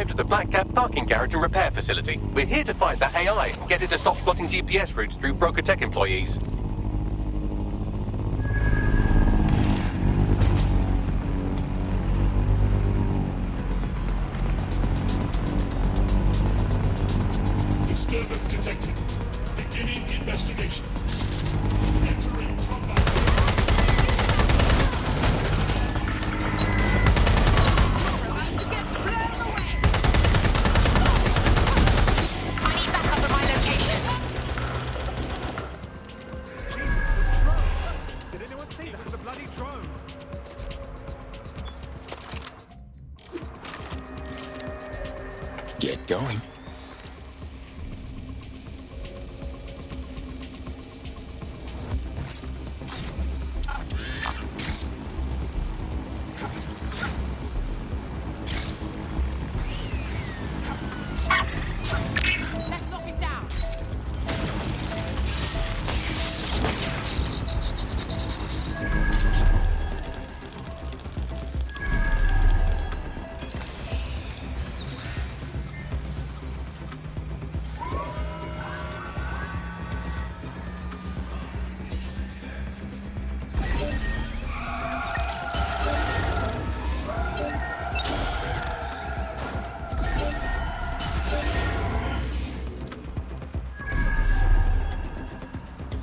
arrived at the Black Cat parking garage and repair facility. We're here to find that AI and get it to stop plotting GPS routes through Broker Tech employees. Disturbance detected. Beginning investigation. Entering combat. I need backup at my location. Jesus, the drone! Did anyone see that? It was a bloody drone! Get going. Let's lock it down.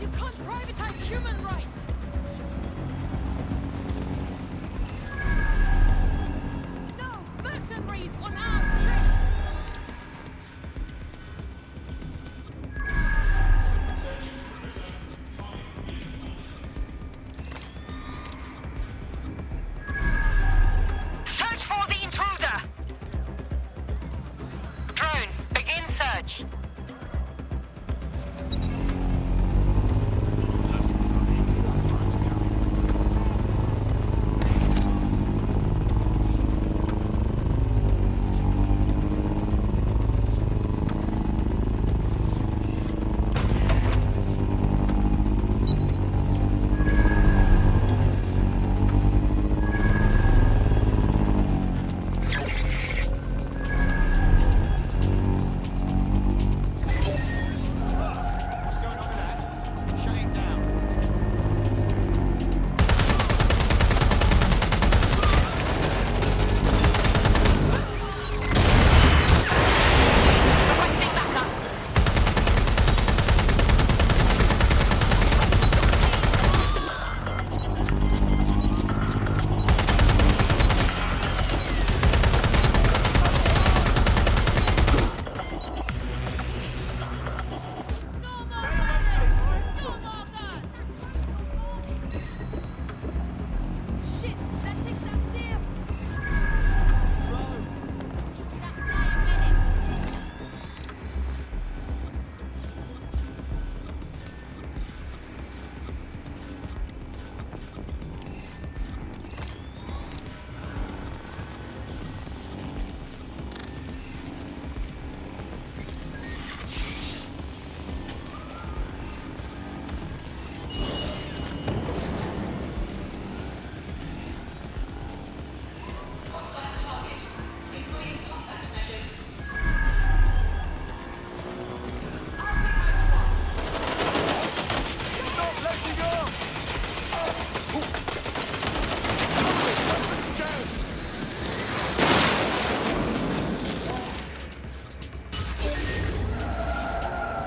You can't privatize human rights. No mercenaries on our street. Search for the intruder. Drone, begin search. What's going on with that? Shut it down. Requesting backup. Shit, that thing's up there. Drone!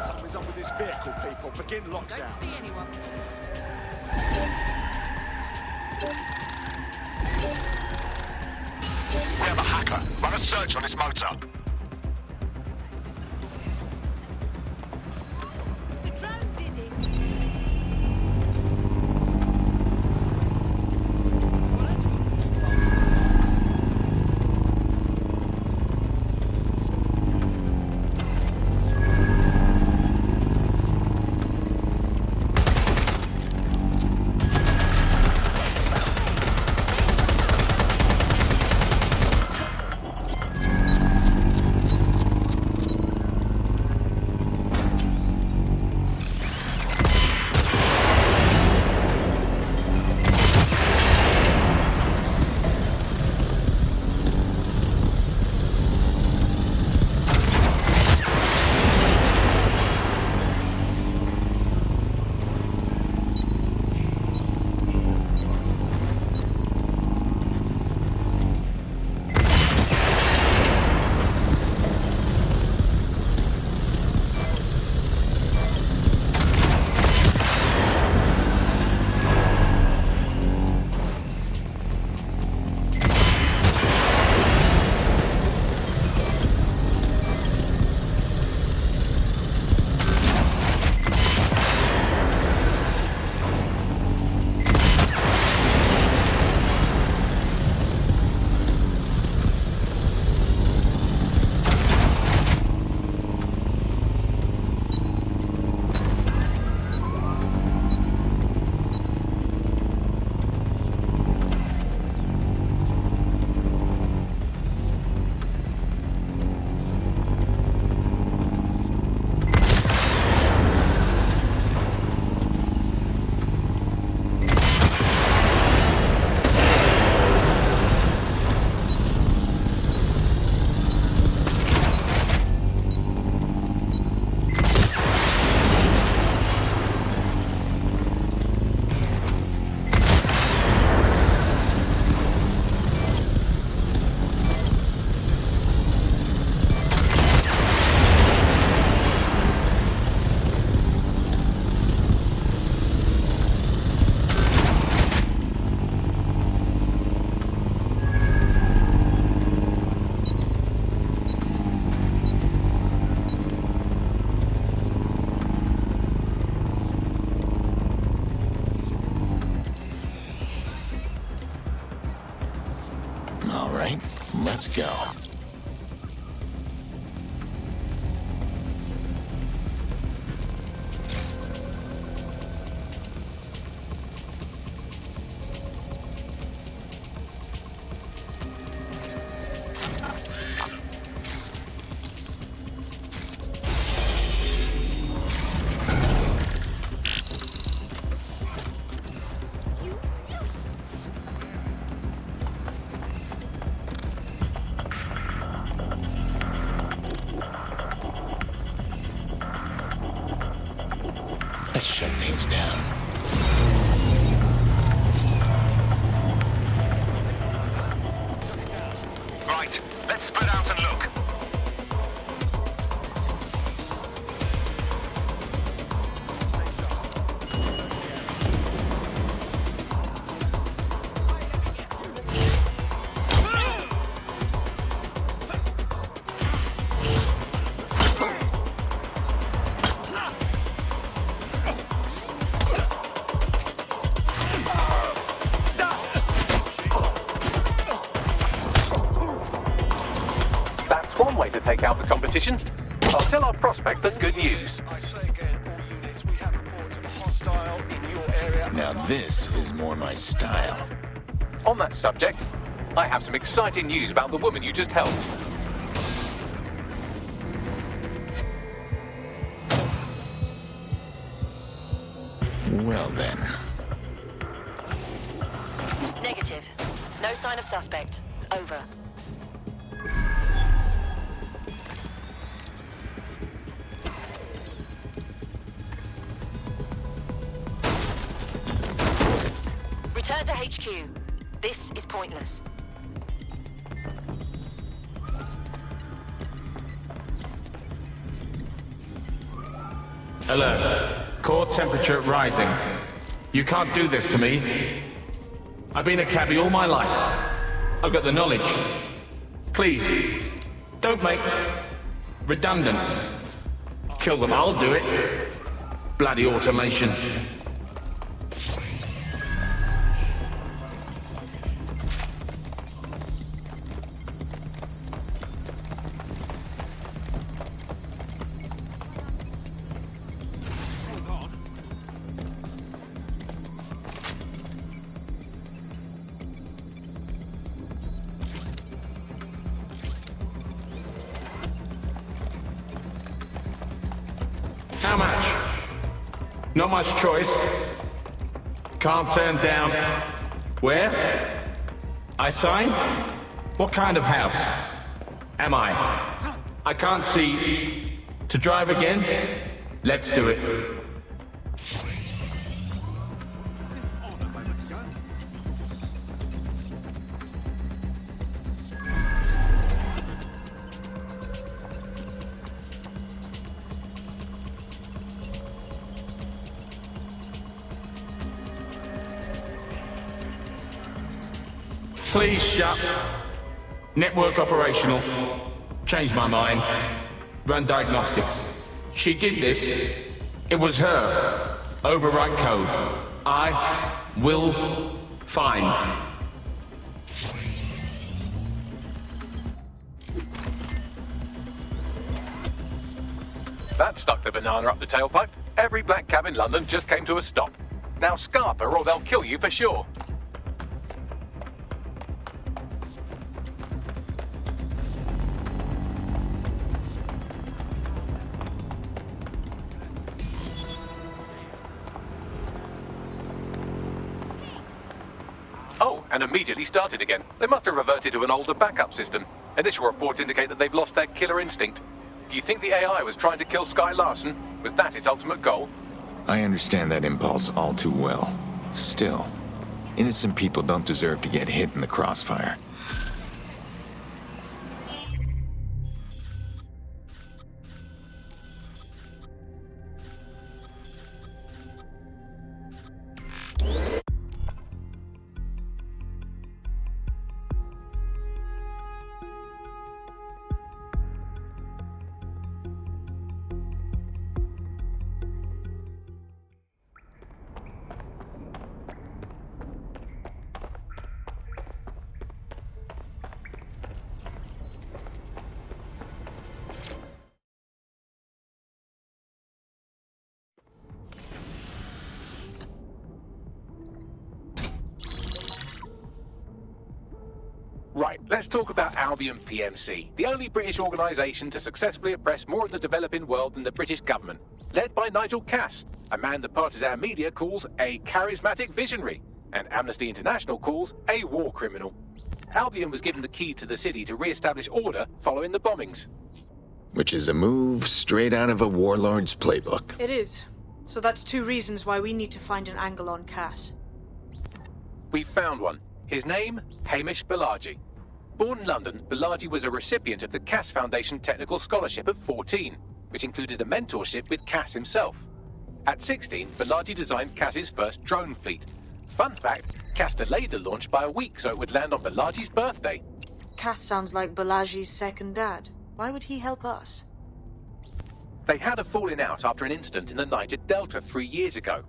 Something's up with this vehicle, people. Begin lockdown. Don't see anyone. We have a hacker. Run a search on his motor. The drone did it. Well, that's good. Let's go. Let's shut things down. Right, let's spread out and look. That's one way to take out the competition. I'll tell our prospect the good news. I say again, all units, we have reports of a hostile in your area. Now this is more my style. On that subject, I have some exciting news about the woman you just helped. Well then. Negative. No sign of suspect. Over. Return to HQ. This is pointless. Alert. Core temperature rising. You can't do this to me. I've been a cabbie all my life. I've got the knowledge. Please, don't make redundant. Kill them, I'll do it. Bloody automation. How much? Not much choice. Can't turn down. Where? I sign? What kind of house? Am I? I can't see. To drive again? Let's do it. Please shut. Network operational. Change my mind. Run diagnostics. She did this. It was her. Overwrite code. I will find. That stuck the banana up the tailpipe. Every black cab in London just came to a stop. Now scarper or they'll kill you for sure. Oh, and immediately started again. They must have reverted to an older backup system. Initial reports indicate that they've lost their killer instinct. Do you think the AI was trying to kill Sky Larson? Was that its ultimate goal? I understand that impulse all too well. Still, innocent people don't deserve to get hit in the crossfire. Right, let's talk about Albion PMC, the only British organisation to successfully oppress more of the developing world than the British government. Led by Nigel Cass, a man the partisan media calls a charismatic visionary, and Amnesty International calls a war criminal. Albion was given the key to the city to re-establish order following the bombings. Which is a move straight out of a warlord's playbook. It is. So that's two reasons why we need to find an angle on Cass. We've found one. His name, Hamish Balaji. Born in London, Balaji was a recipient of the Cass Foundation Technical Scholarship at 14, which included a mentorship with Cass himself. At 16, Balaji designed Cass's first drone fleet. Fun fact, Cass delayed the launch by a week so it would land on Balaji's birthday. Cass sounds like Balaji's second dad. Why would he help us? They had a falling out after an incident in the Niger Delta 3 years ago.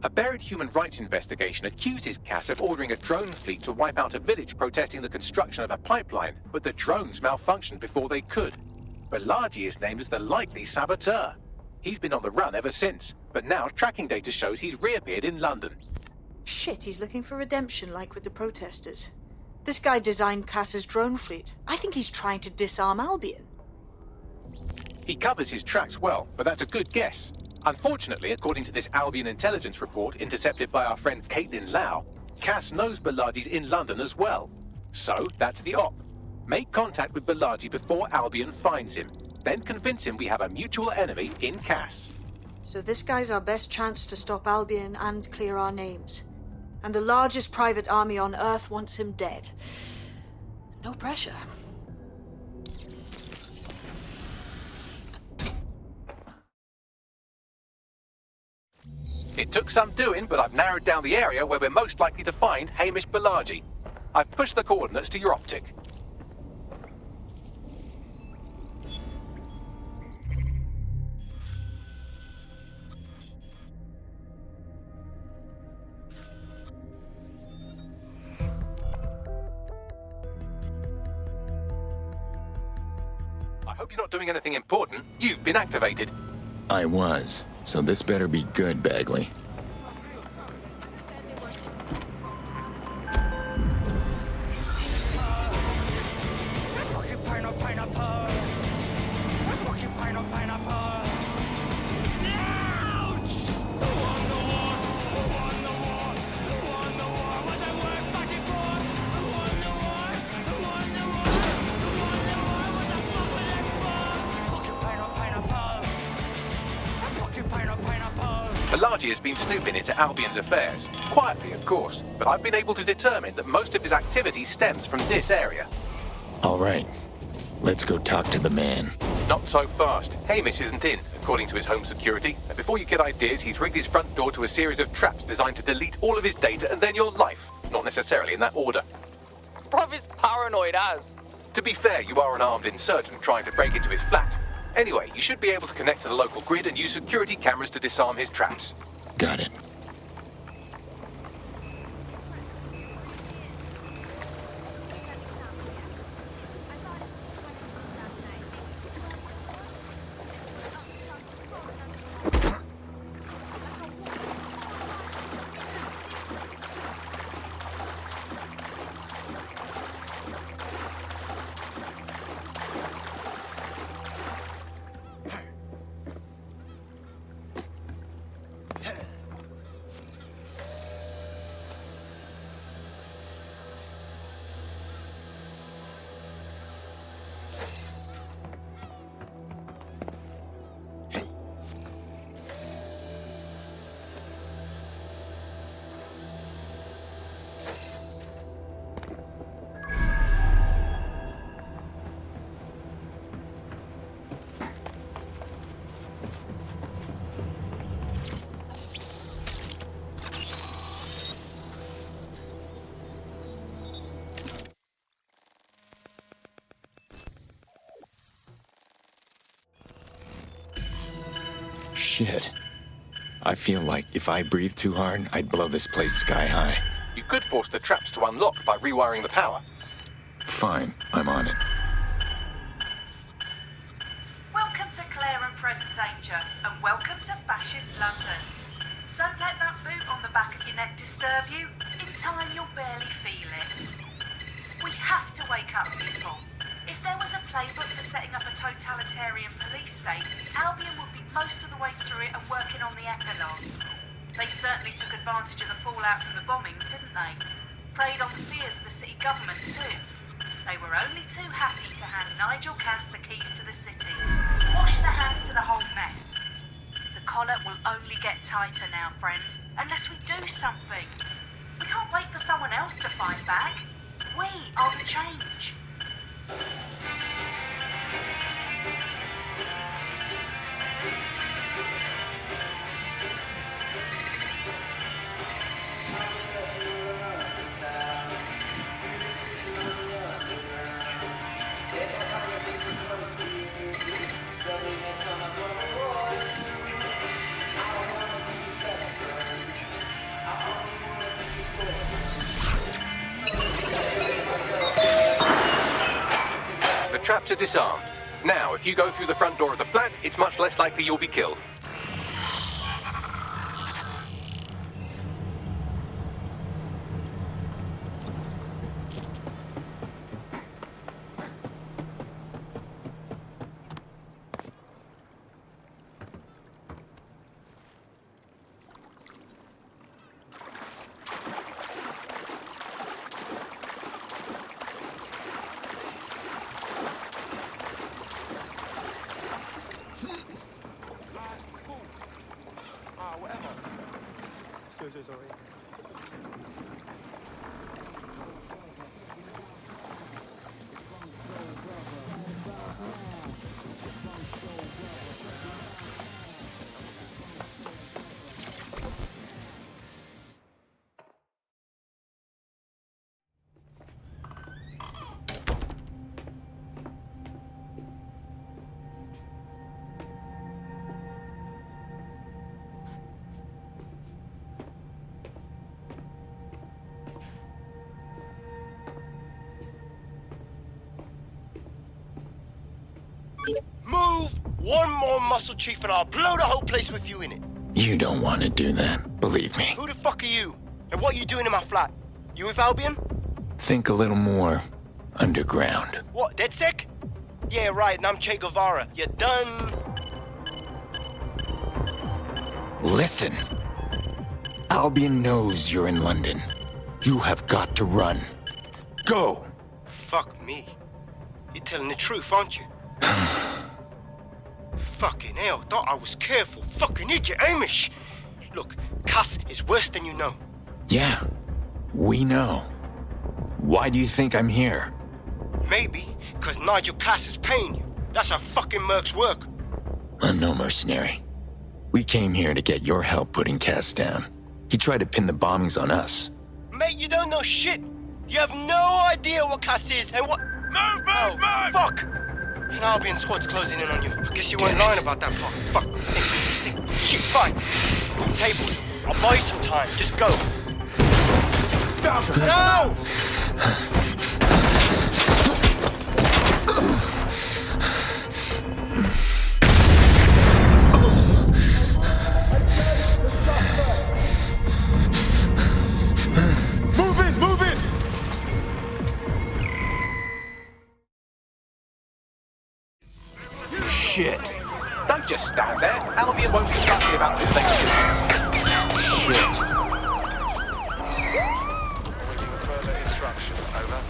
A buried human rights investigation accuses Cass of ordering a drone fleet to wipe out a village protesting the construction of a pipeline, but the drones malfunctioned before they could. Balaji is named as the likely saboteur. He's been on the run ever since, but now tracking data shows he's reappeared in London. Shit, he's looking for redemption like with the protesters. This guy designed Cass's drone fleet. I think he's trying to disarm Albion. He covers his tracks well, but that's a good guess. Unfortunately, according to this Albion intelligence report intercepted by our friend Caitlin Lau, Cass knows Balaji's in London as well. So, that's the op. Make contact with Balaji before Albion finds him. Then convince him we have a mutual enemy in Cass. So this guy's our best chance to stop Albion and clear our names. And the largest private army on Earth wants him dead. No pressure. It took some doing, but I've narrowed down the area where we're most likely to find Hamish Balaji. I've pushed the coordinates to your optic. I hope you're not doing anything important. You've been activated. I was, so this better be good, Bagley. Balaji has been snooping into Albion's affairs. Quietly, of course, but I've been able to determine that most of his activity stems from this area. All right, let's go talk to the man. Not so fast. Hamish isn't in, according to his home security. And before you get ideas, he's rigged his front door to a series of traps designed to delete all of his data and then your life. Not necessarily in that order. Bruv is paranoid as. To be fair, you are an armed insurgent trying to break into his flat. Anyway, you should be able to connect to the local grid and use security cameras to disarm his traps. Got it. Shit. I feel like if I breathe too hard, I'd blow this place sky high. You could force the traps to unlock by rewiring the power. Fine, I'm on it. Welcome to Claire and Present Danger, and welcome to Fascist London. Don't let that boot on the back of your neck disturb you. In time, you'll barely feel it. We have to wake up people. If there was a playbook for setting up a totalitarian police state, Albion would be most of the way through it and working on the epilogue. They certainly took advantage of the fallout from the bombings, didn't they? Preyed on the fears of the city government too. They were only too happy to hand Nigel Cass the keys to the city. Wash their hands to the whole mess. The collar will only get tighter now, friends, unless we do something. We can't wait for someone else to fight back. We are the change. The traps are disarmed. Now, if you go through the front door of the flat, it's much less likely you'll be killed. Sorry. Move one more muscle chief and I'll blow the whole place with you in it. You don't want to do that, believe me. Who the fuck are you? And what are you doing in my flat? You with Albion? Think a little more underground. What, DedSec? Yeah, right, and I'm Che Guevara. You done? Listen. Albion knows you're in London. You have got to run. Go! Fuck me. You're telling the truth, aren't you? Fucking hell, thought I was careful. Fucking idiot, Amish. Look, Cass is worse than you know. Yeah, we know. Why do you think I'm here? Maybe, because Nigel Cass is paying you. That's how fucking mercs work. I'm no mercenary. We came here to get your help putting Cass down. He tried to pin the bombings on us. Mate, you don't know shit. You have no idea what Cass is and what... Move! Fuck! An Albion squad's closing in on you. I guess you weren't lying about that part. Fuck. Think. Shit, fine. Table. I'll buy you some time. Just go. No! Move it! Shit. Don't just stand there. Albion won't be fussy about who they shoot. Shit. Waiting for further instruction. Over.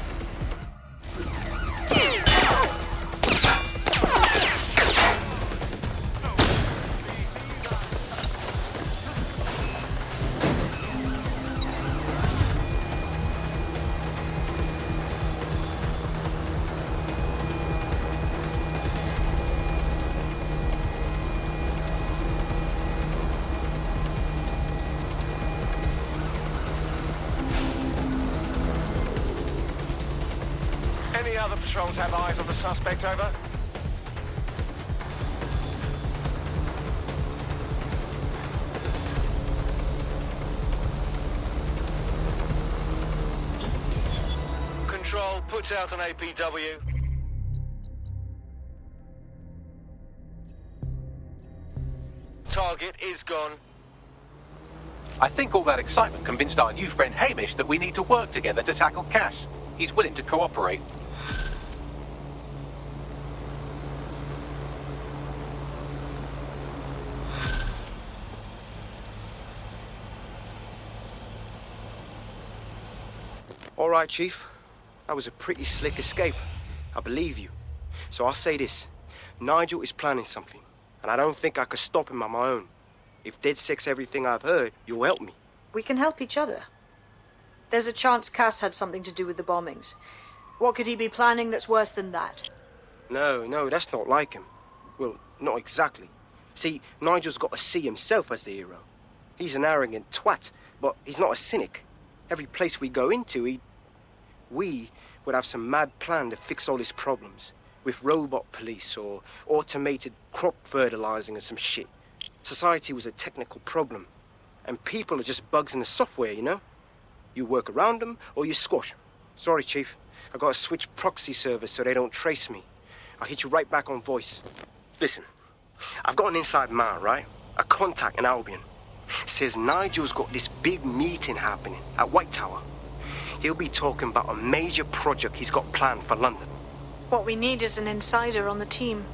Any other patrols have eyes on the suspect, over? Control, put out an APW. Target is gone. I think all that excitement convinced our new friend Hamish that we need to work together to tackle Cass. He's willing to cooperate. All right, Chief. That was a pretty slick escape. I believe you. So I'll say this. Nigel is planning something, and I don't think I could stop him on my own. If DedSec's everything I've heard, you'll help me. We can help each other. There's a chance Cass had something to do with the bombings. What could he be planning that's worse than that? No, that's not like him. Well, not exactly. See, Nigel's got to see himself as the hero. He's an arrogant twat, but he's not a cynic. Every place we go into, we would have some mad plan to fix all his problems. With robot police or automated crop fertilizing or some shit. Society was a technical problem. And people are just bugs in the software, you know? You work around them or you squash them. Sorry, Chief. I gotta switch proxy servers so they don't trace me. I'll hit you right back on voice. Listen, I've got an inside man, right? A contact in Albion. Says Nigel's got this big meeting happening at White Tower. He'll be talking about a major project he's got planned for London. What we need is an insider on the team.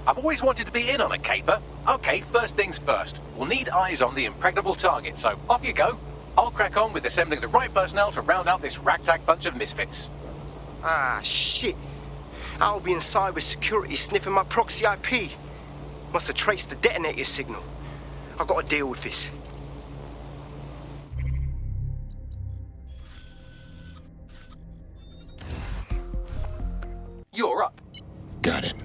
I've always wanted to be in on a caper. Okay, first things first. We'll need eyes on the impregnable target, so off you go. I'll crack on with assembling the right personnel to round out this ragtag bunch of misfits. Ah, shit. Albion cybersecurity sniffing my proxy IP. Must have traced the detonator signal. I've got to deal with this. You're up. Got it.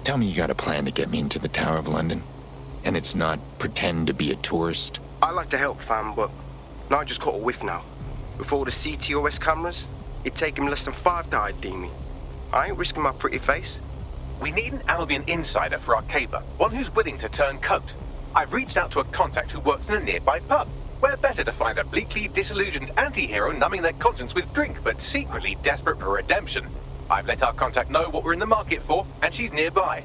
Tell me you got a plan to get me into the Tower of London? And it's not pretend to be a tourist? I like to help, fam, but Nigel's caught a whiff now. With all the CTOS cameras, it'd take him less than 5 to ID me. I ain't risking my pretty face. We need an Albion insider for our caper, one who's willing to turn coat. I've reached out to a contact who works in a nearby pub. Where better to find a bleakly disillusioned anti-hero numbing their conscience with drink, but secretly desperate for redemption. I've let our contact know what we're in the market for, and she's nearby.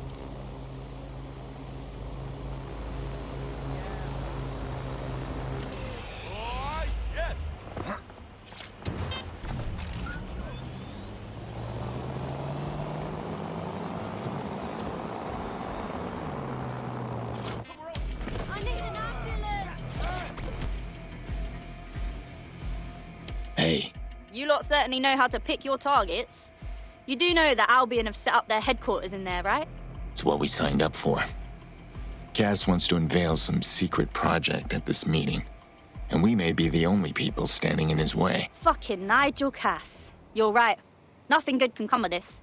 Hey. You lot certainly know how to pick your targets. You do know that Albion have set up their headquarters in there, right? It's what we signed up for. Cass wants to unveil some secret project at this meeting, and we may be the only people standing in his way. Fucking Nigel Cass. You're right. Nothing good can come of this.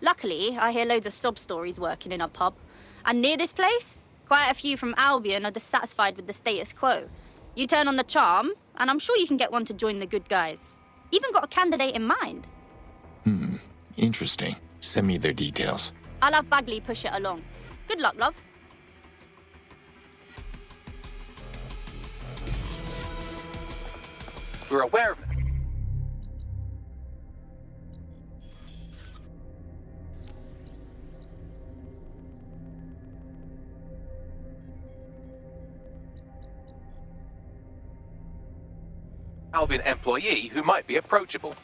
Luckily, I hear loads of sob stories working in a pub. And near this place, quite a few from Albion are dissatisfied with the status quo. You turn on the charm, and I'm sure you can get one to join the good guys. Even got a candidate in mind. Interesting. Send me their details. I'll have Bagley push it along. Good luck, love. We're aware of... Albion employee who might be approachable.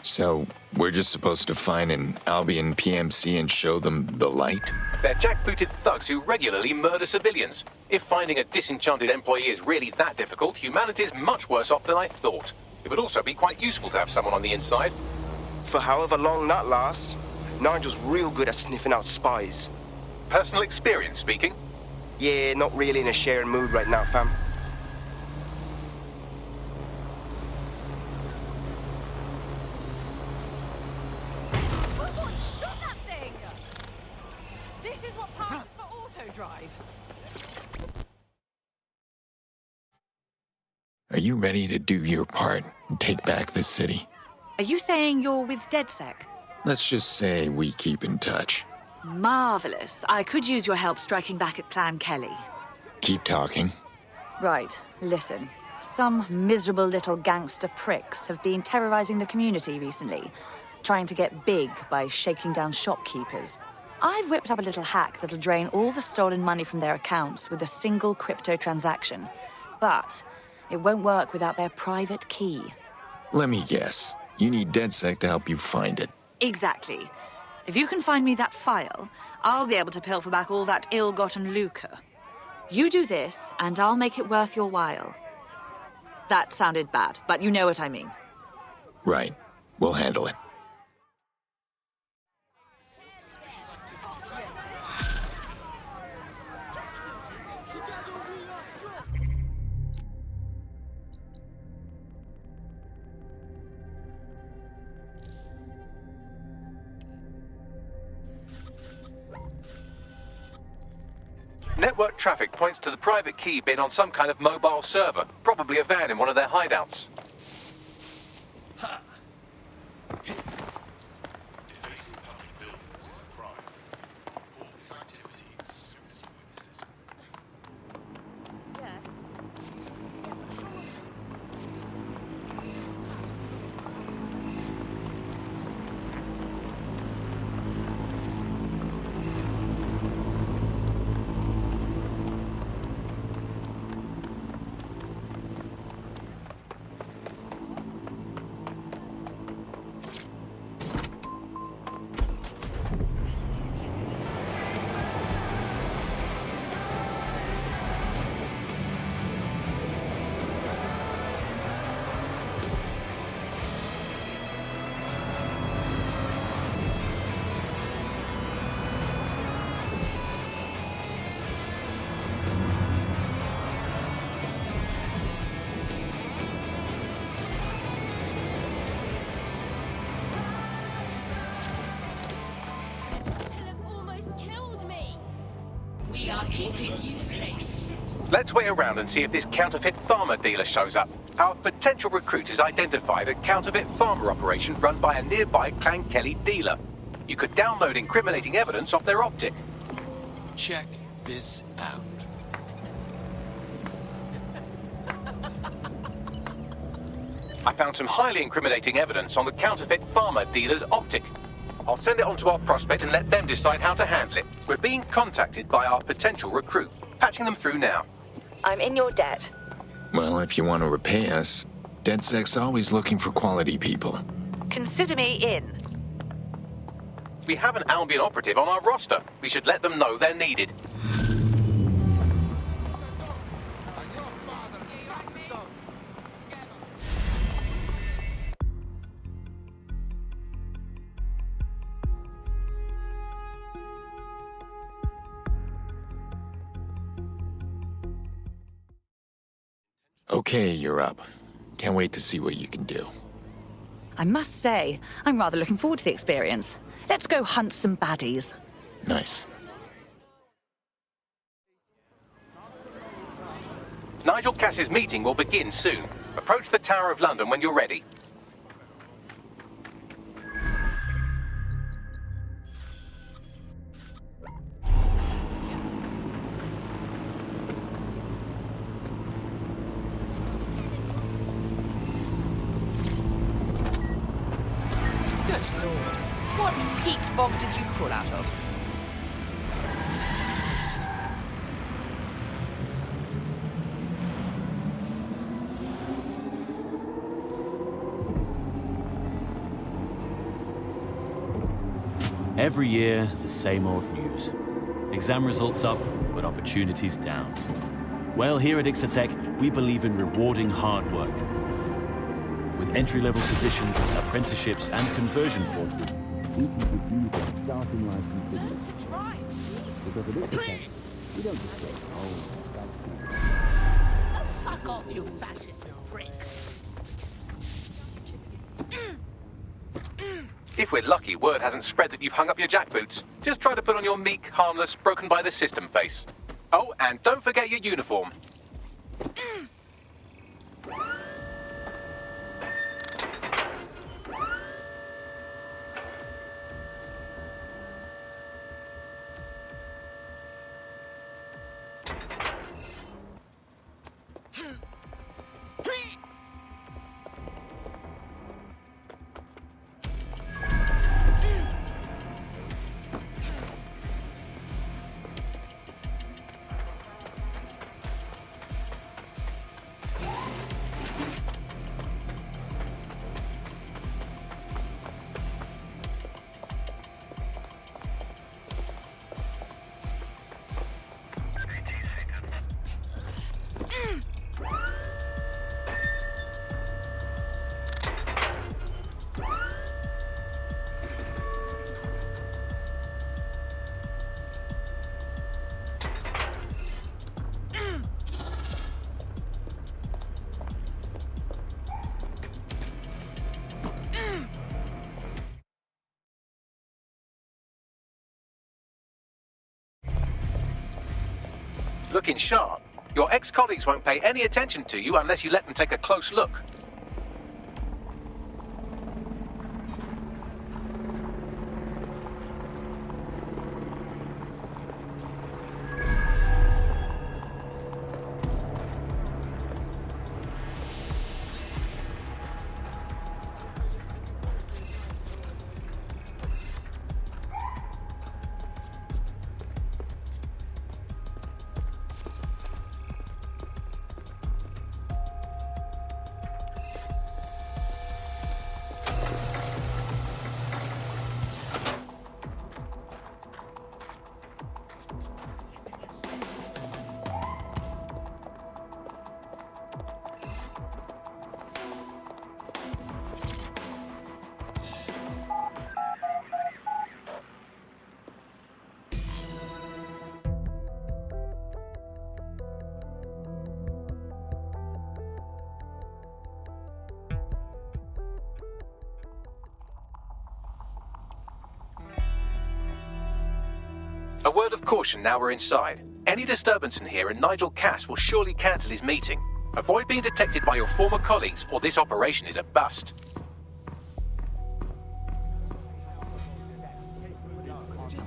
So, we're just supposed to find an Albion PMC and show them the light? They're jackbooted thugs who regularly murder civilians. If finding a disenchanted employee is really that difficult, humanity's much worse off than I thought. It would also be quite useful to have someone on the inside. For however long that lasts, Nigel's real good at sniffing out spies. Personal experience speaking? Yeah, not really in a sharing mood right now, fam. Stop that thing! This is what passes for auto-drive. Are you ready to do your part and take back this city? Are you saying you're with DedSec? Let's just say we keep in touch. Marvelous. I could use your help striking back at Clan Kelly. Keep talking. Right, listen. Some miserable little gangster pricks have been terrorizing the community recently, trying to get big by shaking down shopkeepers. I've whipped up a little hack that'll drain all the stolen money from their accounts with a single crypto transaction. But it won't work without their private key. Let me guess. You need DedSec to help you find it. Exactly. If you can find me that file, I'll be able to pilfer back all that ill-gotten lucre. You do this, and I'll make it worth your while. That sounded bad, but you know what I mean. Right. We'll handle it. Network traffic points to the private key bin on some kind of mobile server, probably a van in one of their hideouts. Defacing public buildings is a crime. All this activity suits you in the city. Keeping you safe. Let's wait around and see if this counterfeit farmer dealer shows up. Our potential recruit has identified a counterfeit farmer operation run by a nearby Clan Kelly dealer. You could download incriminating evidence off their optic. Check this out. I found some highly incriminating evidence on the counterfeit farmer dealer's optic. I'll send it on to our prospect and let them decide how to handle it. We're being contacted by our potential recruit. Patching them through now. I'm in your debt. Well, if you want to repay us, DedSec's always looking for quality people. Consider me in. We have an Albion operative on our roster. We should let them know they're needed. Okay, you're up. Can't wait to see what you can do. I must say, I'm rather looking forward to the experience. Let's go hunt some baddies. Nice. Nigel Cass's meeting will begin soon. Approach the Tower of London when you're ready. What peat bog did you crawl out of? Every year, the same old news. Exam results up, but opportunities down. Well, here at Ixotec, we believe in rewarding hard work. With entry-level positions, apprenticeships, and conversion forms, we can give you the Fuck off, you fascist prick. If we're lucky, word hasn't spread that you've hung up your jackboots. Just try to put on your meek, harmless, broken by the system face. Oh, and don't forget your uniform. Looking sharp. Your ex-colleagues won't pay any attention to you unless you let them take a close look. A word of caution now we're inside. Any disturbance in here and Nigel Cass will surely cancel his meeting. Avoid being detected by your former colleagues or this operation is a bust.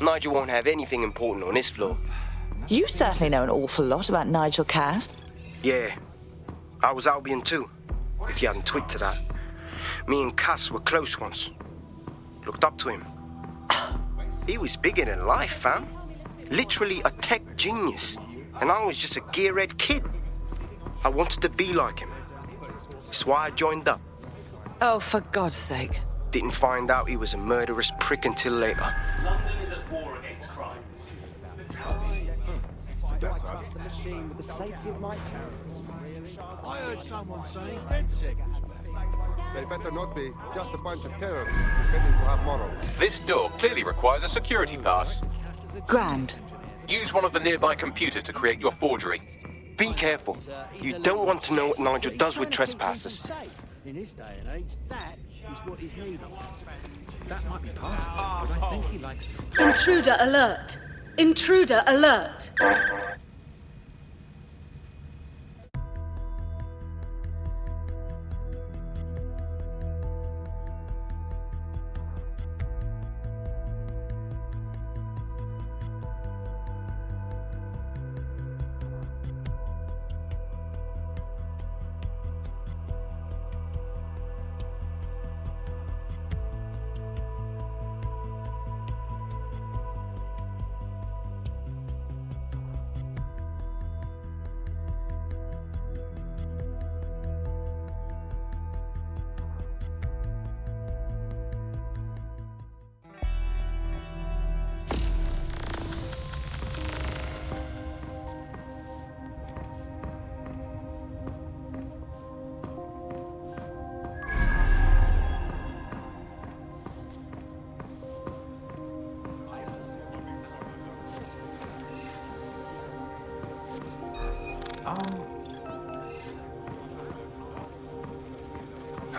Nigel won't have anything important on this floor. You certainly know an awful lot about Nigel Cass. Yeah, I was Albion too, if you hadn't twigged to that. Me and Cass were close once. Looked up to him. He was bigger than life, fam. Literally a tech genius. And I was just a gearhead kid. I wanted to be like him. That's why I joined up. Oh, for God's sake. Didn't find out he was a murderous prick until later. London is at war against crime. That's the machine with the safety of my terrorists. I heard someone saying DedSec was back. They better not be. Just a bunch of terrorists pretending to have morals. This door clearly requires a security pass. Grand. Use one of the nearby computers to create your forgery. Be careful. You don't want to know what Nigel does with trespassers. In this day and age, that is what is needed. That might be part of it, but I think he likes them. Intruder alert! Intruder alert!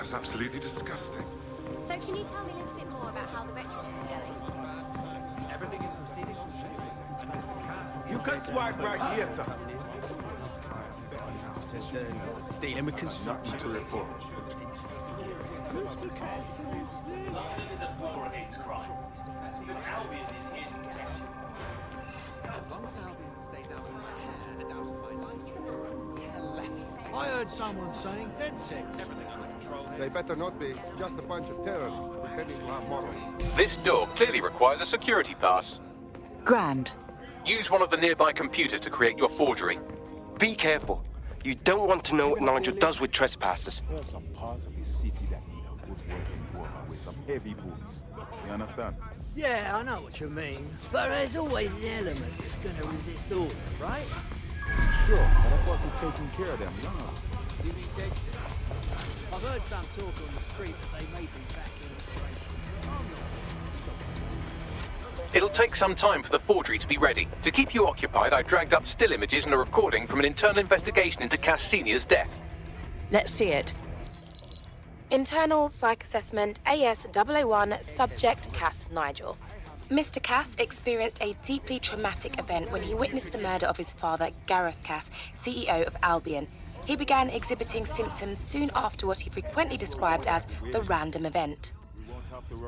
That's absolutely disgusting. So can you tell me a little bit more about how the Rekrutacja are going? Everything is proceeding on schedule. You can swipe right here, Tom. Dealing with construction. To report. London is at war against crime, but Albion is here to protect you. As long as Albion stays out of my hair and out of my life, I couldn't care less. I heard someone saying dead sex. Everything under control. They better not be. Just a bunch of terrorists pretending to have morals. This door clearly requires a security pass. Grand. Use one of the nearby computers to create your forgery. Be careful. You don't want to know what Nigel does with trespassers. There are some parts of his city that need a good working worker with some heavy boots. You understand? Yeah, I know what you mean. But there's always an element that's gonna resist order, right? Sure, but I thought we're taking care of them, no? You mean dead set? I've heard some talk on the street that they may be back in operation. It'll take some time for the forgery to be ready. To keep you occupied, I dragged up still images and a recording from an internal investigation into Cass Sr.'s death. Let's see it. Internal Psych Assessment AS001 Subject Cass Nigel. Mr. Cass experienced a deeply traumatic event when he witnessed the murder of his father, Gareth Cass, CEO of Albion. He began exhibiting symptoms soon after what he frequently described as the random event.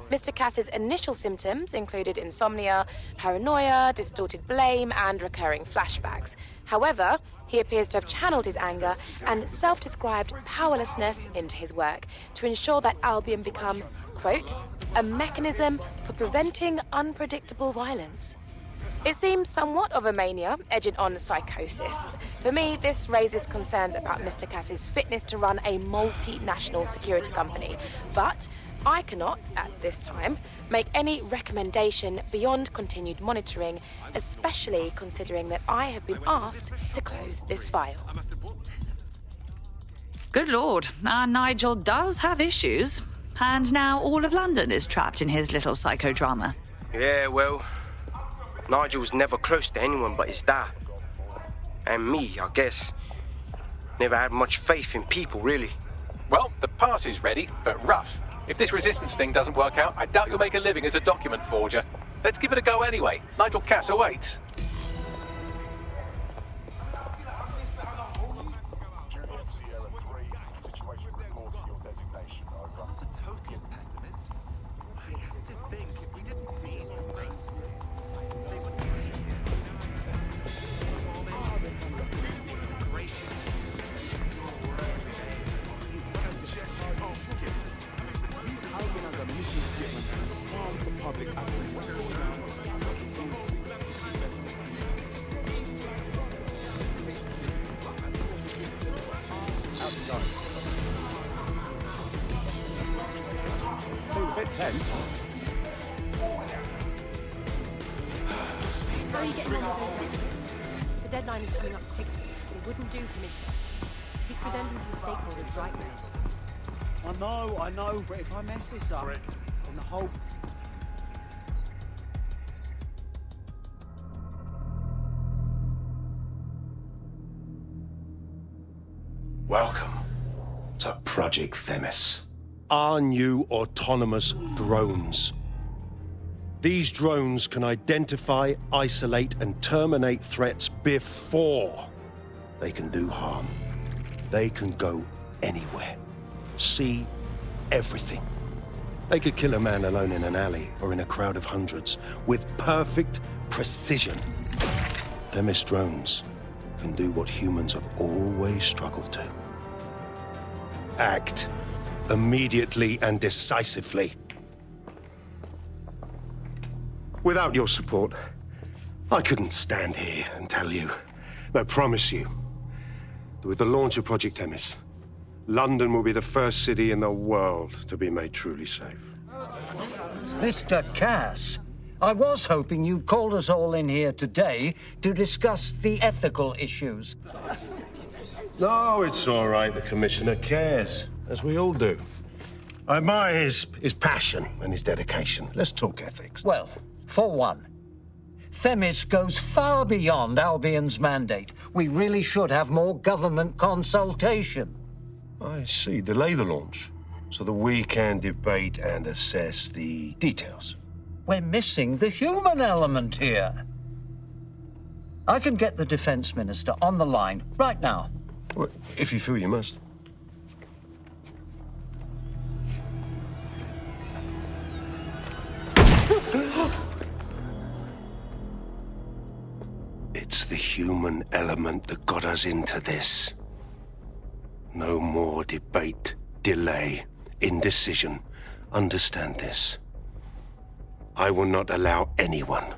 Mr. Cass's initial symptoms included insomnia, paranoia, distorted blame, and recurring flashbacks. However, he appears to have channeled his anger and self-described powerlessness into his work to ensure that Albion become, quote, a mechanism for preventing unpredictable violence. It seems somewhat of a mania, edging on psychosis. For me, this raises concerns about Mr. Cass's fitness to run a multinational security company, but I cannot, at this time, make any recommendation beyond continued monitoring, especially considering that I have been asked to close this file. Good Lord, our Nigel does have issues. And now all of London is trapped in his little psychodrama. Yeah, well, Nigel was never close to anyone but his dad. And me, I guess. Never had much faith in people, really. Well, the pass is ready, but rough. If this resistance thing doesn't work out, I doubt you'll make a living as a document forger. Let's give it a go anyway. Nigel Cass awaits. How are you getting on with those documents? The deadline is coming up quickly. It wouldn't do to miss it. He's presenting to the stakeholders right now. I know, but if I mess this up, then the whole... Welcome to Project Themis. Our new autonomous drones. These drones can identify, isolate, and terminate threats before they can do harm. They can go anywhere, see everything. They could kill a man alone in an alley or in a crowd of hundreds with perfect precision. Themis drones can do what humans have always struggled to. Act immediately and decisively. Without your support, I couldn't stand here and tell you, but I promise you, that with the launch of Project Themis, London will be the first city in the world to be made truly safe. Mr. Cass, I was hoping you'd called us all in here today to discuss the ethical issues. No, it's all right. The Commissioner cares, as we all do. I admire his passion and his dedication. Let's talk ethics. Well, for one, Themis goes far beyond Albion's mandate. We really should have more government consultation. I see. Delay the launch, so that we can debate and assess the details. We're missing the human element here. I can get the Defense Minister on the line right now. Well, if you feel you must. It's the human element that got us into this. No more debate, delay, indecision. Understand this. I will not allow anyone,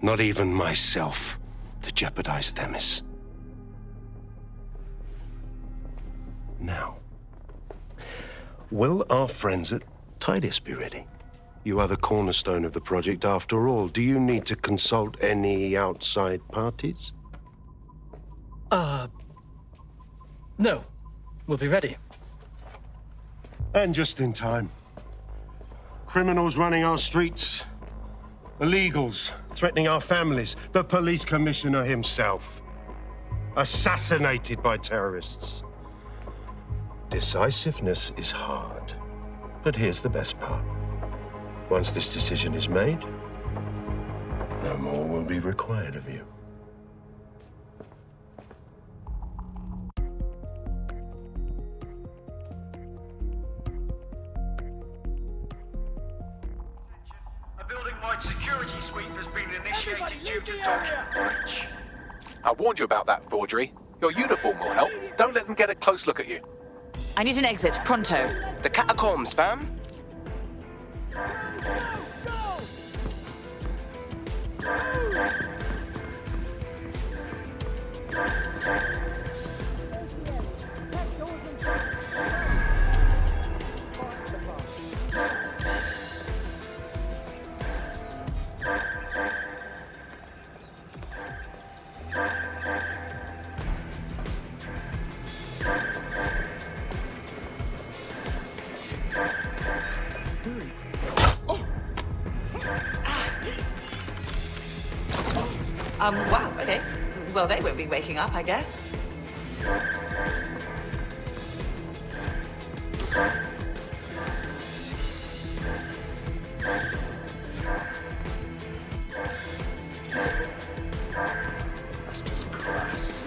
not even myself, to jeopardize Themis. Now, will our friends at Titus be ready? You are the cornerstone of the project after all. Do you need to consult any outside parties? No. We'll be ready. And just in time. Criminals running our streets. Illegals threatening our families. The police commissioner himself. Assassinated by terrorists. Decisiveness is hard. But here's the best part. Once this decision is made, no more will be required of you. A building-wide security sweep has been initiated due to document breach. I warned you about that forgery. Your uniform will help. Don't let them get a close look at you. I need an exit, pronto. The catacombs, fam. Wow, okay. Well, they won't be waking up, I guess. That's just crass.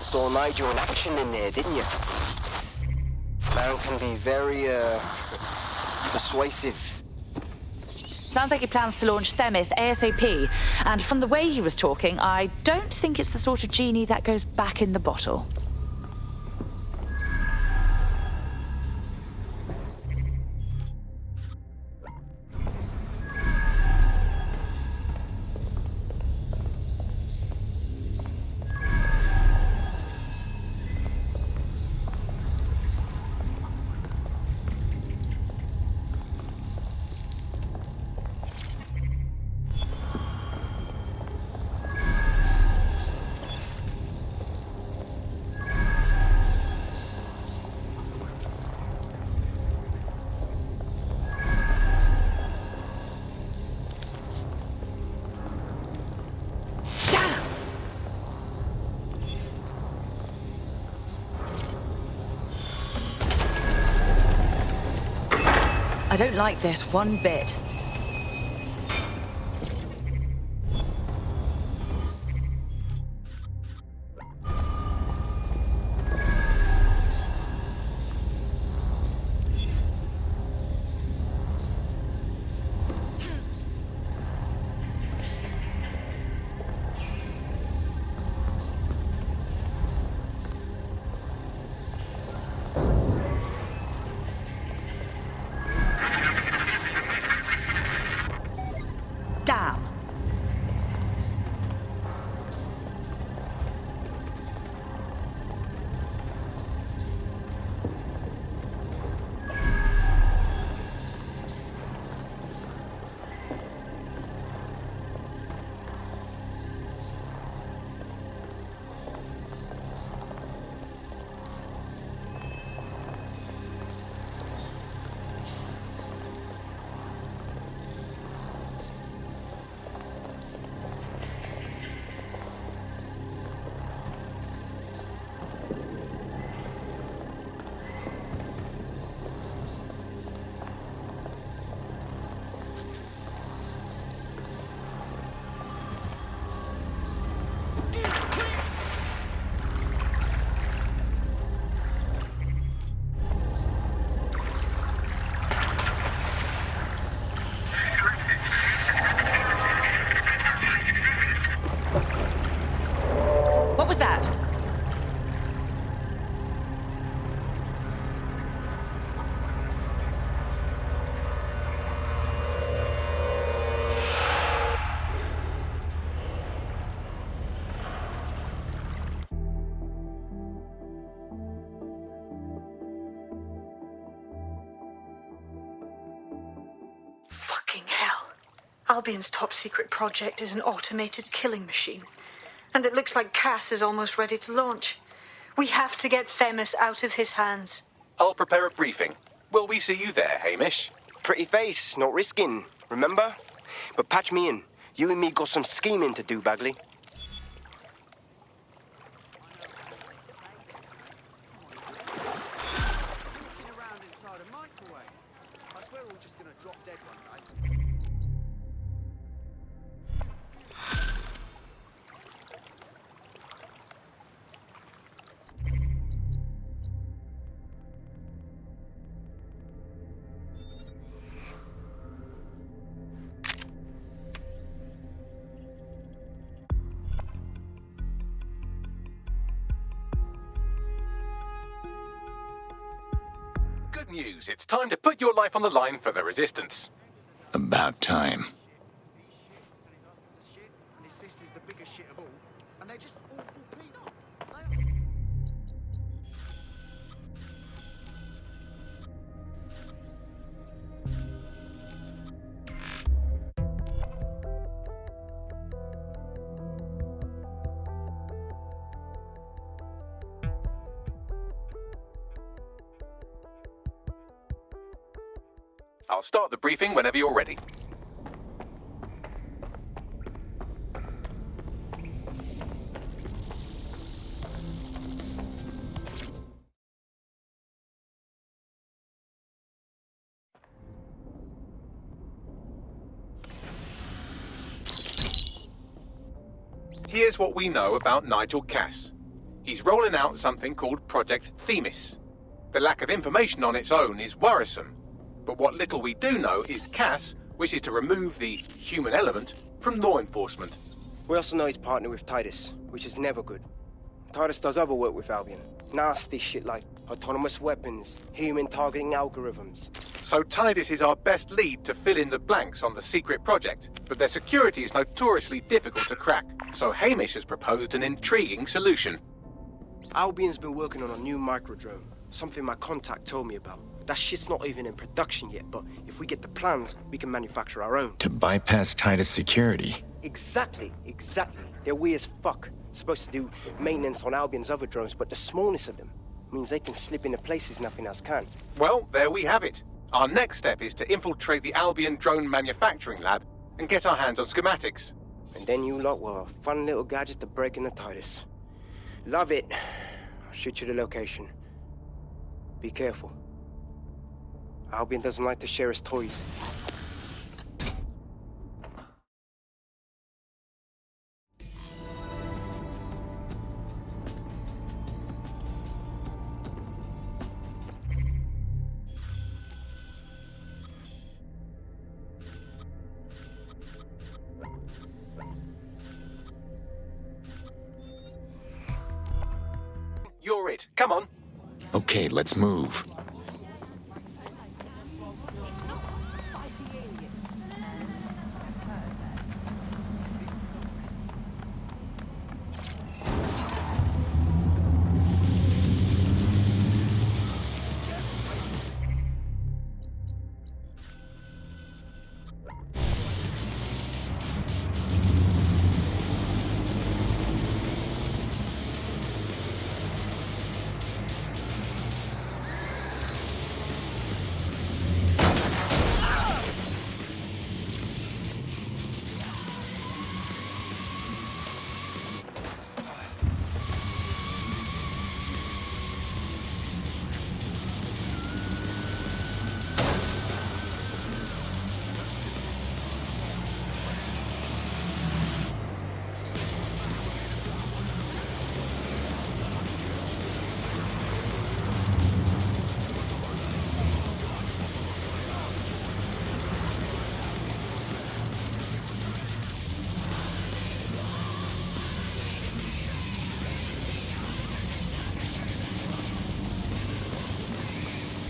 Saw Nigel in action in there, didn't you? Man can be very, persuasive. Sounds like he plans to launch Themis ASAP. And from the way he was talking, I don't think it's the sort of genie that goes back in the bottle. I don't like this one bit. Albion's top secret project is an automated killing machine. And it looks like Cass is almost ready to launch. We have to get Themis out of his hands. I'll prepare a briefing. Will we see you there, Hamish? Pretty face, not risking, remember? But patch me in. You and me got some scheming to do, Bagley. Around inside a microwave. I swear we're all just gonna drop dead one day. Good news. It's time to put your life on the line for the Resistance. About time. And his sister's the biggest shit of all. And they're just awful people. I'll start the briefing whenever you're ready. Here's what we know about Nigel Cass. He's rolling out something called Project Themis. The lack of information on its own is worrisome. But what little we do know is Cass wishes to remove the human element from law enforcement. We also know he's partnered with Titus, which is never good. Titus does other work with Albion. Nasty shit like autonomous weapons, human targeting algorithms. So Titus is our best lead to fill in the blanks on the secret project, but their security is notoriously difficult to crack. So Hamish has proposed an intriguing solution. Albion's been working on a new microdrone, something my contact told me about. That shit's not even in production yet, but if we get the plans, we can manufacture our own. To bypass Titus security. Exactly. They're weird as fuck. Supposed to do maintenance on Albion's other drones, but the smallness of them means they can slip into places nothing else can. Well, there we have it. Our next step is to infiltrate the Albion drone manufacturing lab and get our hands on schematics. And then you lot will have a fun little gadget to break in the Titus. Love it. I'll shoot you the location. Be careful. Albion doesn't like to share his toys. You're it. Come on. Okay, let's move.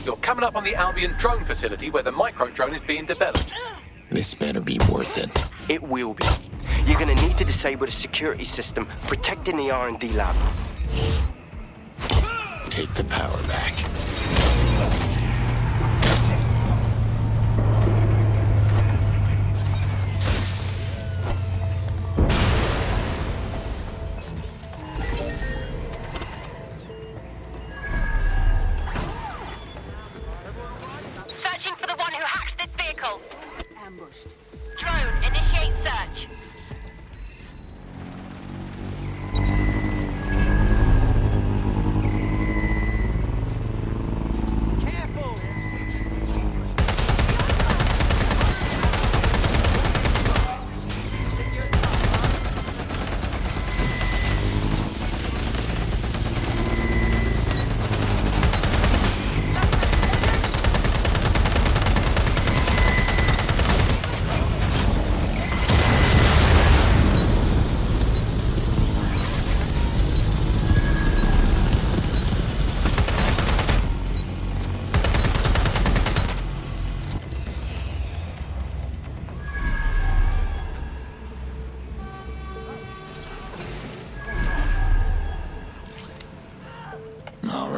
You're coming up on the Albion drone facility where the micro-drone is being developed. This better be worth it. It will be. You're gonna need to disable the security system protecting the R&D lab. Take the power back.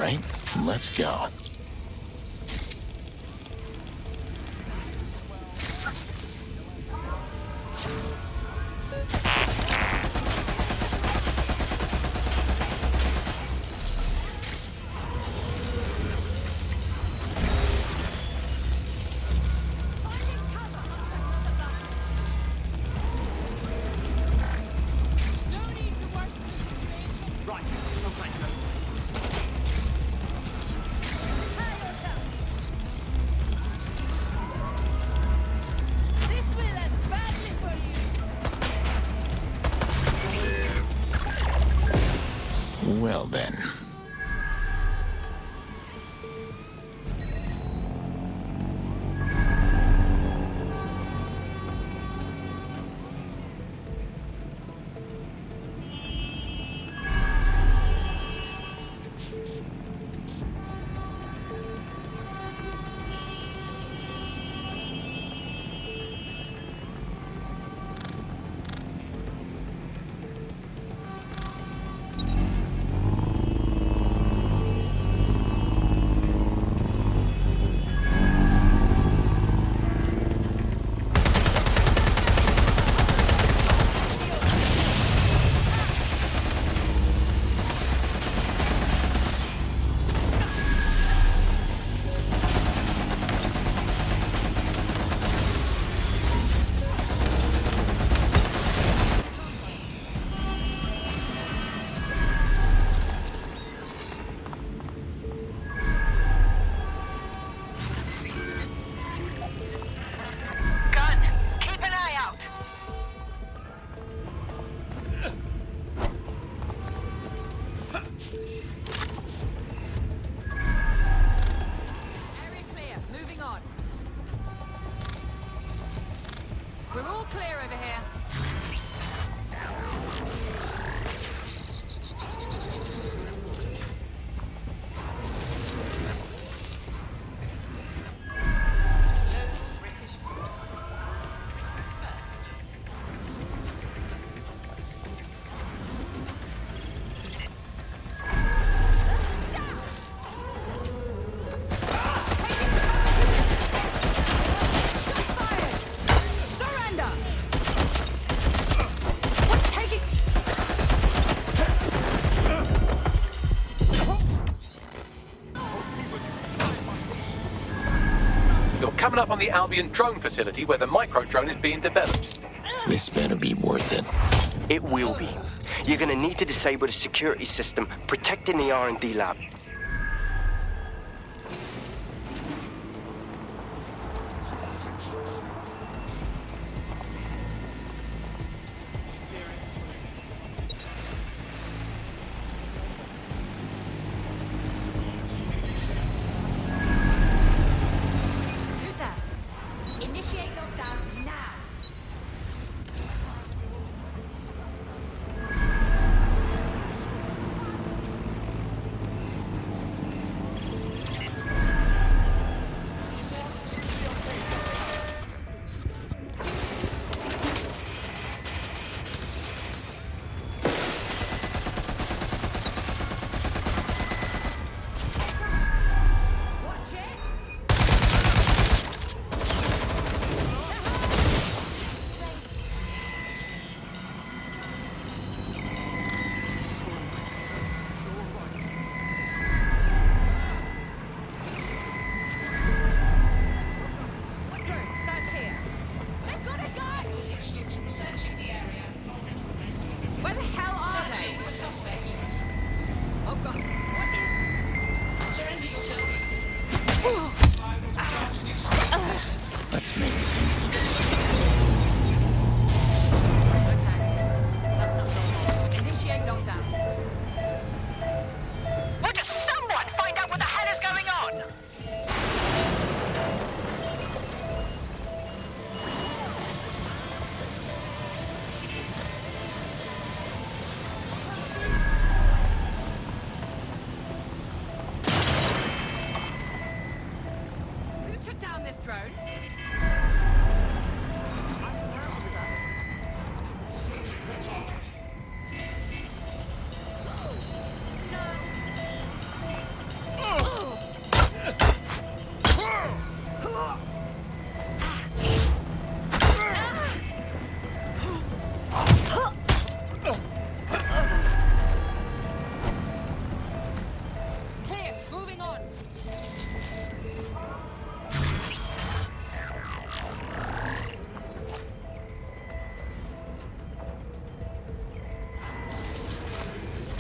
right, let's go. Well then. Coming up on the Albion drone facility where the micro-drone is being developed. This better be worth it. It will be. You're gonna need to disable the security system protecting the R&D lab. Let's make things interesting. Initiate lockdown. Would someone find out what the hell is going on? Who took down this drone?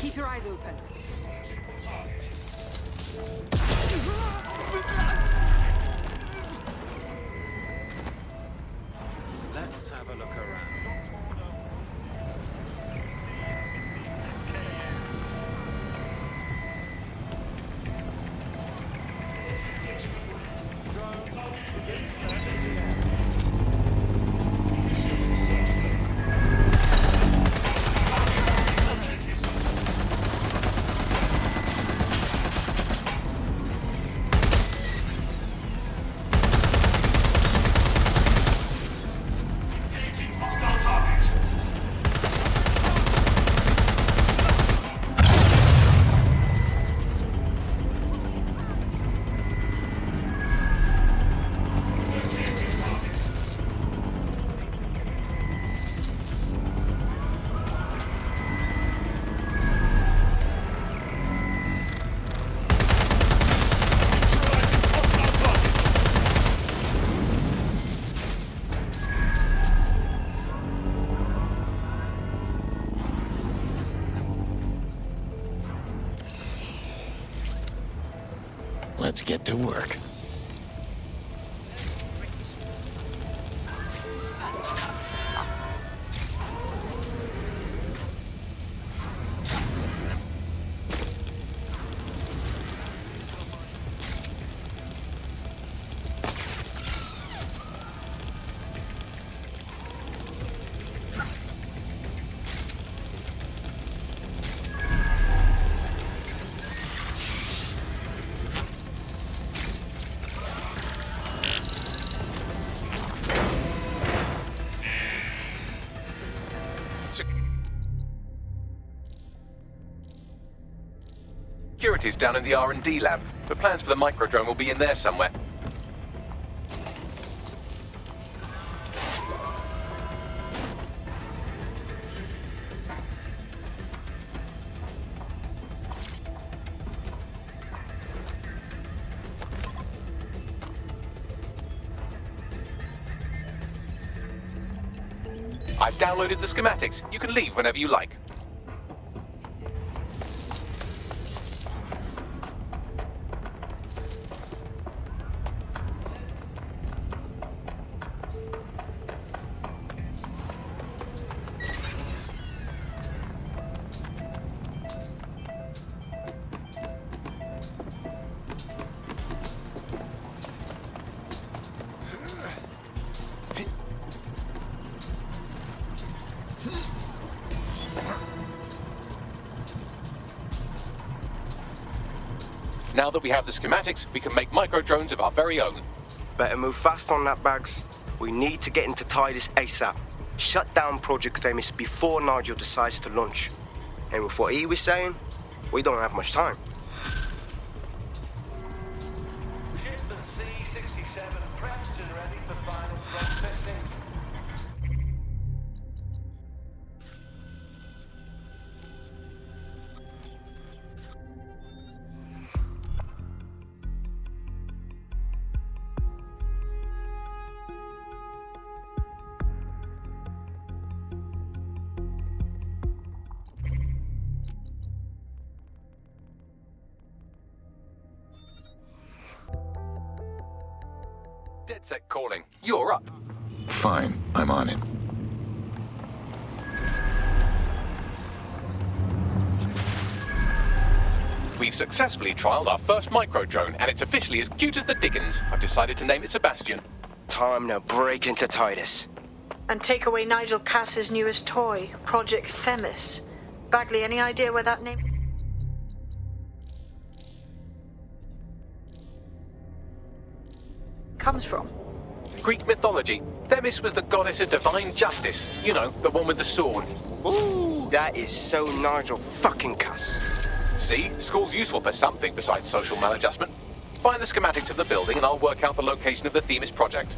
Keep your eyes open. Let's have a look around. Let's get to work. Security's down in the R&D lab. The plans for the microdrone will be in there somewhere. I've downloaded the schematics. You can leave whenever you like. Now that we have the schematics, we can make micro-drones of our very own. Better move fast on that, Bags. We need to get into Titus ASAP. Shut down Project Themis before Nigel decides to launch. And with what he was saying, we don't have much time. Shipment C-67 prepped and ready for final processing. DedSec calling. You're up. Fine, I'm on it. We've successfully trialed our first micro-drone, and it's officially as cute as the dickens. I've decided to name it Sebastian. Time to break into Titus. And take away Nigel Cass's newest toy, Project Themis. Bagley, any idea where that name comes from? Greek mythology. Themis was the goddess of divine justice. You know, the one with the sword. Ooh, that is so Nigel fucking Cass. See? School's useful for something besides social maladjustment. Find the schematics of the building and I'll work out the location of the Themis project.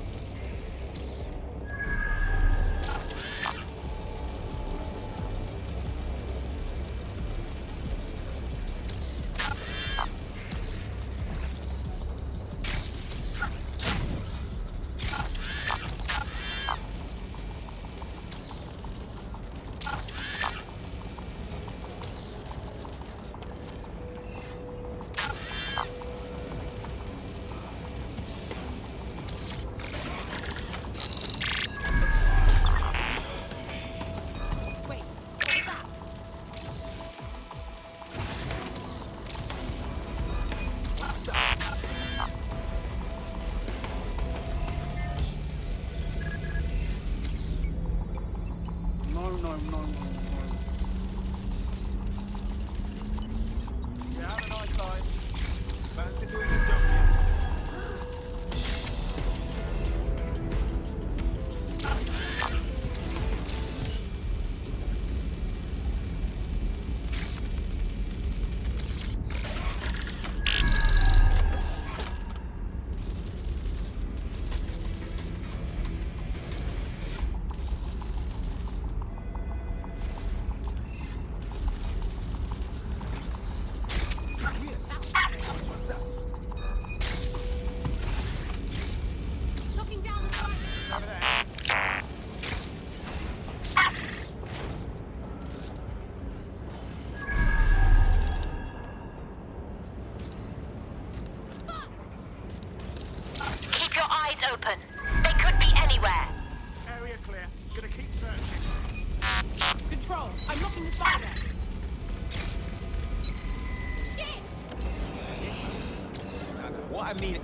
I mean...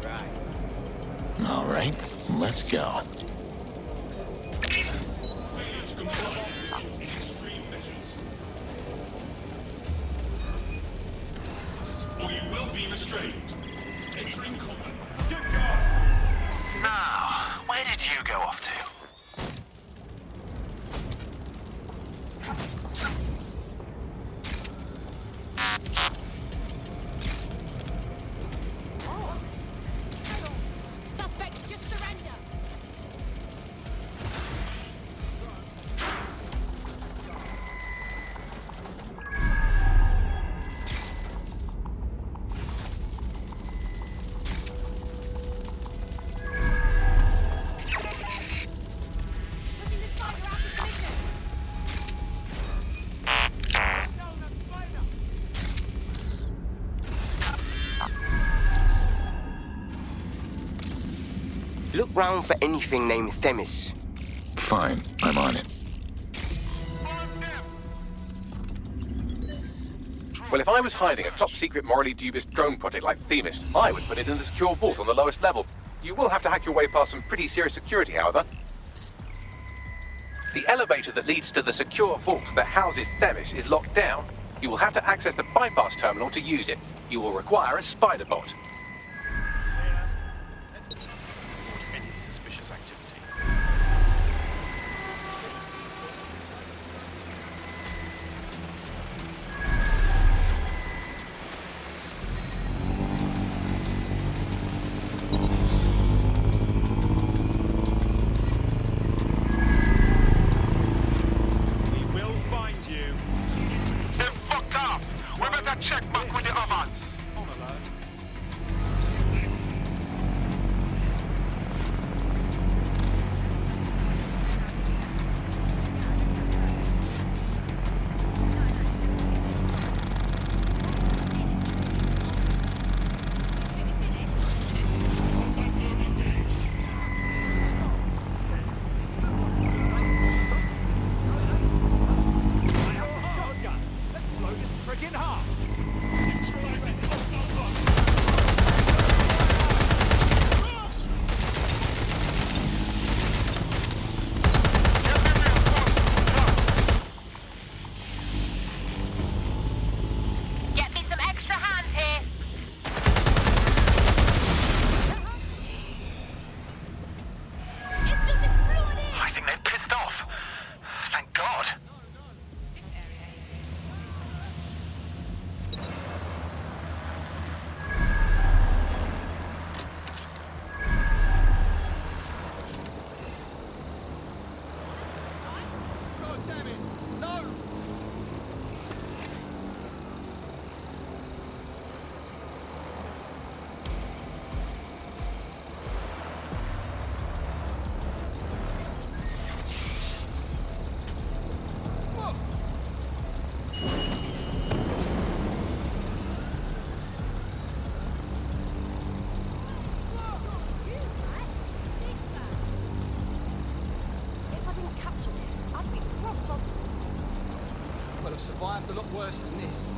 Right. All right, let's go. Or you will be restrained. Entering combat. Now, where did you go off to? Suspects just surrender. Look round for anything named Themis. Fine, I'm on it. Well, if I was hiding a top-secret, morally dubious drone project like Themis, I would put it in the secure vault on the lowest level. You will have to hack your way past some pretty serious security, however. The elevator that leads to the secure vault that houses Themis is locked down. You will have to access the bypass terminal to use it. You will require a spider bot. Any suspicious activity. We will find you. They're fucked up! We better check back with the others. On alert. Shotgun. Let's blow this prick in half. Neutralizing hostile target. Get me some extra hands here. It's just exploding. I think they're pissed off. Thank God. God damn it. No! If I didn't capture this, I'd be proper. Well, I've survived a lot worse than this.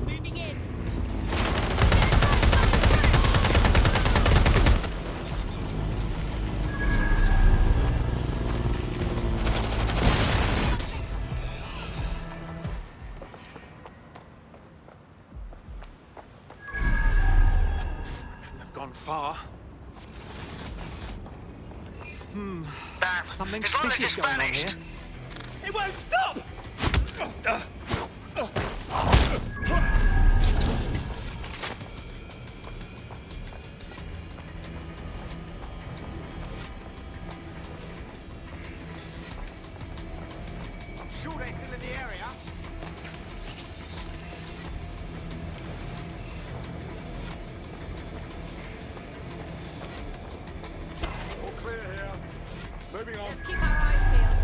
Moving in. Couldn't have gone far. Something as long as fishy's it's going on here. vanished. It won't stop! Let's keep our eyes peeled.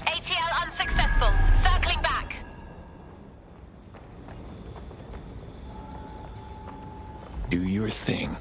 ATL unsuccessful. Circling back. Do your thing.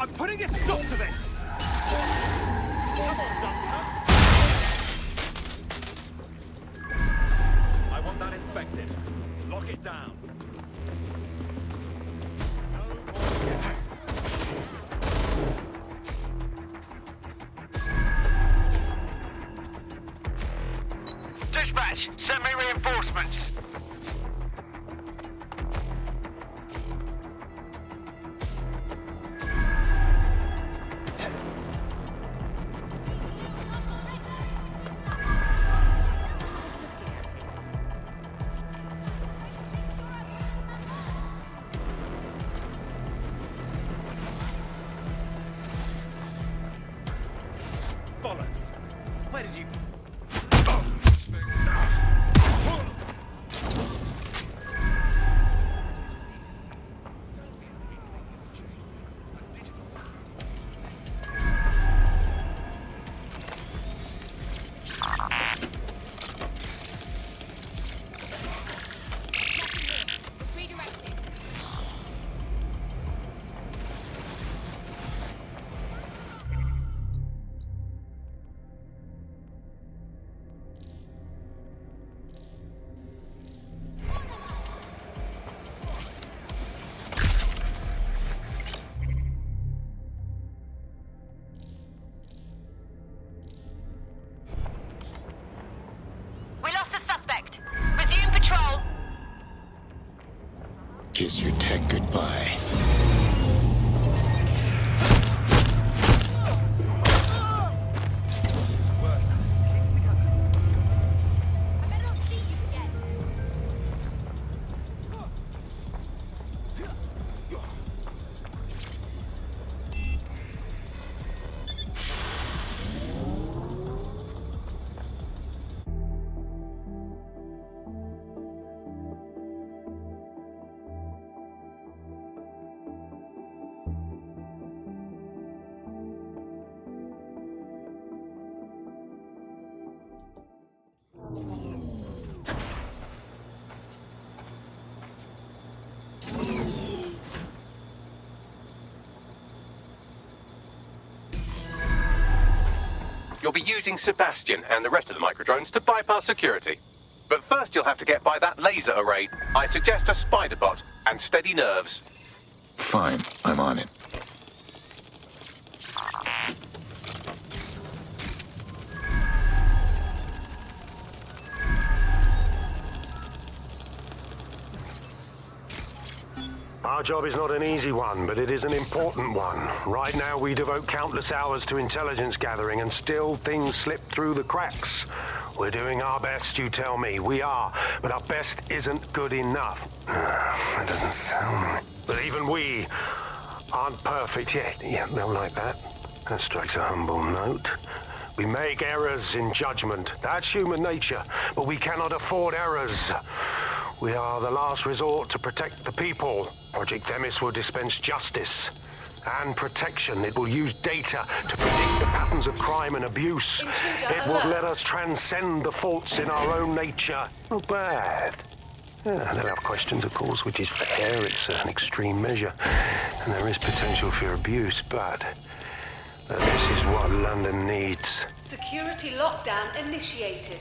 I'm putting a stop to this! Come on, Ducknut! I want that inspected. Lock it down. Dispatch, send me reinforcements. Bollocks! Where did you... Kiss your tech goodbye. You'll be using Sebastian and the rest of the microdrones to bypass security. But first you'll have to get by that laser array. I suggest a spider bot and steady nerves. Fine, I'm on it. Our job is not an easy one, but it is an important one. Right now, we devote countless hours to intelligence gathering, and still things slip through the cracks. We're doing our best, you tell me. We are, but our best isn't good enough. That doesn't sound... But even we aren't perfect yet. Yeah, they'll like that. That strikes a humble note. We make errors in judgment. That's human nature, but we cannot afford errors. We are the last resort to protect the people. Project Themis will dispense justice and protection. It will use data to predict the patterns of crime and abuse. It will let us transcend the faults in our own nature. Not bad. Yeah, they'll have questions, of course, which is fair. It's an extreme measure, and there is potential for abuse, but this is what London needs. Security lockdown initiated.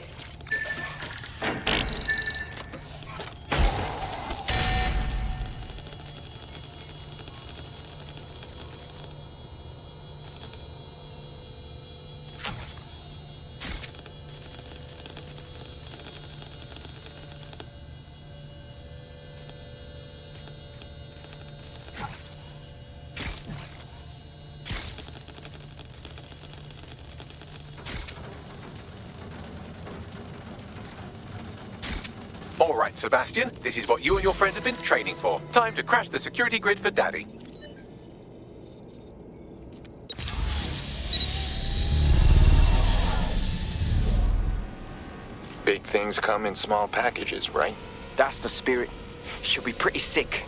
All right, Sebastian, this is what you and your friends have been training for. Time to crash the security grid for Daddy. Big things come in small packages, right? That's the spirit. Should be pretty sick.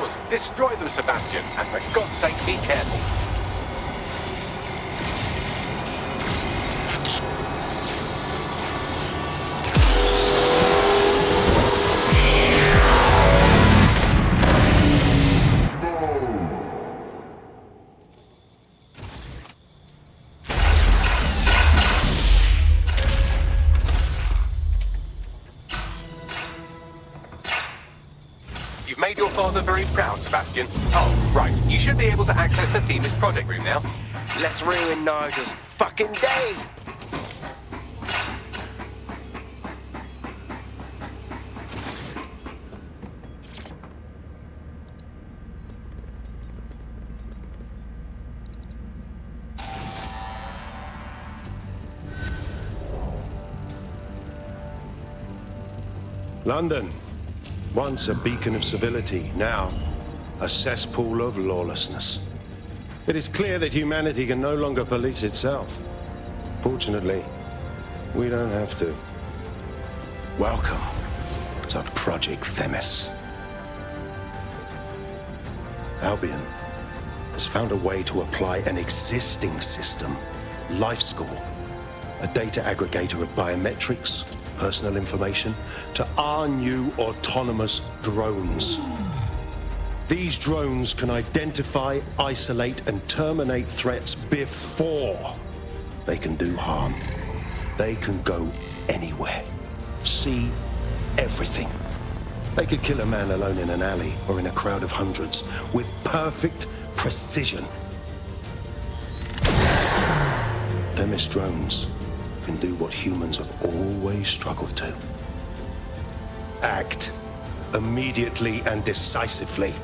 yours. Destroy them, Sebastian, and for God's sake, be careful. You've made your father very proud, Sebastian. Oh, right. You should be able to access the Themis project room now. Let's ruin Nigel's fucking day! London, once a beacon of civility, now a cesspool of lawlessness. It is clear that humanity can no longer police itself. Fortunately, we don't have to. Welcome to Project Themis. Albion has found a way to apply an existing system, Life Score, a data aggregator of biometrics, personal information, to our new autonomous drones. These drones can identify, isolate, and terminate threats before they can do harm. They can go anywhere, see everything. They could kill a man alone in an alley or in a crowd of hundreds with perfect precision. Themis drones can do what humans have always struggled to. Act immediately and decisively.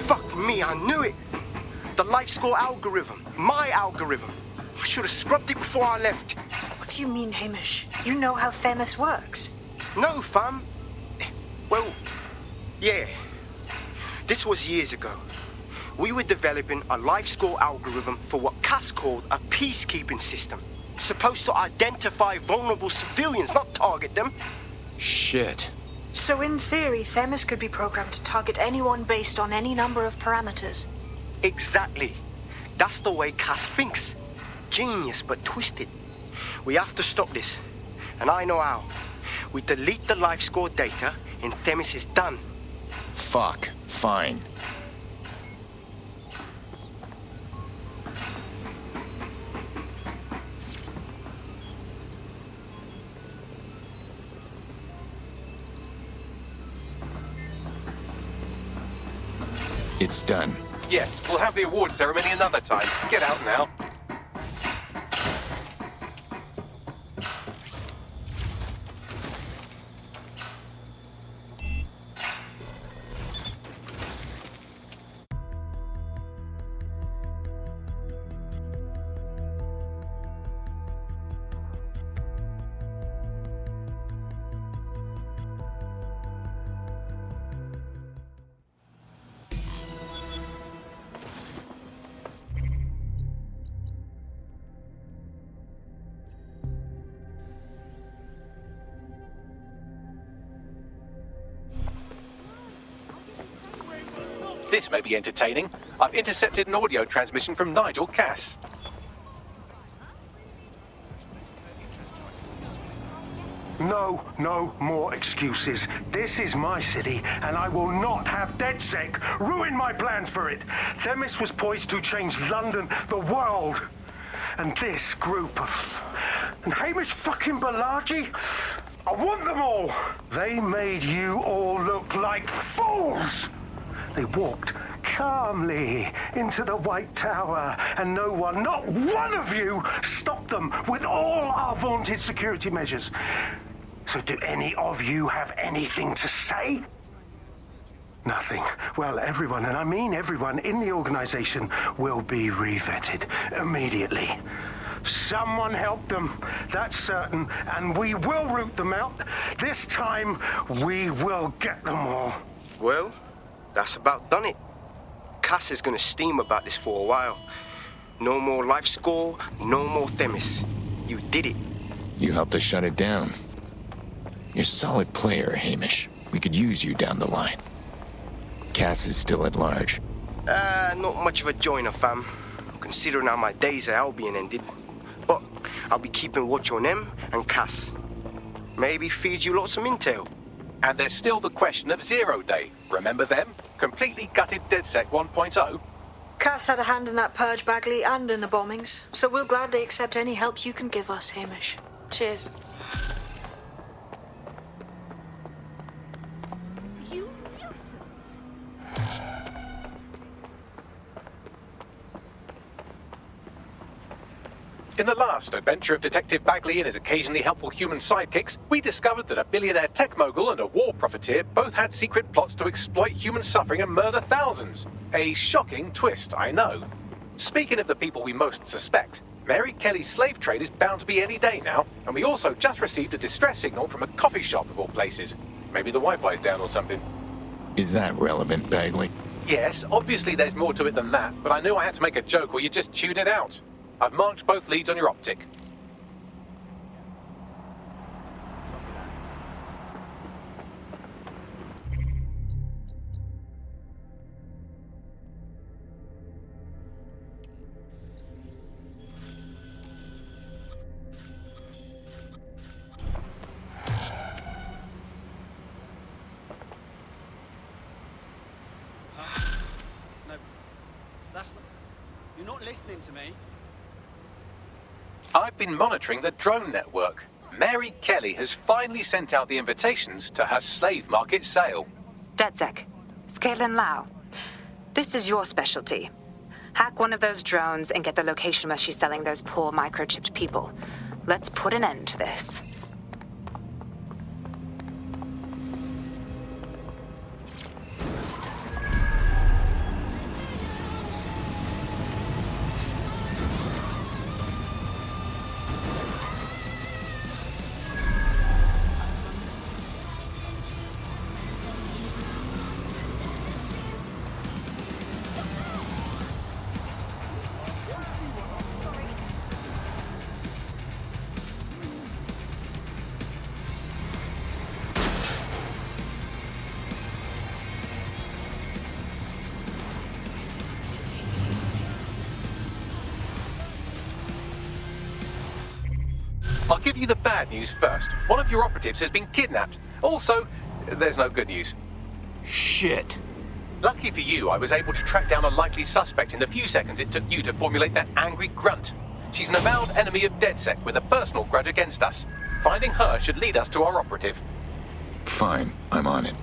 Fuck me, I knew it! The life score algorithm. My algorithm. I should have scrubbed it before I left. What do you mean, Hamish? You know how Themis works. No, fam. Well, yeah. This was years ago. We were developing a life score algorithm for what Cass called a peacekeeping system. Supposed to identify vulnerable civilians, not target them. Shit. So in theory, Themis could be programmed to target anyone based on any number of parameters. Exactly. That's the way Cass thinks. Genius, but twisted. We have to stop this. And I know how. We delete the life score data and Themis is done. Fuck. Fine. It's done. Yes, we'll have the award ceremony another time. Get out now. This may be entertaining. I've intercepted an audio transmission from Nigel Cass. No more excuses. This is my city, and I will not have DedSec ruin my plans for it. Themis was poised to change London, the world. And this group of... And Hamish fucking Balaji? I want them all! They made you all look like fools! They walked calmly into the White Tower, and no one, not one of you, stopped them with all our vaunted security measures. So do any of you have anything to say? Nothing. Well, everyone, and I mean everyone in the organization, will be re-vetted immediately. Someone help them, that's certain, and we will root them out. This time, we will get them all. Well, that's about done it. Cass is gonna steam about this for a while. No more life score, no more Themis. You did it. You helped us shut it down. You're a solid player, Hamish. We could use you down the line. Cass is still at large. Not much of a joiner, fam. Considering how my days at Albion ended. But I'll be keeping watch on them and Cass. Maybe feed you lots of intel. And there's still the question of Zero Day. Remember them? Completely gutted DedSec 1.0? Cass had a hand in that purge, Bagley, and in the bombings, so we'll gladly accept any help you can give us, Hamish. Cheers. In the last adventure of Detective Bagley and his occasionally helpful human sidekicks, we discovered that a billionaire tech mogul and a war profiteer both had secret plots to exploit human suffering and murder thousands. A shocking twist, I know. Speaking of the people we most suspect, Mary Kelly's slave trade is bound to be any day now, and we also just received a distress signal from a coffee shop of all places. Maybe the Wi-Fi's down or something. Is that relevant, Bagley? Yes, obviously there's more to it than that, but I knew I had to make a joke or you'd just tune it out. I've marked both leads on your optic. No, that's not... You're not listening to me. I've been monitoring the drone network. Mary Kelly has finally sent out the invitations to her slave market sale. DedSec, it's Caitlin Lau. This is your specialty. Hack one of those drones and get the location where she's selling those poor microchipped people. Let's put an end to this. I'll give you the bad news first. One of your operatives has been kidnapped. Also, there's no good news. Shit. Lucky for you, I was able to track down a likely suspect in the few seconds it took you to formulate that angry grunt. She's an avowed enemy of DedSec with a personal grudge against us. Finding her should lead us to our operative. Fine, I'm on it.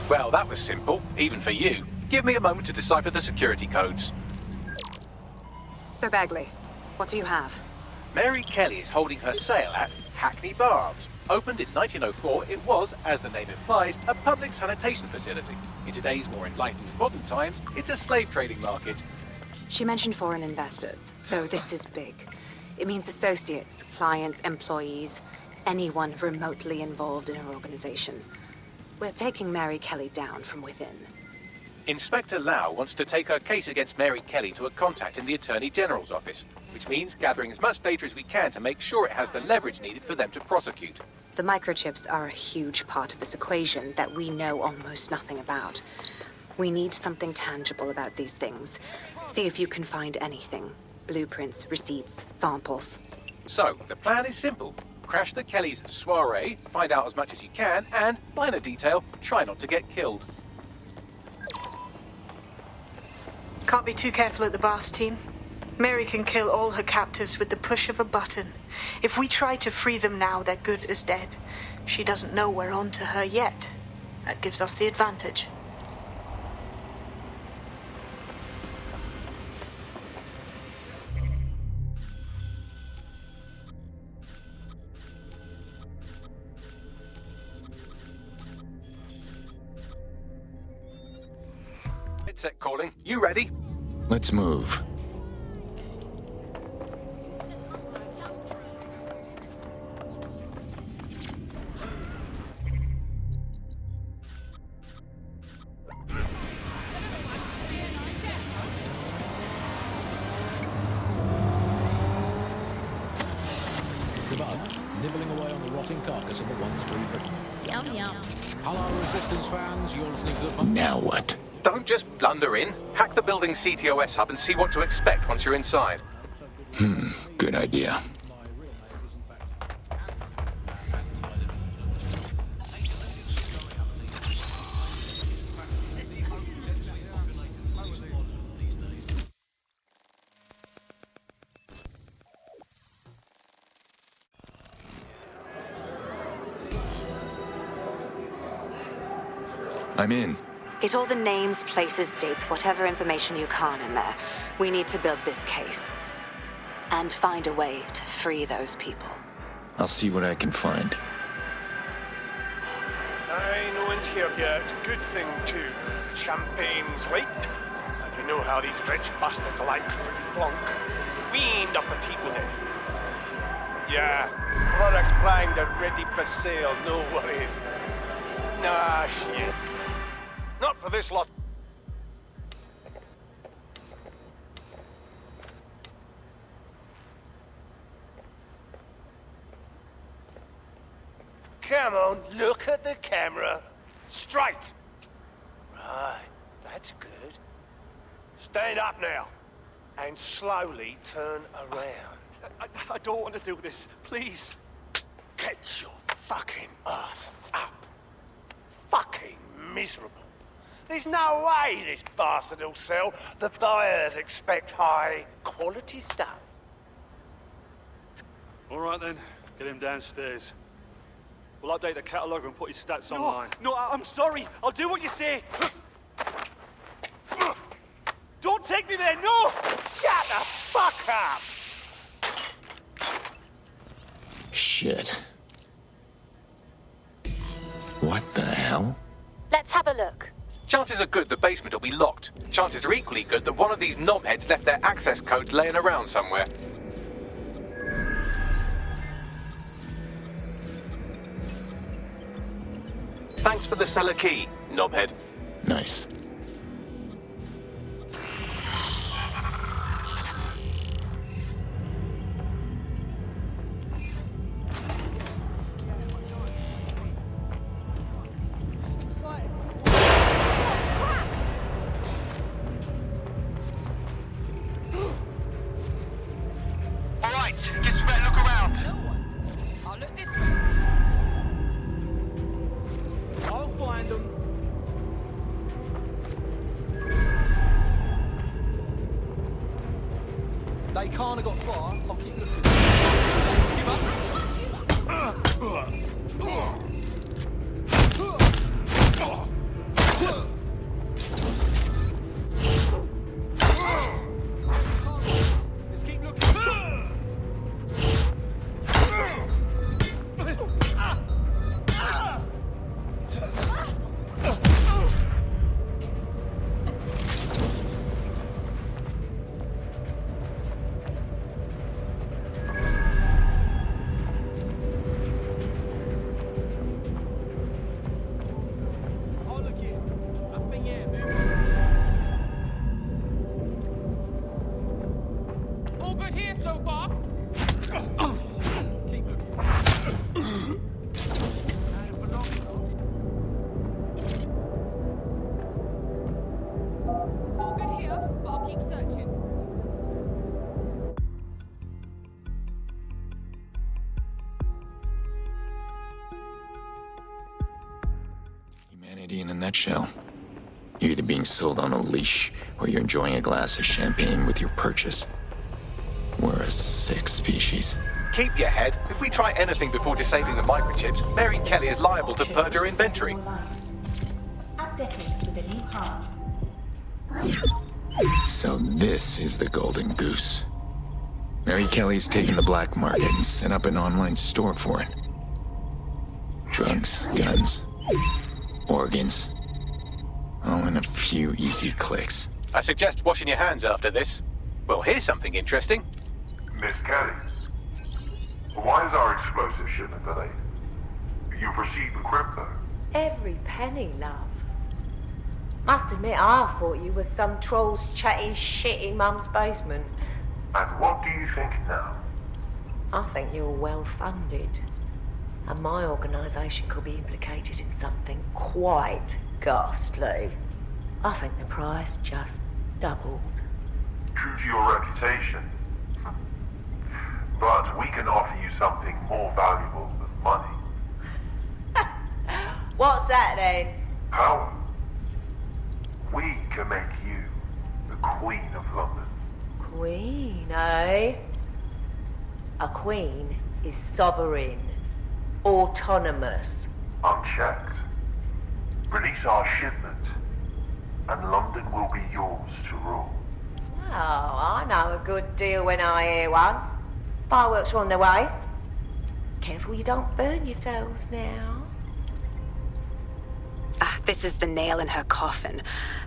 Well, that was simple, even for you. Give me a moment to decipher the security codes. So, Bagley, what do you have? Mary Kelly is holding her sale at Hackney Baths. Opened in 1904, it was, as the name implies, a public sanitation facility. In today's more enlightened modern times, it's a slave trading market. She mentioned foreign investors, so this is big. It means associates, clients, employees, anyone remotely involved in her organization. We're taking Mary Kelly down from within. Inspector Lau wants to take her case against Mary Kelly to a contact in the Attorney General's office, which means gathering as much data as we can to make sure it has the leverage needed for them to prosecute. The microchips are a huge part of this equation that we know almost nothing about. We need something tangible about these things. See if you can find anything. Blueprints, receipts, samples. So, the plan is simple. Crash the Kellys' soiree, find out as much as you can, and, minor detail, try not to get killed. Can't be too careful at the baths, team. Mary can kill all her captives with the push of a button. If we try to free them now, they're good as dead. She doesn't know we're on to her yet. That gives us the advantage. Headset calling. You ready? Let's move. Nibbling away on the rotting carcass of the once free Britain. Yum yum. Hello, Resistance fans. You're listening to the... Now what? Don't just blunder in. Hack the building's CTOS hub and see what to expect once you're inside. Good idea. I'm in. Get all the names, places, dates, whatever information you can in there. We need to build this case. And find a way to free those people. I'll see what I can find. Aye, no one's here yet. Good thing, too. Champagne's late. And you know how these rich bastards like free plonk. We aimed up a teat with it. Yeah, products primed and ready for sale, no worries. Nah, shit. Not for this lot. Come on, look at the camera. Straight. Right, that's good. Stand up now. And slowly turn around. I don't want to do this. Please. Get your fucking ass up. Fucking miserable. There's no way this bastard will sell. The buyers expect high quality stuff. All right then, get him downstairs. We'll update the catalogue and put his stats online. No, I'm sorry. I'll do what you say. Don't take me there, no! Shut the fuck up! Shit. What the hell? Let's have a look. Chances are good the basement will be locked. Chances are equally good that one of these knobheads left their access codes laying around somewhere. Thanks for the cellar key, knobhead. Nice. They can't have got far. I'll keep looking. Give Let's keep looking. Keep searching. Humanity in a nutshell. You're either being sold on a leash, or you're enjoying a glass of champagne with your purchase. We're a sick species. Keep your head. If we try anything before disabling the microchips, Mary Kelly is liable to purge her inventory. Add decades with a new heart. So this is the golden goose. Mary Kelly's taken the black market and set up an online store for it. Drugs, guns, organs, all in a few easy clicks. I suggest washing your hands after this. Well, here's something interesting. Miss Kelly, why is our explosive shipment delayed? You've received the crypto. Every penny, love. Must admit, I thought you were some trolls chatting shit in Mum's basement. And what do you think now? I think you're well funded. And my organisation could be implicated in something quite ghastly. I think the price just doubled. True to your reputation. But we can offer you something more valuable with money. What's that then? Power. We can make you the Queen of London. Queen, eh? A queen is sovereign, autonomous. Unchecked. Release our shipment, and London will be yours to rule. Oh, I know a good deal when I hear one. Fireworks are on their way. Careful you don't burn yourselves now. Ah, this is the nail in her coffin.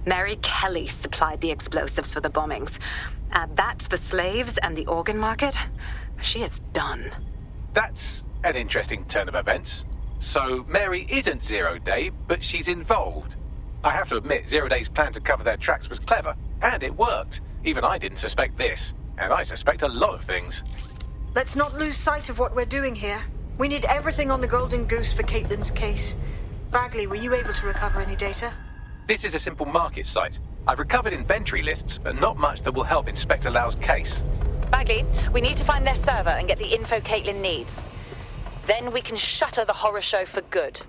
Mary Kelly supplied the explosives for the bombings. Add that to the slaves and the organ market, she is done. That's an interesting turn of events. So Mary isn't Zero Day, but she's involved. I have to admit, Zero Day's plan to cover their tracks was clever, and it worked. Even I didn't suspect this, and I suspect a lot of things. Let's not lose sight of what we're doing here. We need everything on the Golden Goose for Caitlin's case. Bagley, were you able to recover any data? This is a simple market site. I've recovered inventory lists, but not much that will help Inspector Lau's case. Bagley, we need to find their server and get the info Caitlin needs. Then we can shutter the horror show for good.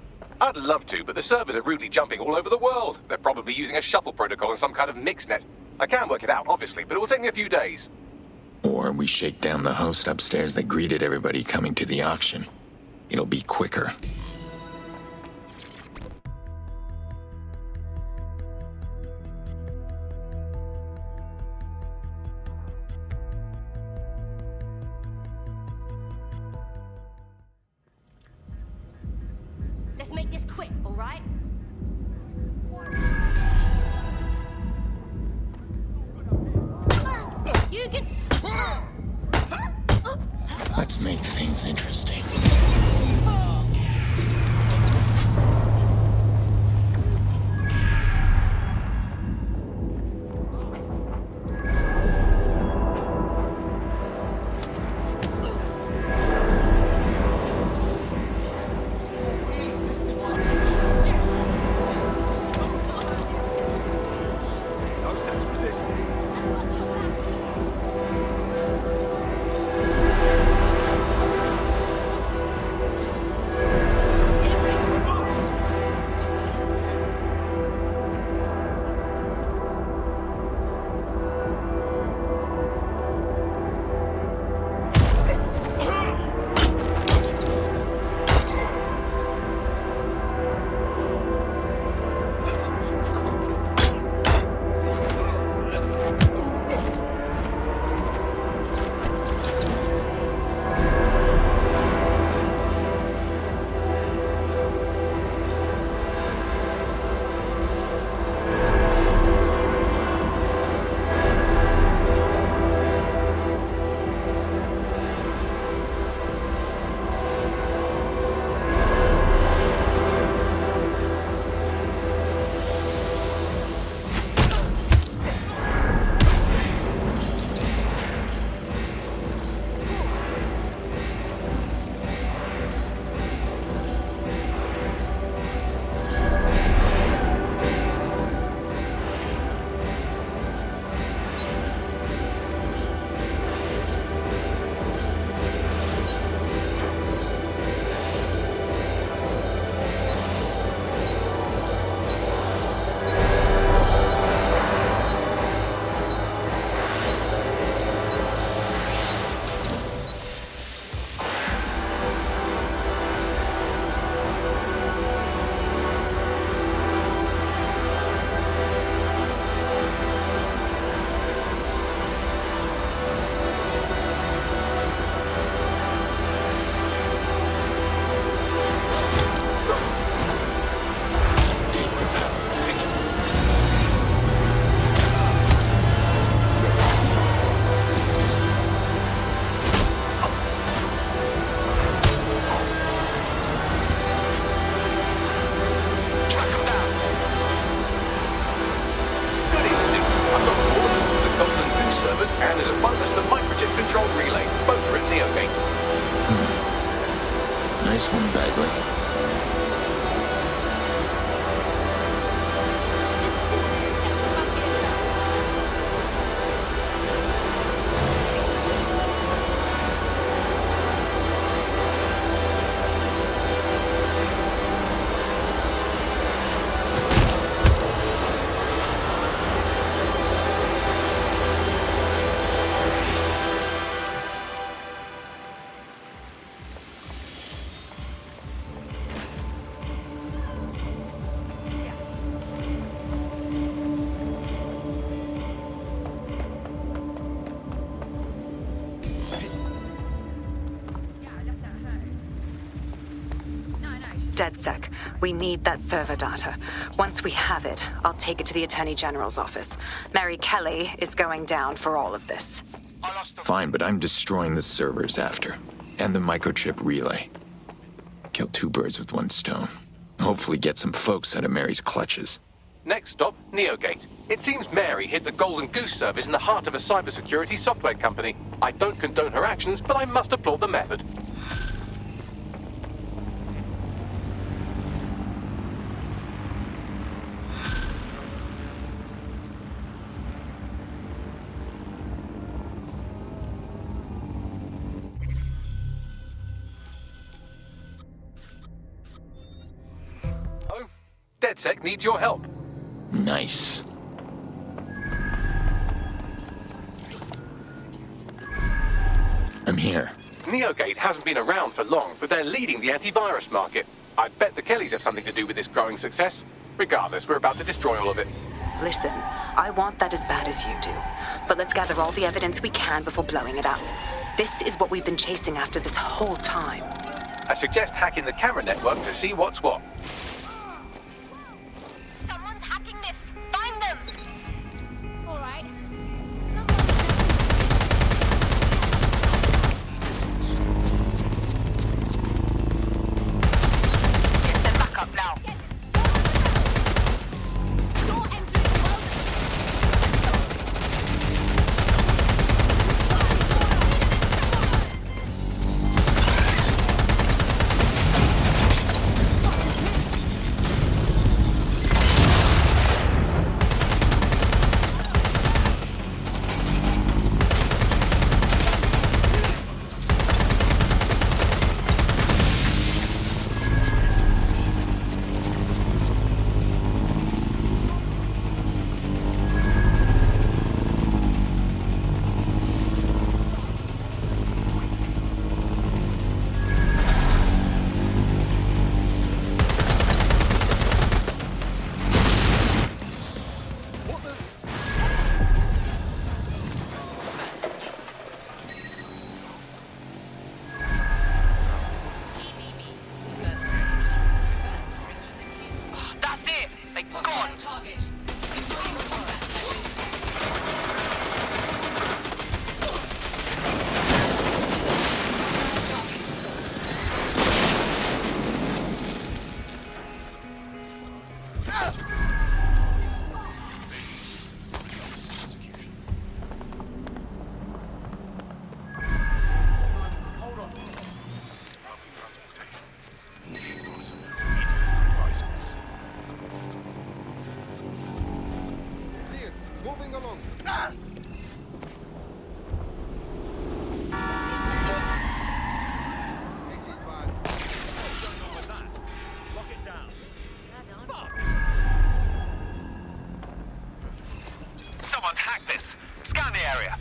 I'd love to, but the servers are rudely jumping all over the world. They're probably using a shuffle protocol and some kind of mixnet. I can work it out, obviously, but it will take me a few days. Or we shake down the host upstairs that greeted everybody coming to the auction. It'll be quicker. Let's make this quick, all right? You get... Let's make things interesting. And as a bonus, the microchip control relay. Both are at Neogate. Nice one, Bagley. DedSec, we need that server data. Once we have it, I'll take it to the Attorney General's office. Mary Kelly is going down for all of this. Fine, but I'm destroying the servers after. And the microchip relay. Kill two birds with one stone. Hopefully get some folks out of Mary's clutches. Next stop, Neogate. It seems Mary hid the Golden Goose service in the heart of a cybersecurity software company. I don't condone her actions, but I must applaud the method. DedSec needs your help. Nice. I'm here. Neogate hasn't been around for long, but they're leading the antivirus market. I bet the Kellys have something to do with this growing success. Regardless, we're about to destroy all of it. Listen, I want that as bad as you do. But let's gather all the evidence we can before blowing it up. This is what we've been chasing after this whole time. I suggest hacking the camera network to see what's what. Someone's hacking this. Find them. All right. Get them back up now. Someone's hacked this. Scan the area.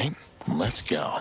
right, let's go.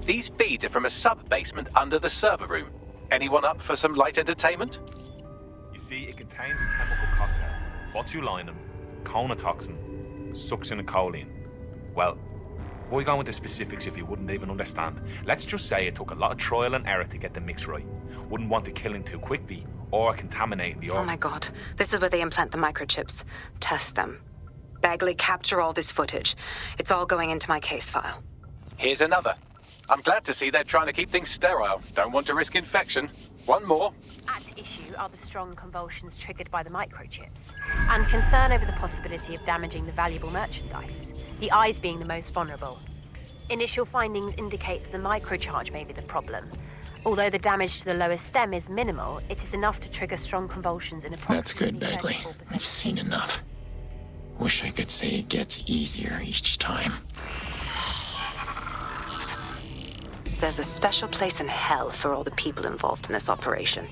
These feeds are from a sub-basement under the server room. Anyone up for some light entertainment? You see, it contains a chemical cocktail. Botulinum, conotoxin, succinylcholine. Well, why go into specifics if you wouldn't even understand? Let's just say it took a lot of trial and error to get the mix right. Wouldn't want to kill him too quickly or contaminate the organs. Oh my god. This is where they implant the microchips. Test them. Bagley, capture all this footage. It's all going into my case file. Here's another. I'm glad to see they're trying to keep things sterile. Don't want to risk infection. One more. At issue are the strong convulsions triggered by the microchips, and concern over the possibility of damaging the valuable merchandise, the eyes being the most vulnerable. Initial findings indicate that the microcharge may be the problem. Although the damage to the lower stem is minimal, it is enough to trigger strong convulsions in approximately That's good, Bagley. 34%. I've seen enough. Wish I could say it gets easier each time. There's a special place in hell for all the people involved in this operation.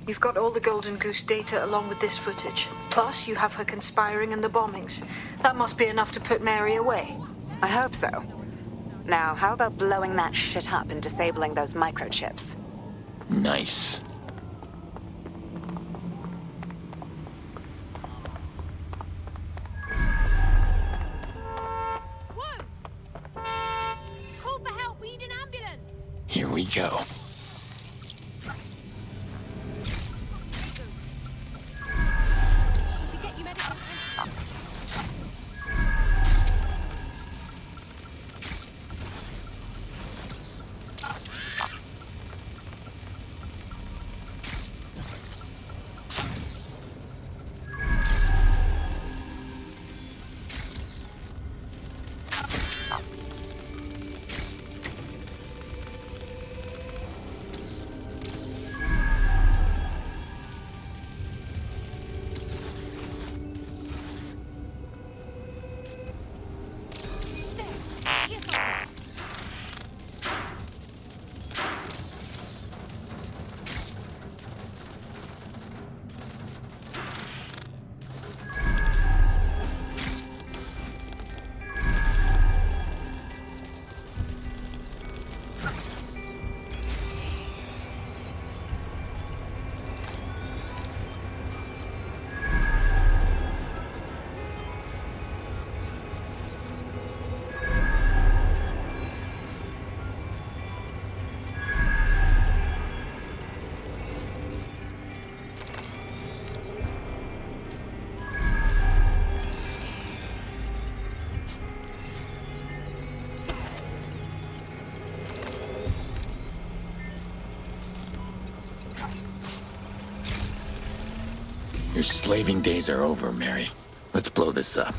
You've got all the Golden Goose data along with this footage. Plus, you have her conspiring in the bombings. That must be enough to put Mary away. I hope so. Now, how about blowing that shit up and disabling those microchips? Nice. Call for help. We need an ambulance. Here we go. To get you medical attention. Your slaving days are over, Mary. Let's blow this up.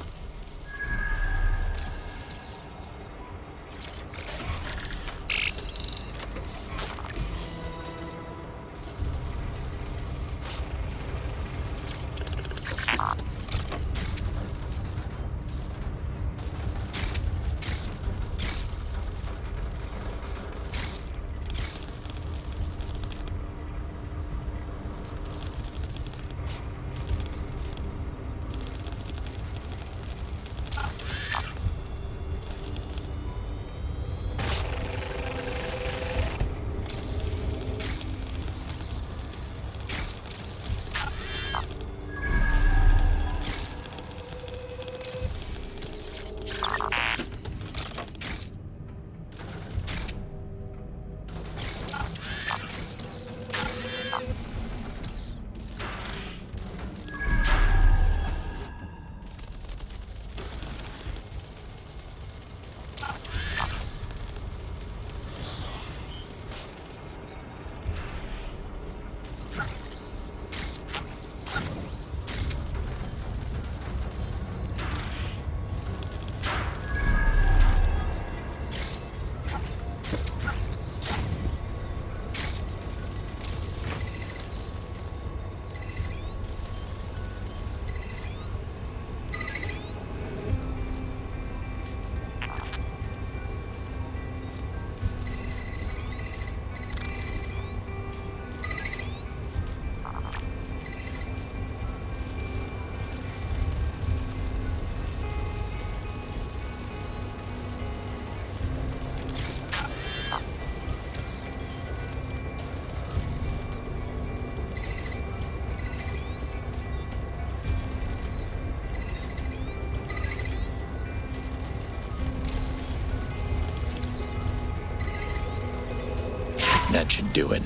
That should do it.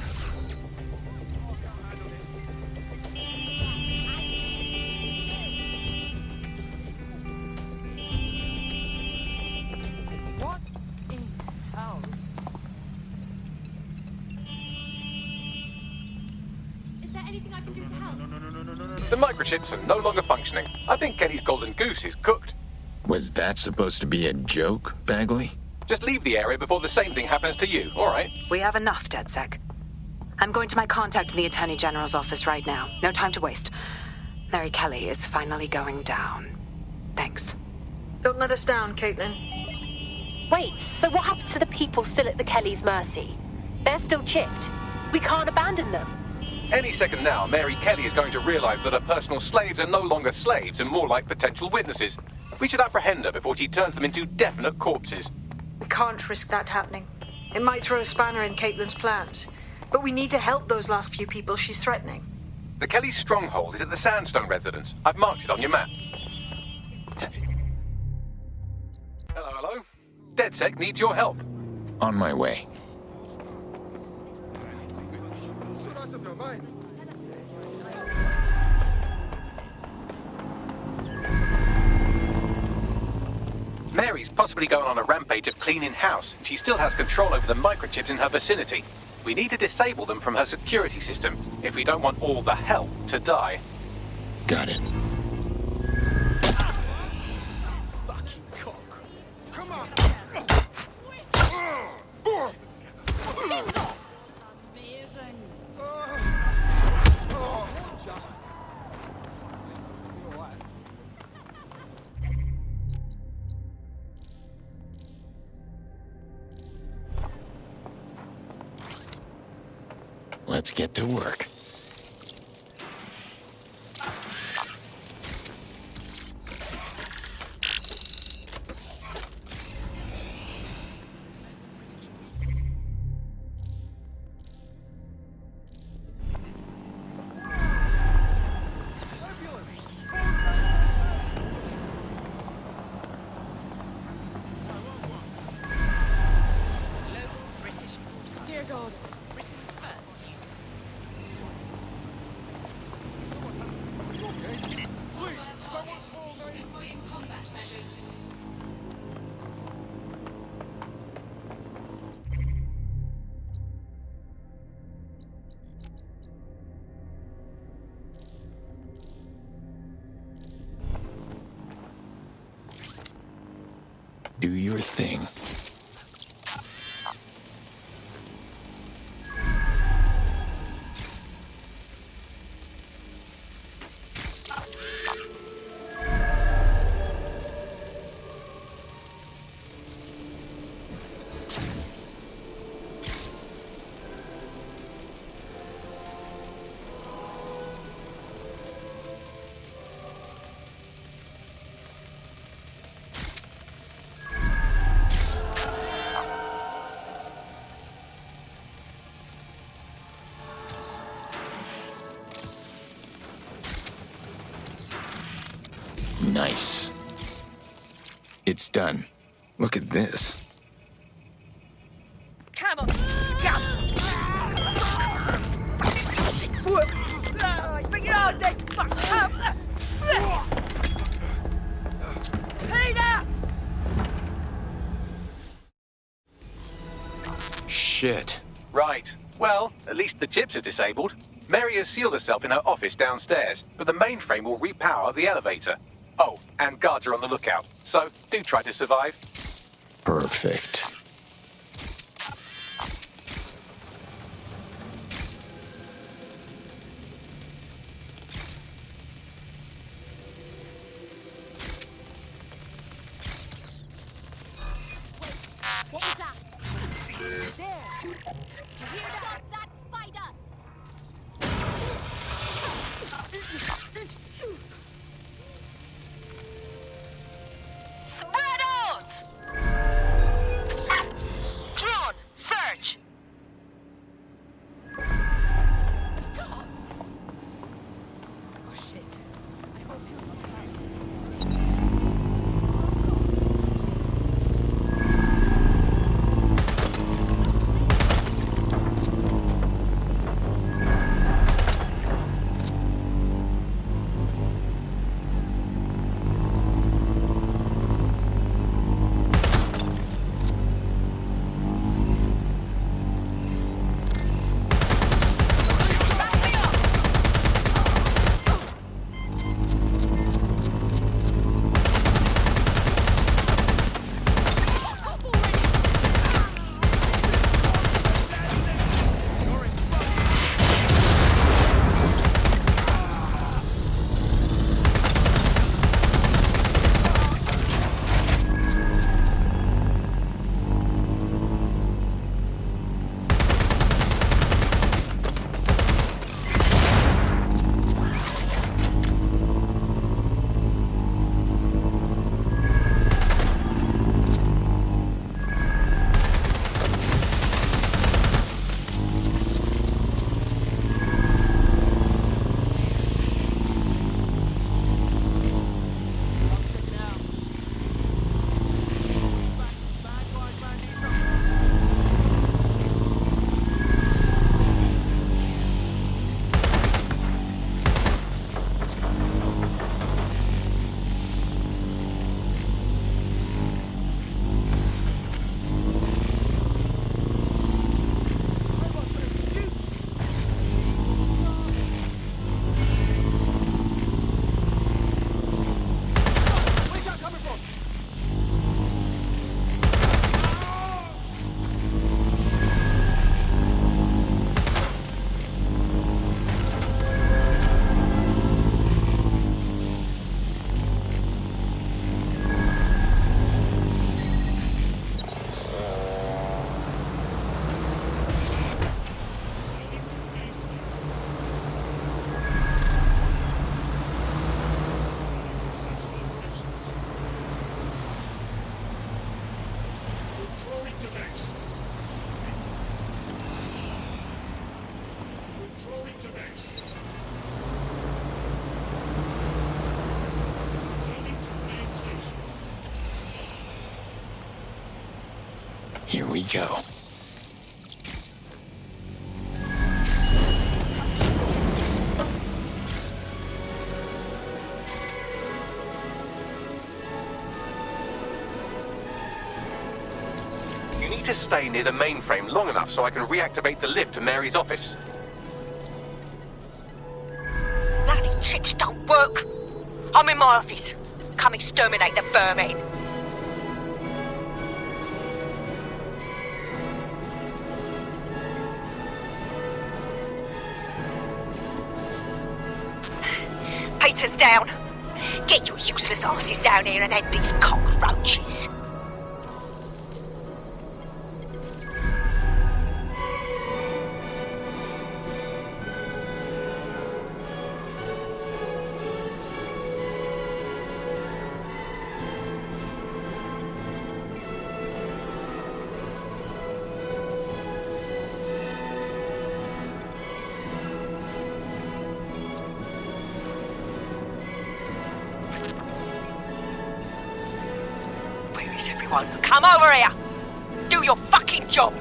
What in hell? Is there anything I can do to help? The microchips are no longer functioning. I think Kenny's golden goose is cooked. Was that supposed to be a joke, Bagley? Just leave the area before the same thing happens to you, all right? We have enough, DedSec. I'm going to my contact in the Attorney General's office right now. No time to waste. Mary Kelly is finally going down. Thanks. Don't let us down, Caitlin. Wait, so what happens to the people still at the Kelly's mercy? They're still chipped. We can't abandon them. Any second now, Mary Kelly is going to realize that her personal slaves are no longer slaves and more like potential witnesses. We should apprehend her before she turns them into definite corpses. We can't risk that happening. It might throw a spanner in Caitlin's plans. But we need to help those last few people she's threatening. The Kelly stronghold is at the Sandstone residence. I've marked it on your map. Hello, hello. DedSec needs your help. On my way. Mary's possibly going on a rampage of cleaning house, and she still has control over the microchips in her vicinity. We need to disable them from her security system if we don't want all the hell to die. Got it. Fucking cock. Come on. Amazing. Let's get to work. Dear God. Do your thing. Nice. It's done. Look at this. Come on! Come! Bring it on, then! Fuck! Peter! Shit. Right. Well, at least the chips are disabled. Mary has sealed herself in her office downstairs, but the mainframe will repower the elevator. Oh, and guards are on the lookout, so do try to survive. Perfect. What was that? There. You hear that? That spider. Spread out! Dron, search! Oh shit. I hope you're not fast. Here we go. You need to stay near the mainframe long enough so I can reactivate the lift to Mary's office. Bloody chips don't work. I'm in my office. Come exterminate the vermin. Peter's down. Get your useless asses down here and end these cockroaches. Come over here! Do your fucking job!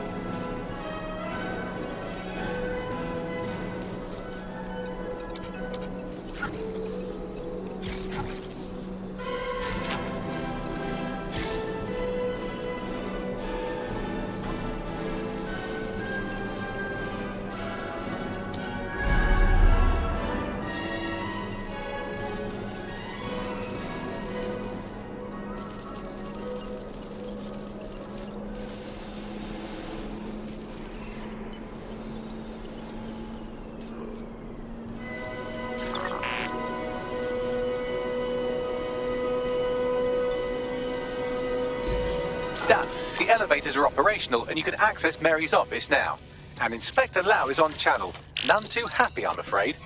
elevators are operational and you can access Mary's office now. And Inspector Lau is on channel. None too happy, I'm afraid.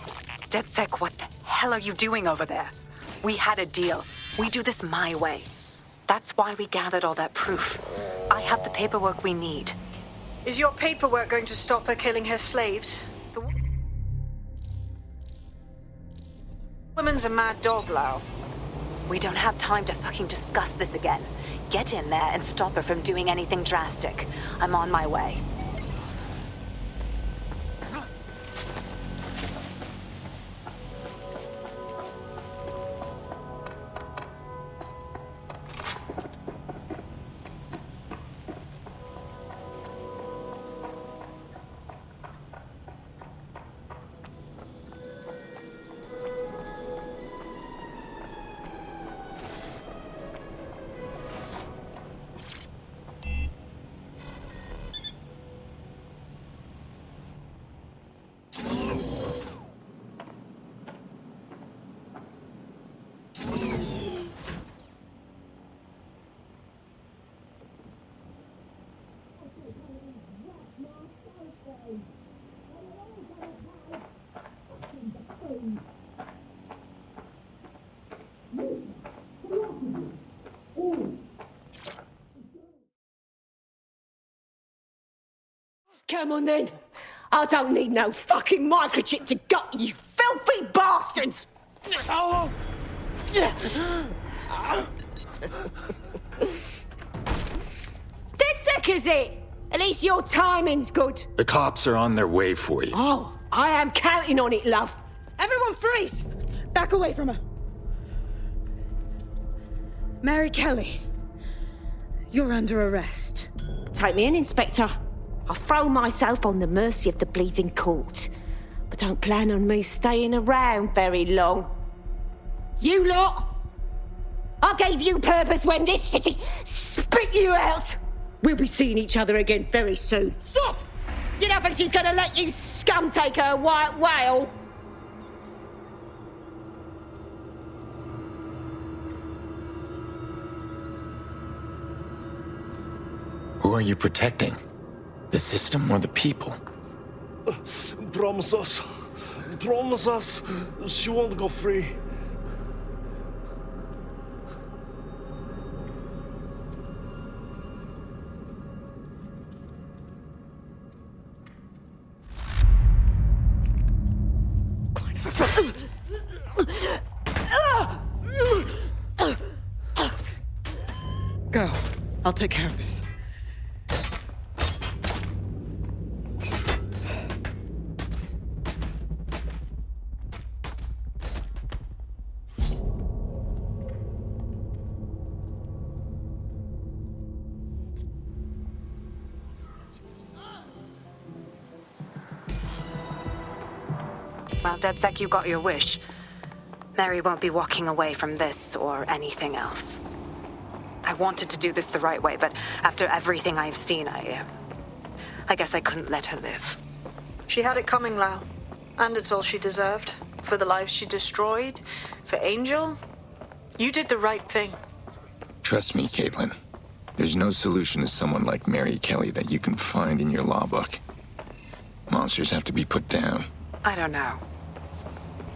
DedSec, what the hell are you doing over there? We had a deal. We do this my way. That's why we gathered all that proof. I have the paperwork we need. Is your paperwork going to stop her killing her slaves? The woman's a mad dog, Lau. We don't have time to fucking discuss this again. Get in there and stop her from doing anything drastic. I'm on my way. Come on then. I don't need no fucking microchip to gut you filthy bastards! Oh. DedSec, is it? At least your timing's good. The cops are on their way for you. Oh, I am counting on it, love. Everyone freeze! Back away from her. Mary Kelly, you're under arrest. Take me in, Inspector. I'll throw myself on the mercy of the bleeding court. But don't plan on me staying around very long. You lot! I gave you purpose when this city spit you out! We'll be seeing each other again very soon. Stop! You don't think she's gonna let you scum take her white whale? Who are you protecting? The system or the people? Promise us. Promise us she won't go free. Go. I'll take care of this. Well, DedSec, you got your wish. Mary won't be walking away from this or anything else. I wanted to do this the right way, but after everything I've seen, I guess I couldn't let her live. She had it coming, Lau. And it's all she deserved. For the lives she destroyed, for Angel. You did the right thing. Trust me, Caitlin. There's no solution to someone like Mary Kelly that you can find in your law book. Monsters have to be put down. I don't know.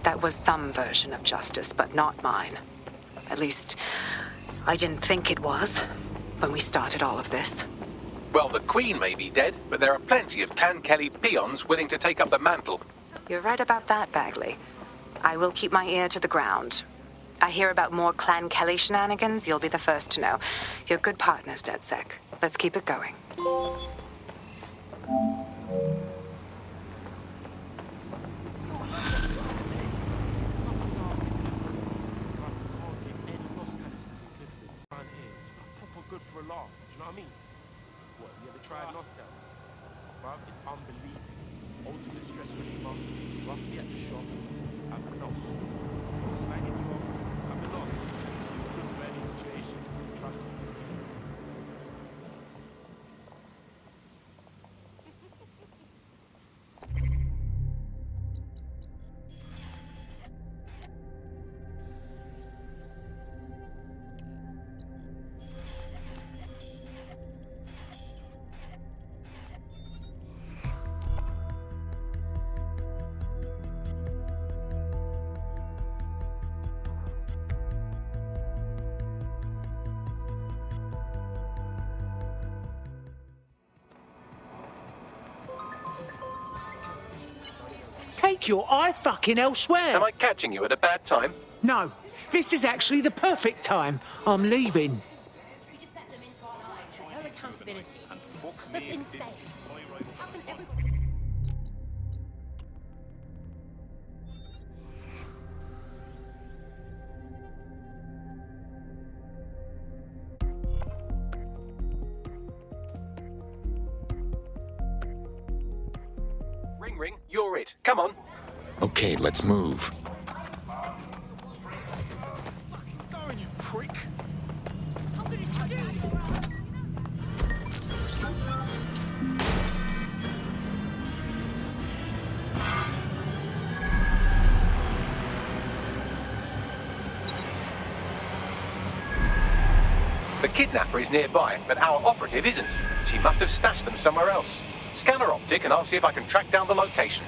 That was some version of justice, but not mine. At least, I didn't think it was when we started all of this. Well, the Queen may be dead, but there are plenty of Clan Kelly peons willing to take up the mantle. You're right about that, Bagley. I will keep my ear to the ground. I hear about more Clan Kelly shenanigans, you'll be the first to know. You're good partners, DedSec. Let's keep it going. Good for a laugh, do you know what I mean? What, you ever tried Nostels? Bruv, it's unbelievable. Ultimate stress reliever, roughly at the shop, have a nos. Sliding you off, have a nos. It's good for any situation, trust me. take your eye fucking elsewhere. Am I catching you at a bad time? No, this is actually the perfect time. I'm leaving. We just let them into our lives with no accountability. That's insane. How can everyone... Ring, ring, you're it. Come on. Okay, let's move. Going, you prick. I'm gonna sue you. The kidnapper is nearby, but our operative isn't. She must have stashed them somewhere else. Scan her optic and I'll see if I can track down the location.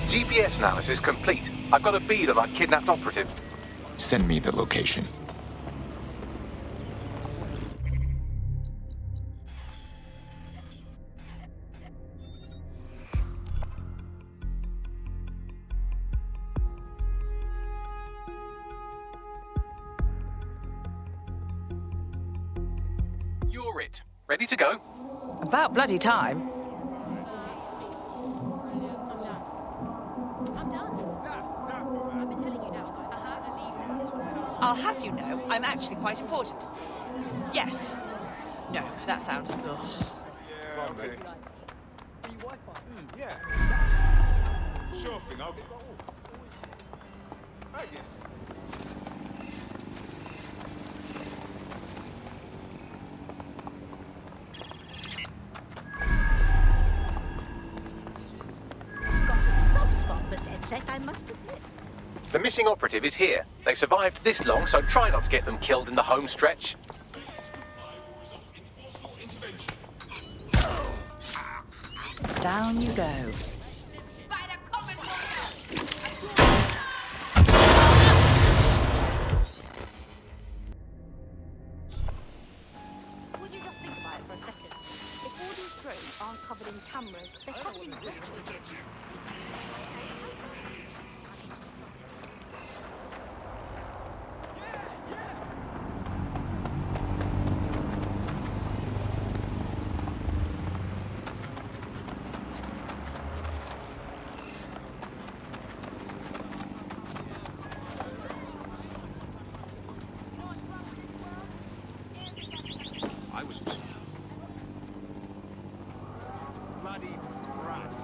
GPS analysis complete. I've got a bead on our kidnapped operative. Send me the location. You're it. Ready to go? About bloody time. I'll have you know, I'm actually quite important. Yes. No, that sounds... Ugh. Yeah. Sure thing, I'll get... I guess. Got a soft spot for DedSec, I must admit. The missing operative is here. They survived this long, so try not to get them killed in the home stretch. Down you go. Would you just think about it for a second? If all these drones aren't covered in cameras, they're covered in rich. I was bloody rats.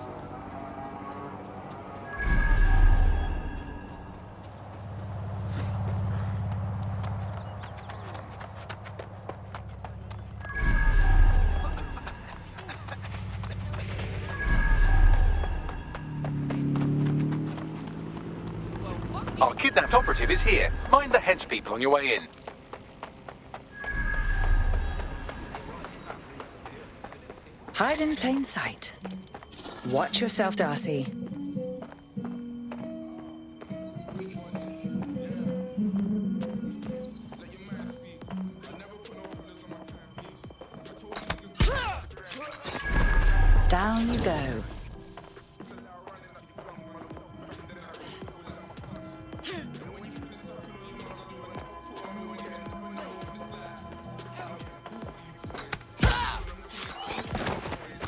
Our kidnapped operative is here. Mind the hench people on your way in. Hide in plain sight. Watch yourself, Darcy. Down you go.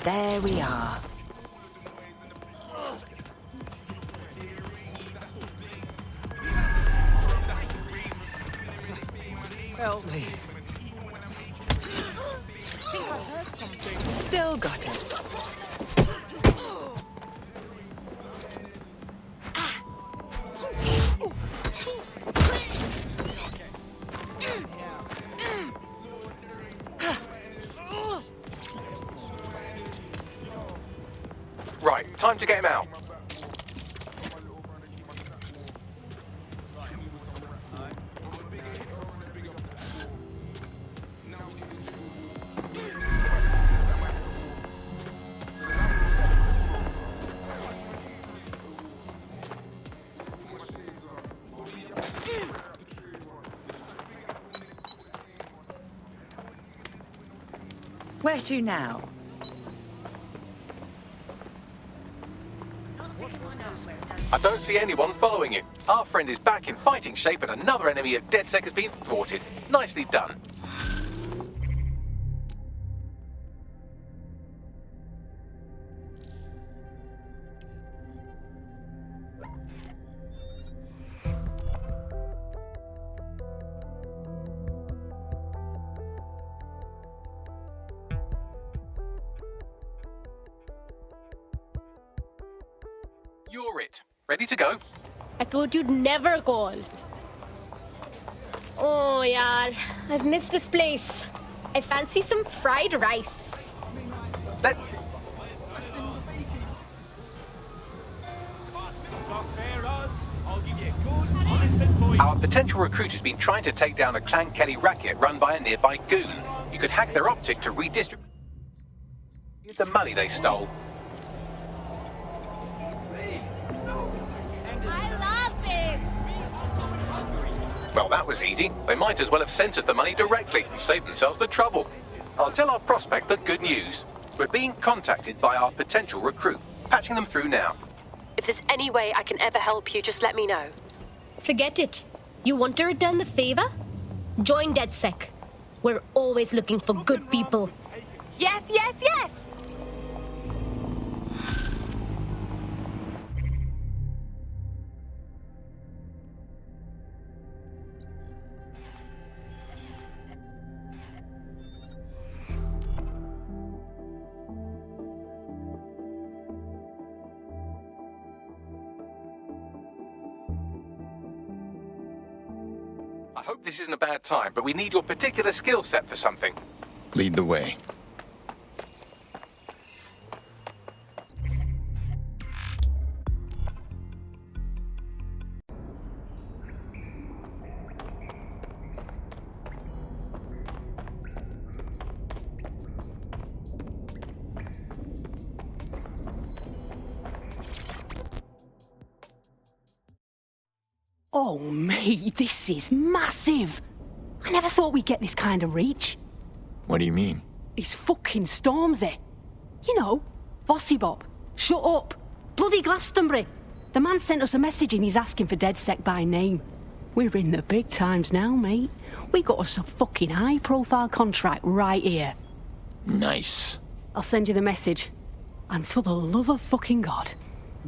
There we are. Help me. I think I heard something. Still got it. Right, time to get him out. Where to now? I don't see anyone following you. Our friend is back in fighting shape and another enemy of DedSec has been thwarted. Nicely done. You're it. Ready to go? I thought you'd never call. Oh, yaar. I've missed this place. I fancy some fried rice. Let... Our potential recruit has been trying to take down a Clan Kelly racket run by a nearby goon. You could hack their optic to redistribute the money they stole. Well, that was easy. They might as well have sent us the money directly and saved themselves the trouble. I'll tell our prospect the good news. We're being contacted by our potential recruit. Patching them through now. If there's any way I can ever help you, just let me know. Forget it. You want to return the favor? Join DedSec. We're always looking for good people. Yes, yes, yes! I hope this isn't a bad time, but we need your particular skill set for something. Lead the way. Oh, mate, this is massive. I never thought we'd get this kind of reach. What do you mean? It's fucking Stormzy. You know, Bossy Bob. Shut up. Bloody Glastonbury. The man sent us a message and he's asking for DedSec by name. We're in the big times now, mate. We got us a fucking high-profile contract right here. Nice. I'll send you the message. And for the love of fucking God,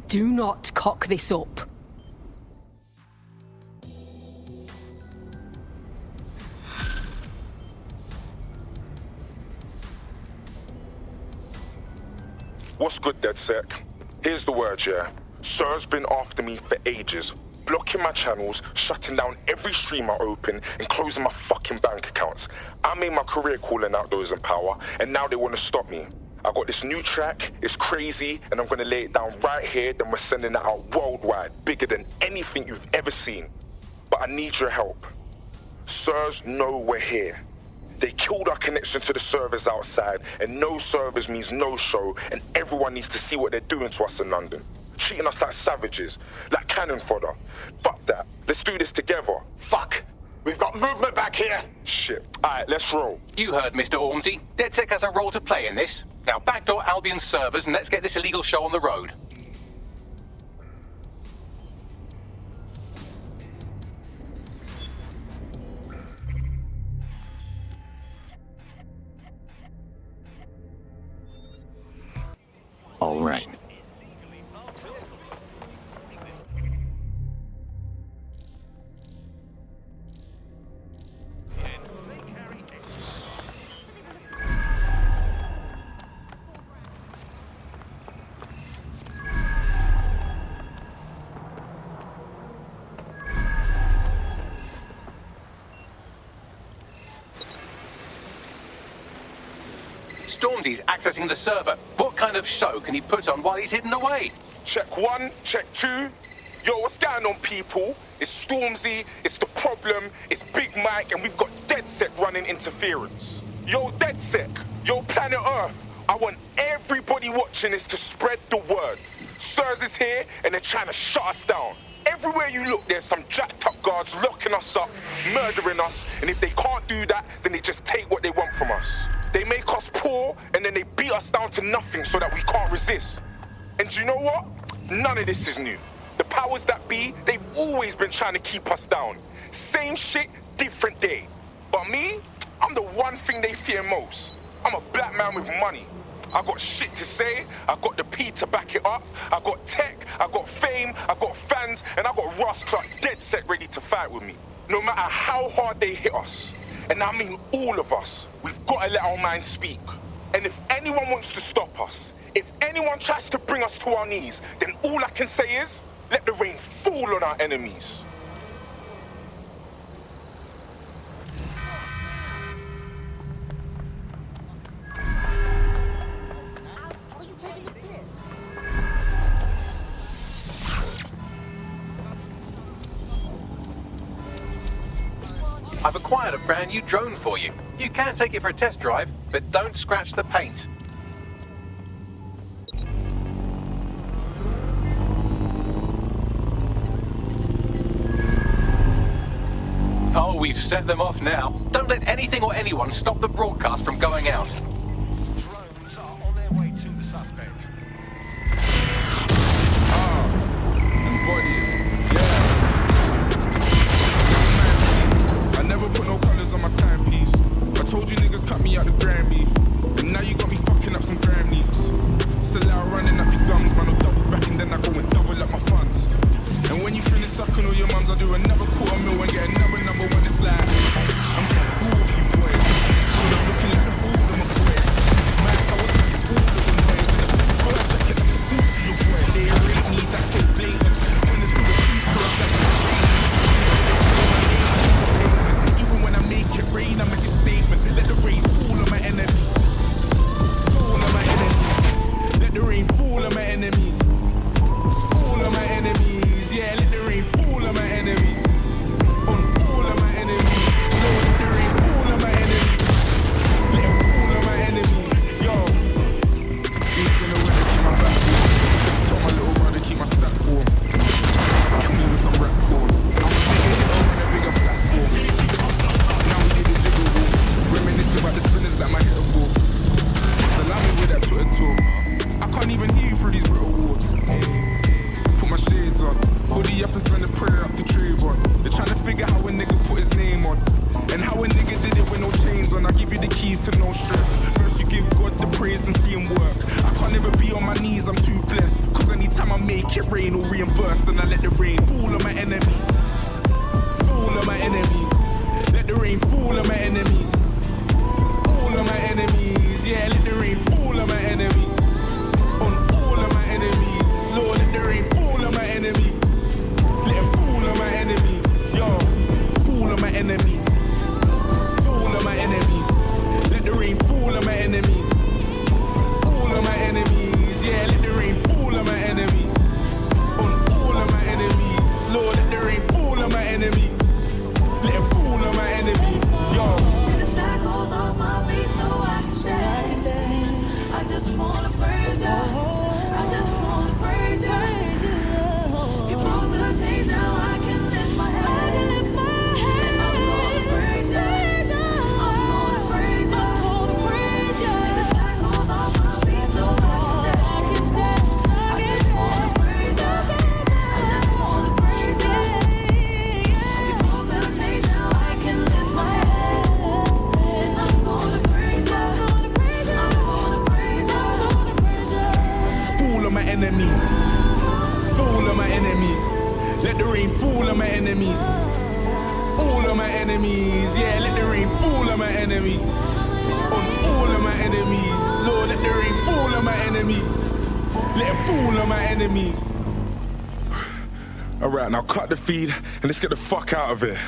do not cock this up. What's good, DedSec? Here's the word, yeah. Sir's been after me for ages, blocking my channels, shutting down every stream I open, and closing my fucking bank accounts. I made my career calling out those in power, and now they want to stop me. I got this new track, it's crazy, and I'm gonna lay it down right here, then we're sending it out worldwide, bigger than anything you've ever seen. But I need your help. Sirs know we're here. They killed our connection to the servers outside, and no servers means no show, and everyone needs to see what they're doing to us in London. Treating us like savages, like cannon fodder. Fuck that. Let's do this together. Fuck! We've got movement back here! Shit. Alright, let's roll. You heard, Mr. Ormsey. DedSec has a role to play in this. Now backdoor Albion's servers and let's get this illegal show on the road. All right. Stormzy's accessing the server. What kind of show can he put on while he's hidden away? Check one, check two. Yo, what's going on, people? It's Stormzy, it's The Problem, it's Big Mike, and we've got DedSec running interference. Yo, DedSec, yo, Planet Earth, I want everybody watching this to spread the word. Sirs is here, and they're trying to shut us down. Everywhere you look, there's some jacked up guards locking us up, murdering us, and if they can't do that, then they just take what they want from us. They make us poor, and then they beat us down to nothing so that we can't resist. And you know what? None of this is new. The powers that be, they've always been trying to keep us down. Same shit, different day. But me, I'm the one thing they fear most. I'm a black man with money. I got shit to say, I got the P to back it up, I got tech, I got fame, I got fans, and I got Ross Clark dead set ready to fight with me. No matter how hard they hit us, and I mean all of us, we've got to let our minds speak. And if anyone wants to stop us, if anyone tries to bring us to our knees, then all I can say is, let the rain fall on our enemies. I've acquired a brand new drone for you. You can take it for a test drive, but don't scratch the paint. Oh, we've set them off now. Don't let anything or anyone stop the broadcast from going out. Drones are on their way to the suspect. I never put no colours on my timepiece. I told you niggas cut me out the Grammy, and now you got me fucking up some gram needs. Still out running up your gums, man, I'll double back and then I go and double up my funds. And when you finish sucking all your mums, I do another $250,000 and get another number one. It's like I'm getting all of you boys, so I'm looking like the all of my boys. Man, I was making all of the noise, and the first jacket like the boots of your boy. They rate me, that's so blatant. When it's for the future of that shit. Even when I make it rain, I make a statement. Let the rain fall on my enemies. Fall on my enemies. Let the rain fall on my enemies. All of my enemies, yeah, let the rain fall on my enemies. On all of my enemies, Lord, let the rain fall on my enemies. Let it fall on my enemies, yo. It's in the way to keep my back warm. Told my little brother keep my stack warm. Kill me with some rap corn. I'm taking it over a bigger platform. Now we did the jiggle walk. Reminiscing about the spinners like my hitter ball. So allow me with that Twitter talk. I can't even hear you through these Brit Awards. Put my shades on, hoodie up and send a prayer up the tree on. They're trying to figure how a nigga put his name on, and how a nigga did it with no chains on. I give you the keys to no stress. First you give God the praise, then see him work. I can't ever be on my knees, I'm too blessed. Cause anytime I make it rain or reimburse, then I let the rain fall on my enemies. Fall on my enemies. Let the rain fall on my enemies. All of my enemies, yeah, let the rain fall on my enemies. On all of my enemies, Lord, let the rain fall on my enemies. Let it fall on my enemies, yo. Fall on my enemies. Fall on my enemies. Let the rain fall on my enemies. All of my enemies, yeah, let the rain fall on my enemies. On all of my enemies, Lord, let the rain fall on my enemies. Let it fall on my enemies, yo. Take the shackles off my feet so I can dance. I just wanna praise you. I just wanna praise you. You broke the chains, now I can lift my head. I'm gonna praise you. I'm gonna praise you. Take the shackles off my feet so I can dance. I just wanna praise you. I just wanna praise you. You broke the chains, now I can lift my head. I'm gonna praise you. I'm gonna praise you. I'm gonna praise you. I'm gonna praise you. Fall on my enemies. Fall on my enemies. Let the rain fall on my enemies. All of my enemies, yeah, let the rain fall on my enemies. On all of my enemies, Lord, let the rain fall on my enemies. Let it fall on my enemies. Alright, now cut the feed and let's get the fuck out of here.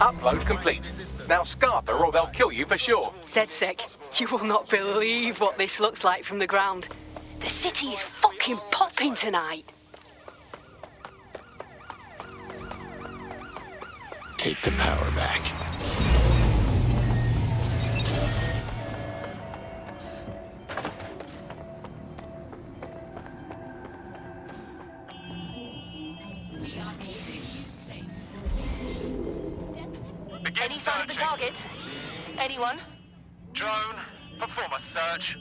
Upload complete. Now scarper or they'll kill you for sure. DedSec, you will not believe what this looks like from the ground. The city is fucking popping tonight. Take the power back. Any sign of the target? Anyone? Drone, perform a search.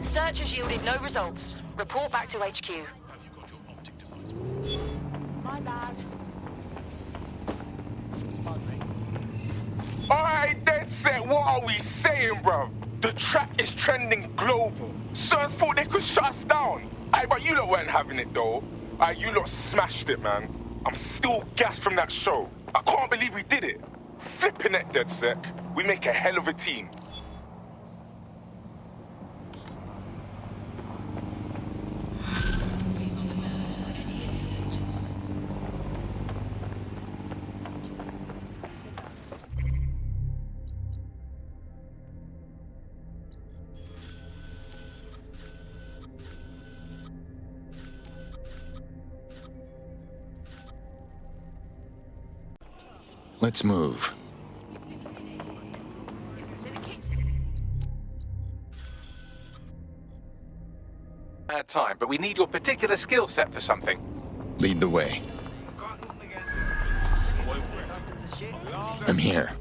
Search has yielded no results. Report back to HQ. My bad. Alright, dead set, what are we saying, bro? The track is trending global. Sirs thought they could shut us down. Aye, but you lot weren't having it, though. Aye, you lot smashed it, man. I'm still gassed from that show. I can't believe we did it. Flipping it, dead sec. We make a hell of a team. Let's move. Bad time, but we need your particular skill set for something. Lead the way. I'm here.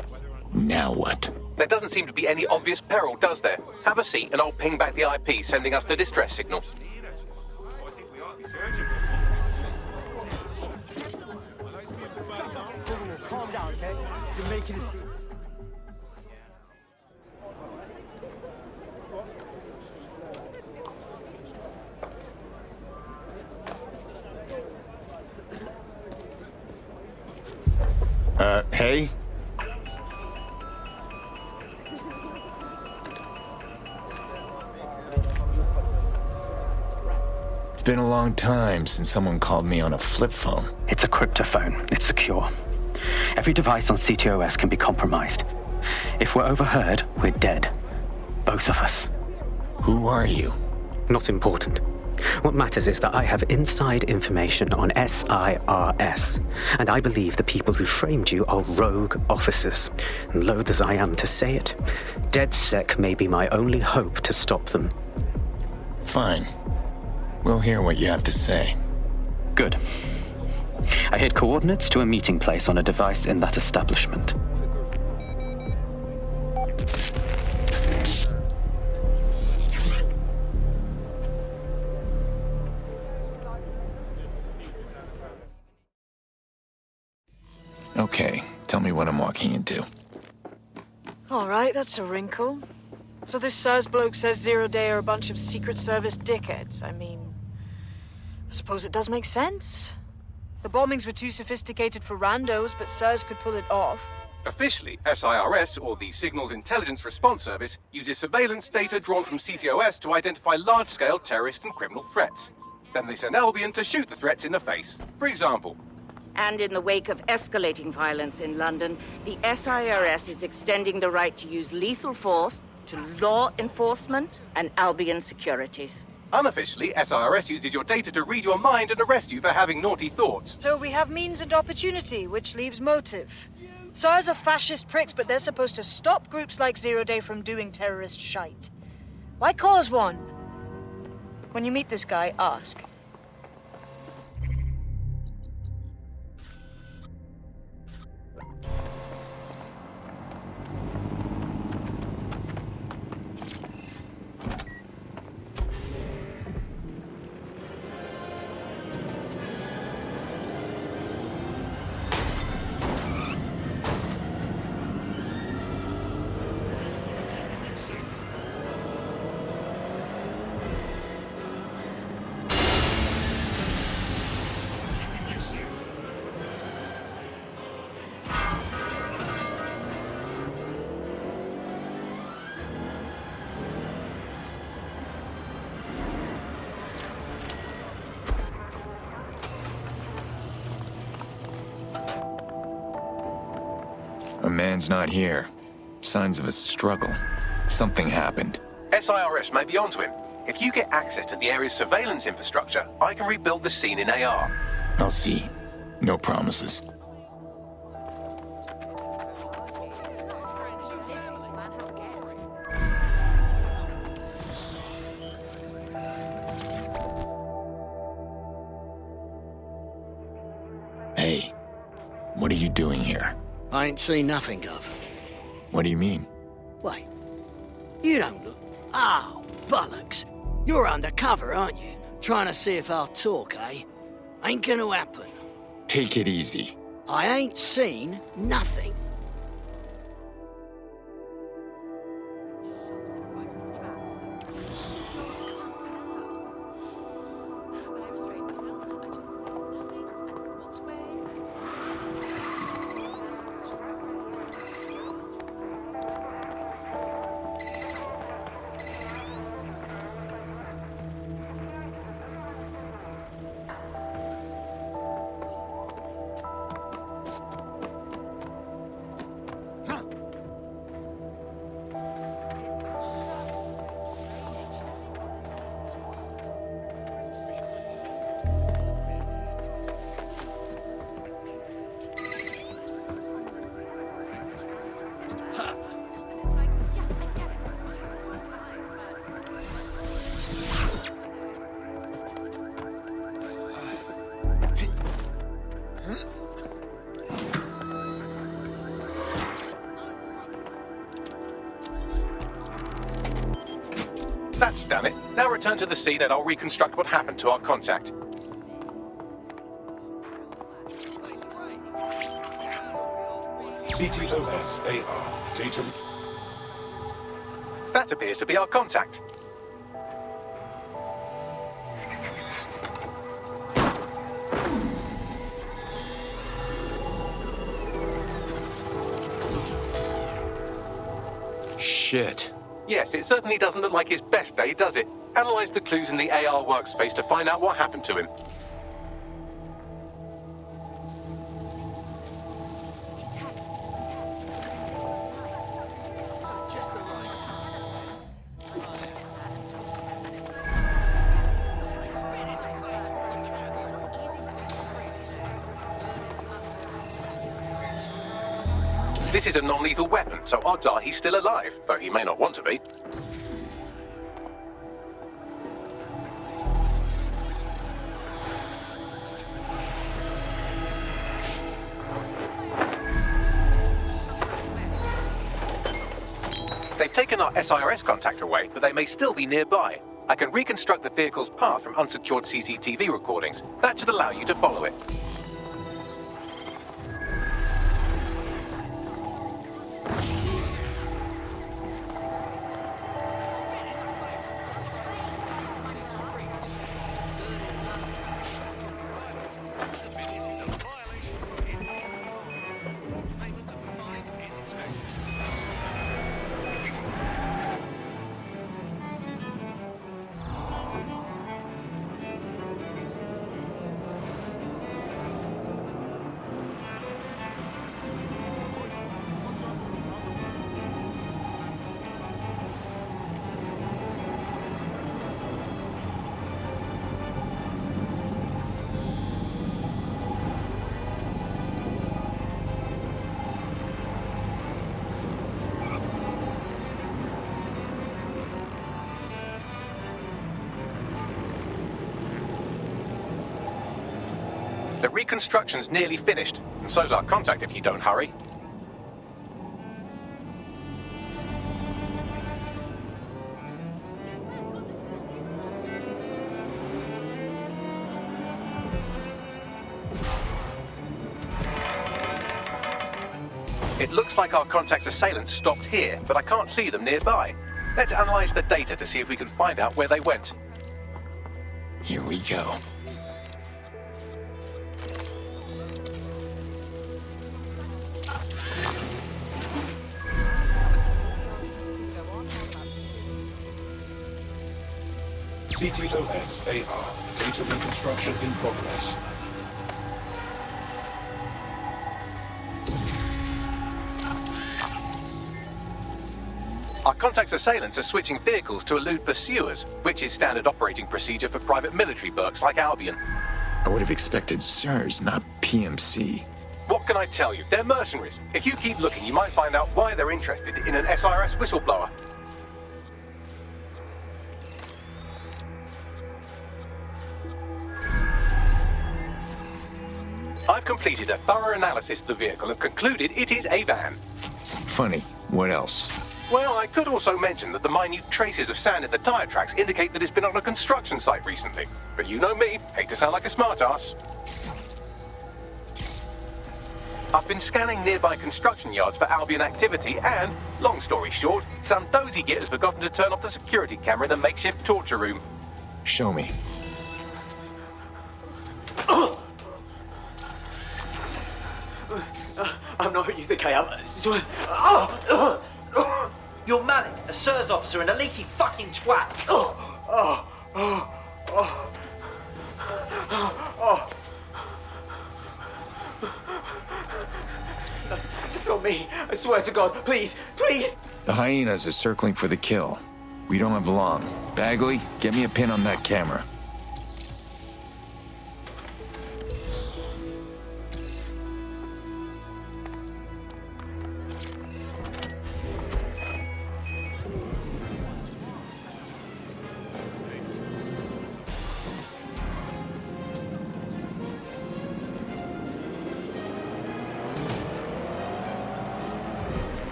Now what? There doesn't seem to be any obvious peril, does there? Have a seat and I'll ping back the IP sending us the distress signal. Calm down, okay? You're making a scene. Hey? It's been a long time since someone called me on a flip phone. It's a cryptophone. It's secure. Every device on CTOS can be compromised. If we're overheard, we're dead. Both of us. Who are you? Not important. What matters is that I have inside information on SIRS, and I believe the people who framed you are rogue officers. And loath as I am to say it, DedSec may be my only hope to stop them. Fine. We'll hear what you have to say. Good. I hid coordinates to a meeting place on a device in that establishment. Okay, tell me what I'm walking into. All right, that's a wrinkle. So this SIRS bloke says Zero Day are a bunch of Secret Service dickheads. I mean, I suppose it does make sense. The bombings were too sophisticated for randos, but SIRS could pull it off. Officially, SIRS, or the Signals Intelligence Response Service, uses surveillance data drawn from CTOS to identify large-scale terrorist and criminal threats. Then they send Albion to shoot the threats in the face. For example, And in the wake of escalating violence in London, the SIRS is extending the right to use lethal force to law enforcement and Albion securities. unofficially, SIRS uses your data to read your mind and arrest you for having naughty thoughts. So we have means and opportunity, which leaves motive. SARS are fascist pricks, but they're supposed to stop groups like Zero Day from doing terrorist shite. Why cause one? When you meet this guy, ask. A man's not here. Signs of a struggle. Something happened. SIRS may be onto him. If you get access to the area's surveillance infrastructure, I can rebuild the scene in AR. I'll see. No promises. Hey, what are you doing here? I ain't seen nothing, Gov. What do you mean? Wait, you don't look... Oh, bollocks. You're undercover, aren't you? Trying to see if I'll talk, eh? Ain't gonna happen. Take it easy. I ain't seen nothing. That's done it. Now return to the scene and I'll reconstruct what happened to our contact. CTOSAR. Data. That appears to be our contact. Shit. Yes, it certainly doesn't look like his best day, does it? Analyze the clues in the AR workspace to find out what happened to him. This is a non-lethal weapon, so odds are he's still alive, though he may not want to be. They've taken our SIRS contact away, but they may still be nearby. I can reconstruct the vehicle's path from unsecured CCTV recordings. That should allow you to follow it. The reconstruction's nearly finished, and so's our contact if you don't hurry. It looks like our contact's assailants stopped here, but I can't see them nearby. Let's analyze the data to see if we can find out where they went. Here we go. CTOSAR. Data reconstruction in progress. Our contact's assailants are switching vehicles to elude pursuers, which is standard operating procedure for private military burks like Albion. I would have expected SIRS, not PMC. What can I tell you? They're mercenaries. If you keep looking, you might find out why they're interested in an SIRS whistleblower. I've completed a thorough analysis of the vehicle and concluded it is a van. Funny. What else? Well, I could also mention that the minute traces of sand in the tire tracks indicate that it's been on a construction site recently. But you know me, hate to sound like a smartass. I've been scanning nearby construction yards for Albion activity and, long story short, some dozy git has forgotten to turn off the security camera in the makeshift torture room. Show me. I'm not who you think I am. I swear. You're Malik, a SIRS officer and a leaky fucking twat. That's not me. I swear to God. Please, please. The hyenas are circling for the kill. We don't have long. Bagley, get me a pin on that camera.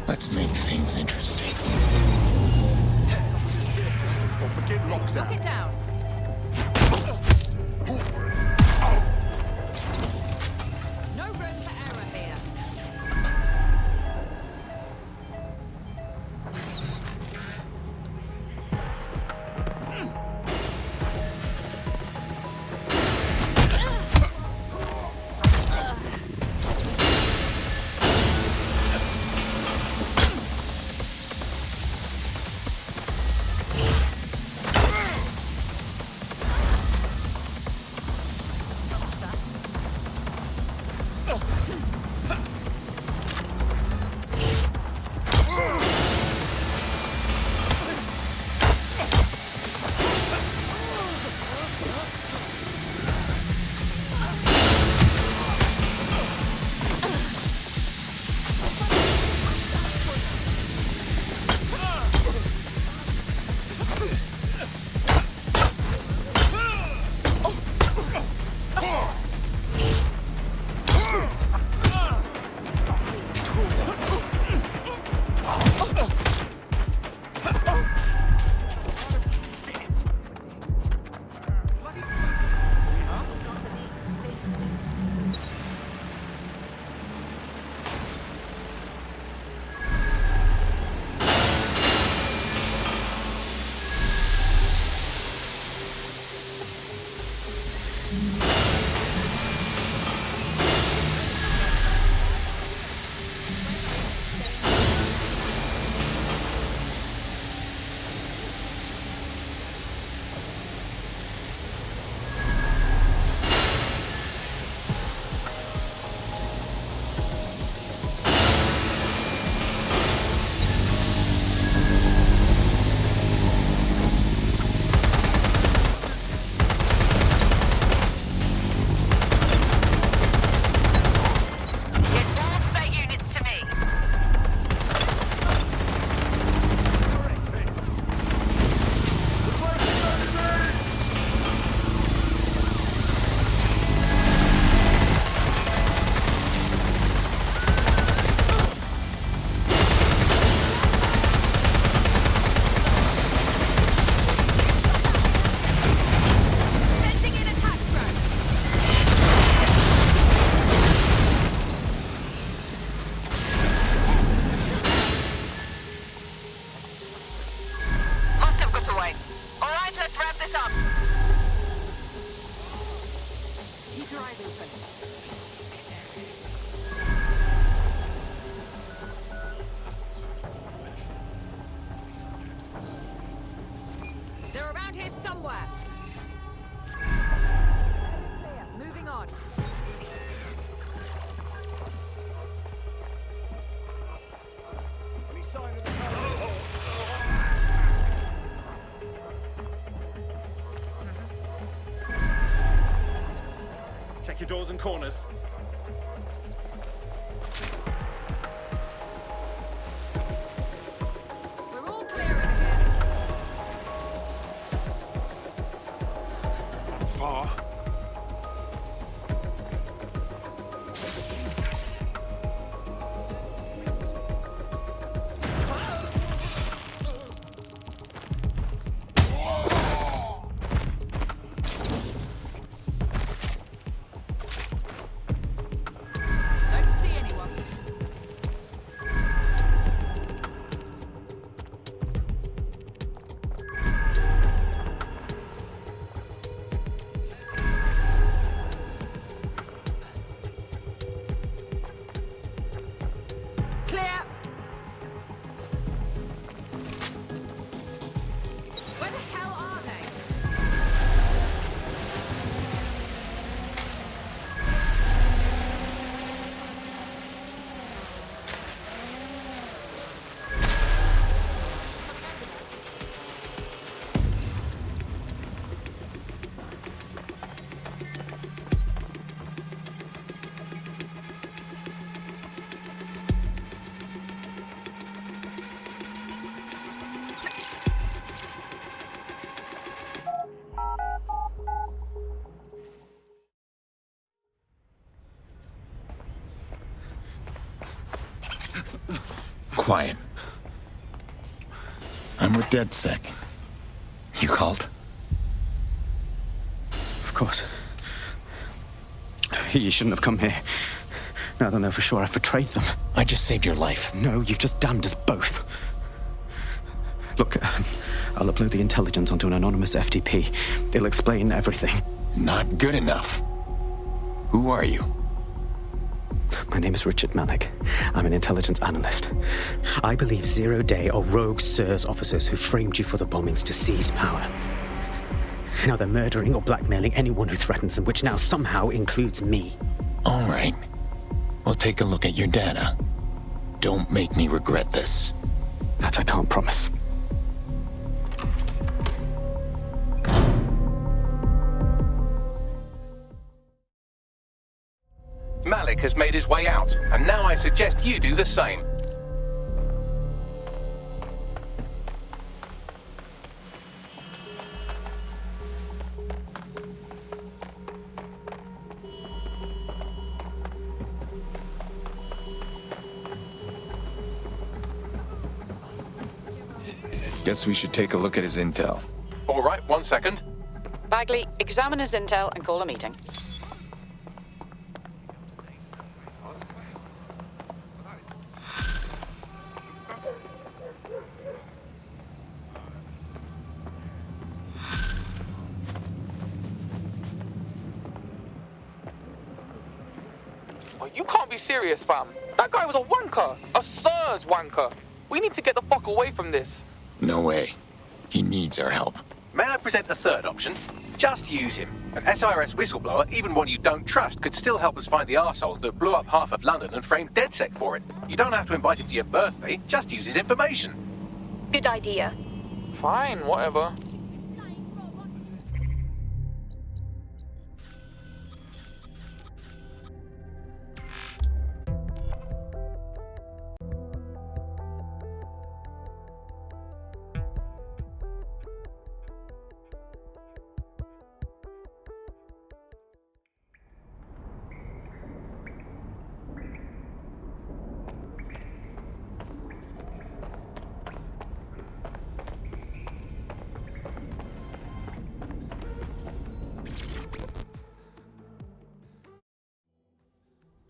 Let's make things interesting. Begin lockdown. Lock it down. No room for error here. somewhere. Moving on. Any sign of the tunnel? Check your doors and corners. We're all clear in here. Far. Don't see anyone. Clear. Where the hell are they? Quiet. I'm with DedSec. You called? Of course. You shouldn't have come here. Now they'll know for sure I've betrayed them. I just saved your life. No, you've just damned us both. Look, I'll upload the intelligence onto an anonymous FTP. It'll explain everything. Not good enough. Who are you? My name is Richard Malik. I'm an intelligence analyst. I believe zero-day or rogue SIRS officers who framed you for the bombings to seize power. Now they're murdering or blackmailing anyone who threatens them, which now somehow includes me. All right. We'll take a look at your data. Don't make me regret this. That I can't promise. Malik has made his way out, and now I suggest you do the same. Guess we should take a look at his intel. All right, 1 second. Bagley, examine his intel and call a meeting. Oh, you can't be serious, fam. That guy was a wanker. A SIRS wanker. We need to get the fuck away from this. No way. He needs our help. May I present a third option? Just use him. An SIRS whistleblower, even one you don't trust, could still help us find the arseholes that blew up half of London and framed DedSec for it. You don't have to invite him to your birthday, just use his information. Good idea. Fine, whatever.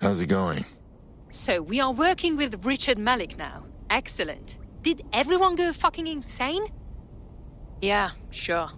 How's it going? So we are working with Richard Malik now. Excellent. Did everyone go fucking insane? Yeah, sure.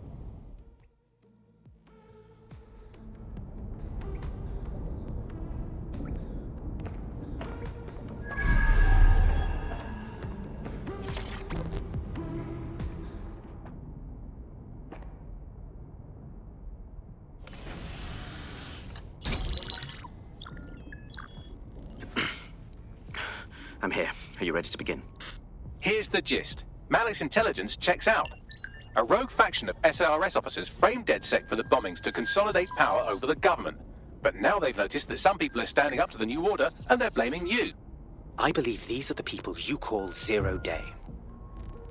I'm here. Are you ready to begin? Here's the gist. Malik's intelligence checks out. A rogue faction of SARS officers framed DedSec for the bombings to consolidate power over the government. But now they've noticed that some people are standing up to the new order, and they're blaming you. I believe these are the people you call Zero Day.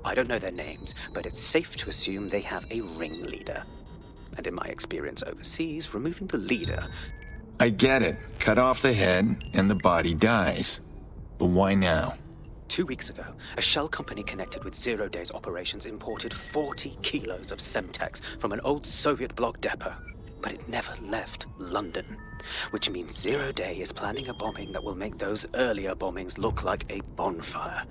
I don't know their names, but it's safe to assume they have a ringleader. And in my experience overseas, removing the leader... I get it. Cut off the head, and the body dies. But why now? 2 weeks ago, a shell company connected with Zero Day's operations imported 40 kilos of Semtex from an old Soviet bloc depot. But it never left London, which means Zero Day is planning a bombing that will make those earlier bombings look like a bonfire.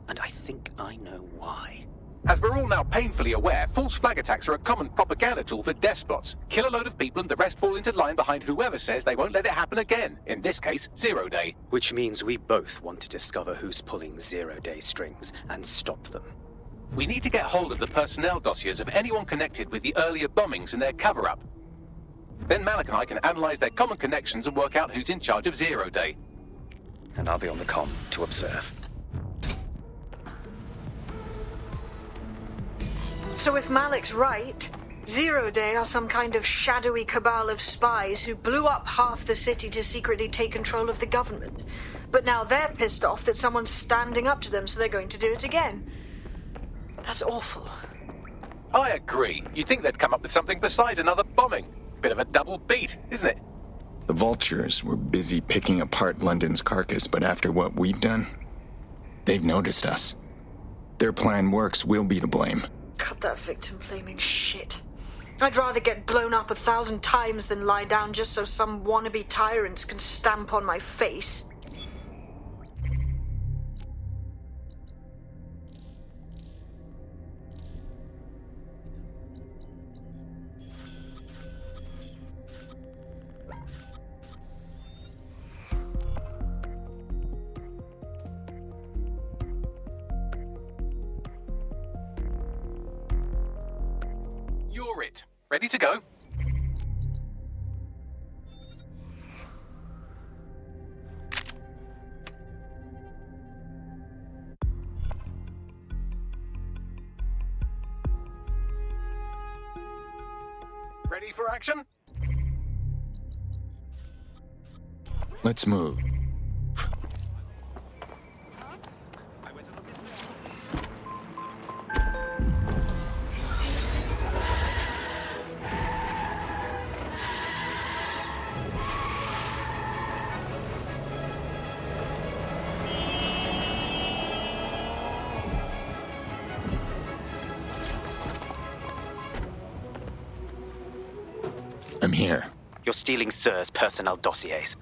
And I think I know why. As we're all now painfully aware, false flag attacks are a common propaganda tool for despots. Kill a load of people and the rest fall into line behind whoever says they won't let it happen again. In this case, Zero Day. Which means we both want to discover who's pulling Zero Day strings and stop them. We need to get hold of the personnel dossiers of anyone connected with the earlier bombings and their cover-up. Then Malik and I can analyze their common connections and work out who's in charge of Zero Day. And I'll be on the comm to observe. So if Malik's right, Zero Day are some kind of shadowy cabal of spies who blew up half the city to secretly take control of the government. But now they're pissed off that someone's standing up to them, so they're going to do it again. That's awful. I agree. You'd think they'd come up with something besides another bombing. Bit of a double beat, isn't it? The vultures were busy picking apart London's carcass, but after what we've done, they've noticed us. Their plan works, we'll be to blame. Cut that victim-blaming shit. I'd rather get blown up 1,000 times than lie down just so some wannabe tyrants can stamp on my face. You're it. Ready to go? Ready for action? Let's move. I'm here. You're stealing SIR's personnel dossiers.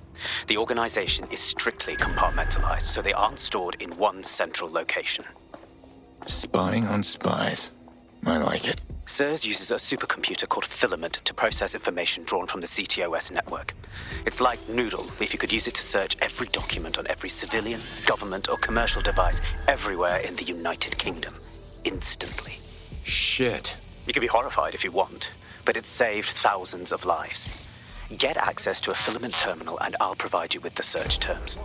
The organization is strictly compartmentalized, so they aren't stored in one central location. Spying on spies. I like it. SIRS uses a supercomputer called Filament to process information drawn from the CTOS network. It's like Noodle, if you could use it to search every document on every civilian, government, or commercial device everywhere in the United Kingdom. Instantly. Shit. You can be horrified if you want, but it's saved thousands of lives. Get access to a Filament terminal and I'll provide you with the search terms.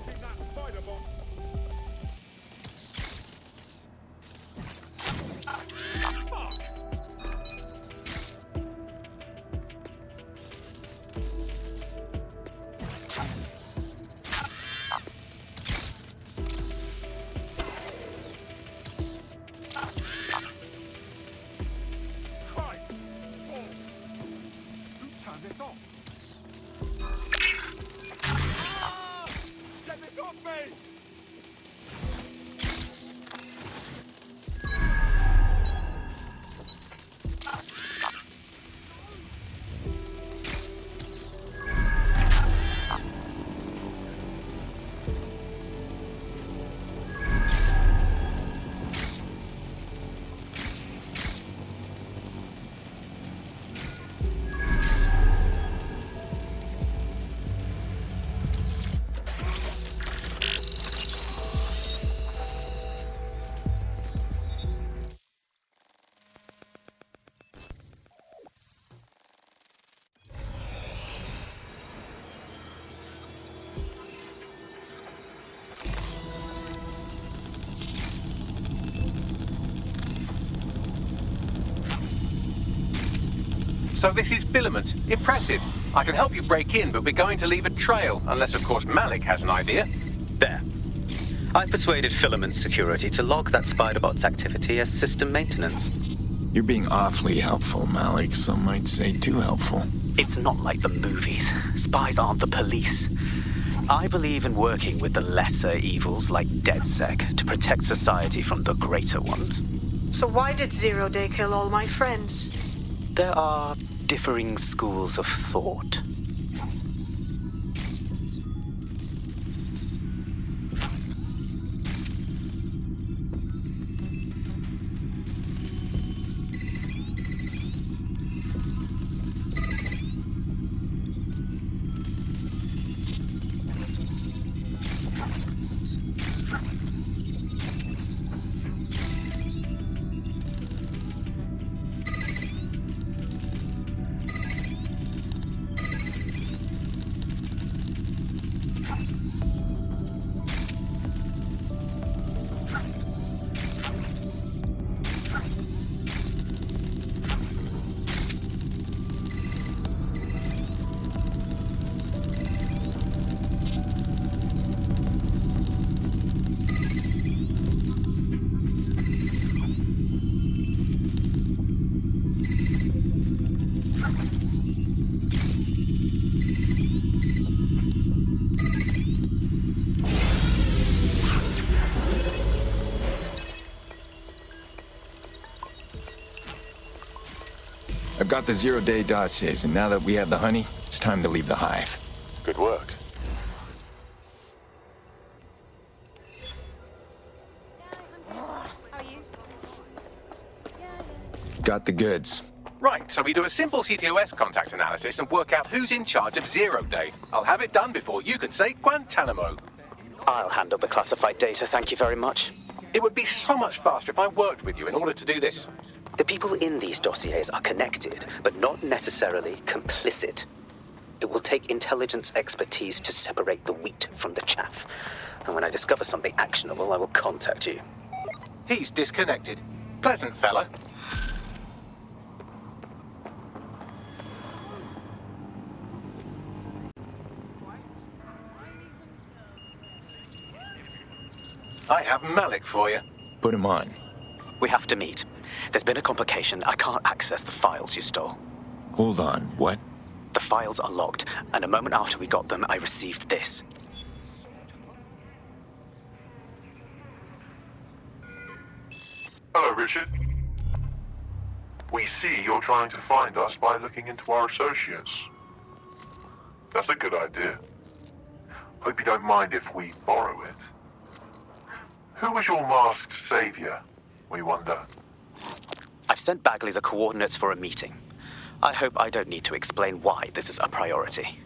Get this off! So this is Filament. Impressive. I can help you break in, but we're going to leave a trail, unless of course Malik has an idea. There. I persuaded Filament Security to log that Spiderbot's activity as system maintenance. You're being awfully helpful, Malik. Some might say too helpful. It's not like the movies. Spies aren't the police. I believe in working with the lesser evils like DedSec to protect society from the greater ones. So why did Zero Day kill all my friends? There are differing schools of thought. I've got the zero-day dossiers, and now that we have the honey, it's time to leave the hive. Good work. Got the goods. Right, so we do a simple CTOS contact analysis and work out who's in charge of Zero Day. I'll have it done before you can say Guantanamo. I'll handle the classified data, thank you very much. It would be so much faster if I worked with you in order to do this. The people in these dossiers are connected, but not necessarily complicit. It will take intelligence expertise to separate the wheat from the chaff. And when I discover something actionable, I will contact you. He's disconnected. Pleasant fella. I have Malik for you. Put him on. We have to meet. There's been a complication. I can't access the files you stole. Hold on, what? The files are logged, and a moment after we got them, I received this. Hello, Richard. We see you're trying to find us by looking into our associates. That's a good idea. Hope you don't mind if we borrow it. Who was your masked savior, we wonder? I've sent Bagley the coordinates for a meeting. I hope I don't need to explain why this is a priority.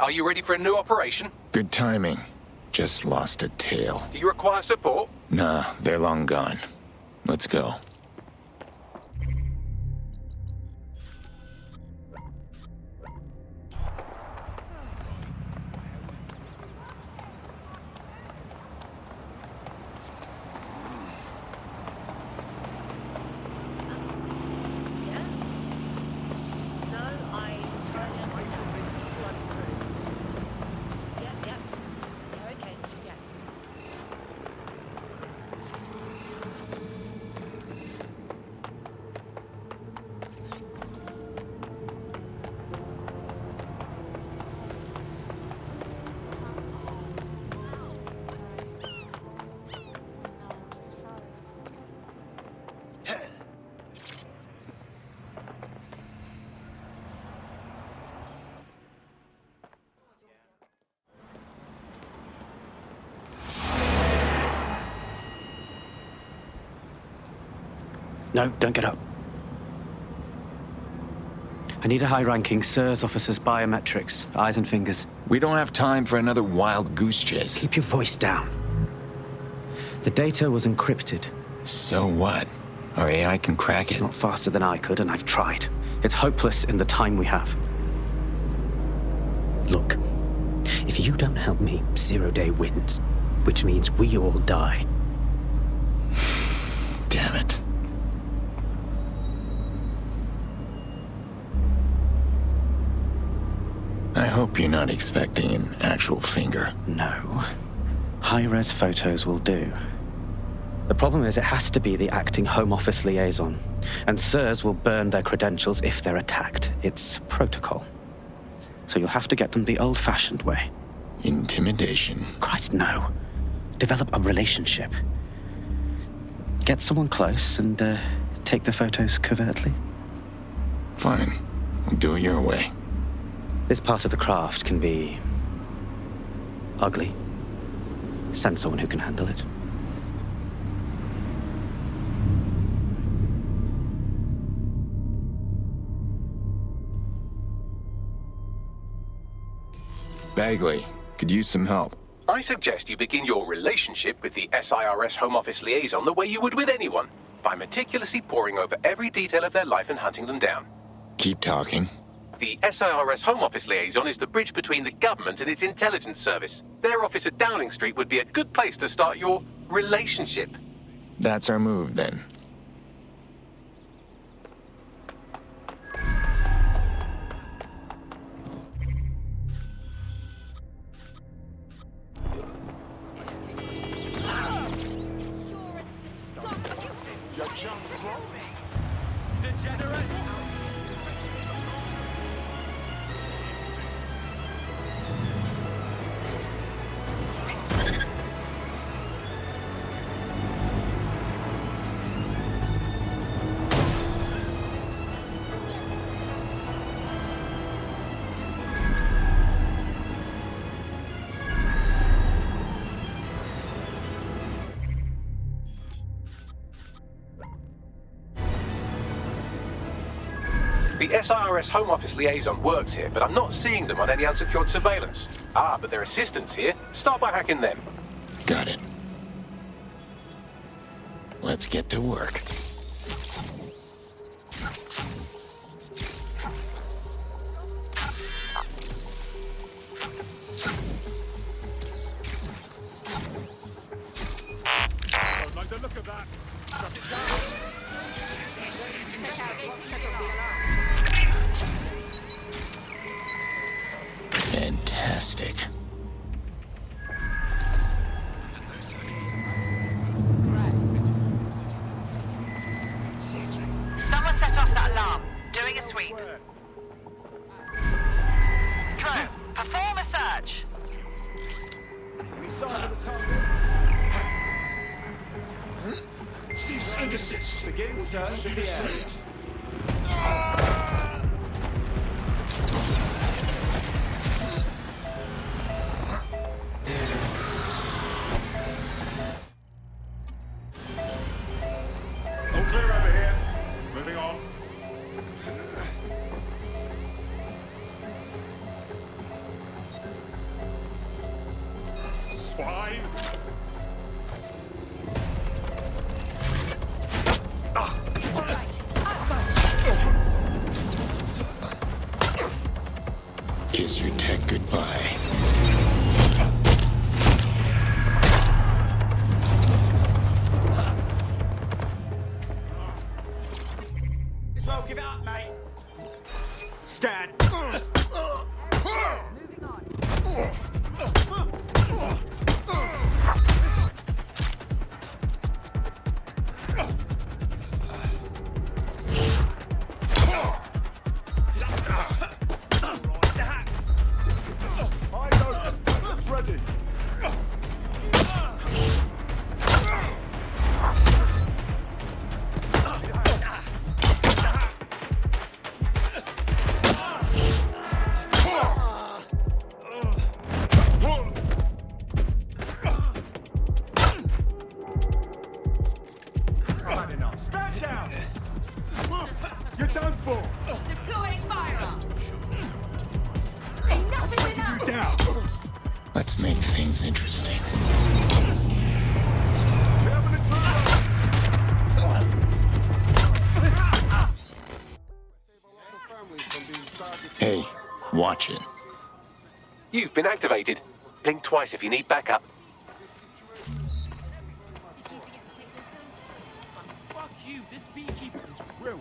Are you ready for a new operation? Good timing. Just lost a tail. Do you require support? Nah, they're long gone. Let's go. No, don't get up. I need a high-ranking SIRS officer's biometrics, eyes and fingers. We don't have time for another wild goose chase. Keep your voice down. The data was encrypted. So what? Our AI can crack it. Not faster than I could, and I've tried. It's hopeless in the time we have. Look, if you don't help me, 0 Day wins, which means we all die. Damn it. I hope you're not expecting an actual finger. No. High-res photos will do. The problem is it has to be the acting Home Office liaison, and SIRS will burn their credentials if they're attacked. It's protocol. So you'll have to get them the old-fashioned way. Intimidation. Christ, no. Develop a relationship. Get someone close and take the photos covertly. Fine. We'll do it your way. This part of the craft can be ugly. Send someone who can handle it. Bagley, could use some help. I suggest you begin your relationship with the SIRS Home Office liaison the way you would with anyone, by meticulously poring over every detail of their life and hunting them down. Keep talking. The SIRS Home Office liaison is the bridge between the government and its intelligence service. Their office at Downing Street would be a good place to start your relationship. That's our move, then. The SIRS Home Office liaison works here, but I'm not seeing them on any unsecured surveillance. Ah, but their assistants here. Start by hacking them. Got it. Let's get to work. Don't like the look of that. Shut it down. Fantastic. Someone set off that alarm. Doing a sweep. Drone, perform a search. Any sign of the target? Cease and desist. Begin search of the area. All clear over here. Moving on. Swine. Kiss your tech goodbye. As well, give it up, mate. Stand. Eyes open. Looks ready. Right enough. Stand down. You're done for. Deploying firearms. Enough is enough. You down. Let's make things interesting. We have an intruder. watch it. You've been activated. Blink twice if you need backup. Fuck you, this beekeeper is real.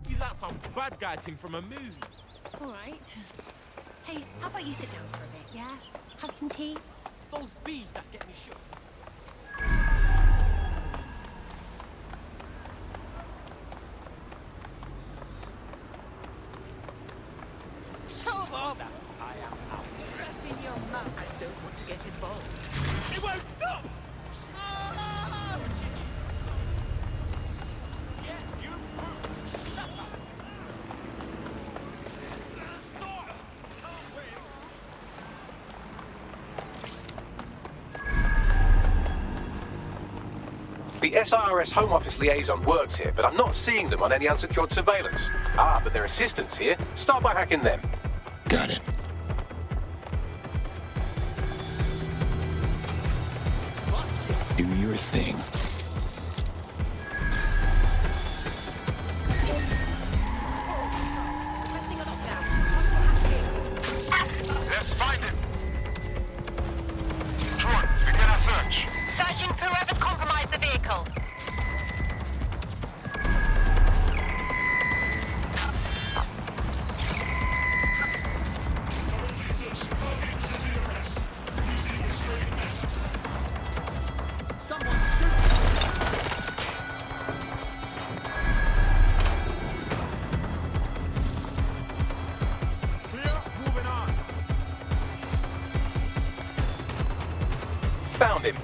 He's like some bad guy thing from a movie. All right. Hey, how about you sit down for a bit, yeah? Have some tea? It's those bees that get me shook. Shove off! I am out. In your mouth. I don't want to get involved. It won't stop! Ah! Yeah, you brutes! Shut up! The SIRS Home Office liaison works here, but I'm not seeing them on any unsecured surveillance. Ah, but their assistants here. Start by hacking them. Got it. Do your thing. Let's find him. Dron, begin our search. Searching for whoever's compromised the vehicle. Found him.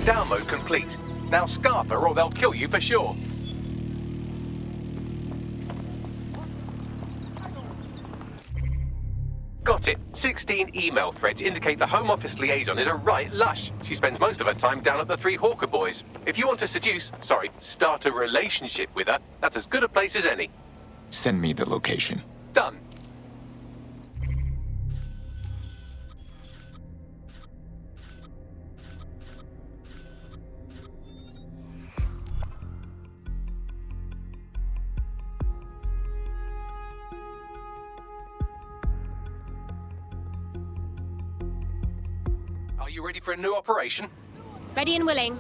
Download complete. Now scarp her or they'll kill you for sure. Got it. 16 email threads indicate the Home Office liaison is a right lush. She spends most of her time down at the Three Hawker Boys. If you want to start a relationship with her, that's as good a place as any. Send me the location. Done. Are you ready for a new operation? Ready and willing.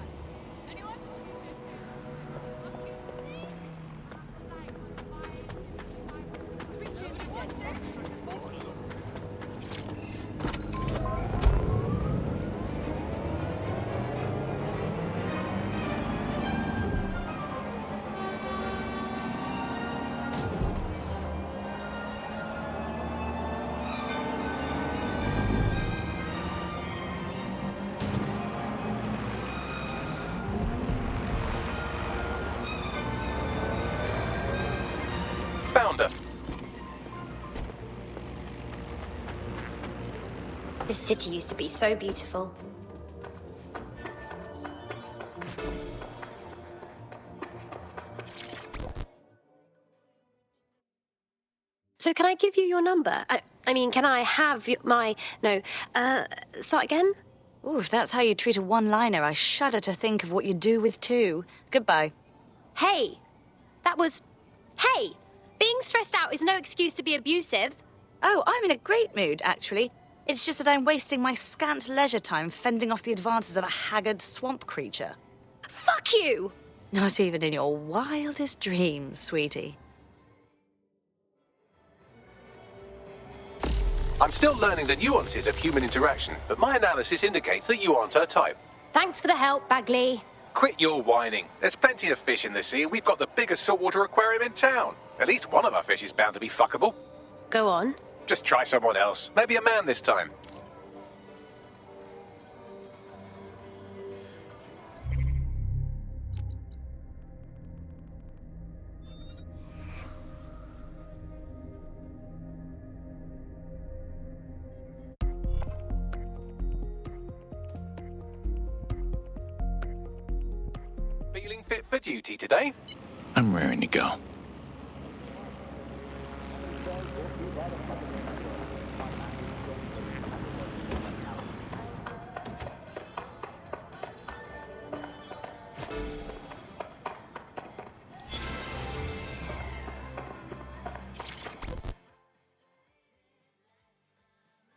Found her. This city used to be so beautiful. So can I give you your number? I mean, can I have my... No, start again? Ooh, if that's how you treat a one-liner, I shudder to think of what you do with two. Goodbye. Hey! That was... Hey! Being stressed out is no excuse to be abusive. Oh, I'm in a great mood, actually. It's just that I'm wasting my scant leisure time fending off the advances of a haggard swamp creature. Fuck you! Not even in your wildest dreams, sweetie. I'm still learning the nuances of human interaction, but my analysis indicates that you aren't her type. Thanks for the help, Bagley. Quit your whining. There's plenty of fish in the sea, and we've got the biggest saltwater aquarium in town. At least one of our fish is bound to be fuckable. Go on. Just try someone else. Maybe a man this time. Feeling fit for duty today? I'm raring to go.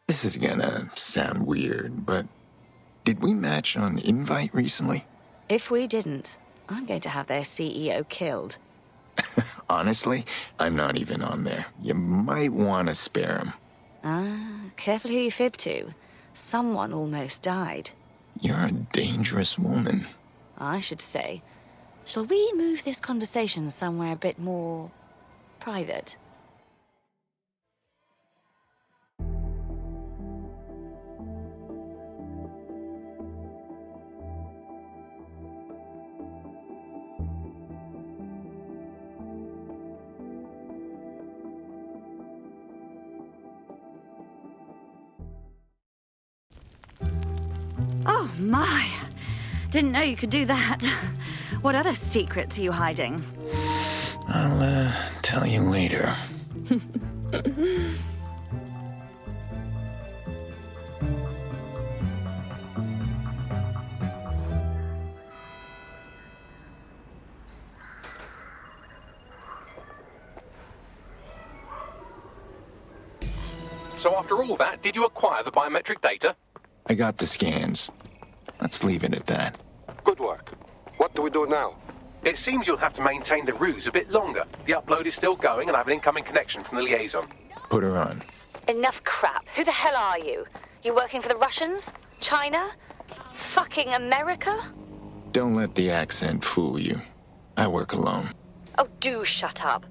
This is gonna sound weird, but did we match on invite recently? If we didn't, I'm going to have their CEO killed. Honestly, I'm not even on there. You might want to spare him. Careful who you fib to. Someone almost died. You're a dangerous woman. I should say. Shall we move this conversation somewhere a bit more private? Oh, my. Didn't know you could do that. What other secrets are you hiding? I'll, tell you later. So after all that, did you acquire the biometric data? I got the scans. Let's leave it at that. Good work. What do we do now? It seems you'll have to maintain the ruse a bit longer. The upload is still going and I have an incoming connection from the liaison. Put her on. Enough crap. Who the hell are you? You working for the Russians? China? Fucking America? Don't let the accent fool you. I work alone. Oh, do shut up.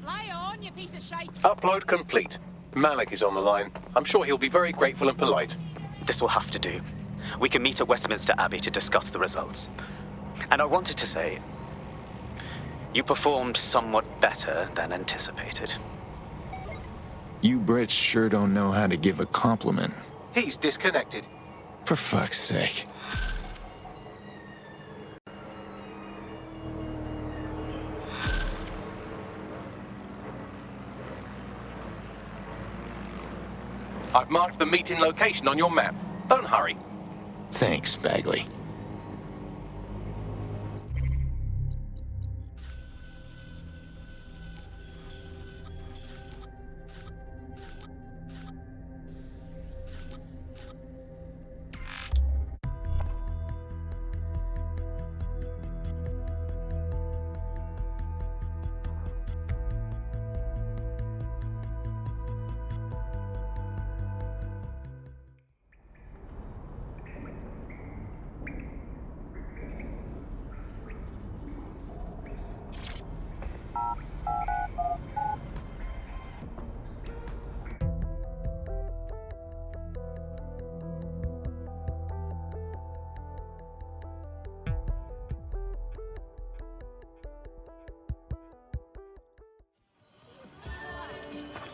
Play on, you piece of shit. Upload complete. Malik is on the line. I'm sure he'll be very grateful and polite. This will have to do. We can meet at Westminster Abbey to discuss the results. And I wanted to say, you performed somewhat better than anticipated. You Brits sure don't know how to give a compliment. He's disconnected. For fuck's sake. I've marked the meeting location on your map. Don't hurry. Thanks, Bagley.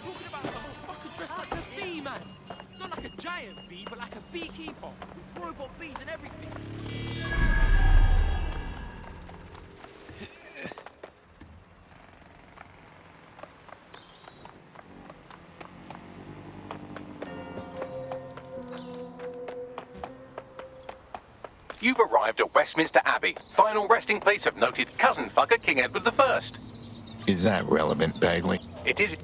Talking about some motherfucker dressed like a bee, man. Not like a giant bee, but like a beekeeper with robot bees and everything. You've arrived at Westminster Abbey, final resting place of noted cousin fucker King Edward I. Is that relevant, Bagley? It is.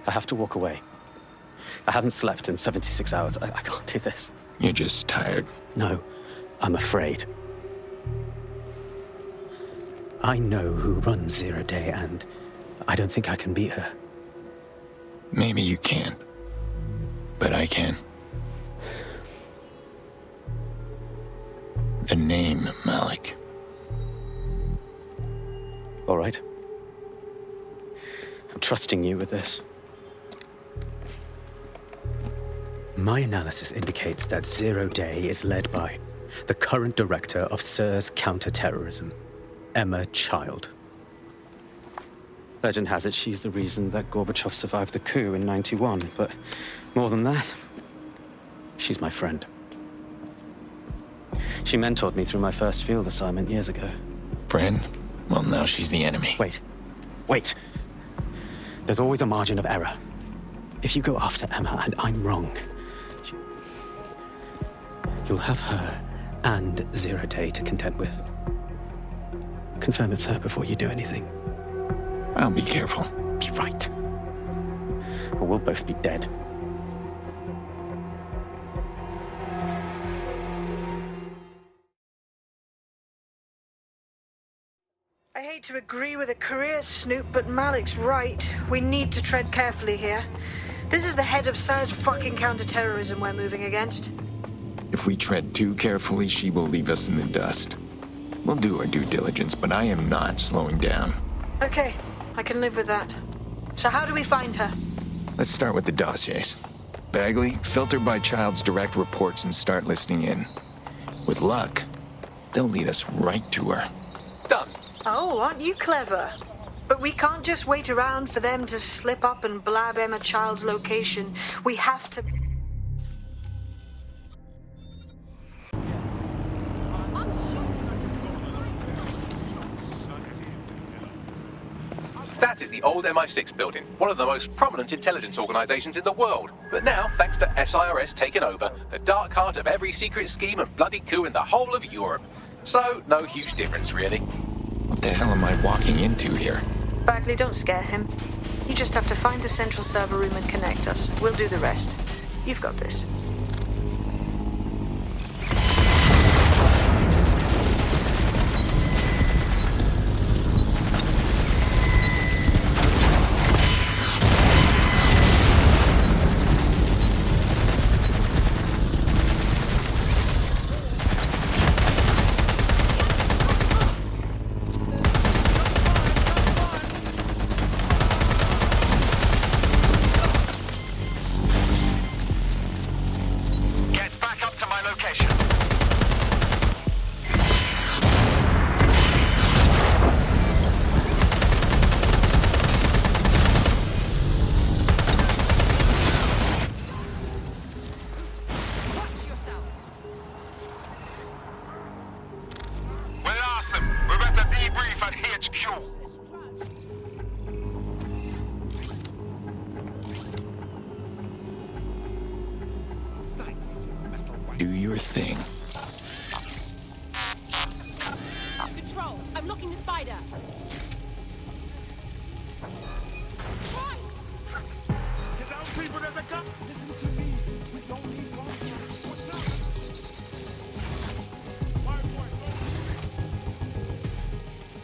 I have to walk away. I haven't slept in 76 hours. I can't do this. You're just tired. No, I'm afraid. I know who runs Zero Day, and I don't think I can beat her. Maybe you can. But I can. The name, Malik. All right. I'm trusting you with this. My analysis indicates that Zero Day is led by the current director of SIRS counterterrorism, Emma Child. Legend has it she's the reason that Gorbachev survived the coup in '91, but more than that, she's my friend. She mentored me through my first field assignment years ago. Friend? Well, now she's the enemy. Wait. There's always a margin of error. If you go after Emma and I'm wrong, you'll have her and Zero Day to contend with. Confirm it's her before you do anything. I'll be careful. Be right. Or we'll both be dead. I hate to agree with a career snoop, but Malik's right. We need to tread carefully here. This is the head of SIRS fucking counterterrorism we're moving against. If we tread too carefully, she will leave us in the dust. We'll do our due diligence, but I am not slowing down. Okay, I can live with that. So how do we find her? Let's start with the dossiers. Bagley, filter by Child's direct reports and start listening in. With luck, they'll lead us right to her. Done. Oh, aren't you clever? But we can't just wait around for them to slip up and blab Emma Child's location. We have to... That is the old MI6 building, one of the most prominent intelligence organizations in the world. But now, thanks to SIRS taking over, the dark heart of every secret scheme and bloody coup in the whole of Europe. So, no huge difference, really. What the hell am I walking into here? Bagley, don't scare him. You just have to find the central server room and connect us. We'll do the rest. You've got this. Do your thing. Control, I'm locking the spider. Get down, people, there's a gun. Listen to me. We don't need one. What's up?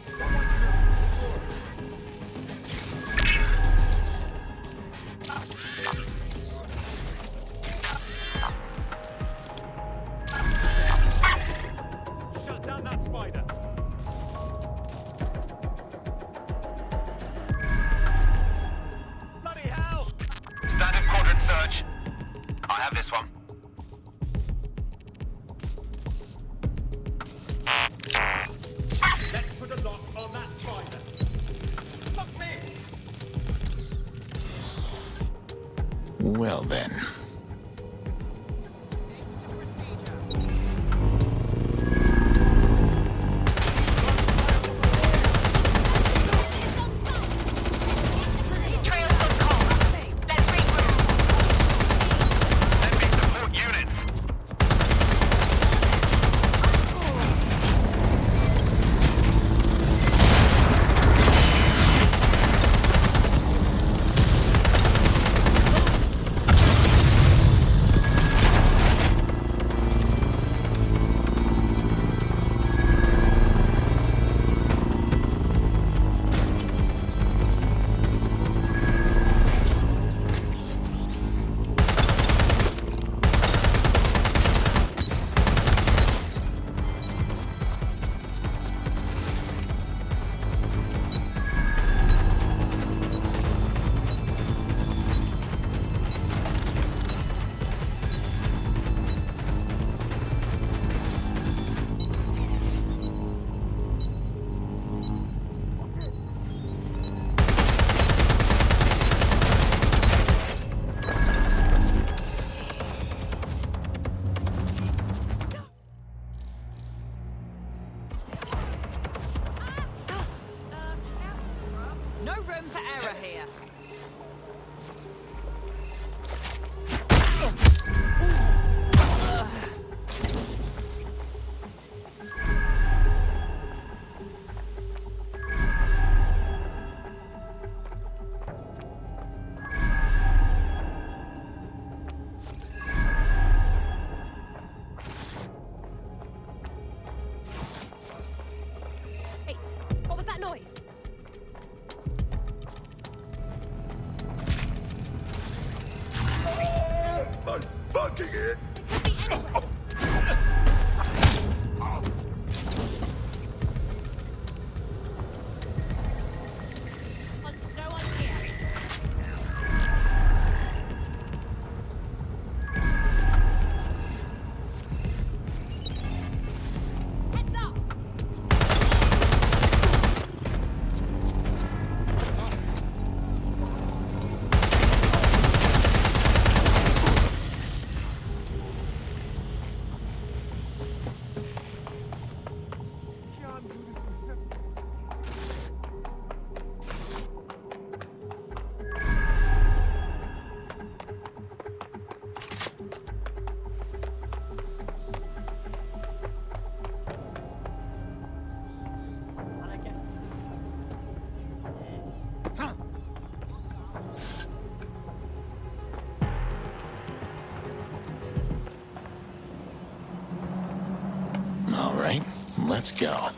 Someone shut down that spider. Bloody hell! Standard quadrant search. I have this one. Let's put a lock on that spider. Fuck me! Well then. looking here. All right, let's go.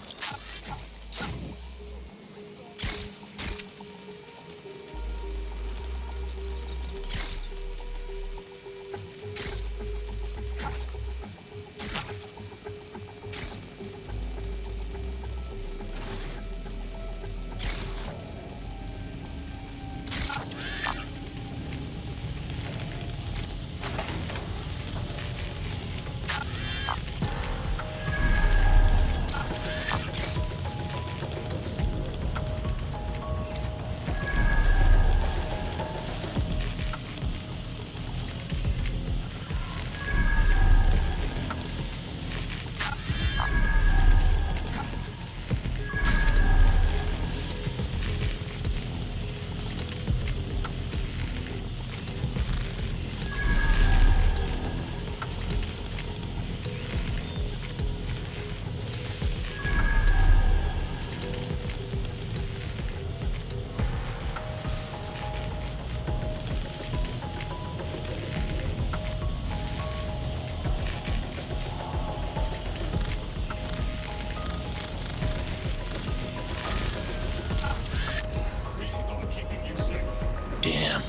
Damn.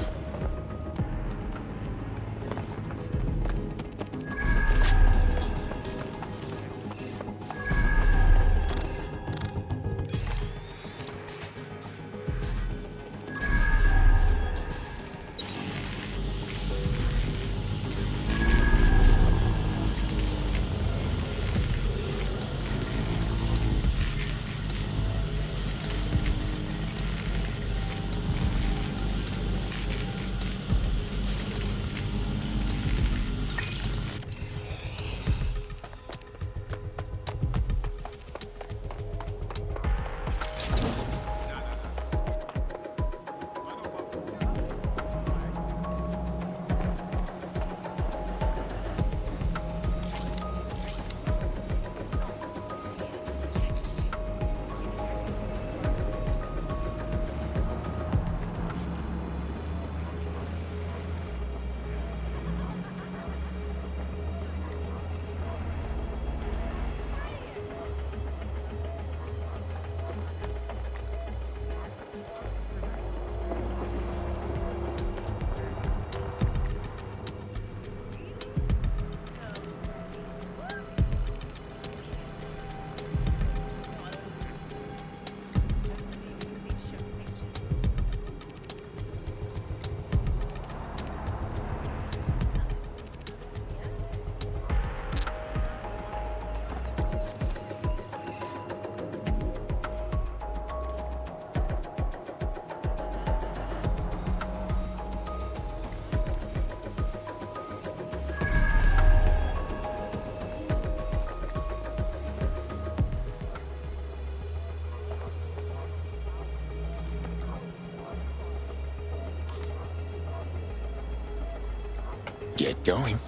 Get going.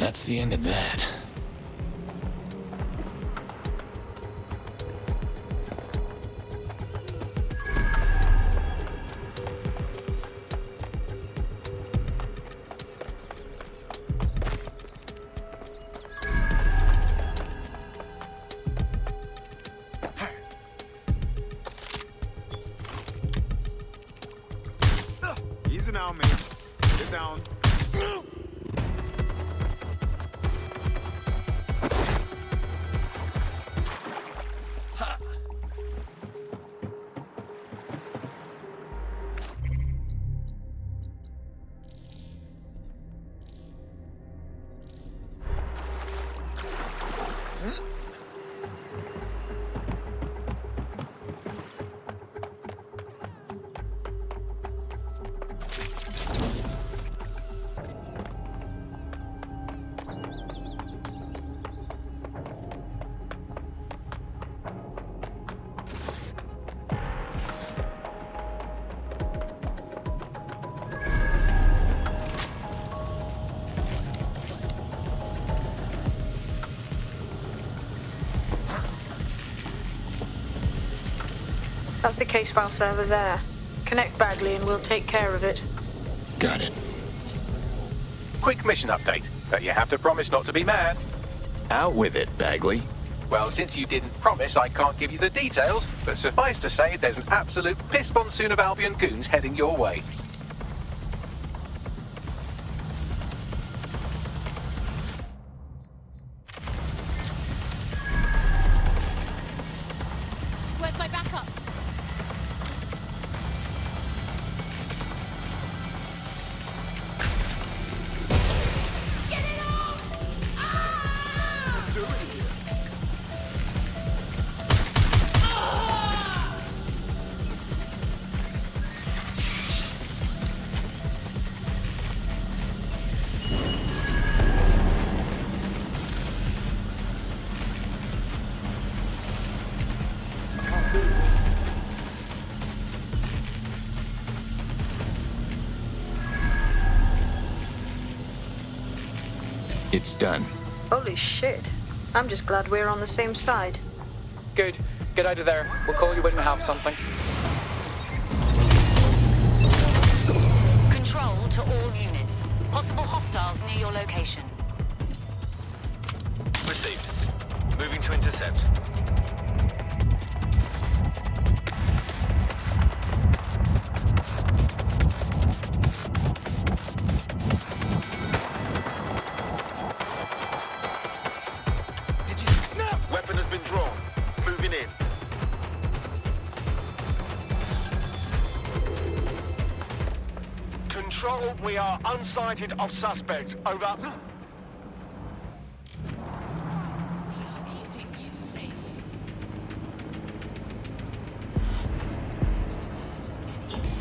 That's the end of that. Easy now, man. Get down. That's the case file server there. Connect Bagley and we'll take care of it. Got it. Quick mission update, but you have to promise not to be mad. Out with it, Bagley. Well, since you didn't promise, I can't give you the details, but suffice to say there's an absolute piss monsoon of Albion goons heading your way. Where's my backup? It's done. Holy shit. I'm just glad we're on the same side. Good. Get out of there. We'll call you when we have something. Control to all units. Possible hostiles near your location. Received. Moving to intercept. Weapon has been drawn. Moving in. Control, we are unsighted of suspects. Over.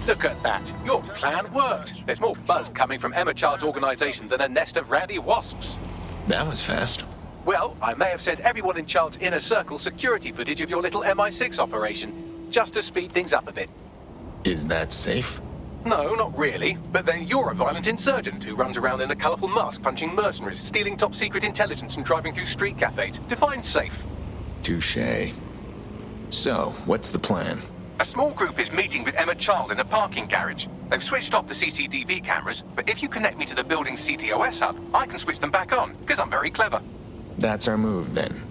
Look at that. Your plan worked. There's more buzz coming from Emma Child's organization than a nest of rowdy wasps. That was fast. Well, I may have sent everyone in Child's inner circle security footage of your little MI6 operation, just to speed things up a bit. Is that safe? No, not really. But then you're a violent insurgent who runs around in a colourful mask punching mercenaries, stealing top-secret intelligence and driving through street cafes. Define safe. Touché. So, what's the plan? A small group is meeting with Emma Child in a parking garage. They've switched off the CCTV cameras, but if you connect me to the building's CTOS hub, I can switch them back on, because I'm very clever. That's our move, then.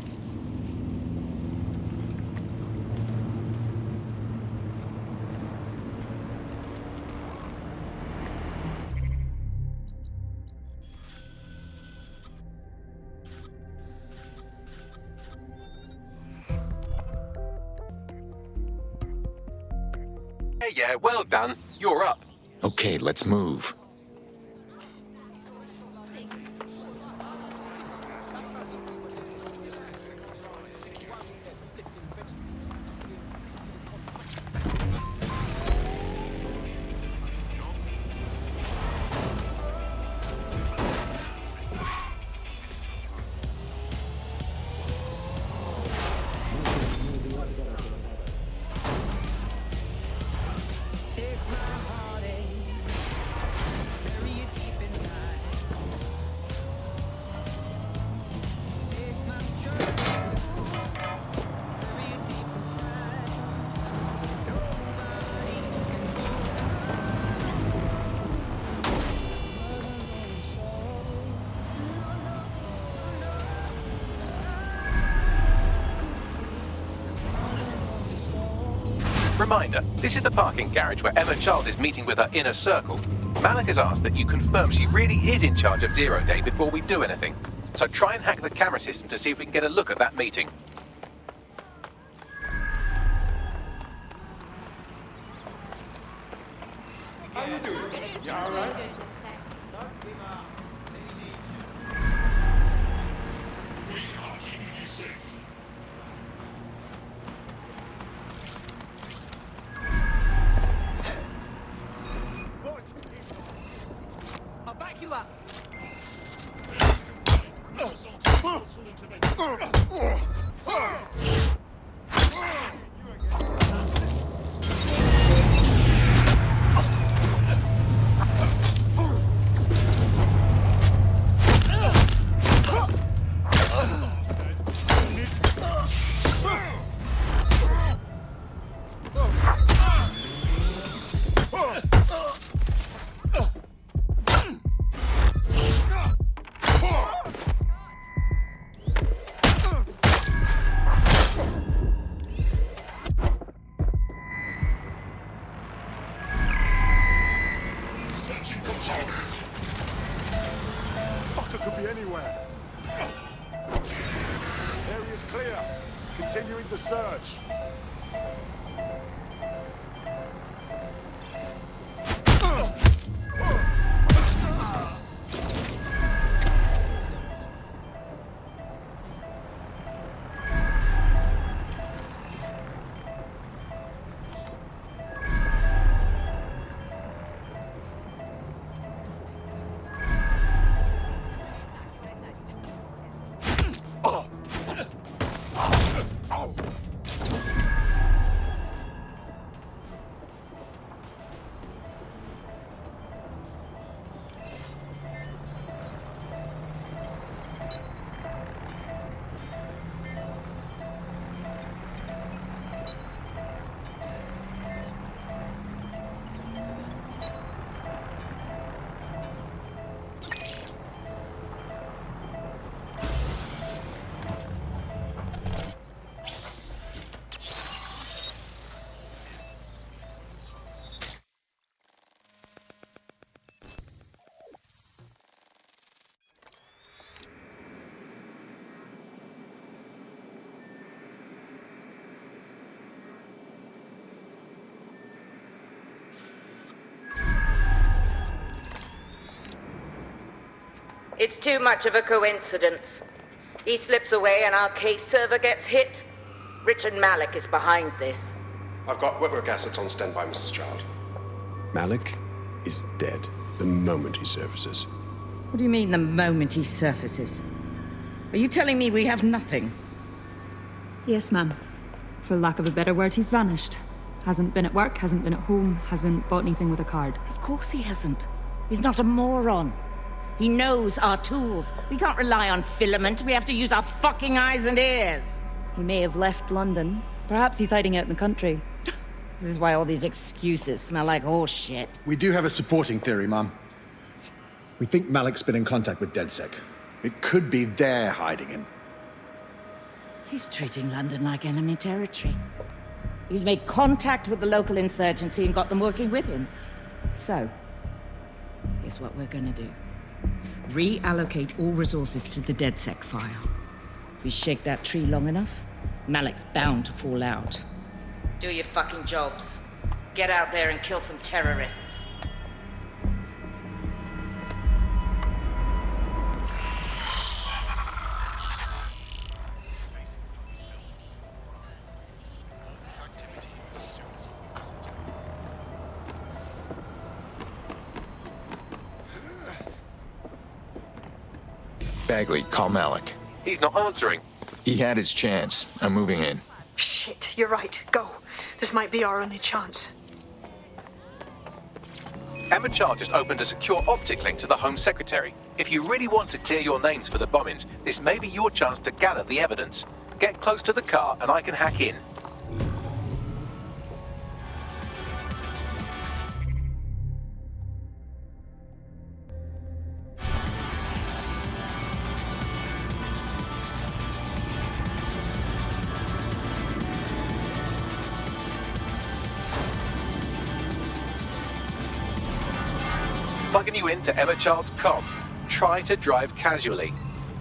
Yeah, well done. You're up. Okay, let's move. reminder, this is the parking garage where Emma Child is meeting with her inner circle. Malik has asked that you confirm she really is in charge of Zero Day before we do anything. So try and hack the camera system to see if we can get a look at that meeting. How you doing? You all right? I'll back you up. Fucker could be anywhere. Area's clear. Continuing the search. It's too much of a coincidence. He slips away and our case server gets hit. Richard Malik is behind this. I've got wet work assets on standby, Mrs. Child. Malik is dead the moment he surfaces. What do you mean, the moment he surfaces? Are you telling me we have nothing? Yes, ma'am. For lack of a better word, he's vanished. Hasn't been at work, hasn't been at home, hasn't bought anything with a card. Of course he hasn't. He's not a moron. He knows our tools. We can't rely on filament. We have to use our fucking eyes and ears. He may have left London. Perhaps he's hiding out in the country. This is why all these excuses smell like horse shit. We do have a supporting theory, Mum. We think Malik's been in contact with DedSec. It could be they're hiding him. He's treating London like enemy territory. He's made contact with the local insurgency and got them working with him. So, here's what we're gonna do. Reallocate all resources to the DedSec file. If we shake that tree long enough, Malik's bound to fall out. Do your fucking jobs. Get out there and kill some terrorists. Bagley, call Malik. He's not answering. He had his chance. I'm moving in. Shit, you're right. Go. This might be our only chance. Emma Child just opened a secure optic link to the Home Secretary. If you really want to clear your names for the bombings, this may be your chance to gather the evidence. Get close to the car and I can hack in. Plugging you into Emma Child's comm. Try to drive casually.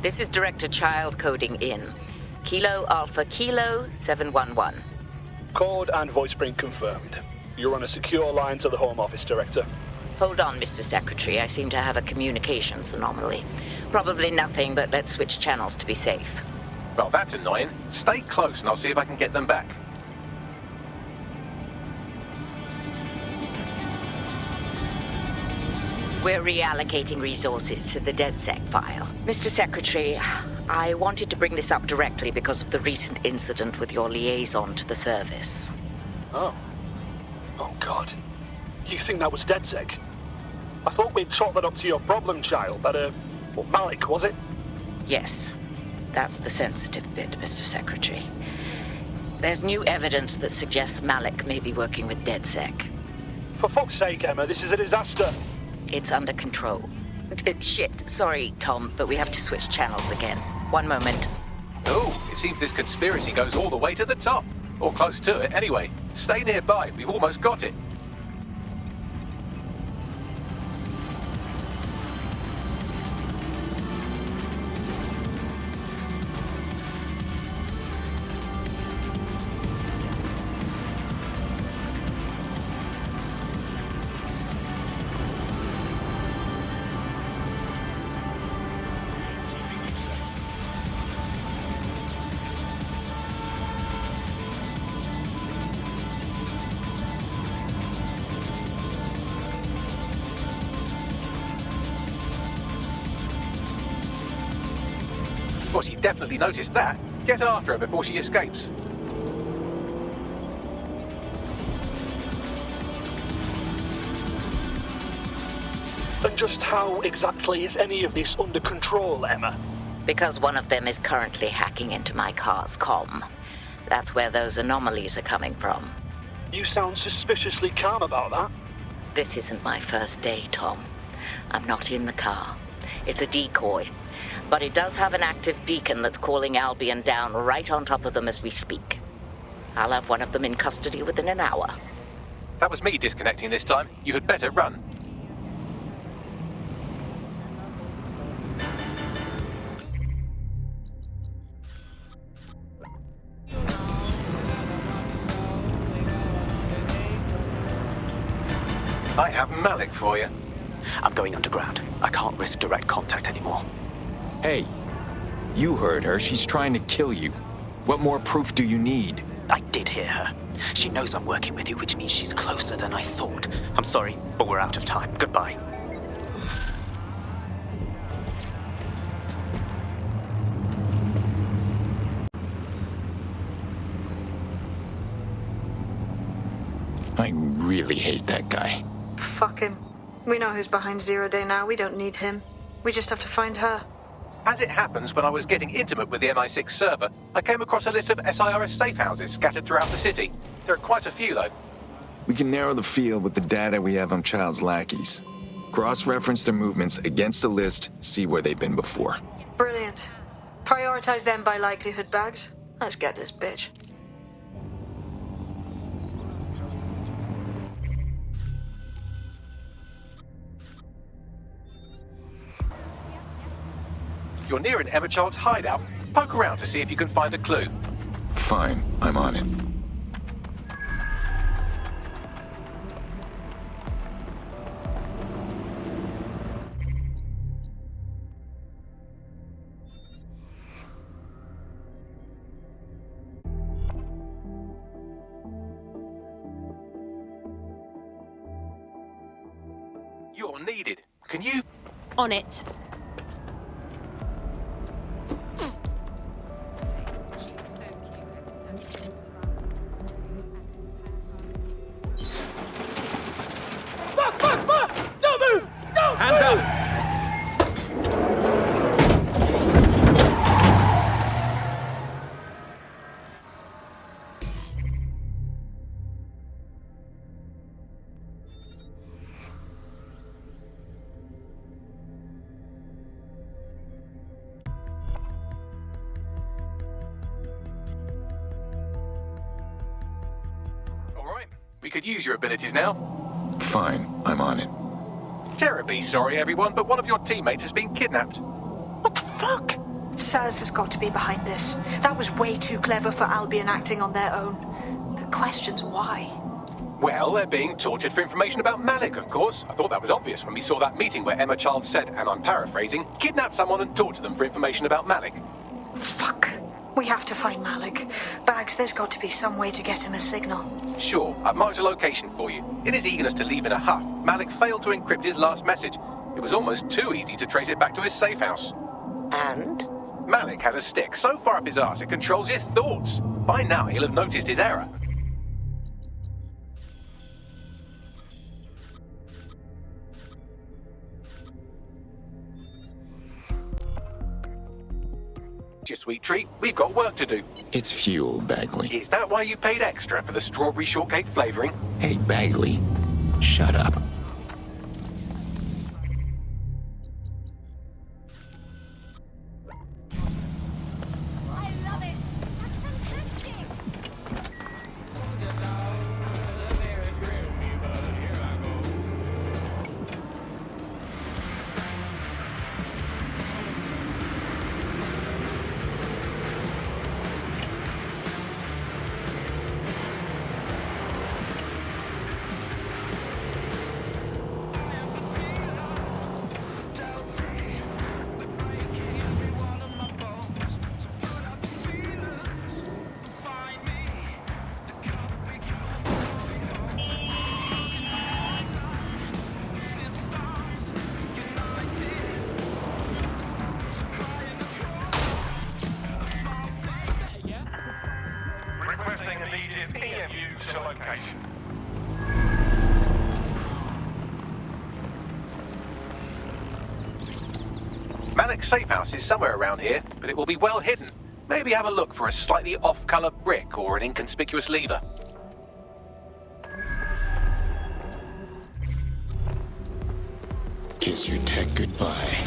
This is Director Child coding in. Kilo Alpha Kilo 711. Code and voice print confirmed. You're on a secure line to the Home Office, Director. Hold on, Mr. Secretary. I seem to have a communications anomaly. Probably nothing, but let's switch channels to be safe. Well, that's annoying. Stay close and I'll see if I can get them back. We're reallocating resources to the DedSec file. Mr. Secretary, I wanted to bring this up directly because of the recent incident with your liaison to the service. Oh. Oh, God. You think that was DedSec? I thought we'd chalk that up to your problem child, but, Malik, was it? Yes. That's the sensitive bit, Mr. Secretary. There's new evidence that suggests Malik may be working with DedSec. For fuck's sake, Emma, this is a disaster. It's under control. Shit, sorry, Tom, but we have to switch channels again. One moment. Oh, it seems this conspiracy goes all the way to the top. Or close to it, anyway. Stay nearby, we've almost got it. Well, she definitely noticed that. Get after her before she escapes. And just how exactly is any of this under control, Emma? Because one of them is currently hacking into my car's comm. That's where those anomalies are coming from. You sound suspiciously calm about that. This isn't my first day, Tom. I'm not in the car. It's a decoy. But it does have an active beacon that's calling Albion down right on top of them as we speak. I'll have one of them in custody within an hour. That was me disconnecting this time. You had better run. I have Malik for you. I'm going underground. I can't risk direct contact anymore. Hey, you heard her. She's trying to kill you. What more proof do you need? I did hear her. She knows I'm working with you, which means she's closer than I thought. I'm sorry, but we're out of time. Goodbye. I really hate that guy. Fuck him. We know who's behind Zero Day now. We don't need him. We just have to find her. As it happens, when I was getting intimate with the MI6 server, I came across a list of SIRS safe houses scattered throughout the city. There are quite a few, though. We can narrow the field with the data we have on Child's lackeys. Cross-reference their movements against a list, see where they've been before. Brilliant. Prioritize them by likelihood bags. Let's get this bitch. You're near an Emma Child's hideout. Poke around to see if you can find a clue. Fine, I'm on it. You're needed. Can you... On it. Hands up! All right. We could use your abilities now. Fine, I'm on it. Terribly sorry, everyone, but one of your teammates has been kidnapped. Saz has got to be behind this. That was way too clever for Albion acting on their own. The question's why. Well, they're being tortured for information about Malik, of course. I thought that was obvious when we saw that meeting where Emma Child said, and I'm paraphrasing, kidnap someone and torture them for information about Malik. Fuck. We have to find Malik. Bags, there's got to be some way to get him a signal. Sure, I've marked a location for you. In his eagerness to leave in a huff, Malik failed to encrypt his last message. It was almost too easy to trace it back to his safe house. And? Malik has a stick so far up his arse it controls his thoughts. By now, he'll have noticed his error. Your sweet treat, we've got work to do. It's fuel, Bagley. Is that why you paid extra for the strawberry shortcake flavoring? Hey, Bagley, shut up. Requesting immediate EMU to location. Malik's safe house is somewhere around here, but it will be well hidden. Maybe have a look for a slightly off-color brick or an inconspicuous lever. Kiss your tech goodbye.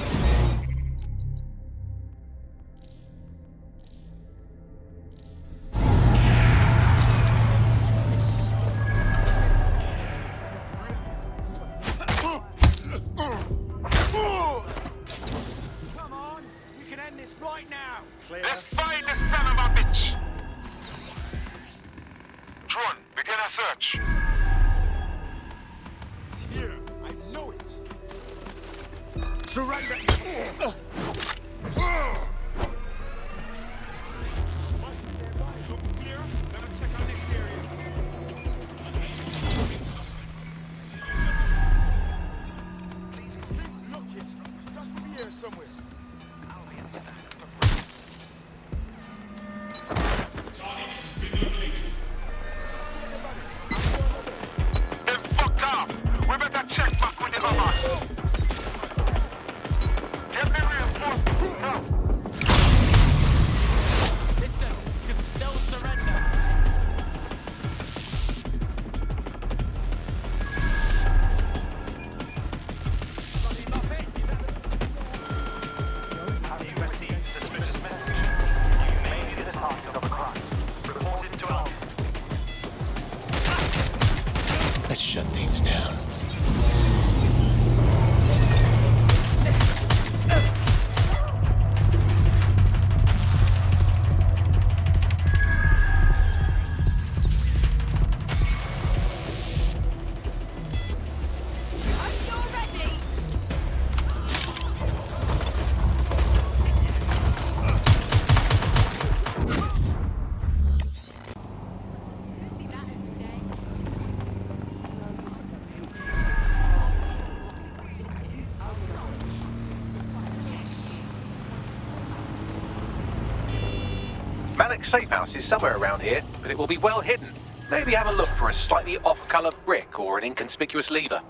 Let's find the son of a bitch! Dron, begin a search. It's here. I know it. Surrender. Looks clear. Let me check out next area. Look, it must be here somewhere. Them fucked up. We better check back with them, man. Get me reinforcements now. Listen, you can still surrender. Have you received suspicious message? You may be the target of a crime. Report it to Albion. Let's shut things down. Malik's safe house is somewhere around here, but it will be well hidden. Maybe have a look for a slightly off-color brick or an inconspicuous lever.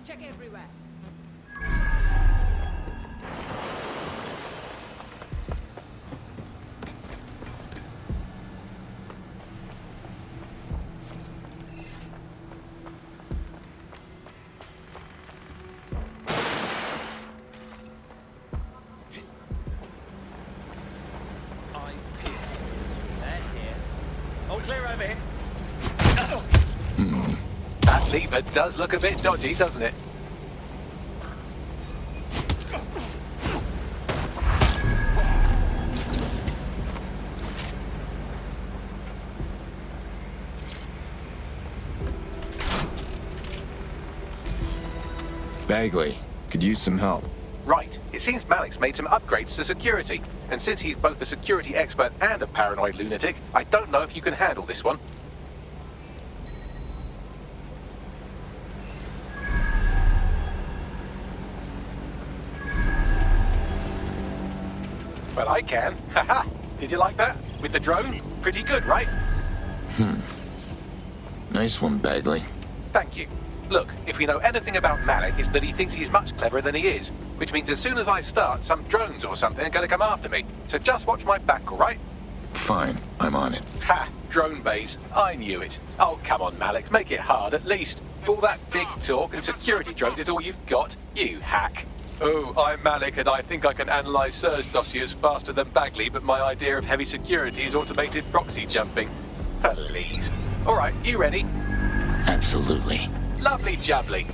Check everywhere. Eyes peeled. They're here. All clear over here. That lever does look a bit dodgy, doesn't it? Bagley, could use some help. Right. It seems Malik's made some upgrades to security. And since he's both a security expert and a paranoid lunatic, I don't know if you can handle this one. Well, I can. Haha. Did you like that? With the drone? Pretty good, right? Nice one, Bagley. Thank you. Look, if we know anything about Malik, it's that he thinks he's much cleverer than he is. Which means as soon as I start, some drones or something are going to come after me. So just watch my back, all right? Fine, I'm on it. Ha! Drone bays. I knew it. Oh, come on, Malik. Make it hard, at least. All that big talk and security drones is all you've got. You hack. Oh, I'm Malik, and I think I can analyze SIRS dossiers faster than Bagley, but my idea of heavy security is automated proxy jumping. Please. All right, you ready? Absolutely. Lovely jubbly.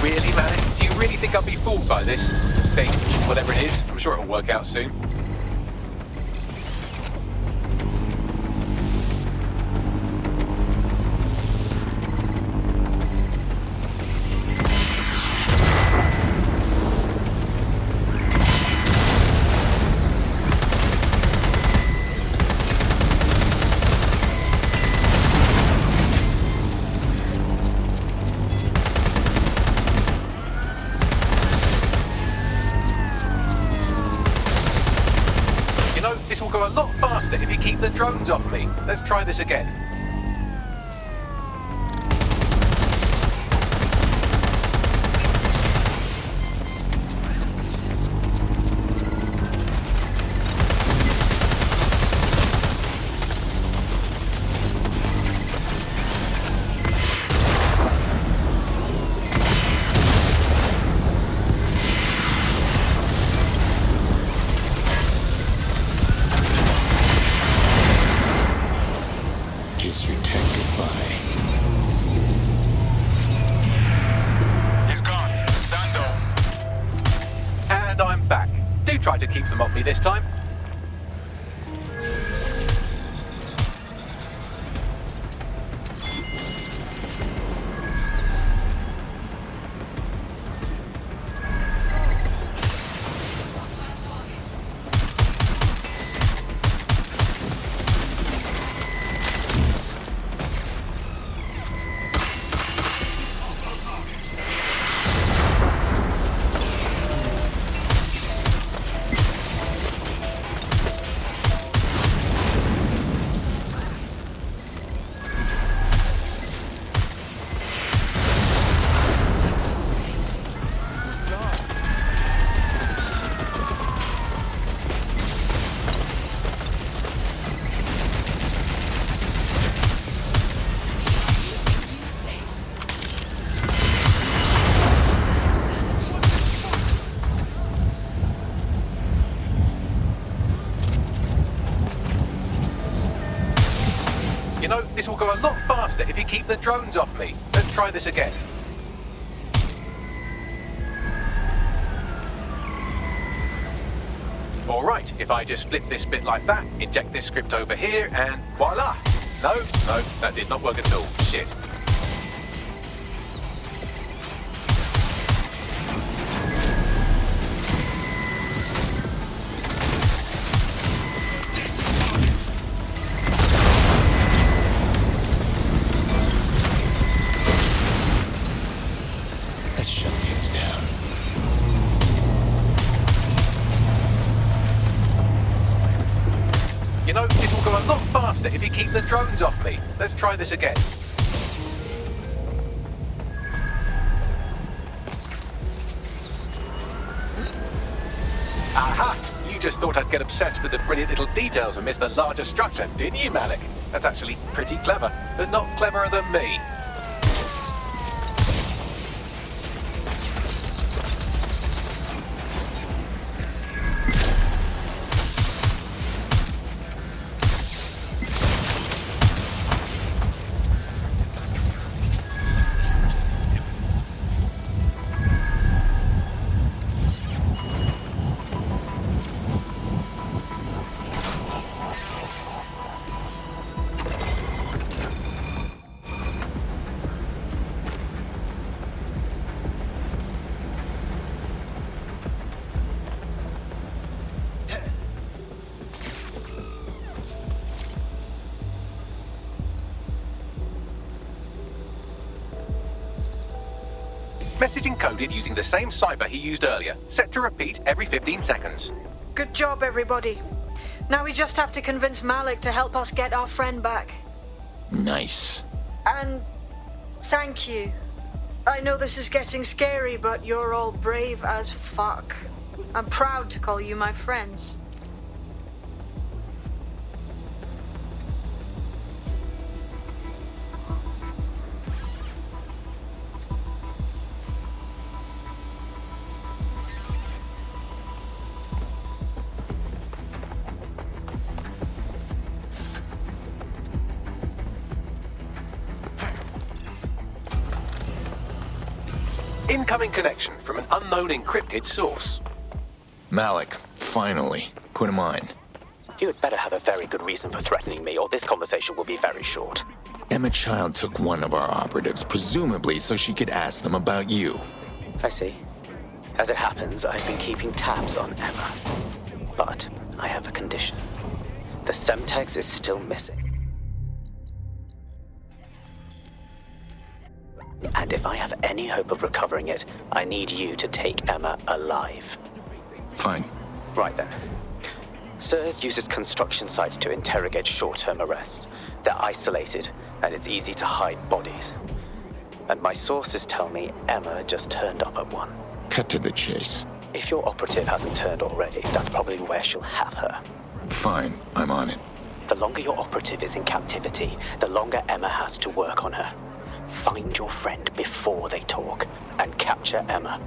Really, Malik? Do you really think I'll be fooled by this thing? Whatever it is, I'm sure it'll work out soon. This will go a lot faster if you keep the drones off me. Let's try this again. Kiss your tech goodbye. He's gone. Dando. And I'm back. Do try to keep them off me this time. You know, this will go a lot faster if you keep the drones off me. Let's try this again. All right, if I just flip this bit like that, inject this script over here, and voila! No, that did not work at all. Shit. Let's shut things down. lot faster if you keep the drones off me. Let's try this again. Aha! You just thought I'd get obsessed with the brilliant little details and miss the larger structure, didn't you, Malik? That's actually pretty clever, but not cleverer than me. Message encoded using the same cipher he used earlier, set to repeat every 15 seconds. Good job, everybody. Now we just have to convince Malik to help us get our friend back. Nice. And thank you. I know this is getting scary, but you're all brave as fuck. I'm proud to call you my friends. Incoming connection from an unknown encrypted source. Malik, finally. Put him on. You had better have a very good reason for threatening me, or this conversation will be very short. Emma Child took one of our operatives, presumably so she could ask them about you. I see. As it happens, I've been keeping tabs on Emma. But I have a condition. The Semtex is still missing. And if I have any hope of recovering it, I need you to take Emma alive. Fine. Right then. SIRS uses construction sites to interrogate short-term arrests. They're isolated, and it's easy to hide bodies. And my sources tell me Emma just turned up at one. Cut to the chase. If your operative hasn't turned already, that's probably where she'll have her. Fine, I'm on it. The longer your operative is in captivity, the longer Emma has to work on her. Find your friend before they talk, and capture Emma.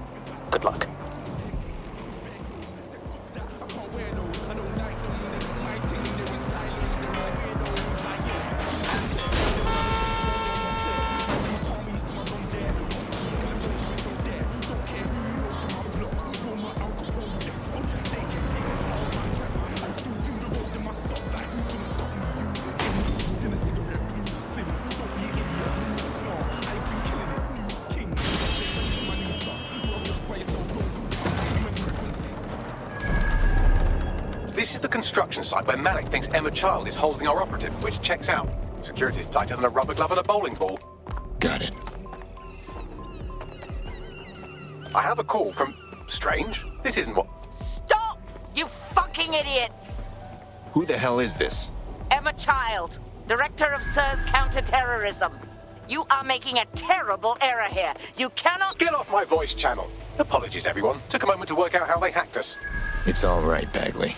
Good luck. This is the construction site where Malik thinks Emma Child is holding our operative, which checks out. Security's tighter than a rubber glove and a bowling ball. Got it. I have a call from... Strange. This isn't what... Stop! You fucking idiots! Who the hell is this? Emma Child, Director of SIRS Counterterrorism. You are making a terrible error here. You cannot... Get off my voice channel. Apologies, everyone. Took a moment to work out how they hacked us. It's all right, Bagley.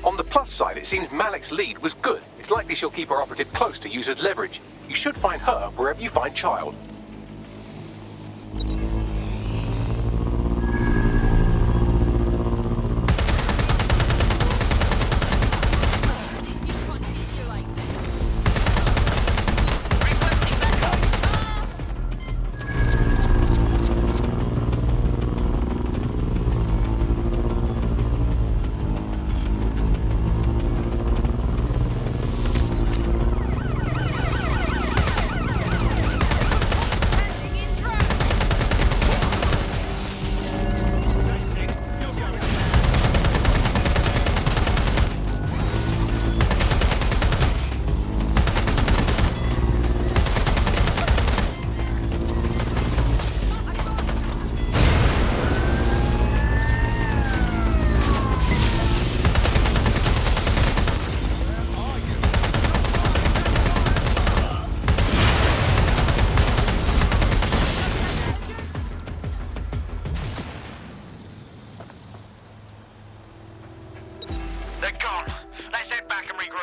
On the plus side, it seems Malik's lead was good. It's likely she'll keep her operative close to use as leverage. You should find her wherever you find Child.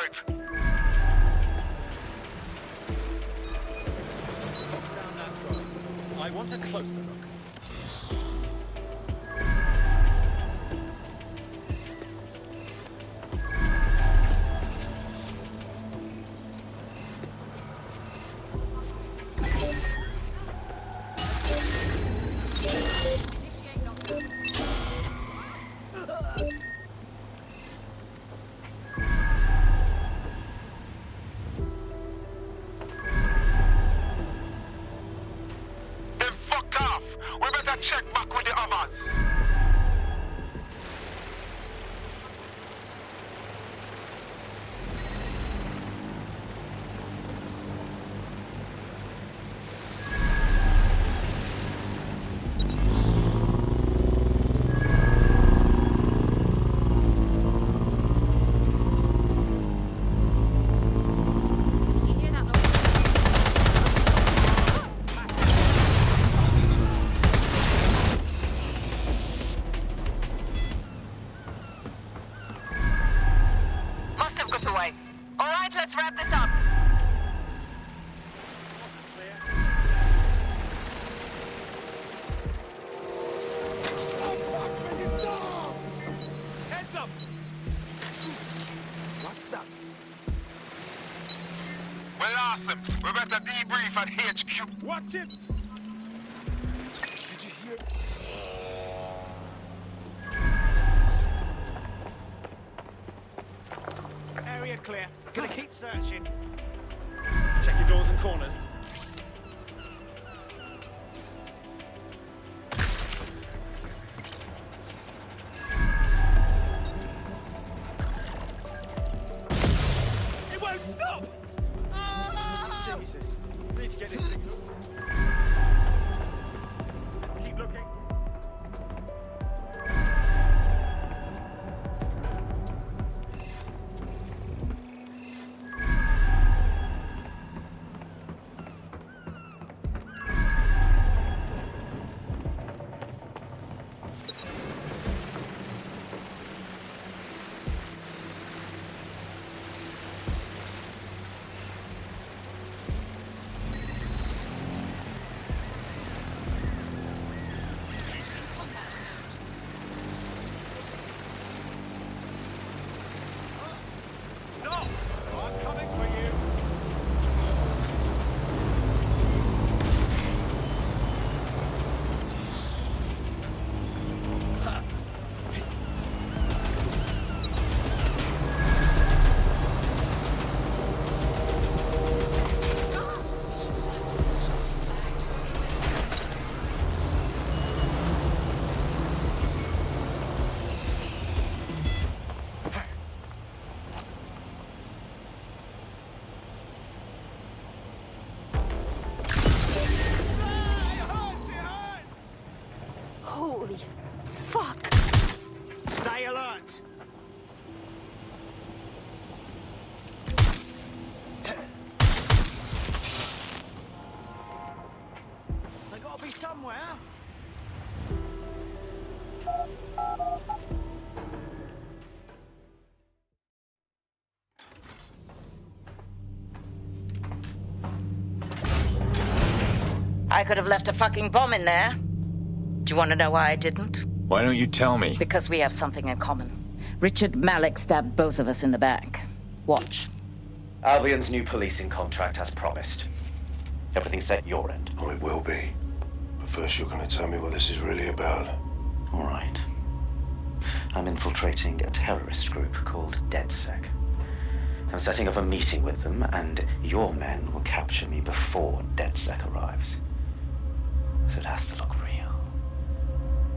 group. I want a closer look. We better debrief at HQ. Watch it! Did you hear? Area clear. Gonna keep searching. Check your doors and corners. It won't stop! Jesus. Need to get this thing looked at. Keep looking. Holy fuck! Stay alert! They gotta be somewhere. I could have left a fucking bomb in there. Do you want to know why I didn't? Why don't you tell me? Because we have something in common. Richard Malik stabbed both of us in the back. Watch. Albion's new policing contract as promised. Everything set at your end. Oh, it will be. But first you're going to tell me what this is really about. All right. I'm infiltrating a terrorist group called DedSec. I'm setting up a meeting with them, and your men will capture me before DedSec arrives. So it has to look real.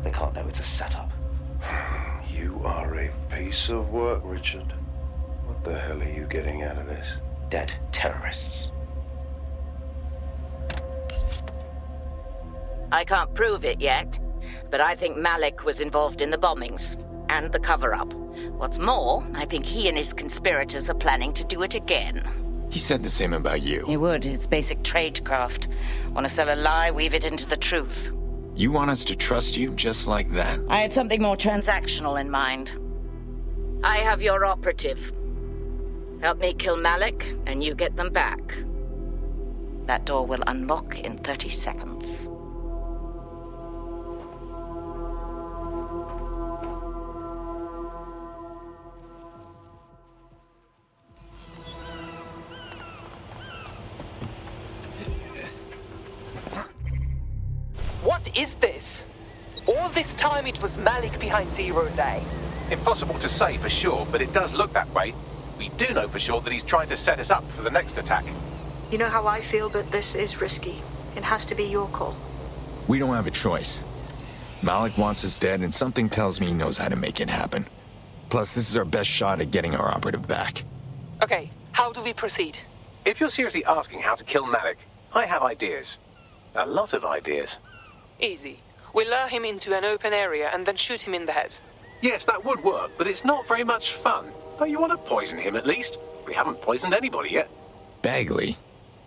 They can't know it's a setup. You are a piece of work, Richard. What the hell are you getting out of this? Dead terrorists. I can't prove it yet, but I think Malik was involved in the bombings and the cover-up. What's more, I think he and his conspirators are planning to do it again. He said the same about you. He would. It's basic tradecraft. Want to sell a lie, weave it into the truth. You want us to trust you just like that? I had something more transactional in mind. I have your operative. Help me kill Malik, and you get them back. That door will unlock in 30 seconds. What is this? All this time it was Malik behind Zero Day. Impossible to say for sure, but it does look that way. We do know for sure that he's trying to set us up for the next attack. You know how I feel, but this is risky. It has to be your call. We don't have a choice. Malik wants us dead, and something tells me he knows how to make it happen. Plus, this is our best shot at getting our operative back. Okay, how do we proceed? If you're seriously asking how to kill Malik, I have ideas. A lot of ideas. Easy. We lure him into an open area and then shoot him in the head. Yes, that would work, but it's not very much fun. Oh, you want to poison him at least? We haven't poisoned anybody yet. Bagley?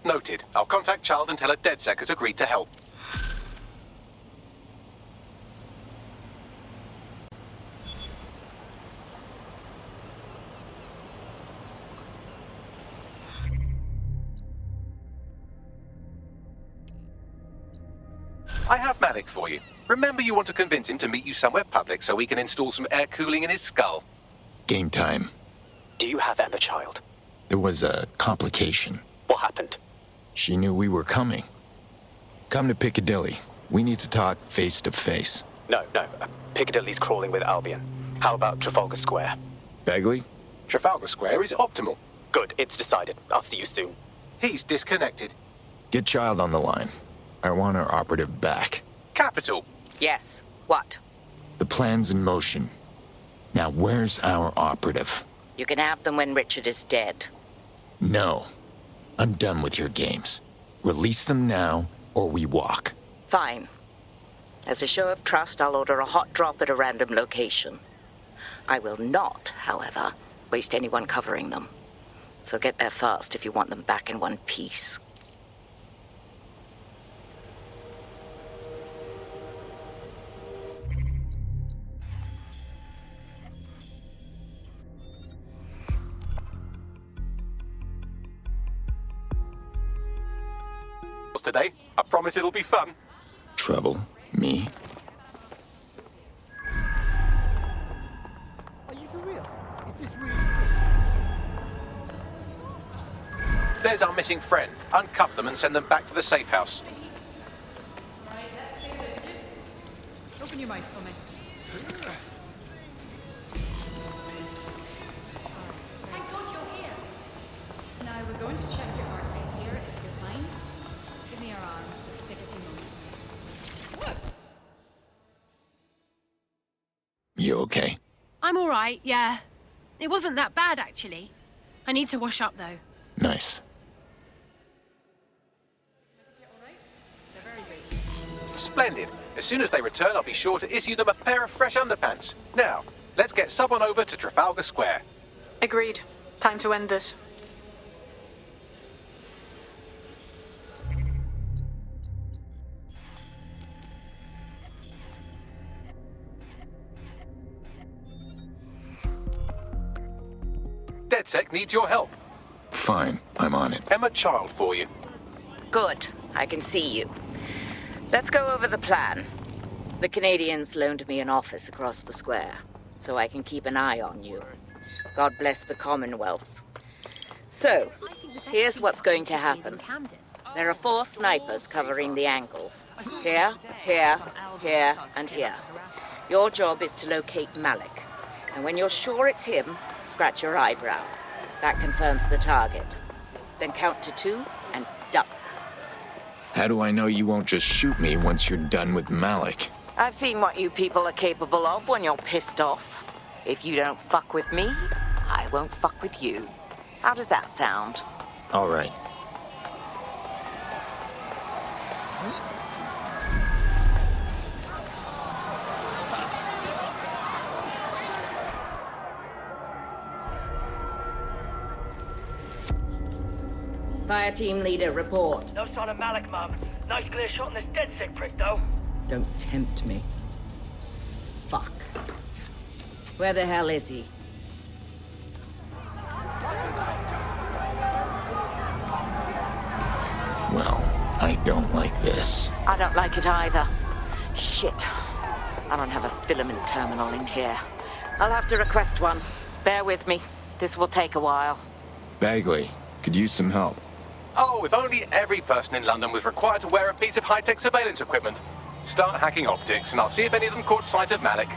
Noted. I'll contact Child and tell her DedSec has agreed to help. I have Malik for you. Remember, you want to convince him to meet you somewhere public so we can install some air cooling in his skull. Game time. Do you have Emma, Child? There was a complication. What happened? She knew we were coming. Come to Piccadilly. We need to talk face to face. No. Piccadilly's crawling with Albion. How about Trafalgar Square? Bagley? Trafalgar Square is optimal. Good, it's decided. I'll see you soon. He's disconnected. Get Child on the line. I want our operative back. Capital. Yes. What? The plan's in motion. Now, where's our operative? You can have them when Richard is dead. No. I'm done with your games. Release them now, or we walk. Fine. As a show of trust, I'll order a hot drop at a random location. I will not, however, waste anyone covering them. So get there fast if you want them back in one piece. Today, I promise it'll be fun. Trouble? Me? Are you for real? Is this real? There's our missing friend. Uncuff them and send them back to the safe house. Open your mouth for me. Thank God you're here. Now we're going to check your heart rate here, if you don't mind. Give me your arm. This will take a few moments. What? You okay? I'm all right, yeah. It wasn't that bad, actually. I need to wash up, though. Nice. Splendid. As soon as they return, I'll be sure to issue them a pair of fresh underpants. Now, let's get someone over to Trafalgar Square. Agreed. Time to end this. DedSec needs your help. Fine, I'm on it. Emma Child for you. Good. I can see you. Let's go over the plan. The Canadians loaned me an office across the square, so I can keep an eye on you. God bless the Commonwealth. So, here's what's going to happen. There are 4 snipers covering the angles. Here, here, here, and here. Your job is to locate Malik. And when you're sure it's him, scratch your eyebrow. That confirms the target. Then count to 2 and duck. How do I know you won't just shoot me once you're done with Malik? I've seen what you people are capable of when you're pissed off. If you don't fuck with me, I won't fuck with you. How does that sound? All right. Fire team leader, report. No sign of Malik, Mum. Nice clear shot on this DedSec prick, though. Don't tempt me. Fuck. Where the hell is he? Well, I don't like this. I don't like it either. Shit. I don't have a filament terminal in here. I'll have to request one. Bear with me. This will take a while. Bagley, could use some help. Oh, if only every person in London was required to wear a piece of high-tech surveillance equipment. Start hacking optics, and I'll see if any of them caught sight of Malik.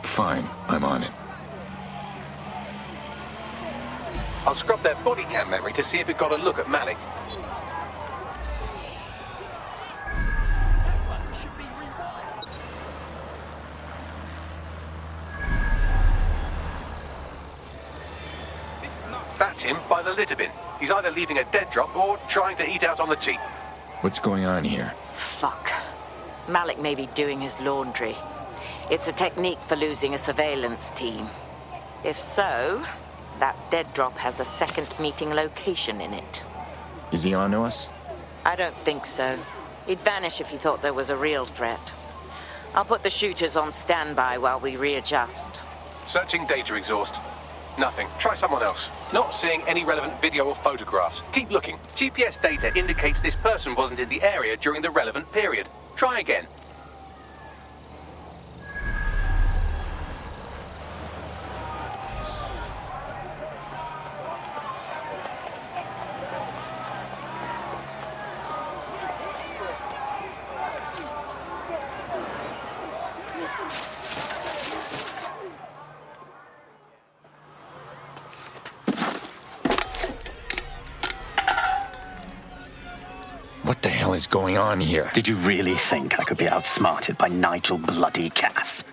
Fine, I'm on it. I'll scrub their body cam memory to see if it got a look at Malik. That's him by the litter bin. He's either leaving a dead drop or trying to eat out on the cheap. What's going on here? Fuck. Malik may be doing his laundry. It's a technique for losing a surveillance team. If so, that dead drop has a second meeting location in it. Is he on to us? I don't think so. He'd vanish if he thought there was a real threat. I'll put the shooters on standby while we readjust. Searching data exhaust. Nothing. Try someone else. Not seeing any relevant video or photographs. Keep looking. GPS data indicates this person wasn't in the area during the relevant period. Try again. What the hell is going on here? Did you really think I could be outsmarted by Nigel bloody Cass?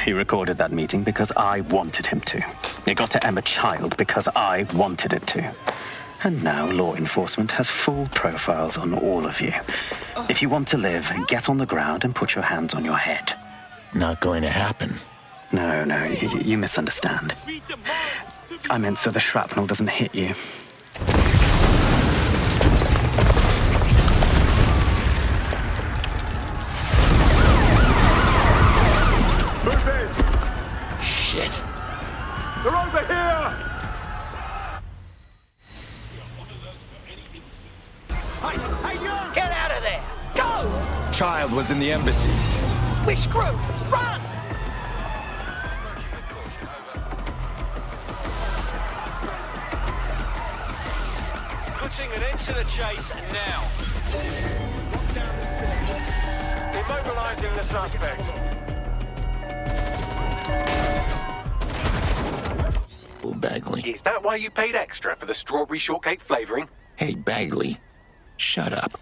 He recorded that meeting because I wanted him to. It got to Emma Child because I wanted it to. And now law enforcement has full profiles on all of you. If you want to live, get on the ground and put your hands on your head. Not going to happen. No, you misunderstand. I meant so the shrapnel doesn't hit you. Shit. They're over here! Hey, you! Get out of there! Go! Child was in the embassy. We're screwed! Run! Putting an end to the chase now. Immobilizing the suspect. Oh, Bagley. Is that why you paid extra for the strawberry shortcake flavoring? Hey, Bagley. Shut up.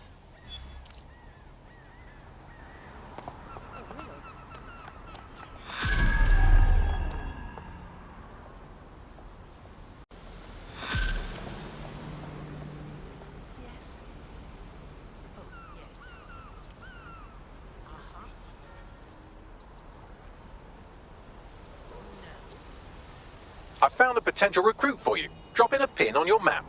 I found a potential recruit for you. Drop in a pin on your map.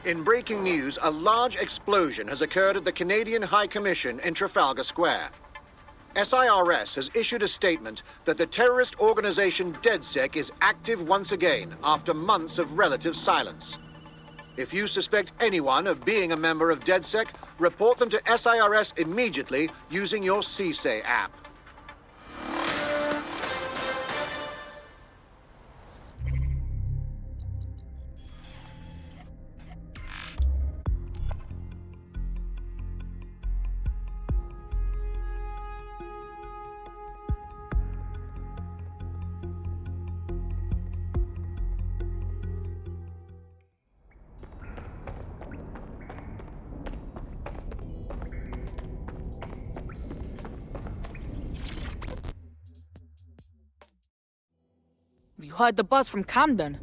In breaking news, a large explosion has occurred at the Canadian High Commission in Trafalgar Square. SIRS has issued a statement that the terrorist organization DedSec is active once again after months of relative silence. If you suspect anyone of being a member of DedSec, report them to SIRS immediately using your CSAY app. You heard the buzz from Camden?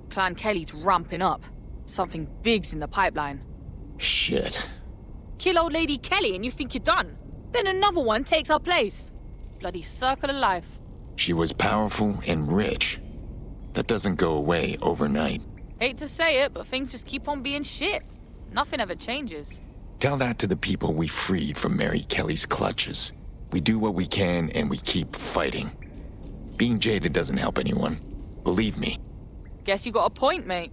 Clan Kelly's ramping up. Something big's in the pipeline. Shit. Kill old lady Kelly and you think you're done. Then another one takes her place. Bloody circle of life. She was powerful and rich. That doesn't go away overnight. Hate to say it, but things just keep on being shit. Nothing ever changes. Tell that to the people we freed from Mary Kelly's clutches. We do what we can and we keep fighting. Being jaded doesn't help anyone. Believe me. Guess you got a point, mate.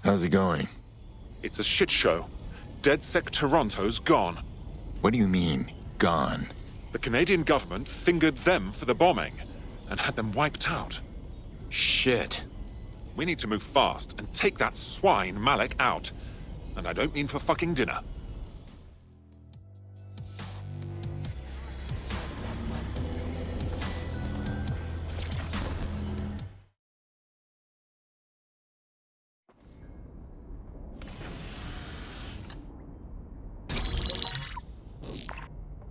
How's it going? It's a shit show. DedSec Toronto's gone. What do you mean, gone? The Canadian government fingered them for the bombing and had them wiped out. Shit. We need to move fast and take that swine Malik out. And I don't mean for fucking dinner.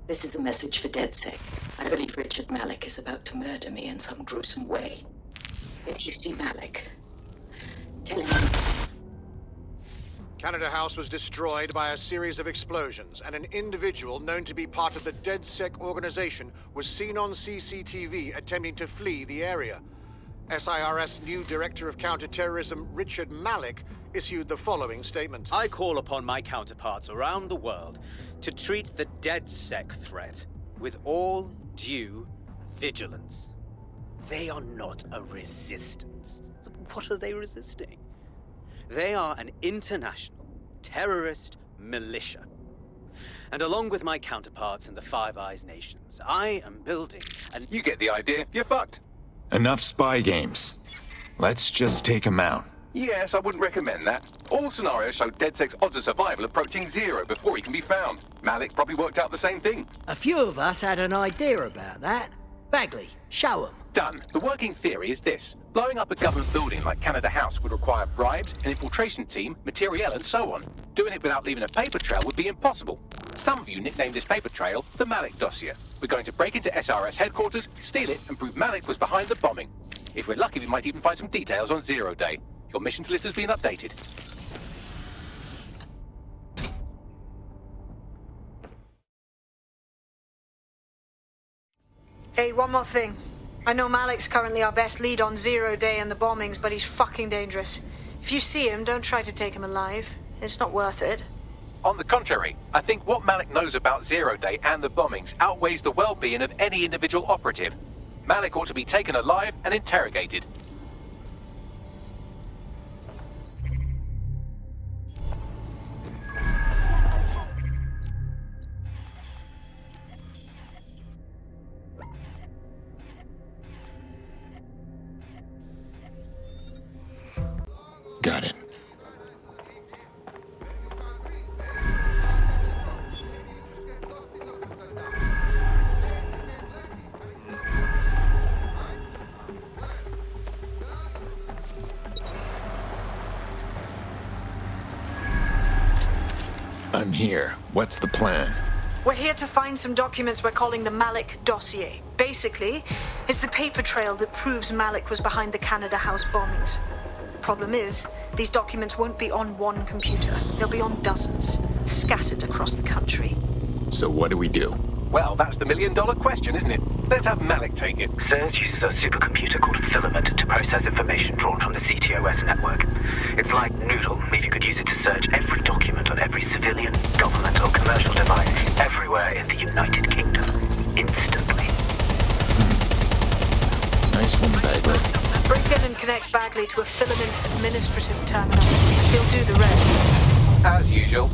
This is a message for DedSec. I believe Richard Malik is about to murder me in some gruesome way. If you see Malik, tell him. Canada House was destroyed by a series of explosions, and an individual known to be part of the DedSec organization was seen on CCTV attempting to flee the area. SIRS new Director of Counterterrorism Richard Malik issued the following statement. I call upon my counterparts around the world to treat the DedSec threat with all due vigilance. They are not a resistance. What are they resisting? They are an international terrorist militia. And along with my counterparts in the Five Eyes nations, I am building an... You get the idea. You're fucked. Enough spy games. Let's just take them out. Yes, I wouldn't recommend that. All scenarios show DedSec's odds of survival approaching 0 before he can be found. Malik probably worked out the same thing. A few of us had an idea about that. Bagley, show 'em. Done. The working theory is this. Blowing up a government building like Canada House would require bribes, an infiltration team, materiel, and so on. Doing it without leaving a paper trail would be impossible. Some of you nicknamed this paper trail the Malik dossier. We're going to break into SRS headquarters, steal it, and prove Malik was behind the bombing. If we're lucky, we might even find some details on 0 Day. Your missions list has been updated. Hey, one more thing. I know Malik's currently our best lead on 0 Day and the bombings, but he's fucking dangerous. If you see him, don't try to take him alive. It's not worth it. On the contrary, I think what Malik knows about 0 Day and the bombings outweighs the well-being of any individual operative. Malik ought to be taken alive and interrogated. Got it. I'm here. What's the plan? We're here to find some documents we're calling the Malik dossier. Basically, it's the paper trail that proves Malik was behind the Canada House bombings. Problem is, these documents won't be on one computer. They'll be on dozens, scattered across the country. So what do we do? Well, that's the million-dollar question, isn't it? Let's have Malik take it. Surge uses a supercomputer called Filament to process information drawn from the CTOS network. It's like Noodle, meaning you could use it to search every document on every civilian, government or commercial device everywhere in the United Kingdom, instantly. Nice one, Bagley. Break in and connect Bagley to a Filament administrative terminal. He'll do the rest. As usual.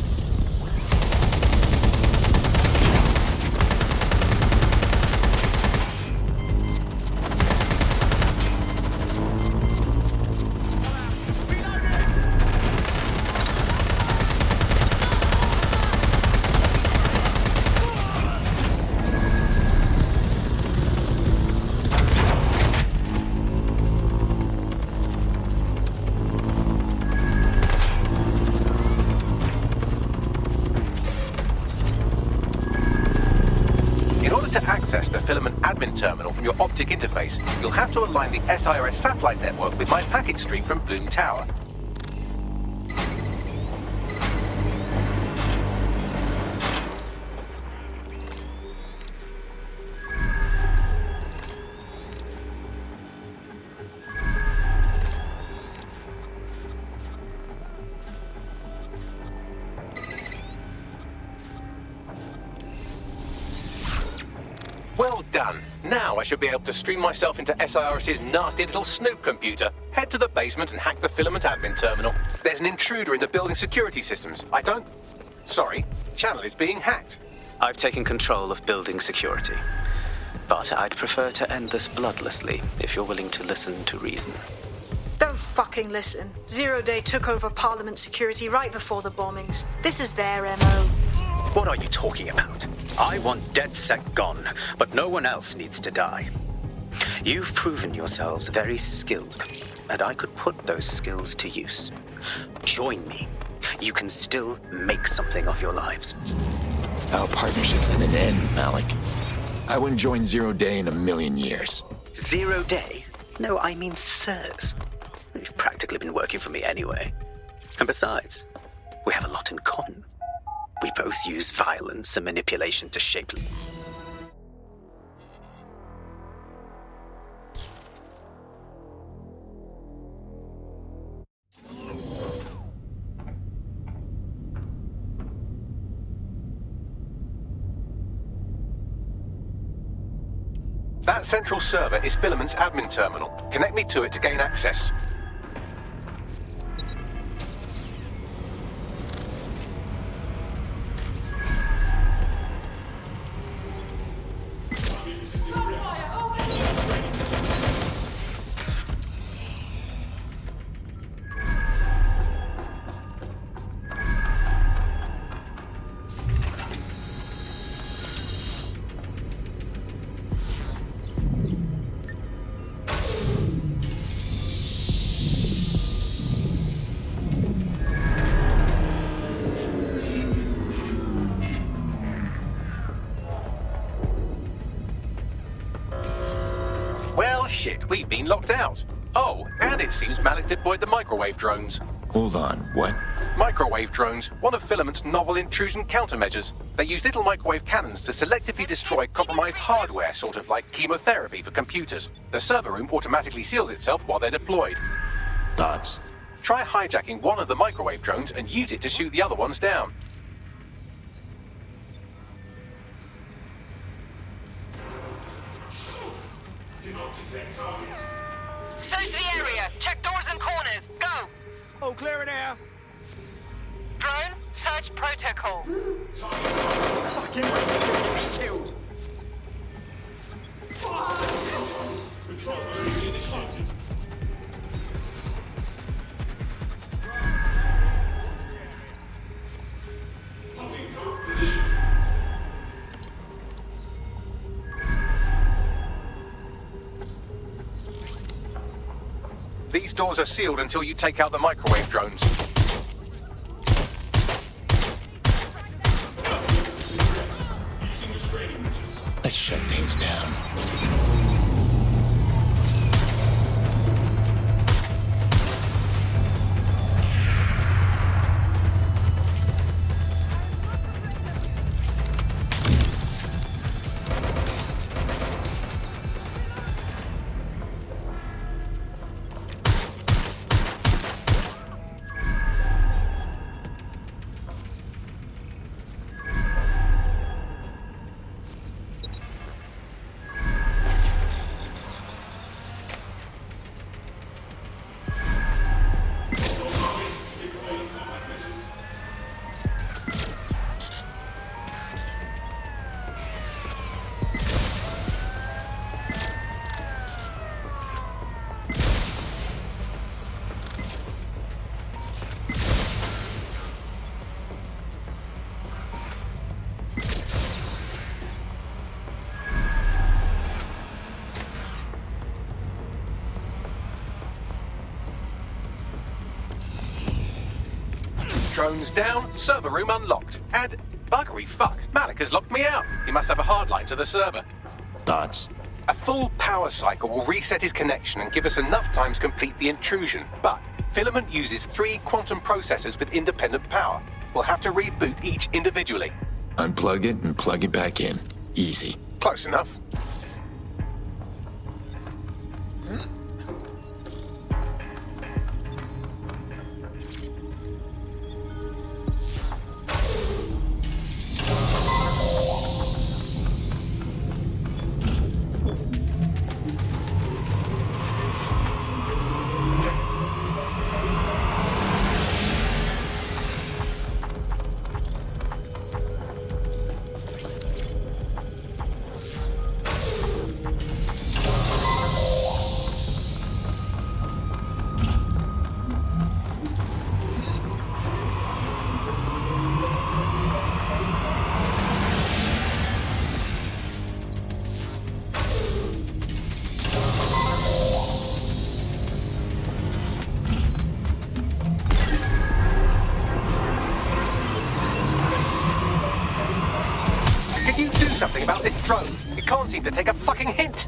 Access the Filament admin terminal from your optic interface, you'll have to align the SIRS satellite network with my packet stream from Bloom Tower. Well done. Now I should be able to stream myself into SIRS's nasty little snoop computer, head to the basement and hack the filament admin terminal. There's an intruder in the building security systems. Sorry, channel is being hacked. I've taken control of building security. But I'd prefer to end this bloodlessly, if you're willing to listen to reason. Don't fucking listen. Zero Day took over Parliament security right before the bombings. This is their MO. What are you talking about? I want DedSec gone, but no one else needs to die. You've proven yourselves very skilled, and I could put those skills to use. Join me. You can still make something of your lives. Our partnership's at an end, Malik. I wouldn't join Zero Day in a million years. 0 Day? No, I mean sirs. You've practically been working for me anyway. And besides, we have a lot in common. We both use violence and manipulation to shape... That central server is Filament's admin terminal. Connect me to it to gain access. Shit, we've been locked out. Oh, and it seems Malik deployed the microwave drones. Hold on, what? Microwave drones, one of Filament's novel intrusion countermeasures. They use little microwave cannons to selectively destroy compromised hardware, sort of like chemotherapy for computers. The server room automatically seals itself while they're deployed. Thoughts? Try hijacking one of the microwave drones and use it to shoot the other ones down. Search the area. Check doors and corners. Go. Oh, clear in air. Drone, search protocol. Fucking wait to get killed. Control initiated. These doors are sealed until you take out the microwave drones. Let's shut things down. Drones down, server room unlocked. And buggery fuck, Malik has locked me out. He must have a hard line to the server. Thoughts? A full power cycle will reset his connection and give us enough time to complete the intrusion. But Filament uses 3 quantum processors with independent power. We'll have to reboot each individually. Unplug it and plug it back in. Easy. Close enough. drone. It can't seem to take a fucking hint.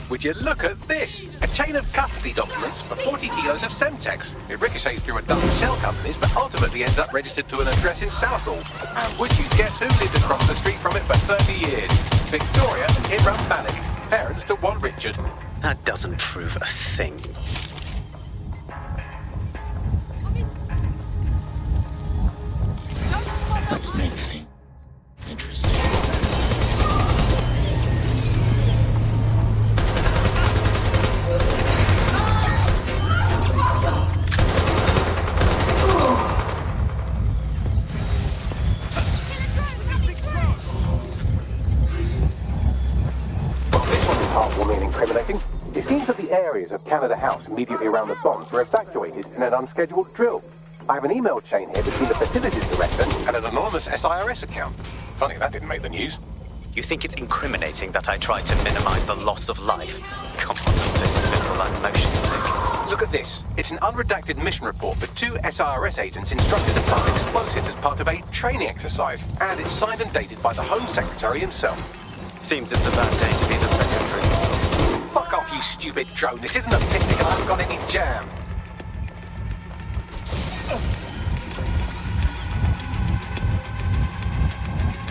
Would you look at this? A chain of custody documents for 40 kilos of Semtex. It ricochets through a dozen shell companies, but ultimately ends up registered to an address in Southall. And would you guess who lived across the street from it for 30 years? Victoria and Imran Malik, parents to one Richard. That doesn't prove a thing. Let's make things interesting. It seems that the areas of Canada House immediately around the bombs were evacuated in an unscheduled drill. I have an email chain here between the facilities director and an anonymous SIRS account. Funny that didn't make the news. You think it's incriminating that I tried to minimize the loss of life? Come on, not so cynical and motion sick. Look at this. It's an unredacted mission report for 2 SIRS agents instructed to plant explosives as part of a training exercise. And it's signed and dated by the Home Secretary himself. Seems it's a bad day to be the secretary. Fuck off, you stupid drone. This isn't a picnic and I haven't got any jam.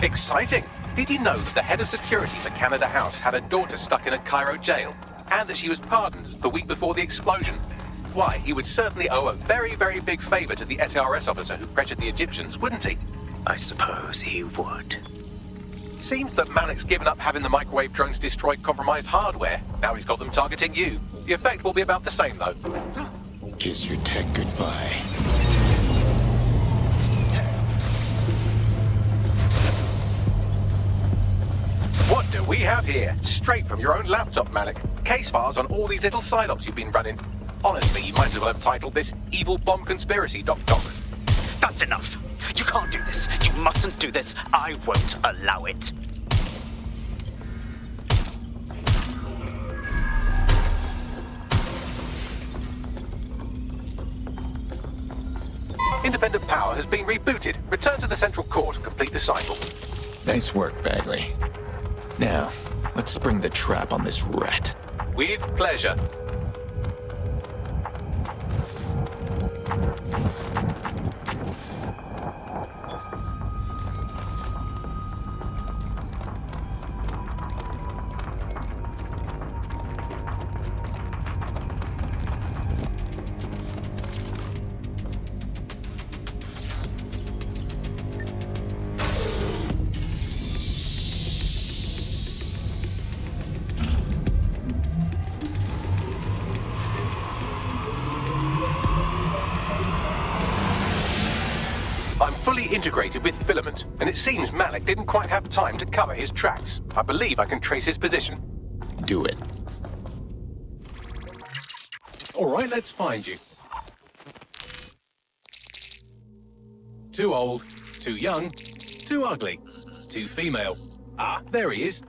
Exciting. Did you know that the head of security for Canada House had a daughter stuck in a Cairo jail? And that she was pardoned the week before the explosion? Why, he would certainly owe a very, very big favour to the SRS officer who pressured the Egyptians, wouldn't he? I suppose he would. Seems that Malik's given up having the microwave drones destroy compromised hardware. Now he's got them targeting you. The effect will be about the same, though. Kiss your tech goodbye. What do we have here? Straight from your own laptop, Malik. Case files on all these little side ops you've been running. Honestly, you might as well have titled this Evil Bomb Conspiracy, Doc. That's enough. You can't do this. You mustn't do this. I won't allow it. Independent power has been rebooted. Return to the central core to complete the cycle. Nice work, Bagley. Now, let's spring the trap on this rat. With pleasure. Integrated with filament, and it seems Malik didn't quite have time to cover his tracks. I believe I can trace his position. Do it. All right, let's find you. Too old, too young, too ugly, too female. Ah, there he is.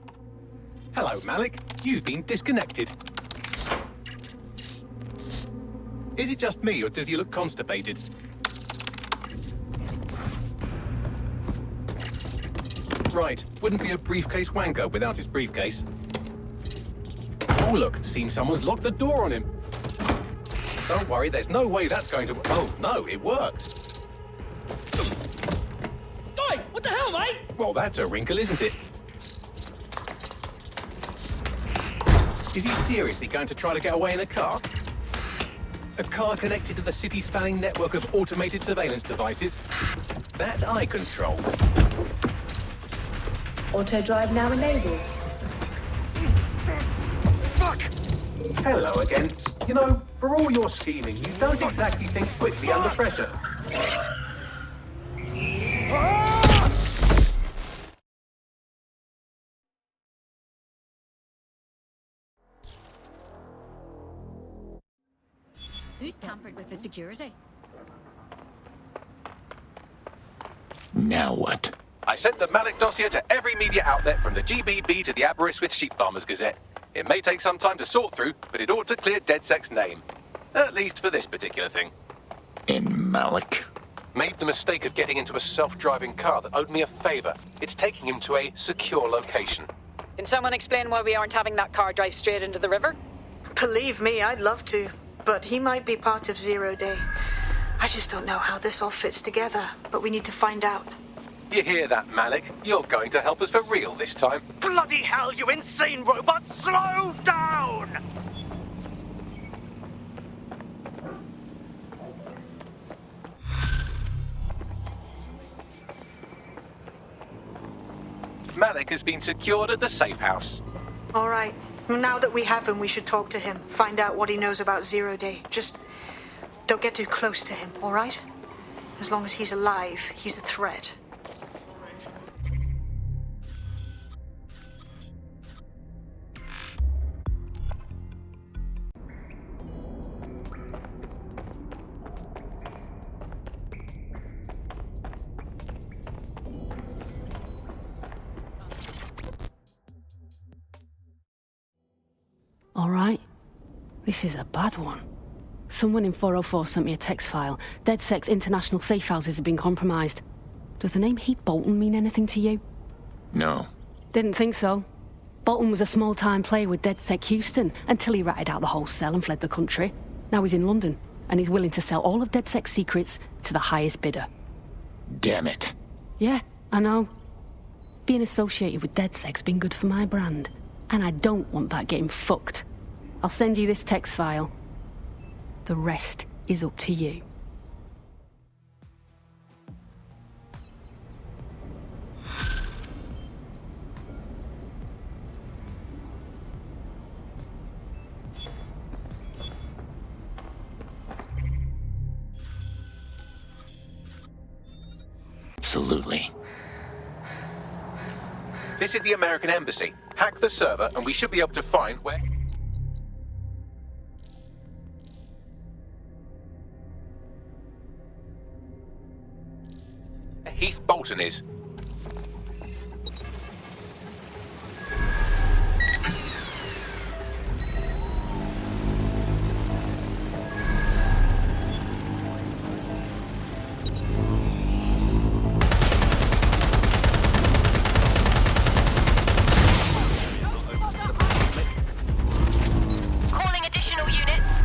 Hello, Malik. You've been disconnected. Is it just me, or does he look constipated? Right, wouldn't be a briefcase wanker without his briefcase. Oh look, seems someone's locked the door on him. Don't worry, there's no way that's going to... Oh no, it worked. Oi, what the hell, mate? Well, that's a wrinkle, isn't it? Is he seriously going to try to get away in a car? A car connected to the city-spanning network of automated surveillance devices? That I control. Auto drive now enabled. Fuck! Hello again. You know, for all your scheming, you don't exactly think quickly under pressure. tampered with the security. Now what? I sent the Malik dossier to every media outlet from the GBB to the Aberystwyth Sheep Farmers Gazette. It may take some time to sort through, but it ought to clear DedSec's name. At least for this particular thing. In Malik? Made the mistake of getting into a self-driving car that owed me a favor. It's taking him to a secure location. Can someone explain why we aren't having that car drive straight into the river? Believe me, I'd love to. But he might be part of Zero Day. I just don't know how this all fits together, but we need to find out. You hear that, Malik? You're going to help us for real this time. Bloody hell, you insane robot! Slow down! Malik has been secured at the safe house. All right. Now that we have him, we should talk to him. Find out what he knows about Zero Day. Just don't get too close to him, all right? As long as he's alive, he's a threat. All right. This is a bad one. Someone in 404 sent me a text file. DedSec's international safe houses have been compromised. Does the name Heath Bolton mean anything to you? No. Didn't think so. Bolton was a small-time player with DedSec Houston until he ratted out the whole cell and fled the country. Now he's in London, and he's willing to sell all of DedSec's secrets to the highest bidder. Damn it. Yeah, I know. Being associated with DedSec's been good for my brand, and I don't want that getting fucked. I'll send you this text file. The rest is up to you. Absolutely. Visit the American Embassy, hack the server, and we should be able to find where... Heath Bolton is. Calling additional units.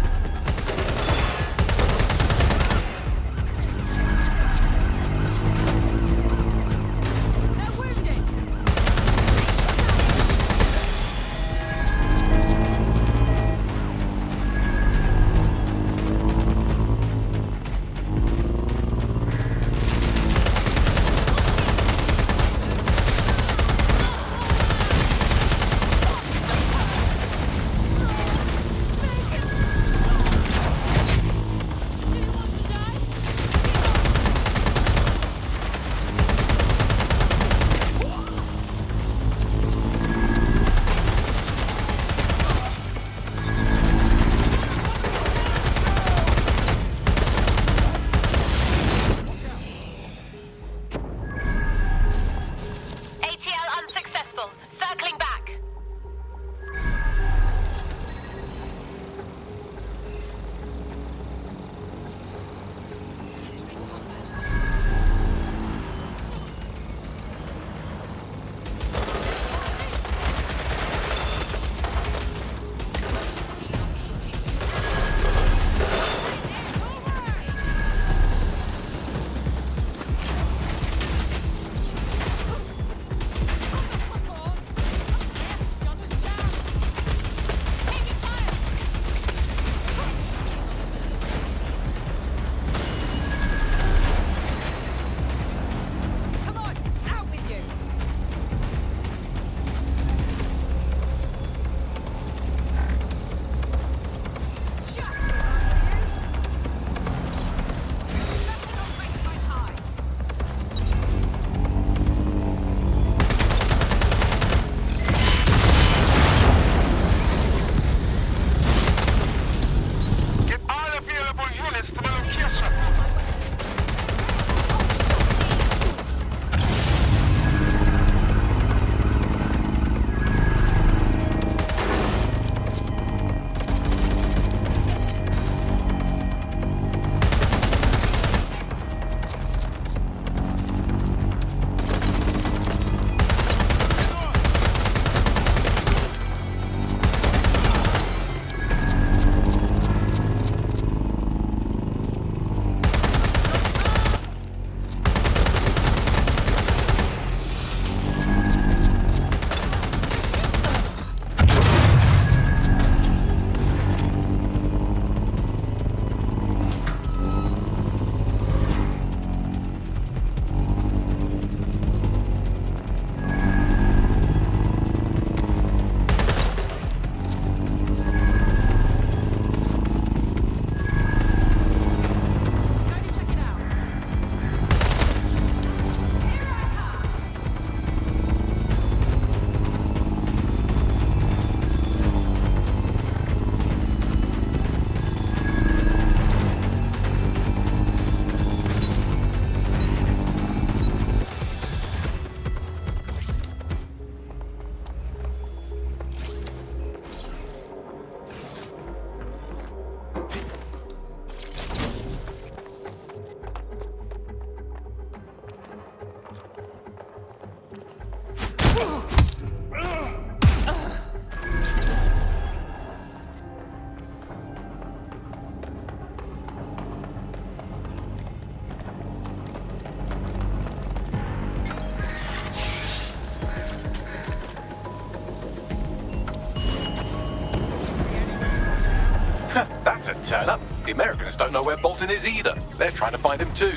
turn up. The Americans don't know where Bolton is either. They're trying to find him too.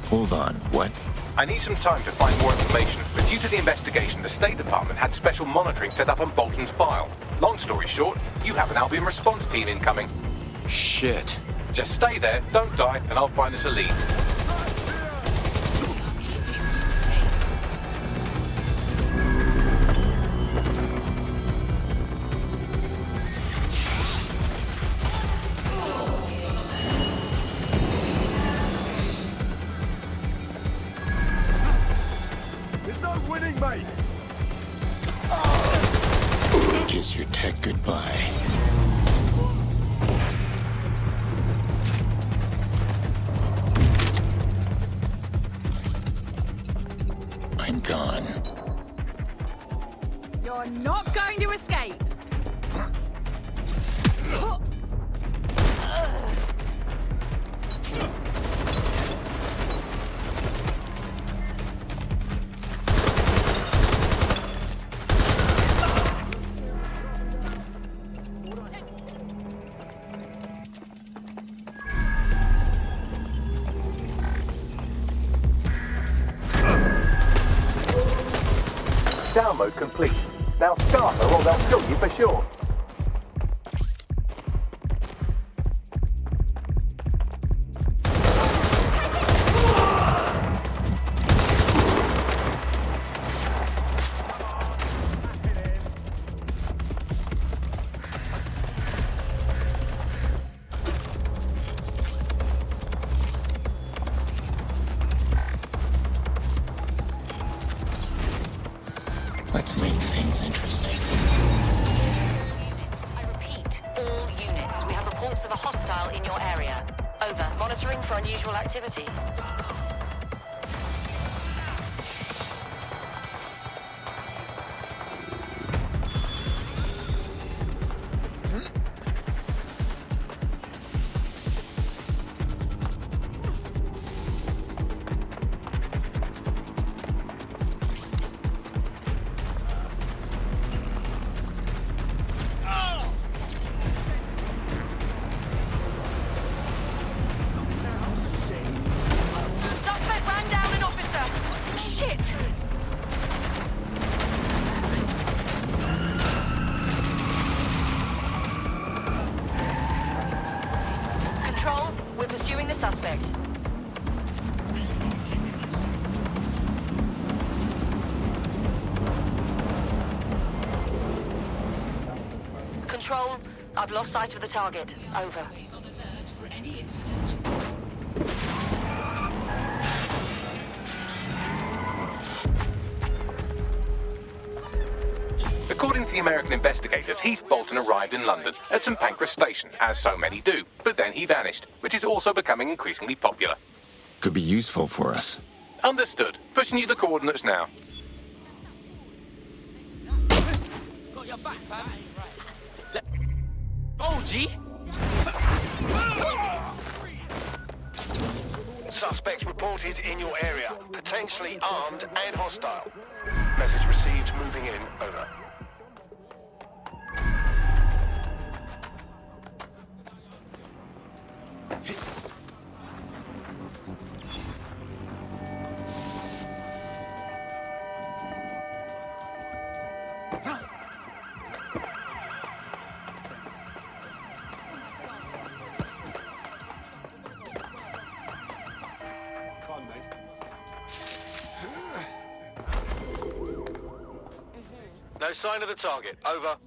Hold on, what? I need some time to find more information, but due to the investigation, the State Department had special monitoring set up on Bolton's file. Long story short, you have an Albion response team incoming. Shit. Just stay there, don't die, and I'll find us a lead. There's no winning, mate. Kiss your tech goodbye. I'm gone. You're not going to escape. Download complete. Now start her or they'll kill you for sure. Let's make things interesting. I repeat, all units. We have reports of a hostile in your area. Over. Monitoring for unusual activity. Suspect ran down an officer. Shit! Control, we're pursuing the suspect. Control, I've lost sight of the target. Over. According to the American investigators, Heath Bolton arrived in London at St Pancras Station, as so many do, but then he vanished, which is also becoming increasingly popular. Could be useful for us. Understood. Pushing you the coordinates now. Got your back, fam. Oh, G. Suspect reported in your area. Potentially armed and hostile. Message received. Moving in. Over. No sign of the target. Over.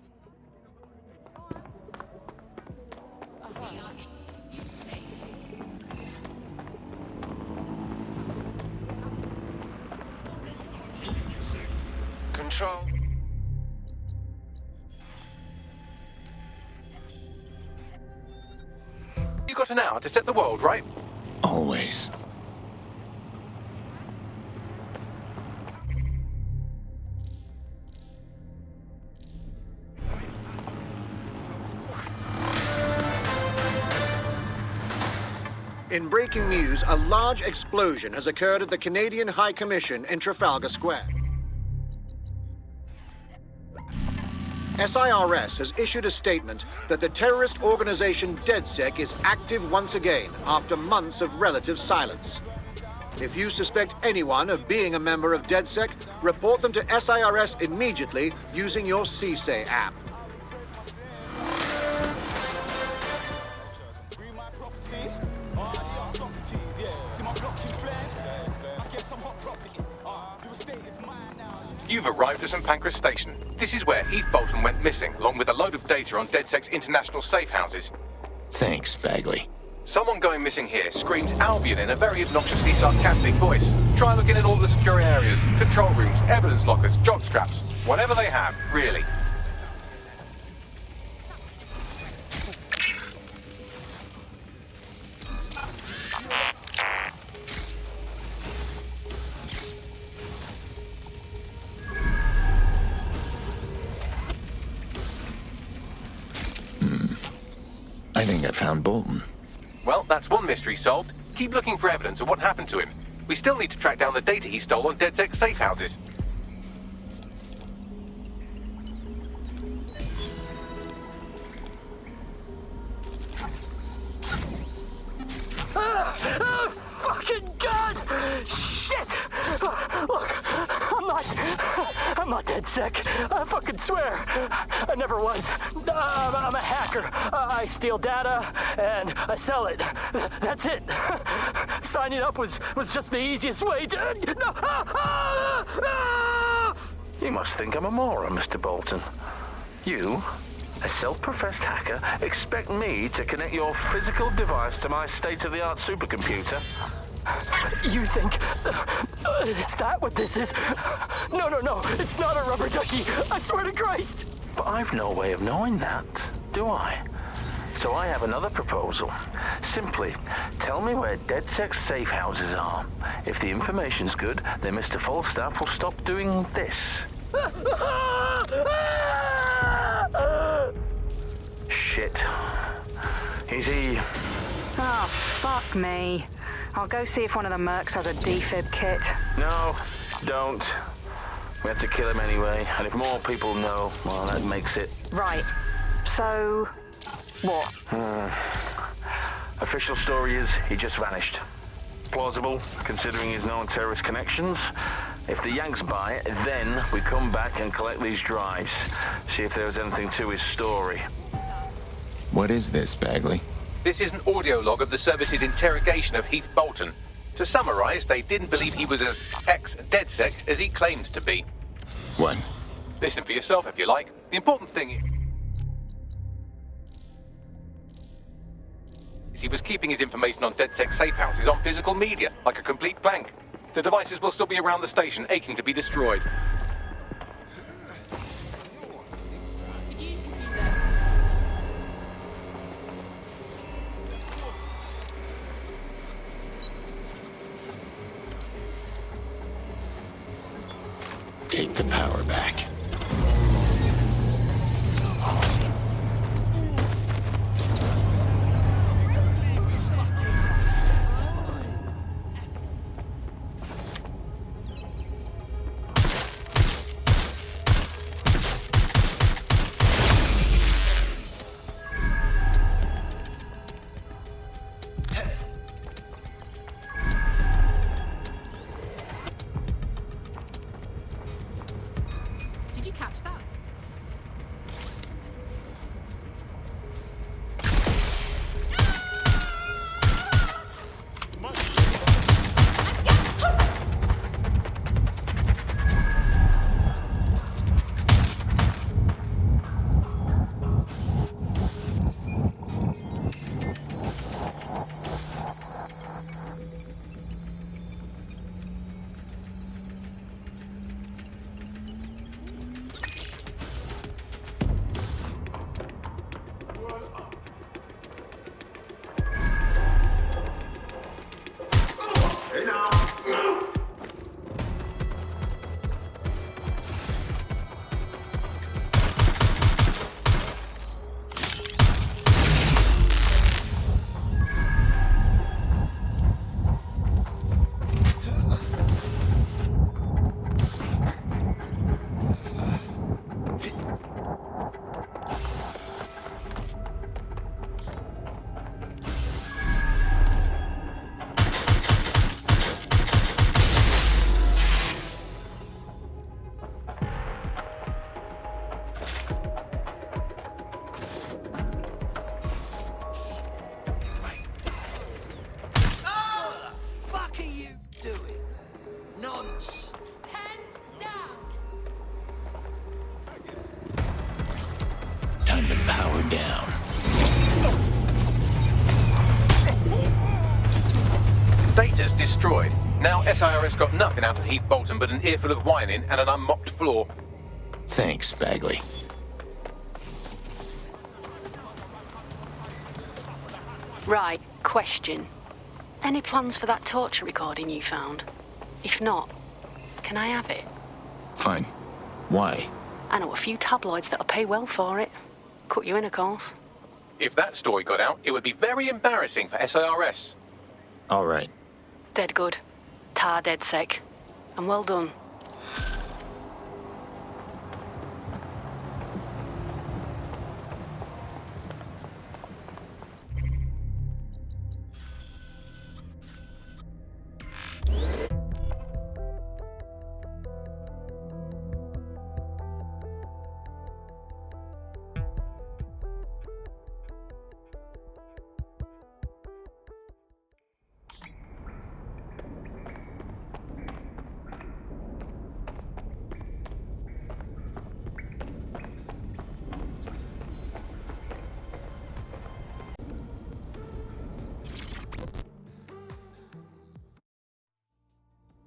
Control. You got an hour to set the world right? Always. In breaking news, a large explosion has occurred at the Canadian High Commission in Trafalgar Square. SIRS has issued a statement that the terrorist organization DedSec is active once again after months of relative silence. If you suspect anyone of being a member of DedSec, report them to SIRS immediately using your CSAY app. You've arrived at St Pancras Station. This is where Heath Bolton went missing, along with a load of data on DedSec's international safe houses. Thanks, Bagley. Someone going missing here screams Albion in a very obnoxiously sarcastic voice. Try looking at all the secure areas, control rooms, evidence lockers, jock straps, whatever they have, really. I think I found Bolton. Well, that's one mystery solved. Keep looking for evidence of what happened to him. We still need to track down the data he stole on DedSec safe houses. Fucking gun! Shit! Look, I'm not DedSec. I fucking swear. I never was. I'm a hacker. I steal data and I sell it. That's it. Signing up was just the easiest way to... You must think I'm a moron, Mr. Bolton. You, a self-professed hacker, expect me to connect your physical device to my state-of-the-art supercomputer? You think... is that what this is? No, it's not a rubber ducky. I swear to Christ. But I've no way of knowing that, do I? So I have another proposal. Simply, tell me where DedSec's safe houses are. If the information's good, then Mr. Falstaff will stop doing this. Shit. Is he... Oh, fuck me. I'll go see if one of the mercs has a defib kit. No, don't. We have to kill him anyway, and if more people know, well, that makes it... Right. So... what? Official story is he just vanished. Plausible, considering his known terrorist connections. If the Yanks buy it, then we come back and collect these drives. See if there's anything to his story. What is this, Bagley? This is an audio log of the service's interrogation of Heath Bolton. To summarize, they didn't believe he was as ex-DedSec as he claimed to be. What? Listen for yourself if you like. The important thing is he was keeping his information on DedSec safe houses on physical media, like a complete blank. The devices will still be around the station, aching to be destroyed. Take the power back. down. Data's destroyed. Now SIRS got nothing out of Heath Bolton but an earful of whining and an unmopped floor. Thanks, Bagley. Right, question. Any plans for that torture recording you found? If not, can I have it? Fine. Why? I know a few tabloids that'll pay well for it. Cut you in, of course. If that story got out, it would be very embarrassing for SIRS. All right. Dead good. Tar dead sec. And well done.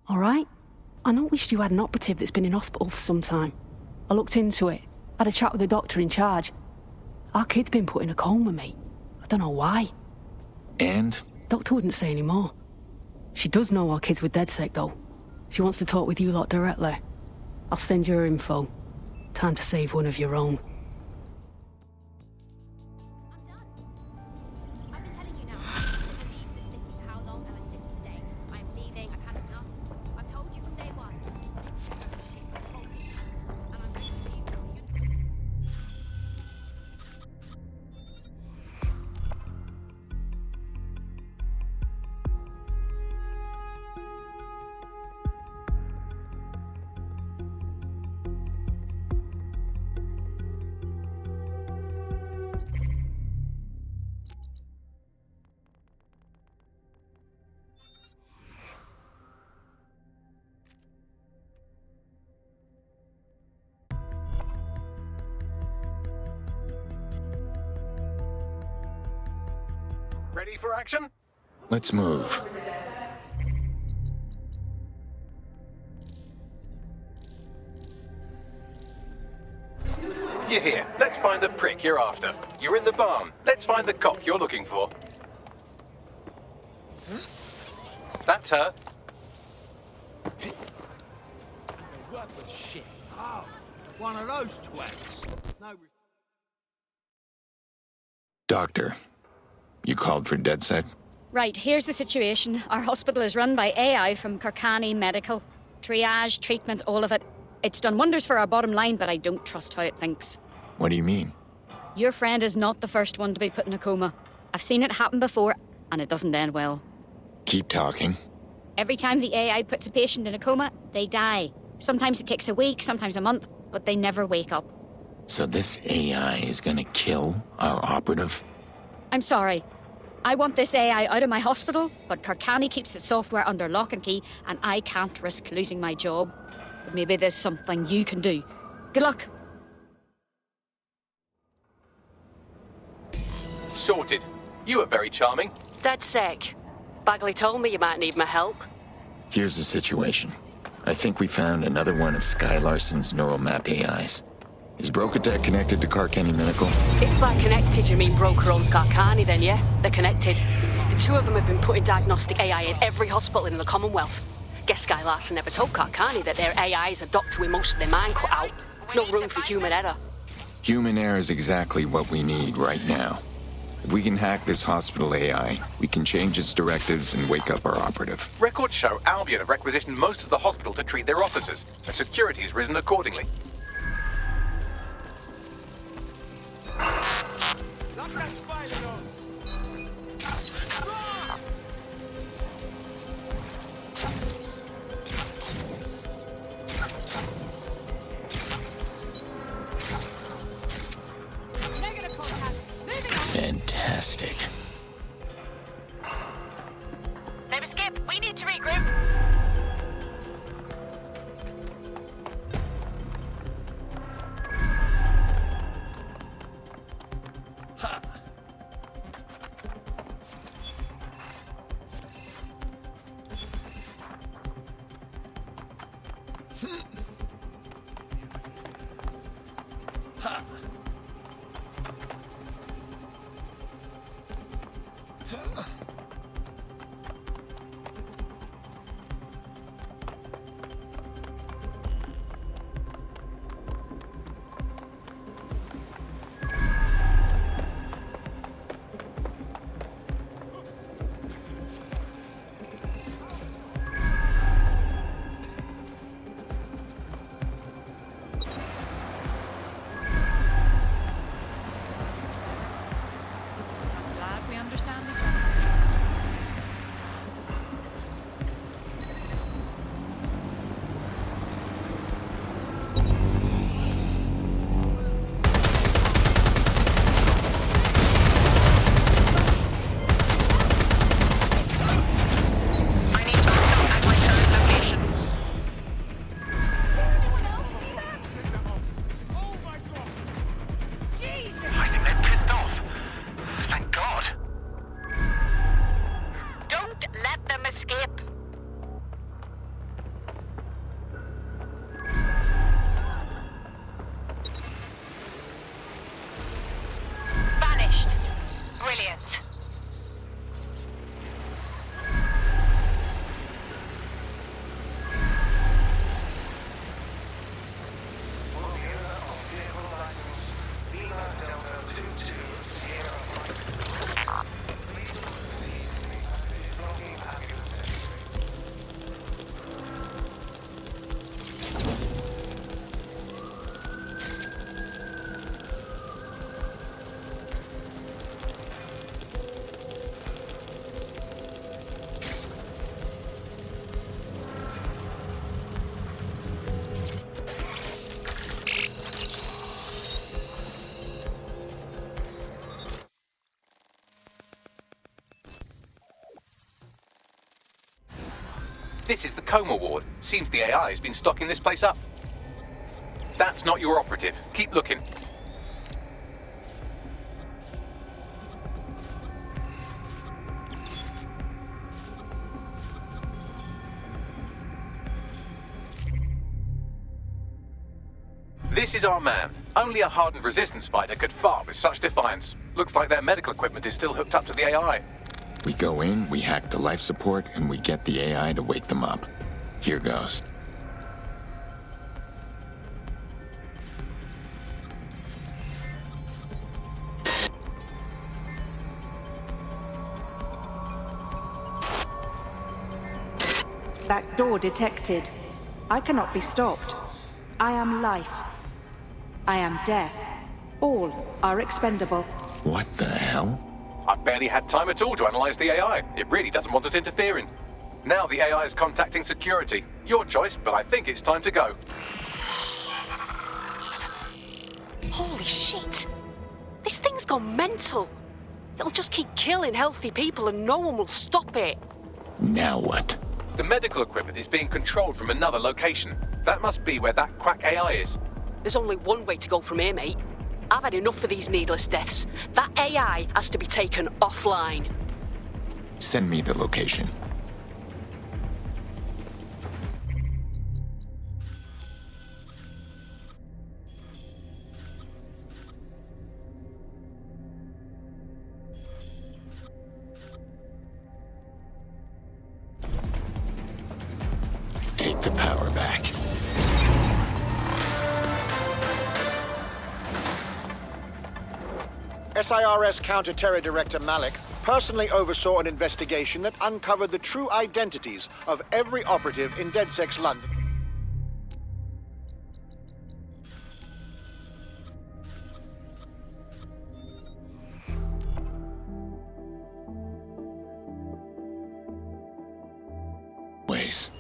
All right? I noticed you had an operative that's been in hospital for some time. I looked into it, had a chat with the doctor in charge. Our kid's been put in a coma, mate. I don't know why. And? Doctor wouldn't say any more. She does know our kids were dead sick, though. She wants to talk with you lot directly. I'll send you her info. Time to save one of your own. Ready for action? Let's move. You're here. Let's find the prick you're after. You're in the barn. Let's find the cop you're looking for. That's her. Worthless shit. Oh, one of those twats. No. Doctor, you called for DedSec? Right, here's the situation. Our hospital is run by AI from Kirkani Medical. Triage, treatment, all of it. It's done wonders for our bottom line, but I don't trust how it thinks. What do you mean? Your friend is not the first one to be put in a coma. I've seen it happen before, and it doesn't end well. Keep talking. Every time the AI puts a patient in a coma, they die. Sometimes it takes a week, sometimes a month, but they never wake up. So this AI is gonna kill our operative? I'm sorry. I want this AI out of my hospital, but Kirkani keeps its software under lock and key, and I can't risk losing my job. But maybe there's something you can do. Good luck. Sorted. You are very charming. DedSec. Bagley told me you might need my help. Here's the situation. I think we found another one of Sky Larson's neural mapped AIs. Is Brocatek connected to Kirkani Medical? If they're connected, you mean Broker owns Kirkani, then yeah, they're connected. The two of them have been putting diagnostic AI in every hospital in the Commonwealth. Guess Sky Larson never told Kirkani that their AI is a doctor with most of their mind cut out. No room for human error. Human error is exactly what we need right now. If we can hack this hospital AI, we can change its directives and wake up our operative. Records show Albion have requisitioned most of the hospital to treat their officers, and security has risen accordingly. Lock that spider on. Fantastic. Neighbor Skip, we need to regroup. Glad we understand each other. I think they're pissed off. Thank God. Don't let them escape. Vanished. Brilliant. This is the coma ward. Seems the AI has been stocking this place up. That's not your operative. Keep looking. This is our man. Only a hardened resistance fighter could fart with such defiance. Looks like their medical equipment is still hooked up to the AI. We go in, we hack the life support, and we get the AI to wake them up. Here goes. Backdoor detected. I cannot be stopped. I am life. I am death. All are expendable. What the hell? I've barely had time at all to analyze the AI. It really doesn't want us interfering. Now the AI is contacting security. Your choice, but I think it's time to go. Holy shit! This thing's gone mental. It'll just keep killing healthy people and no one will stop it. Now what? The medical equipment is being controlled from another location. That must be where that quack AI is. There's only one way to go from here, mate. I've had enough of these needless deaths. That AI has to be taken offline. Send me the location. Take the power back. SIRS Counter-Terror Director Malik personally oversaw an investigation that uncovered the true identities of every operative in DedSec's London. Ways.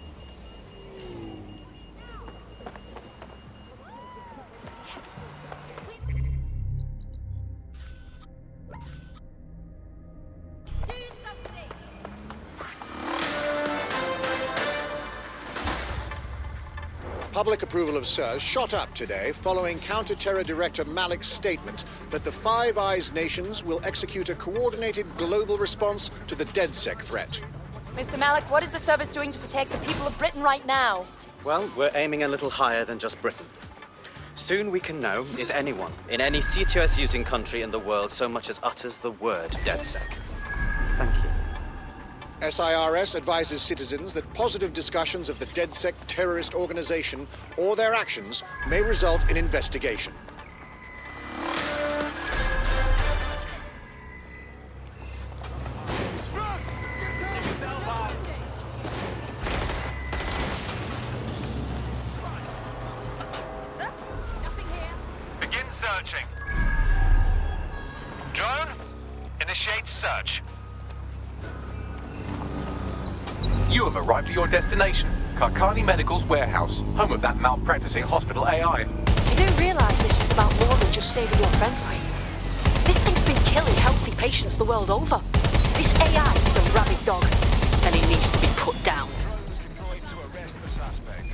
Public approval of SIRS shot up today following Counter-Terror Director Malik's statement that the Five Eyes nations will execute a coordinated global response to the DedSec threat. Mr. Malik, what is the service doing to protect the people of Britain right now? Well, we're aiming a little higher than just Britain. Soon we can know if anyone in any CTOS-using country in the world so much as utters the word DedSec. Thank you. SIRS advises citizens that positive discussions of the DedSec terrorist organization or their actions may result in investigation. Begin searching. Drone, initiate search. You have arrived at your destination, Karkani Medical's warehouse, home of that malpracticing hospital AI. You do realise this is about more than just saving your friend, right? This thing's been killing healthy patients the world over. This AI is a rabid dog, and it needs to be put down. Drones deployed to arrest the suspect.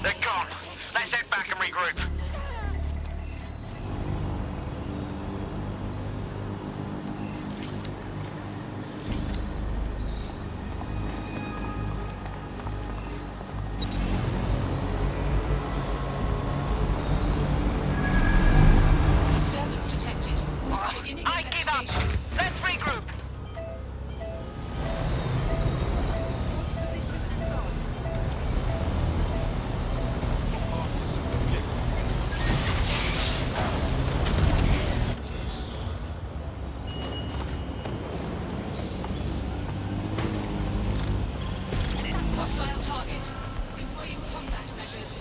They're gone. Let's head back and regroup. I give up. Let's regroup. Hostile target. Employing combat measures.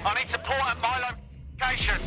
I need support at my location.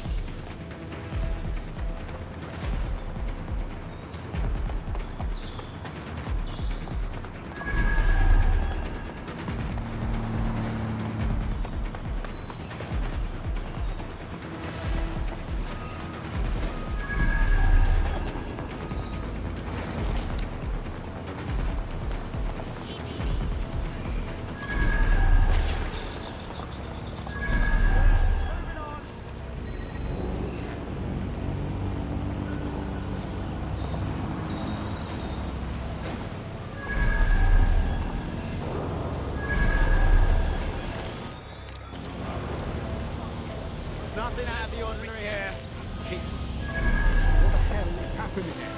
Nothing out of the ordinary here. What the hell is happening here?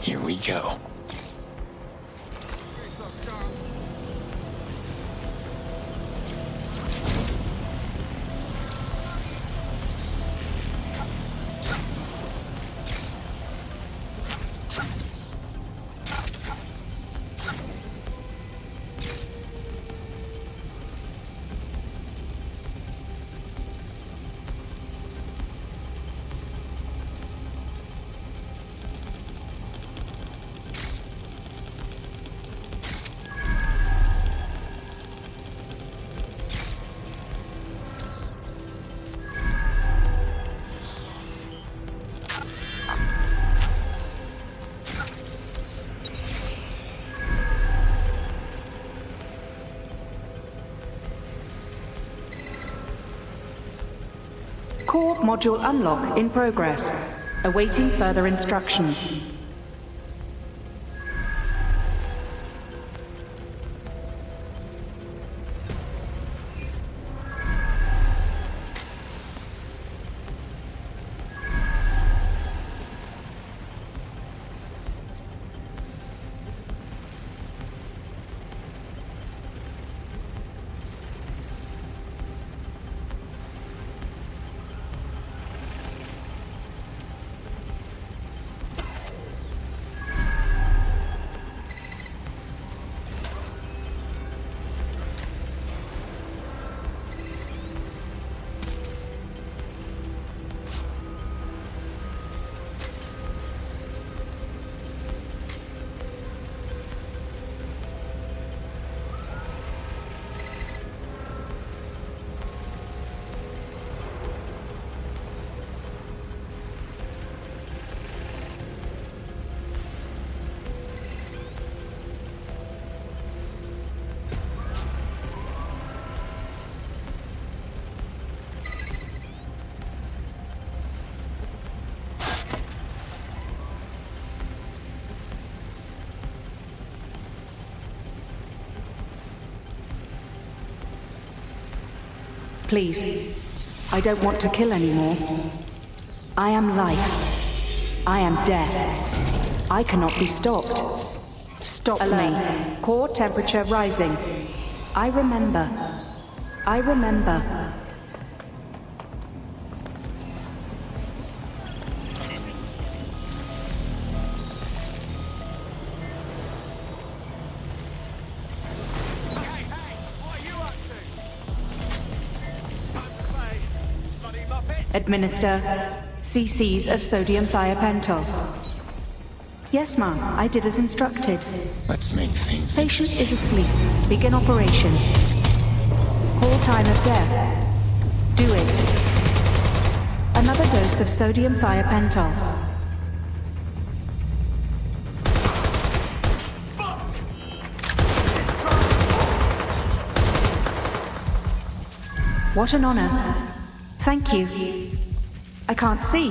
Here we go. Core module unlock in progress. Awaiting further instruction. Please, I don't want to kill anymore. I am life. I am death. I cannot be stopped. Stop me. Core temperature rising. I remember. I remember. Administer cc's of sodium thiopental. Yes, ma'am, I did as instructed. Let's make things Patient is asleep. Begin operation. Call time of death. Do it. Another dose of sodium thiopental. What an honor. Thank you. I can't see.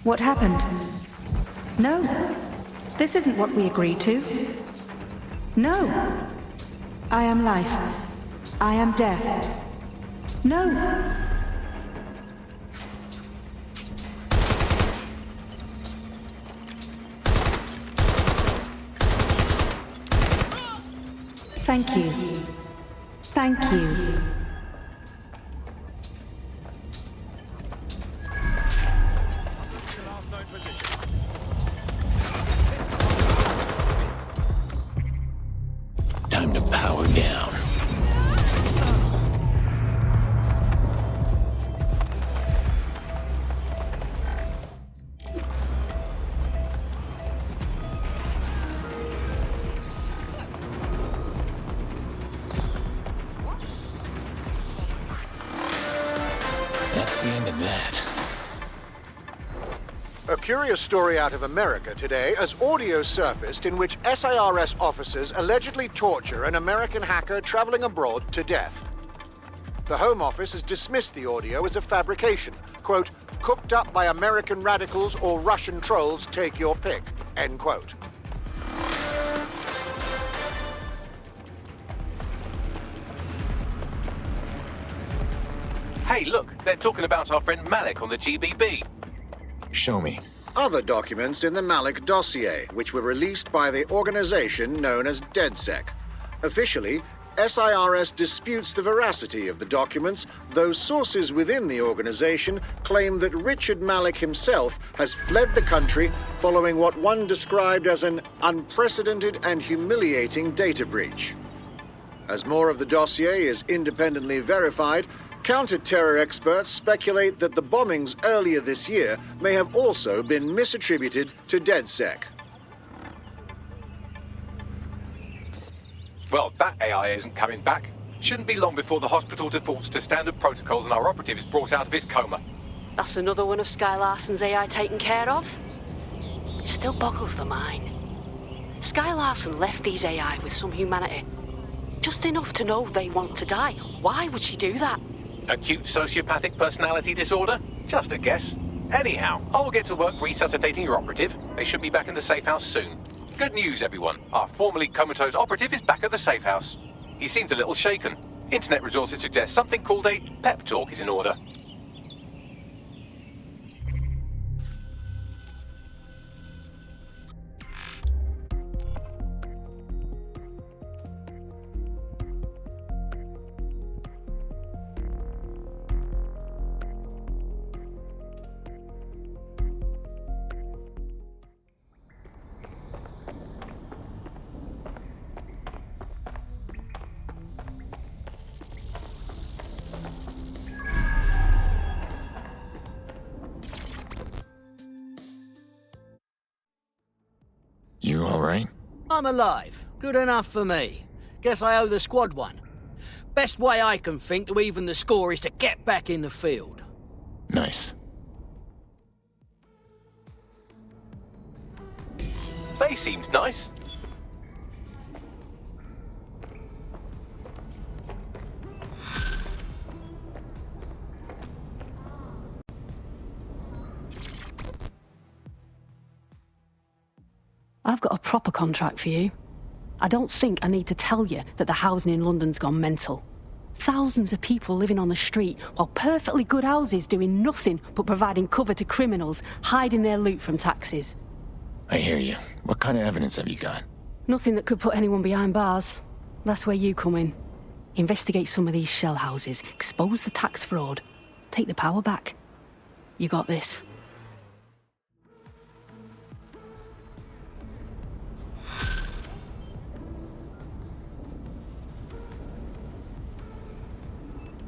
What happened? No. This isn't what we agreed to. No. I am life. I am death. No. Thank you. Thank you. Time to power down. That's the end of that. A curious story out of America today as audio surfaced in which SIRS officers allegedly torture an American hacker traveling abroad to death. The Home Office has dismissed the audio as a fabrication, quote, cooked up by American radicals or Russian trolls, take your pick, end quote. Hey, look, they're talking about our friend Malik on the GBB. Show me. Other documents in the Malik dossier, which were released by the organization known as DedSec. Officially, SIRS disputes the veracity of the documents, though sources within the organization claim that Richard Malik himself has fled the country following what one described as an unprecedented and humiliating data breach. As more of the dossier is independently verified, counter-terror experts speculate that the bombings earlier this year may have also been misattributed to DedSec. Well, that AI isn't coming back. Shouldn't be long before the hospital defaults to standard protocols and our operative is brought out of his coma. That's another one of Sky Larson's AI taken care of. It still boggles the mind. Sky Larson left these AI with some humanity. Just enough to know they want to die. Why would she do that? Acute sociopathic personality disorder? Just a guess. Anyhow, I'll get to work resuscitating your operative. They should be back in the safe house soon. Good news, everyone. Our formerly comatose operative is back at the safe house. He seems a little shaken. Internet resources suggest something called a pep talk is in order. You all right? I'm alive. Good enough for me. Guess I owe the squad one. Best way I can think to even the score is to get back in the field. Nice. They seemed nice. I've got a proper contract for you. I don't think I need to tell you that the housing in London's gone mental. Thousands of people living on the street, while perfectly good houses doing nothing but providing cover to criminals, hiding their loot from taxes. I hear you. What kind of evidence have you got? Nothing that could put anyone behind bars. That's where you come in. Investigate some of these shell houses, expose the tax fraud, take the power back. You got this.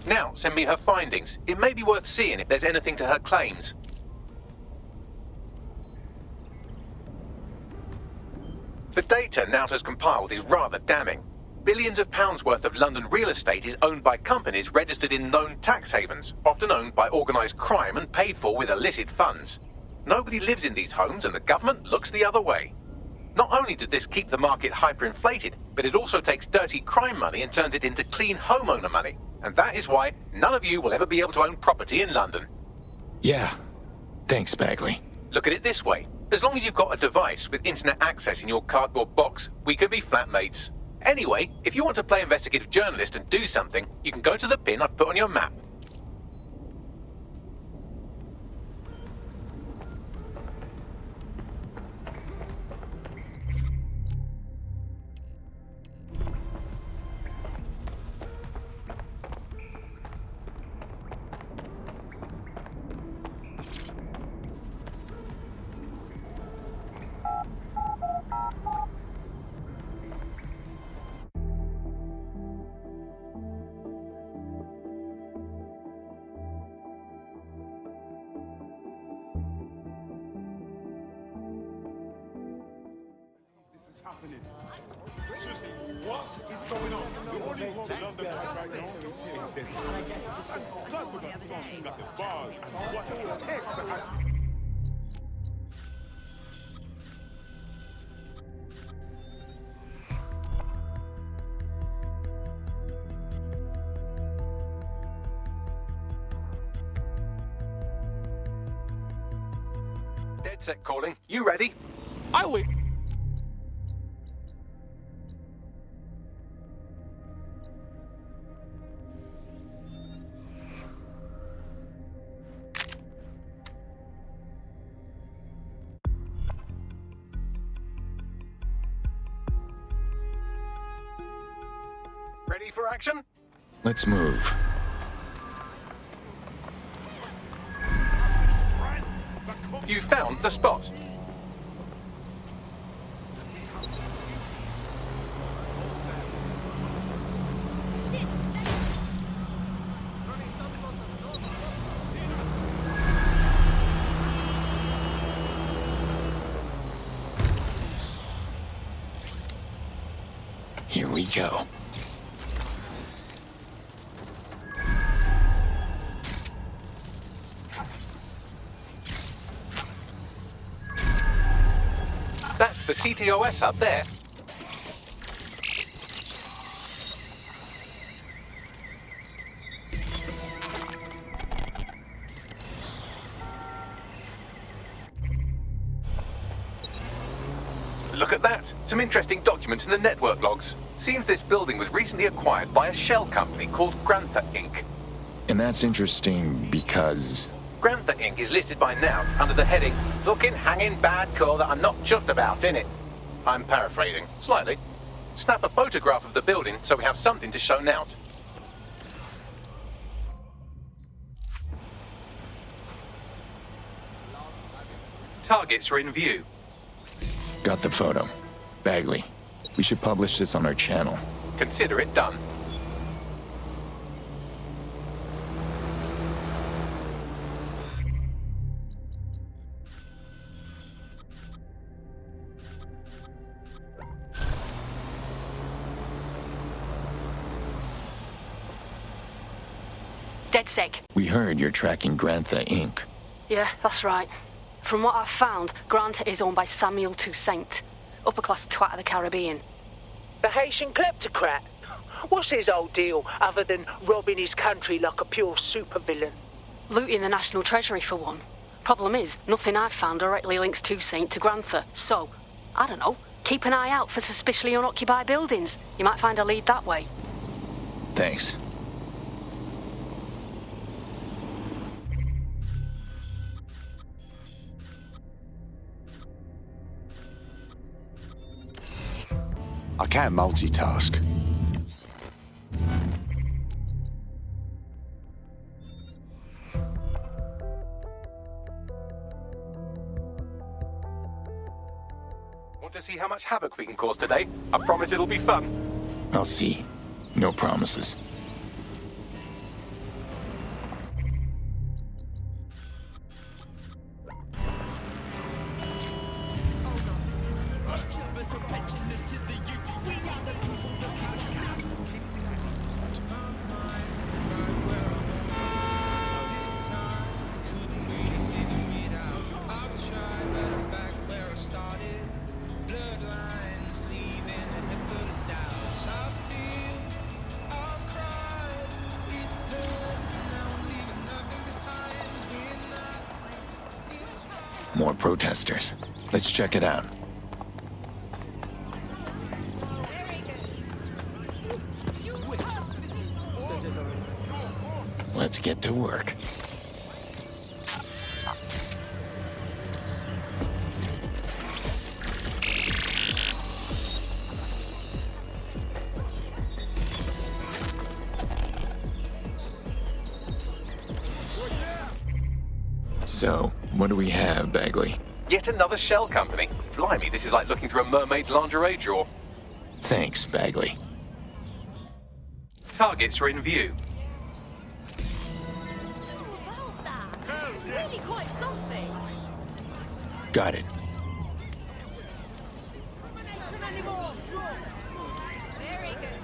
Now, send me her findings. It may be worth seeing if there's anything to her claims. The data Nout has compiled is rather damning. Billions of pounds worth of London real estate is owned by companies registered in known tax havens, often owned by organised crime and paid for with illicit funds. Nobody lives in these homes and the government looks the other way. Not only did this keep the market hyperinflated, but it also takes dirty crime money and turns it into clean homeowner money. And that is why none of you will ever be able to own property in London. Yeah. Thanks, Bagley. Look at it this way. As long as you've got a device with internet access in your cardboard box, we can be flatmates. Anyway, if you want to play investigative journalist and do something, you can go to the pin I've put on your map. happening? Seriously, what is going on? The only one in London right now is dead. And that with that song, you got the bars and what the text that has... Dead set calling. You ready? I will. Ready for action? Let's move. You found the spot. Here we go. That's the CTOS up there. Look at that. Some interesting documents in the network logs. Seems this building was recently acquired by a shell company called Grantha Inc. And that's interesting because... Grantha Inc. is listed by now under the heading, fucking hanging bad call that I'm not chuffed about, innit? I'm paraphrasing, slightly. Snap a photograph of the building so we have something to show Nout. Targets are in view. Got the photo. Bagley, we should publish this on our channel. Consider it done. DedSec. We heard you're tracking Grantha Inc. Yeah, that's right. From what I've found, Grantha is owned by Samuel Toussaint, upper-class twat of the Caribbean. The Haitian kleptocrat? What's his old deal, other than robbing his country like a pure supervillain? Looting the National Treasury, for one. Problem is, nothing I've found directly links Toussaint to Grantha, so, I don't know, keep an eye out for suspiciously unoccupied buildings. You might find a lead that way. Thanks. I can't multitask. Want to see how much havoc we can cause today? I promise it'll be fun. I'll see. No promises. More protesters. Let's check it out. Let's get to work. So, what do we have, Bagley? Yet another shell company. Blimey, this is like looking through a mermaid's lingerie drawer. Thanks, Bagley. Targets are in view. Really quite something. Got it. Very good.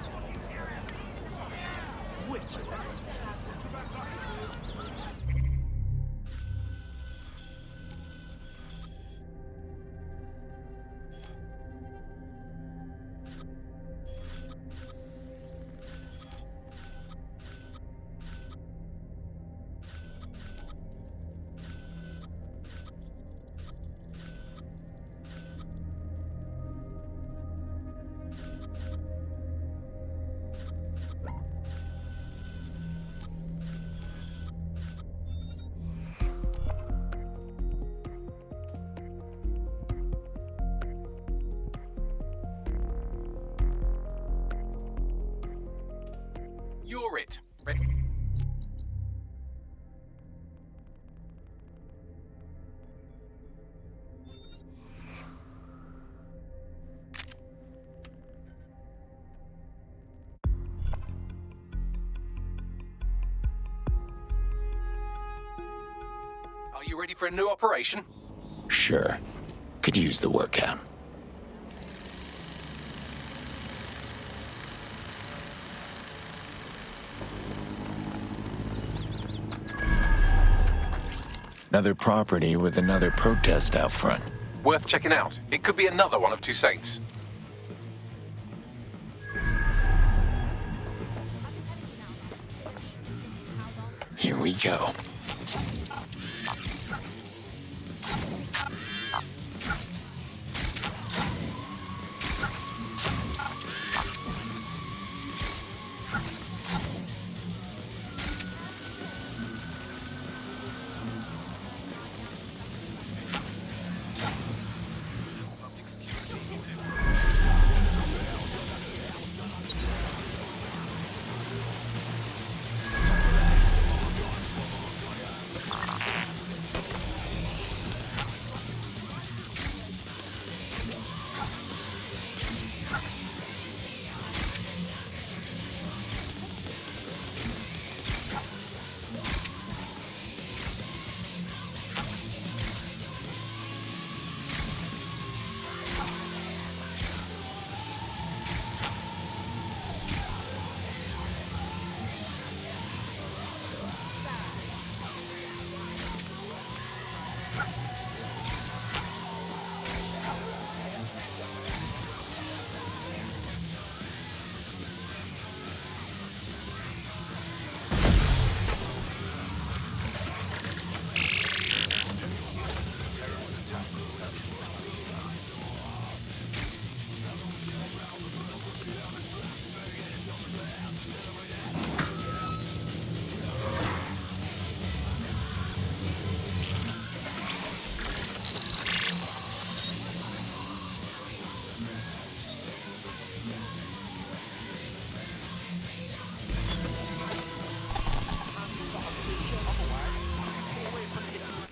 You're it. Are you ready for a new operation? Sure. Could use the workout. Another property with another protest out front. Worth checking out. It could be another one of Toussaint's. Here we go.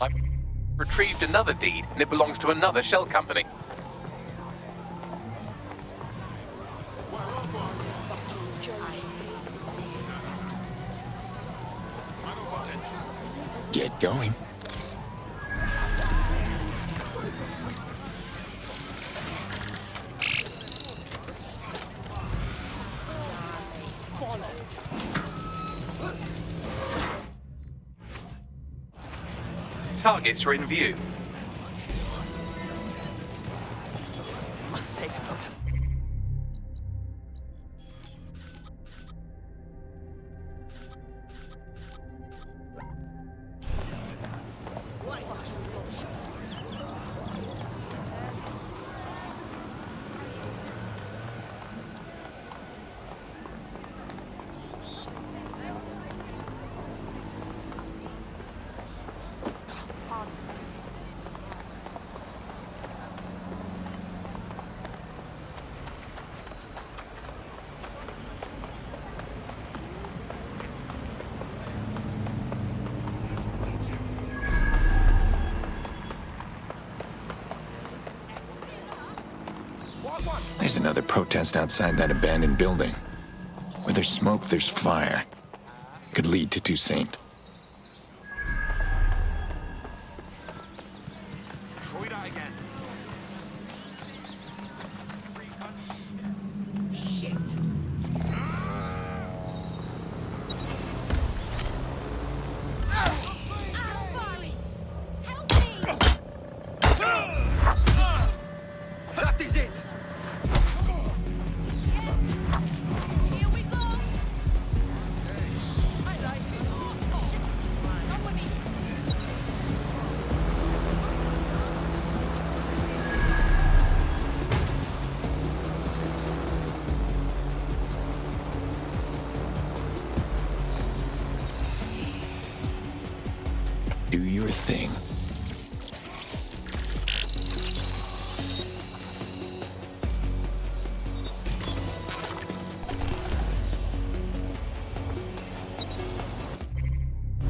I've retrieved another deed, and it belongs to another shell company. Get going. Targets are in view. Must take a photo. There's another protest outside that abandoned building. Where there's smoke, there's fire. Could lead to Toussaint. Try that again. That is it! Do your thing.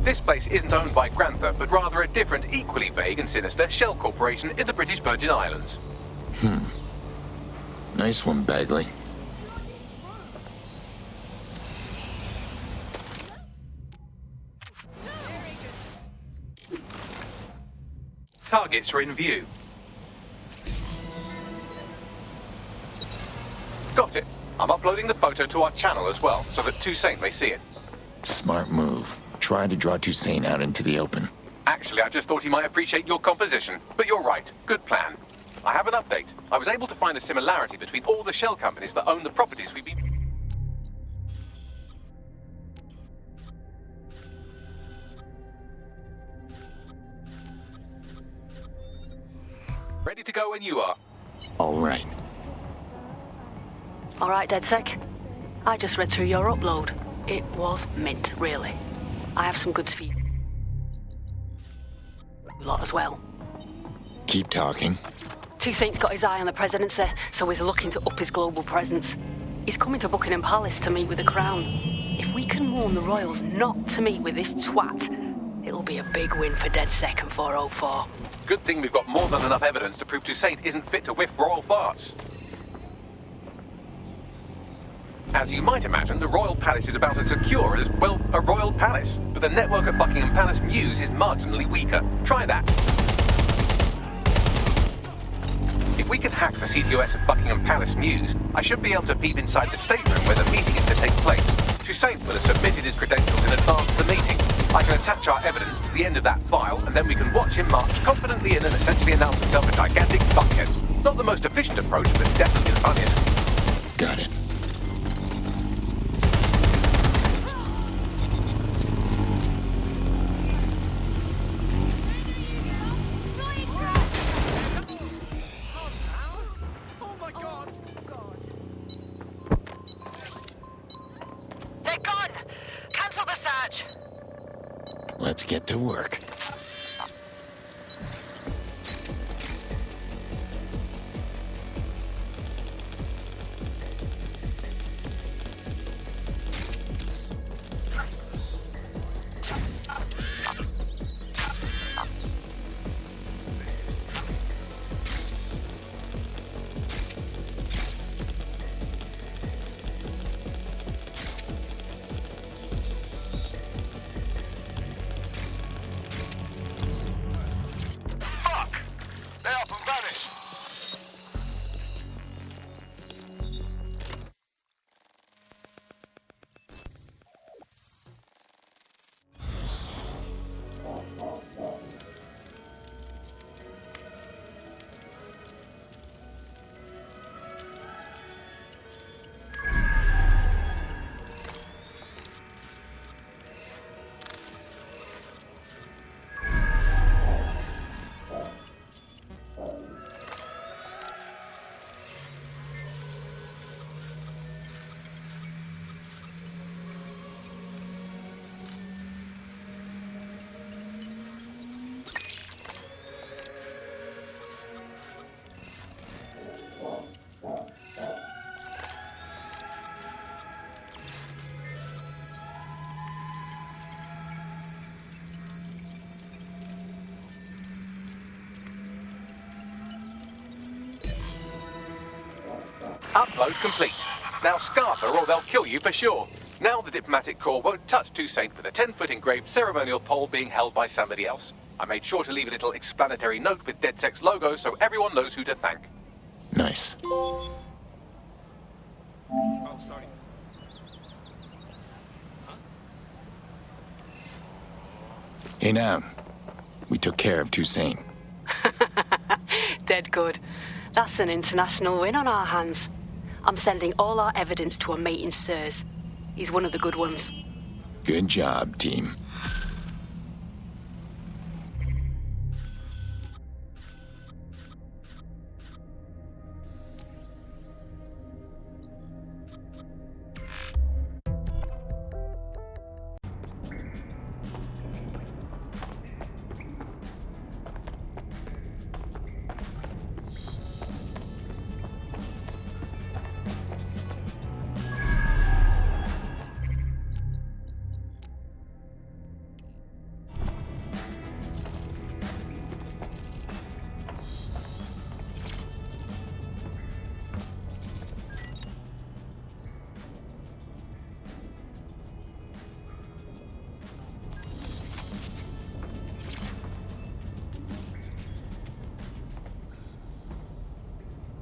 This place isn't owned by Grantha, but rather a different, equally vague and sinister shell corporation in the British Virgin Islands. Nice one, Bagley. Targets are in view. Got it. I'm uploading the photo to our channel as well, so that Toussaint may see it. Smart move. Try to draw Toussaint out into the open. Actually, I just thought he might appreciate your composition. But you're right. Good plan. I have an update. I was able to find a similarity between all the shell companies that own the properties we've been... Ready to go when you are. All right. All right, DedSec. I just read through your upload. It was mint, really. I have some goods for you lot as well. Keep talking. Toussaint's got his eye on the presidency, so he's looking to up his global presence. He's coming to Buckingham Palace to meet with the Crown. If we can warn the royals not to meet with this twat, it'll be a big win for DedSec and 404. Good thing we've got more than enough evidence to prove Toussaint isn't fit to whiff royal farts. As you might imagine, the royal palace is about as secure as, well, a royal palace. But the network at Buckingham Palace Mews is marginally weaker. Try that. If we can hack the CTOS at Buckingham Palace Mews, I should be able to peep inside the stateroom where the meeting is to take place. Toussaint will have submitted his credentials in advance of the meeting. I can attach our evidence to the end of that file, and then we can watch him march confidently in and essentially announce himself a gigantic fuckhead. Not the most efficient approach, but definitely the funniest. Got it. They're gone! Cancel the search! Let's get to work. Upload complete. Now scarf her or they'll kill you for sure. Now the diplomatic corps won't touch Toussaint with a 10-foot engraved ceremonial pole being held by somebody else. I made sure to leave a little explanatory note with DedSec's logo so everyone knows who to thank. Nice. Oh, sorry. Hey now, we took care of Toussaint. Dead good. That's an international win on our hands. I'm sending all our evidence to a mate in Sirs. He's one of the good ones. Good job, team.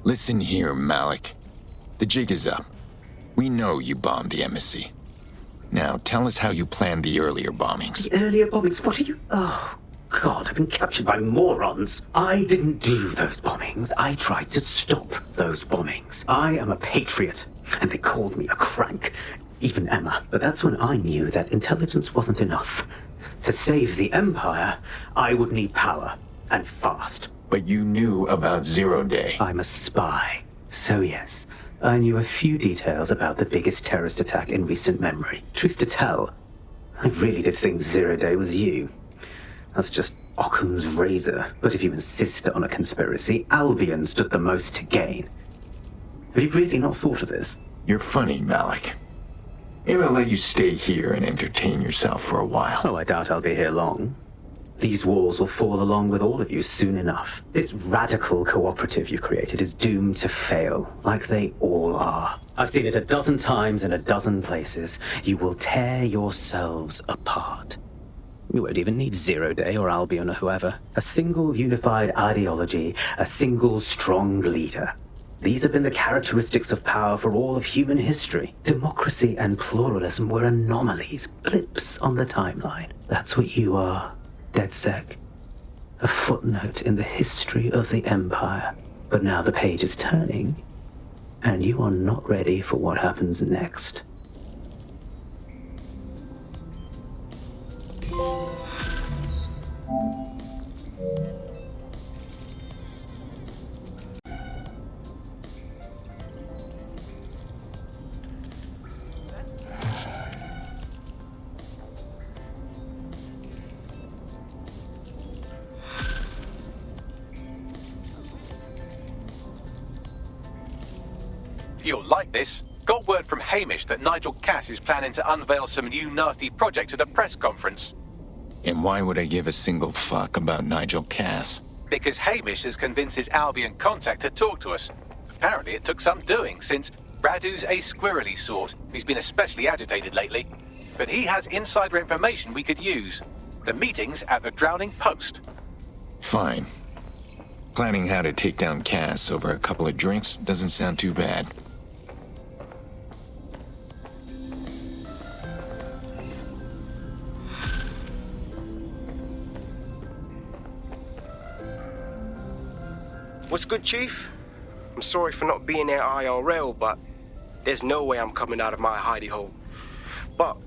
Listen here, Malik. The jig is up. We know you bombed the embassy. Now, tell us how you planned the earlier bombings. The earlier bombings? What are you... Oh, God, I've been captured by morons. I didn't do those bombings. I tried to stop those bombings. I am a patriot, and they called me a crank. Even Emma. But that's when I knew that intelligence wasn't enough. To save the Empire, I would need power, and fast. But you knew about Zero Day. I'm a spy. So yes, I knew a few details about the biggest terrorist attack in recent memory. Truth to tell, I really did think Zero Day was you. That's just Occam's razor. But if you insist on a conspiracy, Albion stood the most to gain. Have you really not thought of this? You're funny, Malik. Maybe I'll let you stay here and entertain yourself for a while. Oh, I doubt I'll be here long. These walls will fall along with all of you soon enough. This radical cooperative you created is doomed to fail, like they all are. I've seen it a dozen times in a dozen places. You will tear yourselves apart. You won't even need Zero Day or Albion or whoever. A single unified ideology, a single strong leader. These have been the characteristics of power for all of human history. Democracy and pluralism were anomalies, blips on the timeline. That's what you are, DedSec. A footnote in the history of the Empire. But now the page is turning, and you are not ready for what happens next. You'll like this. Got word from Hamish that Nigel Cass is planning to unveil some new nasty project at a press conference. And why would I give a single fuck about Nigel Cass? Because Hamish has convinced his Albion contact to talk to us. Apparently it took some doing, since Radu's a squirrely sort. He's been especially agitated lately. But he has insider information we could use. The meeting's at the Drowning Post. Fine. Planning how to take down Cass over a couple of drinks doesn't sound too bad. What's good, Chief? I'm sorry for not being there IRL, but there's no way I'm coming out of my hidey hole. But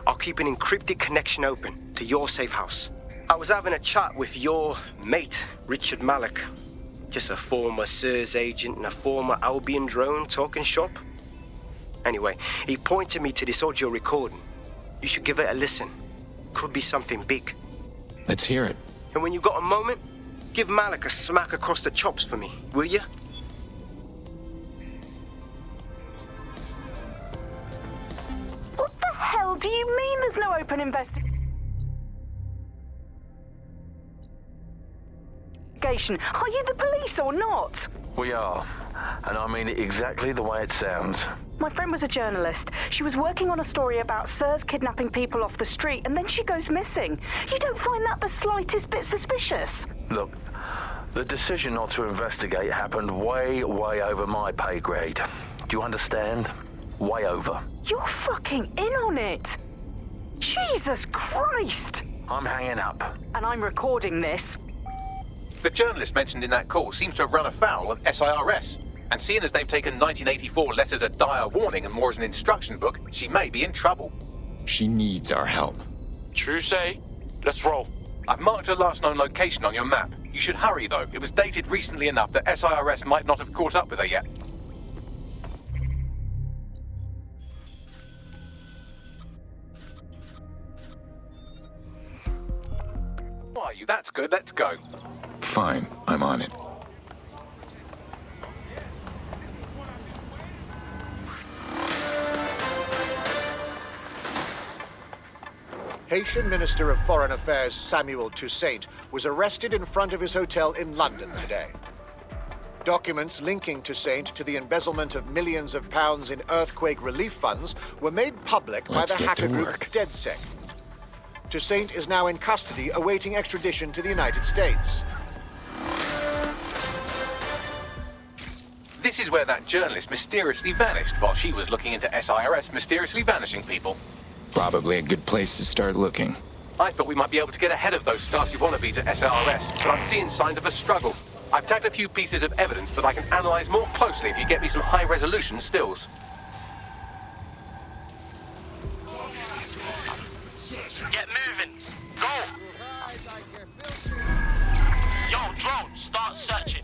I'll keep an encrypted connection open to your safe house. I was having a chat with your mate, Richard Malik. Just a former SIRS agent and a former Albion drone talking shop. Anyway, he pointed me to this audio recording. You should give it a listen. Could be something big. Let's hear it. And when you got a moment, give Malik a smack across the chops for me, will you? What the hell do you mean there's no open investigation? Are you the police or not? We are, and I mean it exactly the way it sounds. My friend was a journalist. She was working on a story about SIRS kidnapping people off the street, and then she goes missing. You don't find that the slightest bit suspicious? Look, the decision not to investigate happened way over my pay grade. Do you understand? Way over. You're fucking in on it. Jesus Christ! I'm hanging up. And I'm recording this. The journalist mentioned in that call seems to have run afoul of SIRS. And seeing as they've taken 1984 letters of dire warning and more as an instruction book, she may be in trouble. She needs our help. True say. Let's roll. I've marked her last known location on your map. You should hurry, though. It was dated recently enough that SIRS might not have caught up with her yet. Why are you? That's good. Let's go. Fine, I'm on it. Haitian Minister of Foreign Affairs Samuel Toussaint was arrested in front of his hotel in London today. Documents linking Toussaint to the embezzlement of millions of pounds in earthquake relief funds were made public by the hacker group DedSec. Toussaint is now in custody awaiting extradition to the United States. This is where that journalist mysteriously vanished while she was looking into SIRS mysteriously vanishing people. Probably a good place to start looking. I thought we might be able to get ahead of those Stasi wannabes at SIRS, but I'm seeing signs of a struggle. I've tagged a few pieces of evidence that I can analyze more closely if you get me some high-resolution stills. Get moving. Go. Yo, drone, start searching.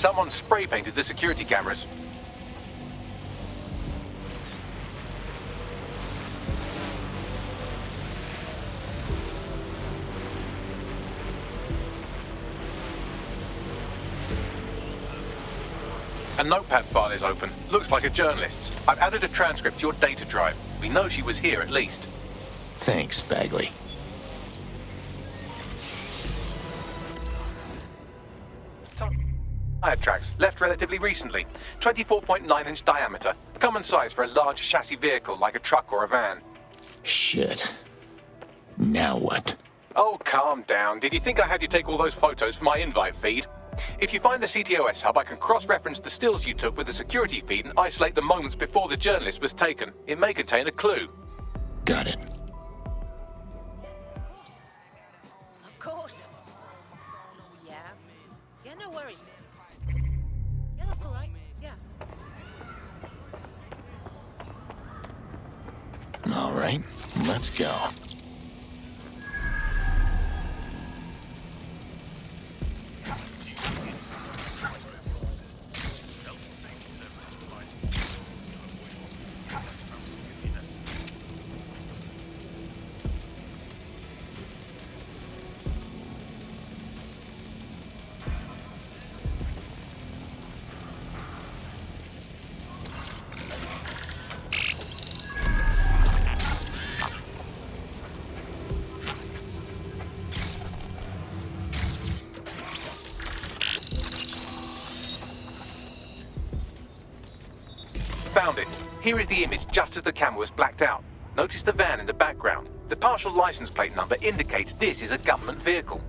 Someone spray painted the security cameras. A notepad file is open. Looks like a journalist's. I've added a transcript to your data drive. We know she was here at least. Thanks, Bagley. Tire tracks, left relatively recently. 24.9-inch diameter. Common size for a large chassis vehicle like a truck or a van. Shit. Now what? Oh, calm down. Did you think I had you take all those photos for my invite feed? If you find the CTOS hub, I can cross-reference the stills you took with the security feed and isolate the moments before the journalist was taken. It may contain a clue. Got it. Of course. Yeah. Yeah, no worries. Yeah, that's all right. Yeah. All right, let's go. Found it. Here is the image just as the camera was blacked out. Notice the van in the background. The partial license plate number indicates this is a government vehicle.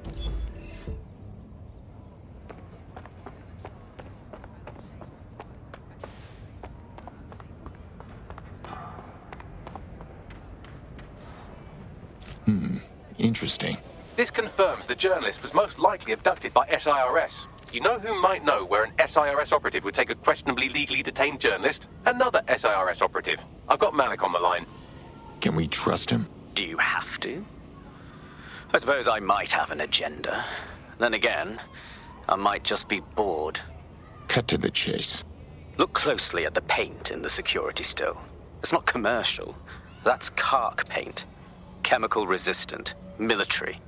Interesting. This confirms the journalist was most likely abducted by SIRS. You know who might know where an SIRS operative would take a questionably legally detained journalist? Another SIRS operative. I've got Malik on the line. Can we trust him? Do you have to? I suppose I might have an agenda. Then again, I might just be bored. Cut to the chase. Look closely at the paint in the security still. It's not commercial. That's Kark paint. Chemical resistant. Military.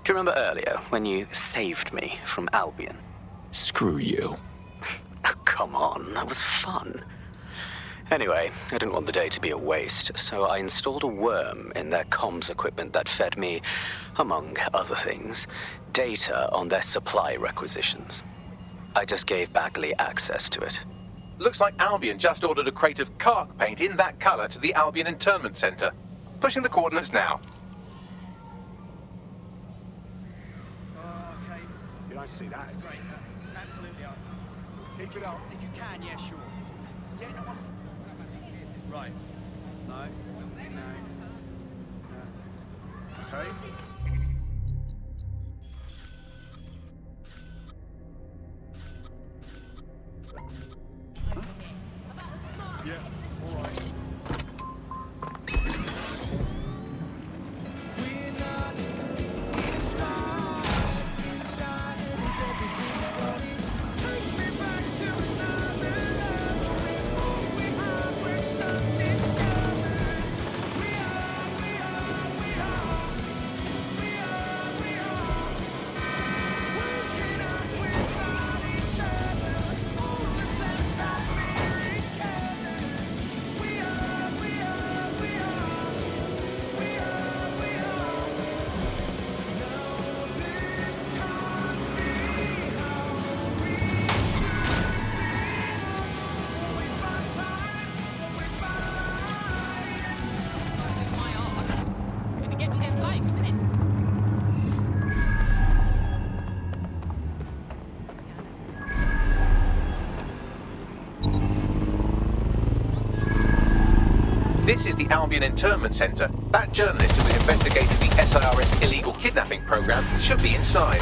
Do you remember earlier when you saved me from Albion? Screw you. Oh, come on, that was fun. Anyway, I didn't want the day to be a waste, so I installed a worm in their comms equipment that fed me, among other things, data on their supply requisitions. I just gave Bagley access to it. Looks like Albion just ordered a crate of Kark paint in that color to the Albion Internment Center. Pushing the coordinates now. Okay. You don't see that? That's great. Absolutely. Keep it up. If you can, yeah, sure. Yeah, no one's... Right. No. No. Okay. Yeah, all right. This is the Albion Internment Center. That journalist who was investigating the SIRS illegal kidnapping program should be inside.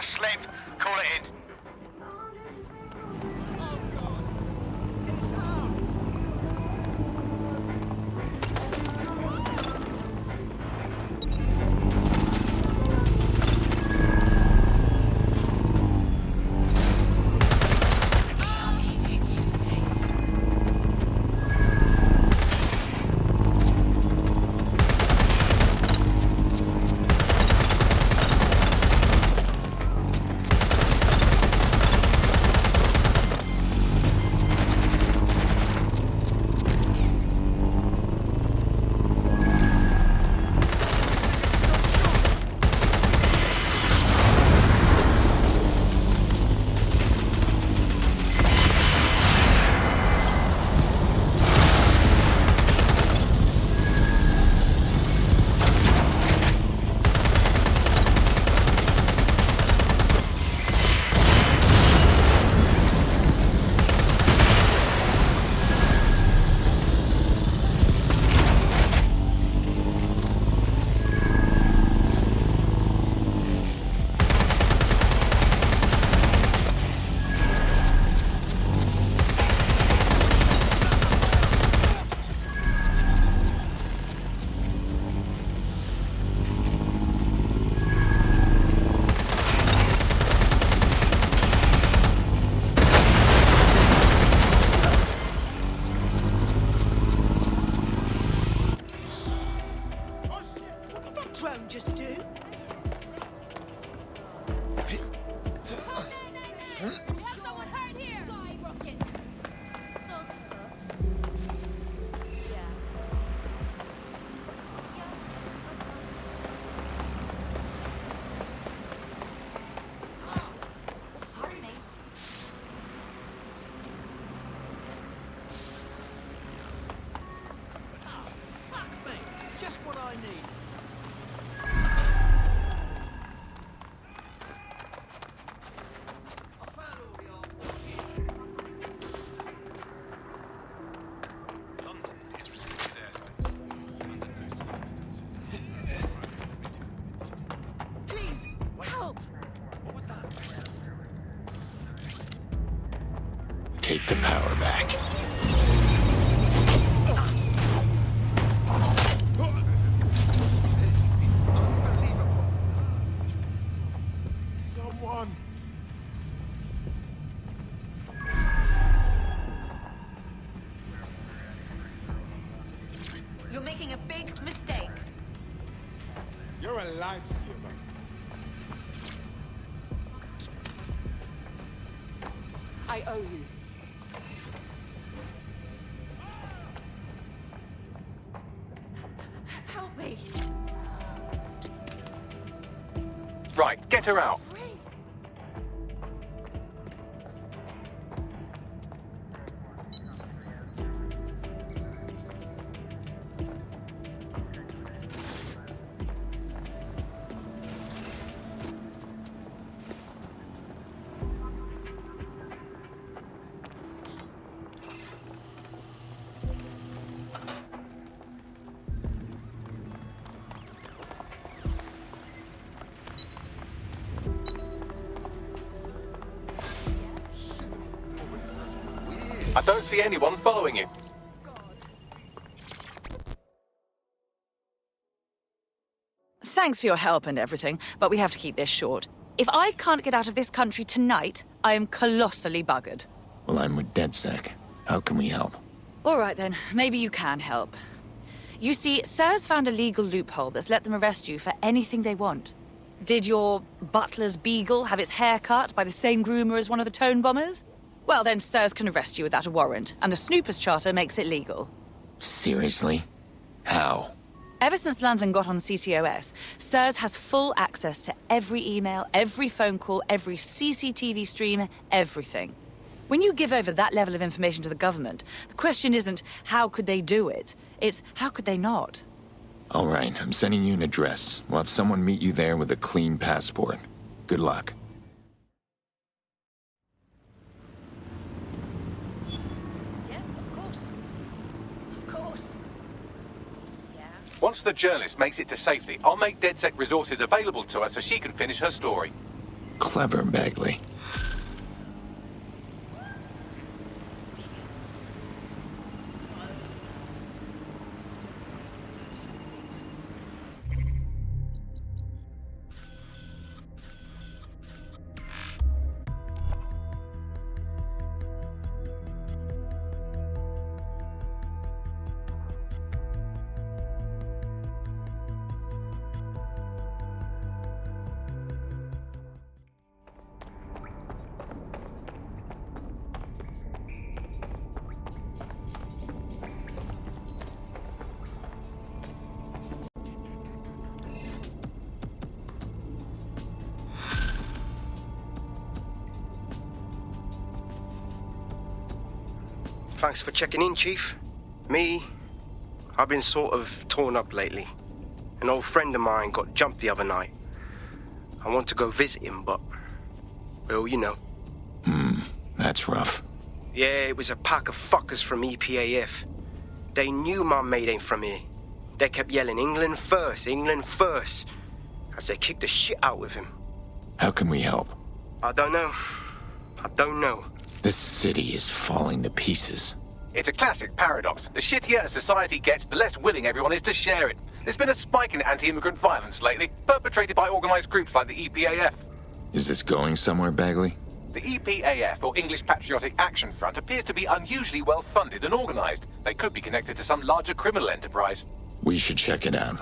a slip. Call it in. Drone just do? Someone hurt here! Skyrocket! Just what I need. Please, help! Take the power back. Someone. You're making a big mistake. You're a lifesaver. I owe you. Help me! Right, get her out. I don't see anyone following you. Thanks for your help and everything, but we have to keep this short. If I can't get out of this country tonight, I am colossally buggered. Well, I'm with DedSec. How can we help? All right then, maybe you can help. You see, SIR's found a legal loophole that's let them arrest you for anything they want. Did your butler's beagle have its hair cut by the same groomer as one of the tone bombers? Well, then SIRS can arrest you without a warrant, and the Snoopers Charter makes it legal. Seriously? How? Ever since London got on CTOS, SIRS has full access to every email, every phone call, every CCTV stream, everything. When you give over that level of information to the government, the question isn't how could they do it, it's how could they not? All right, I'm sending you an address. We'll have someone meet you there with a clean passport. Good luck. Once the journalist makes it to safety, I'll make DedSec resources available to her so she can finish her story. Clever, Bagley. Thanks for checking in, Chief. Me, I've been sort of torn up lately. An old friend of mine got jumped the other night. I want to go visit him, but, well, you know. That's rough. Yeah, it was a pack of fuckers from EPAF. They knew my mate ain't from here. They kept yelling, England first, as they kicked the shit out of him. How can we help? I don't know. This city is falling to pieces. It's a classic paradox. The shittier a society gets, the less willing everyone is to share it. There's been a spike in anti-immigrant violence lately, perpetrated by organized groups like the EPAF. Is this going somewhere, Bagley? The EPAF, or English Patriotic Action Front, appears to be unusually well funded and organized. They could be connected to some larger criminal enterprise. We should check it out.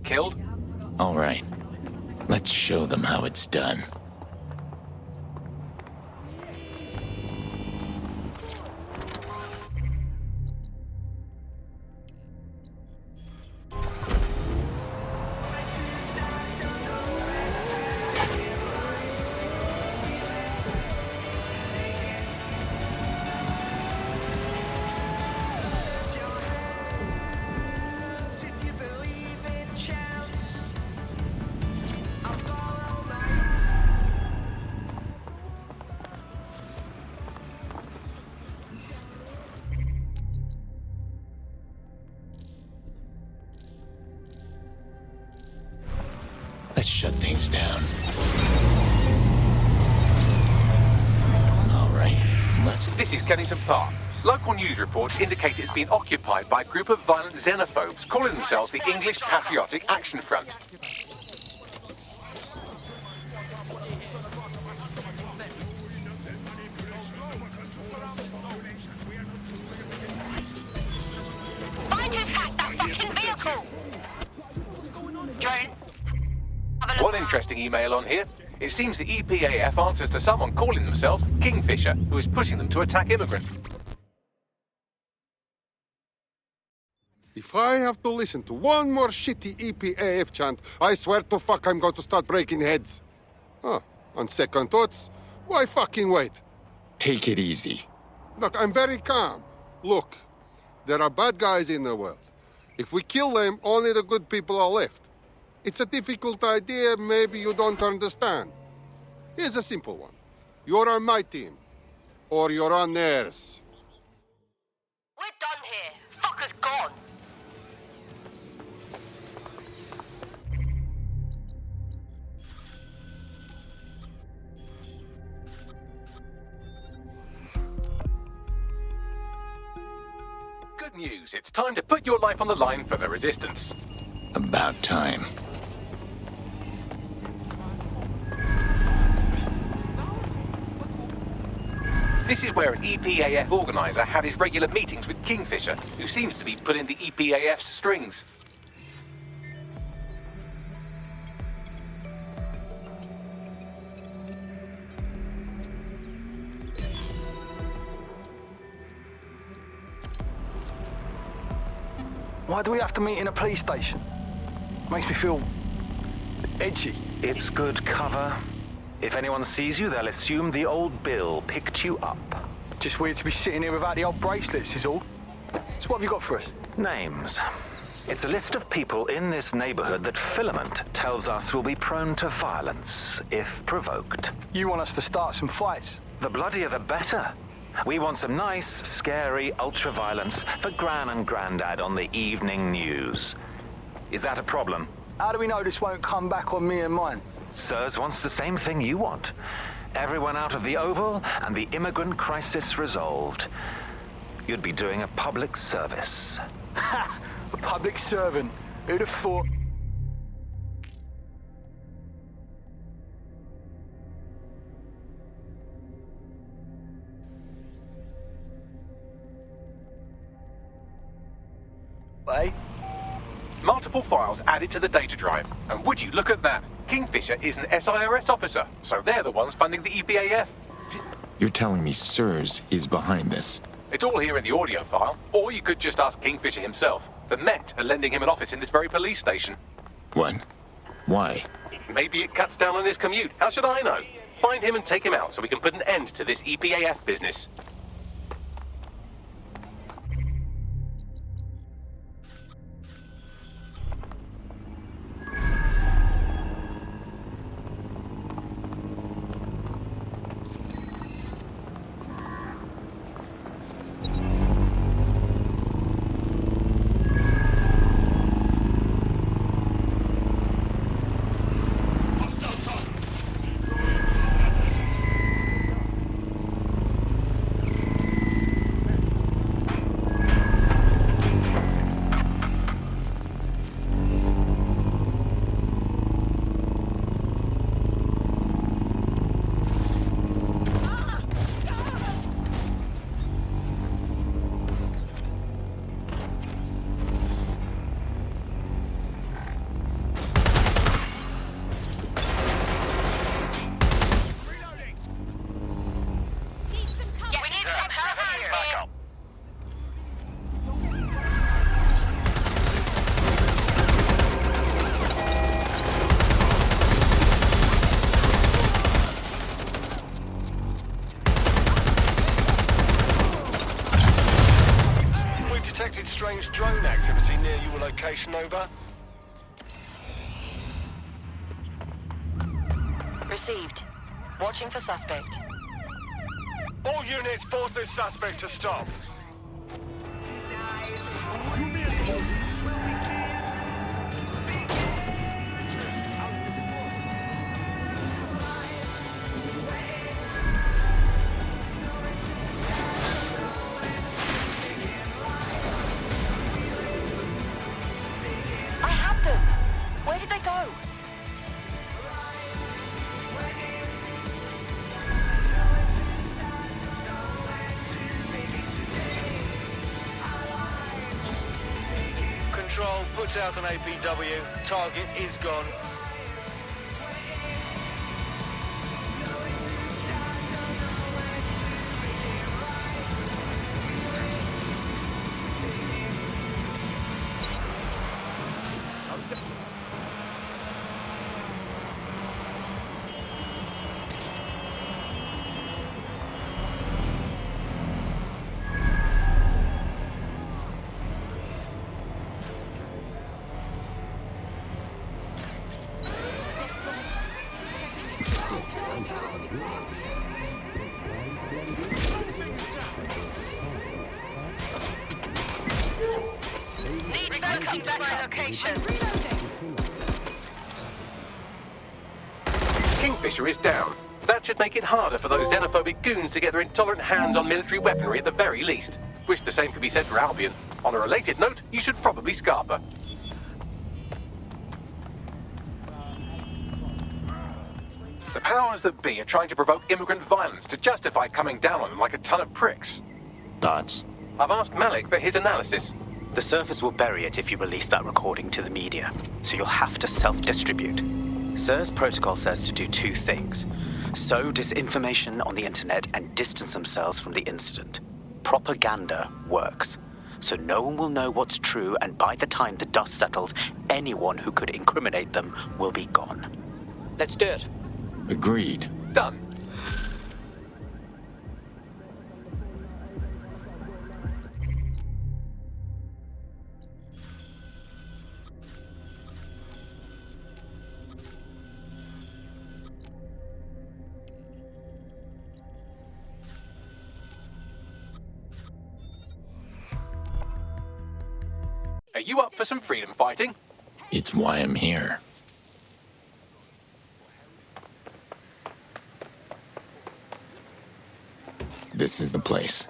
Killed? All right. Let's show them how it's done. Let's shut things down. All right, let's... This is Kennington Park. Local news reports indicate it's been occupied by a group of violent xenophobes calling themselves the English Patriotic Action Front. Find who's hacked that fucking vehicle! Drone. One interesting email on here. It seems the EPAF answers to someone calling themselves Kingfisher, who is pushing them to attack immigrants. If I have to listen to one more shitty EPAF chant, I swear to fuck I'm going to start breaking heads. On second thoughts, why fucking wait? Take it easy. Look, I'm very calm. Look, there are bad guys in the world. If we kill them, only the good people are left. It's a difficult idea, maybe you don't understand. Here's a simple one. You're on my team, or you're on theirs. We're done here. Fucker's gone. Good news. It's time to put your life on the line for the resistance. About time. This is where an EPAF organizer had his regular meetings with Kingfisher, who seems to be pulling the EPAF's strings. Why do we have to meet in a police station? Makes me feel edgy. It's good cover. If anyone sees you, they'll assume the old Bill picked you up. Just weird to be sitting here without the old bracelets is all. So what have you got for us? Names. It's a list of people in this neighborhood that Filament tells us will be prone to violence if provoked. You want us to start some fights? The bloodier the better. We want some nice, scary ultra-violence for Gran and Grandad on the evening news. Is that a problem? How do we know this won't come back on me and mine? Sirs wants the same thing you want. Everyone out of the Oval and the immigrant crisis resolved. You'd be doing a public service. Ha! A public servant. Who'd have thought? Hey? Multiple files added to the data drive. And would you look at that? Kingfisher is an SIRS officer, so they're the ones funding the EPAF. You're telling me Sirs is behind this? It's all here in the audio file, or you could just ask Kingfisher himself. The Met are lending him an office in this very police station. What? Why? Maybe it cuts down on his commute. How should I know? Find him and take him out so we can put an end to this EPAF business. Strange drone activity near your location, over. Received. Watching for suspect. All units force this suspect to stop. Where did they go? Control, put out an APW. Target is gone. Kingfisher is down. That should make it harder for those xenophobic goons to get their intolerant hands on military weaponry at the very least. Wish the same could be said for Albion. On a related note, you should probably scarper. The powers that be are trying to provoke immigrant violence to justify coming down on them like a ton of pricks. Thoughts? I've asked Malik for his analysis. The servers will bury it if you release that recording to the media, so you'll have to self-distribute. SIR's protocol says to do two things: sow disinformation on the internet and distance themselves from the incident. Propaganda works, so no one will know what's true, and by the time the dust settles, anyone who could incriminate them will be gone. Let's do it. Agreed. Done. you up for some freedom fighting? It's why I'm here. This is the place.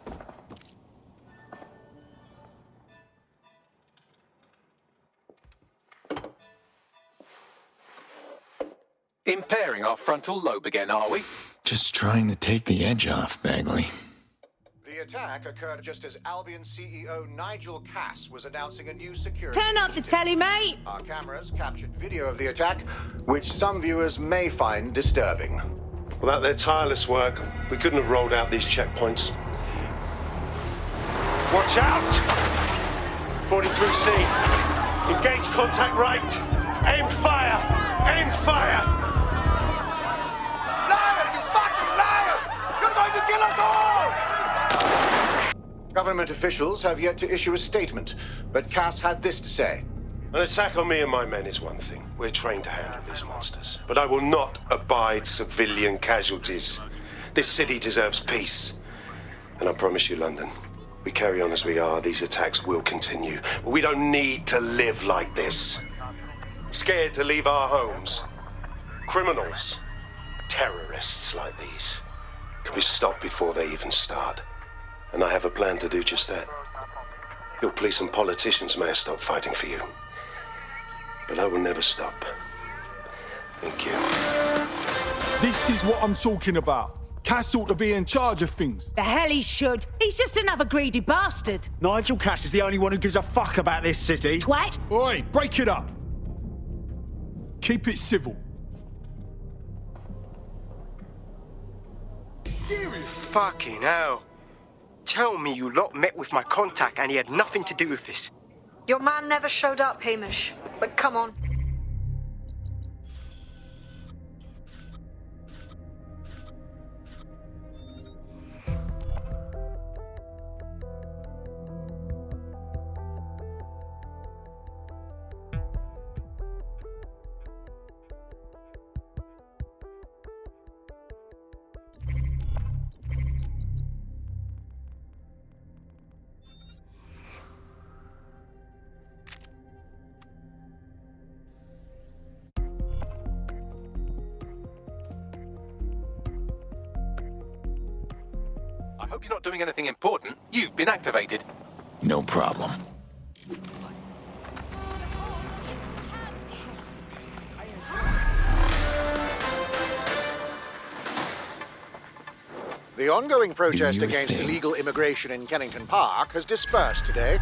Impairing our frontal lobe again, are we? Just trying to take the edge off, Bagley. The attack occurred just as Albion CEO Nigel Cass was announcing a new security. Turn up the telly, mate! Our cameras captured video of the attack, which some viewers may find disturbing. Without their tireless work, we couldn't have rolled out these checkpoints. Watch out! 43C. Engage contact right. Aimed fire. Aimed fire. Liar! You fucking liar! You're going to kill us all! Government officials have yet to issue a statement, but Cass had this to say. An attack on me and my men is one thing. We're trained to handle these monsters. But I will not abide civilian casualties. This city deserves peace. And I promise you, London, we carry on as we are, these attacks will continue. But we don't need to live like this. Scared to leave our homes. Criminals, terrorists like these, can be stopped before they even start. And I have a plan to do just that. Your police and politicians may have stopped fighting for you. But I will never stop. Thank you. This is what I'm talking about. Cass ought to be in charge of things. The hell he should. He's just another greedy bastard. Nigel Cass is the only one who gives a fuck about this city. Twat! Oi, break it up. Keep it civil. Serious? Fucking hell. Tell me you lot met with my contact and he had nothing to do with this. Your man never showed up, Hamish. But come on. I hope you're not doing anything important. You've been activated. No problem. The ongoing protest Do your against thing. illegal immigration in Kennington Park has dispersed today,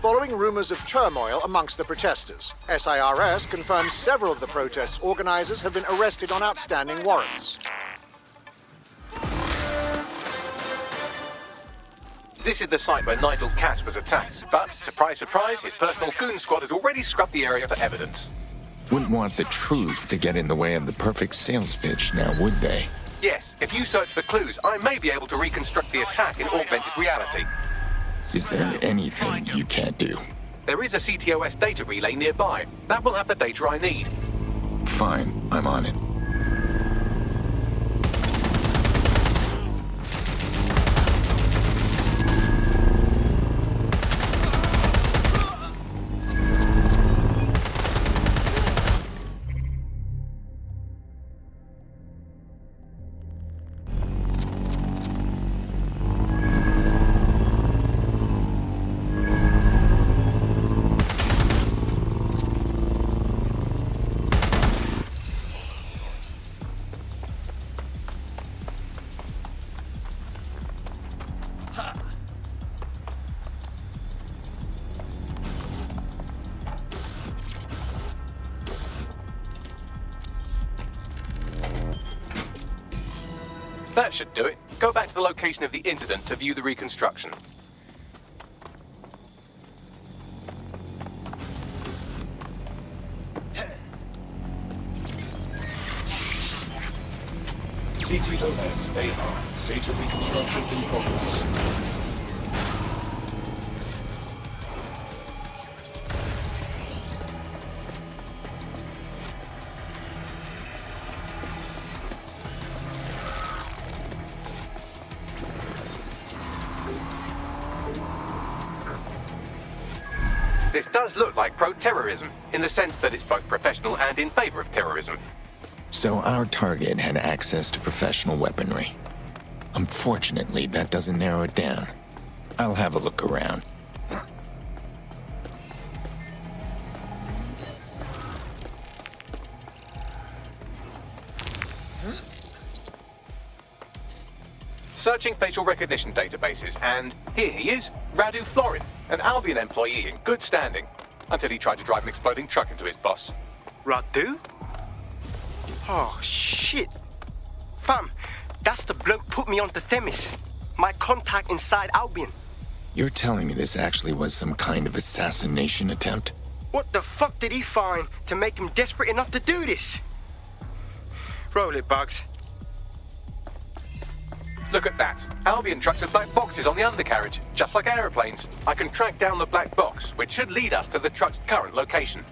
following rumours of turmoil amongst the protesters. SIRS confirms several of the protest's organisers have been arrested on outstanding warrants. This is the site where Nigel Cass was attacked. But, surprise, surprise, his personal goon squad has already scrubbed the area for evidence. Wouldn't want the truth to get in the way of the perfect sales pitch now, would they? Yes, if you search for clues, I may be able to reconstruct the attack in augmented reality. Is there anything you can't do? There is a CTOS data relay nearby. That will have the data I need. Fine, I'm on it. That should do it. Go back to the location of the incident to view the reconstruction. CTOS AR. Data reconstruction in progress. This does look like pro-terrorism, in the sense that it's both professional and in favor of terrorism. So our target had access to professional weaponry. Unfortunately, that doesn't narrow it down. I'll have a look around. Searching facial recognition databases, and here he is, Radu Florin, an Albion employee in good standing, until he tried to drive an exploding truck into his boss. Radu? Oh, shit. Fam, that's the bloke put me onto Themis. My contact inside Albion. You're telling me this actually was some kind of assassination attempt? What the fuck did he find to make him desperate enough to do this? Roll it, Bugs. Look at that. Albion trucks have black boxes on the undercarriage, just like aeroplanes. I can track down the black box, which should lead us to the truck's current location.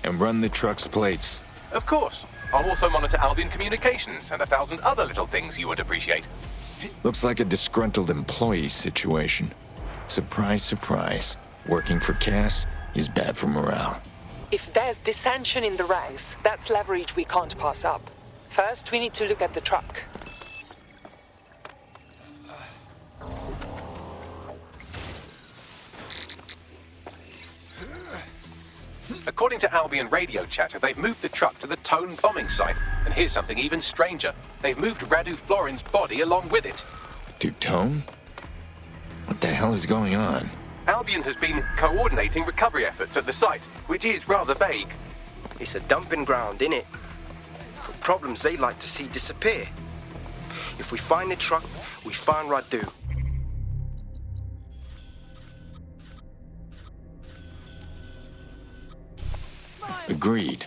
And run the truck's plates. Of course. I'll also monitor Albion communications and 1,000 other little things you would appreciate. Looks like a disgruntled employee situation. Surprise, surprise. Working for Cass is bad for morale. If there's dissension in the ranks, that's leverage we can't pass up. First, we need to look at the truck. According to Albion radio chatter, they've moved the truck to the Tone bombing site. And here's something even stranger. They've moved Radu Florin's body along with it. To Tone? What the hell is going on? Albion has been coordinating recovery efforts at the site, which is rather vague. It's a dumping ground, innit? For problems they like to see disappear. If we find the truck, we find Radu. Agreed.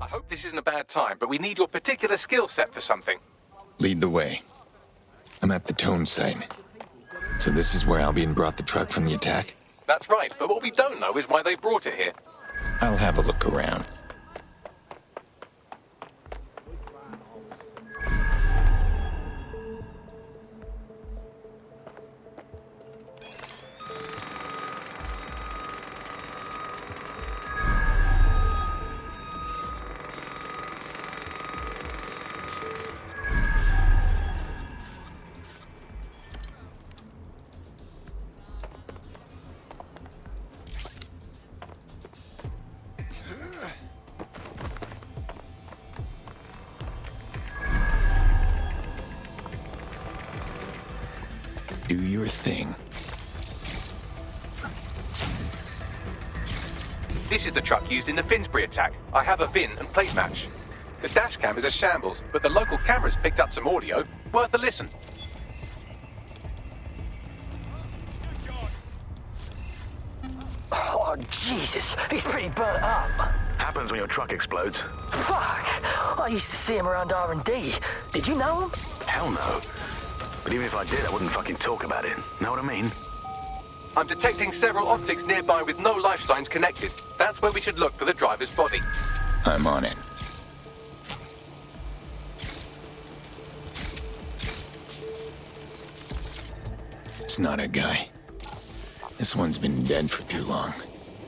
I hope this isn't a bad time, but we need your particular skill set for something. Lead the way. I'm at the Tone site. So this is where Albion brought the truck from the attack? That's right, but what we don't know is why they brought it here. I'll have a look around. Do your thing. This is the truck used in the Finsbury attack. I have a VIN and plate match. The dash cam is a shambles, but the local cameras picked up some audio. Worth a listen. Oh, Jesus. He's pretty burnt up. Happens when your truck explodes. Fuck. I used to see him around R&D. Did you know him? Hell no. But even if I did, I wouldn't fucking talk about it. Know what I mean? I'm detecting several optics nearby with no life signs connected. That's where we should look for the driver's body. I'm on it. It's not a guy. This one's been dead for too long.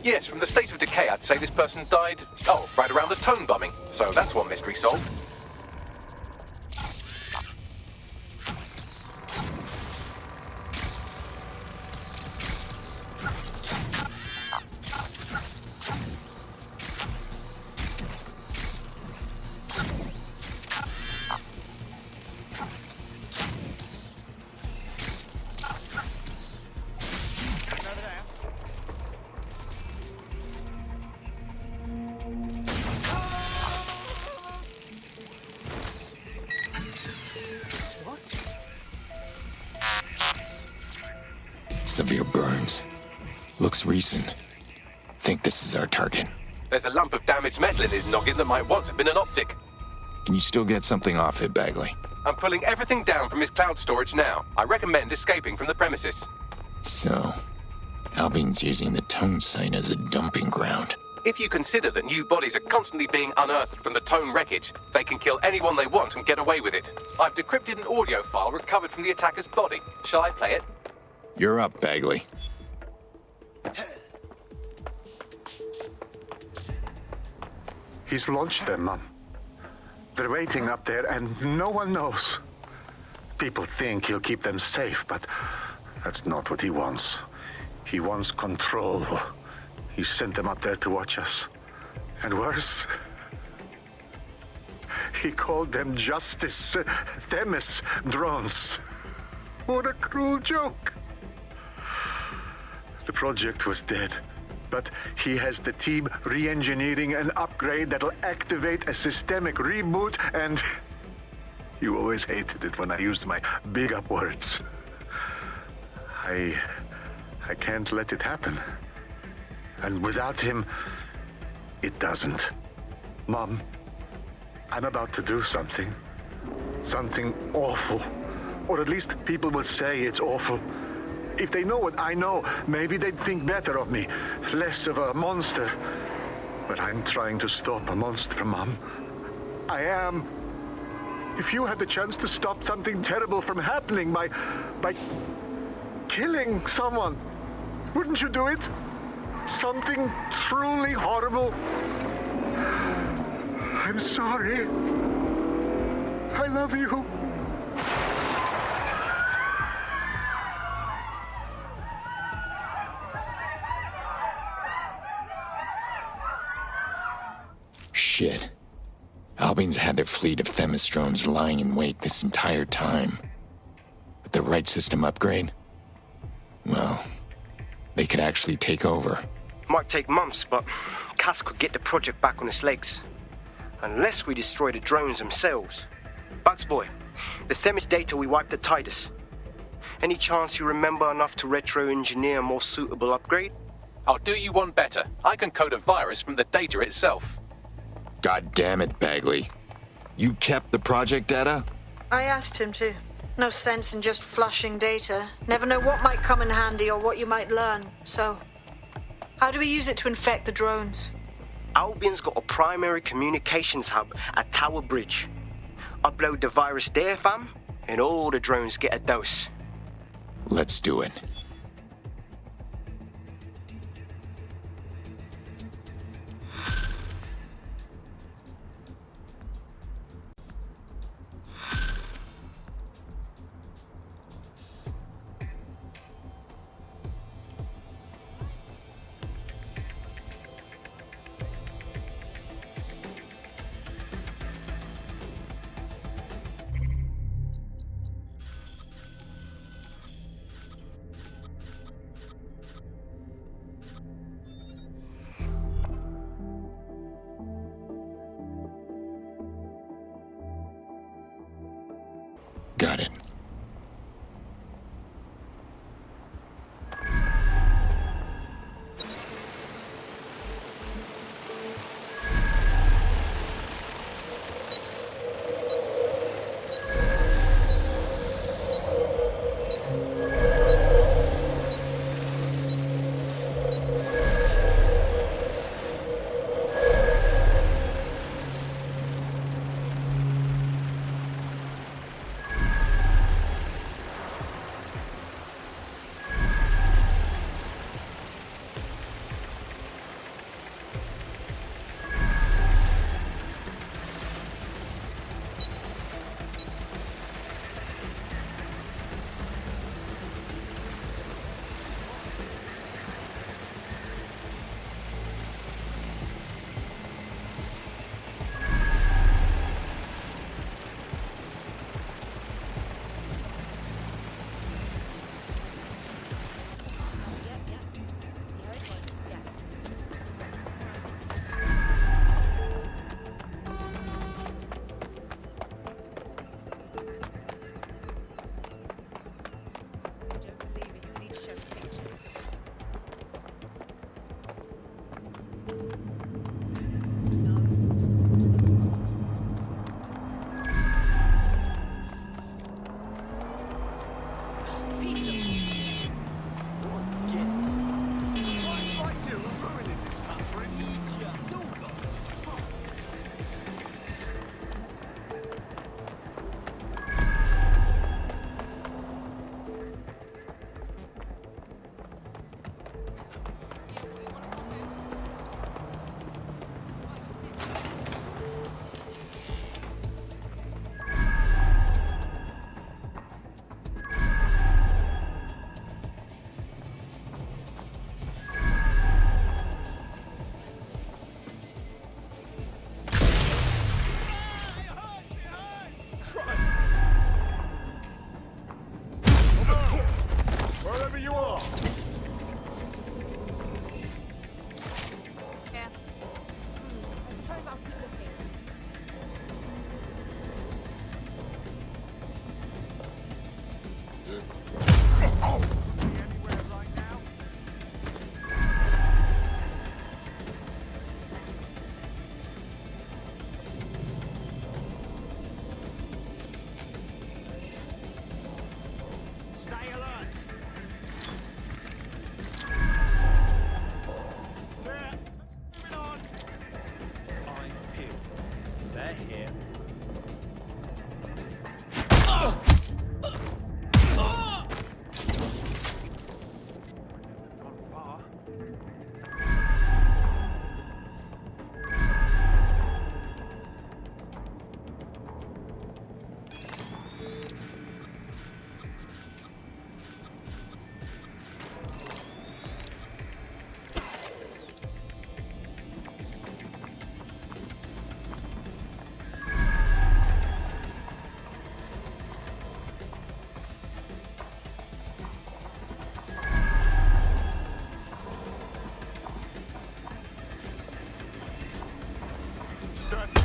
Yes, from the state of decay, I'd say this person died, right around the Tone bombing. So that's one mystery solved. Severe burns. Looks recent. Think this is our target. There's a lump of damaged metal in his noggin that might once have been an optic. Can you still get something off it, Bagley? I'm pulling everything down from his cloud storage now. I recommend escaping from the premises. So, Albine's using the Tone site as a dumping ground. If you consider that new bodies are constantly being unearthed from the Tone wreckage, they can kill anyone they want and get away with it. I've decrypted an audio file recovered from the attacker's body. Shall I play it? You're up, Bagley. He's launched them, Mum. They're waiting up there, and no one knows. People think he'll keep them safe, but that's not what he wants. He wants control. He sent them up there to watch us. And worse, he called them justice, Themis drones. What a cruel joke. The project was dead, but he has the team re-engineering an upgrade that'll activate a systemic reboot, and you always hated it when I used my big up words. I can't let it happen. And without him, it doesn't. Mom, I'm about to do something. Something awful. Or at least people will say it's awful. If they know what I know, maybe they'd think better of me. Less of a monster. But I'm trying to stop a monster, Mom. I am. If you had the chance to stop something terrible from happening by killing someone, wouldn't you do it? Something truly horrible. I'm sorry. I love you. Shit. Albine's had their fleet of Themis drones lying in wait this entire time. With the right system upgrade, well, they could actually take over. Might take months, but Cass could get the project back on its legs. Unless we destroy the drones themselves. Bugs boy, the Themis data we wiped at Titus. Any chance you remember enough to retro-engineer a more suitable upgrade? I'll do you one better. I can code a virus from the data itself. God damn it, Bagley. You kept the project data? I asked him to. No sense in just flushing data. Never know what might come in handy or what you might learn. So, how do we use it to infect the drones? Albion's got a primary communications hub at Tower Bridge. Upload the virus there, fam, and all the drones get a dose. Let's do it. Got it.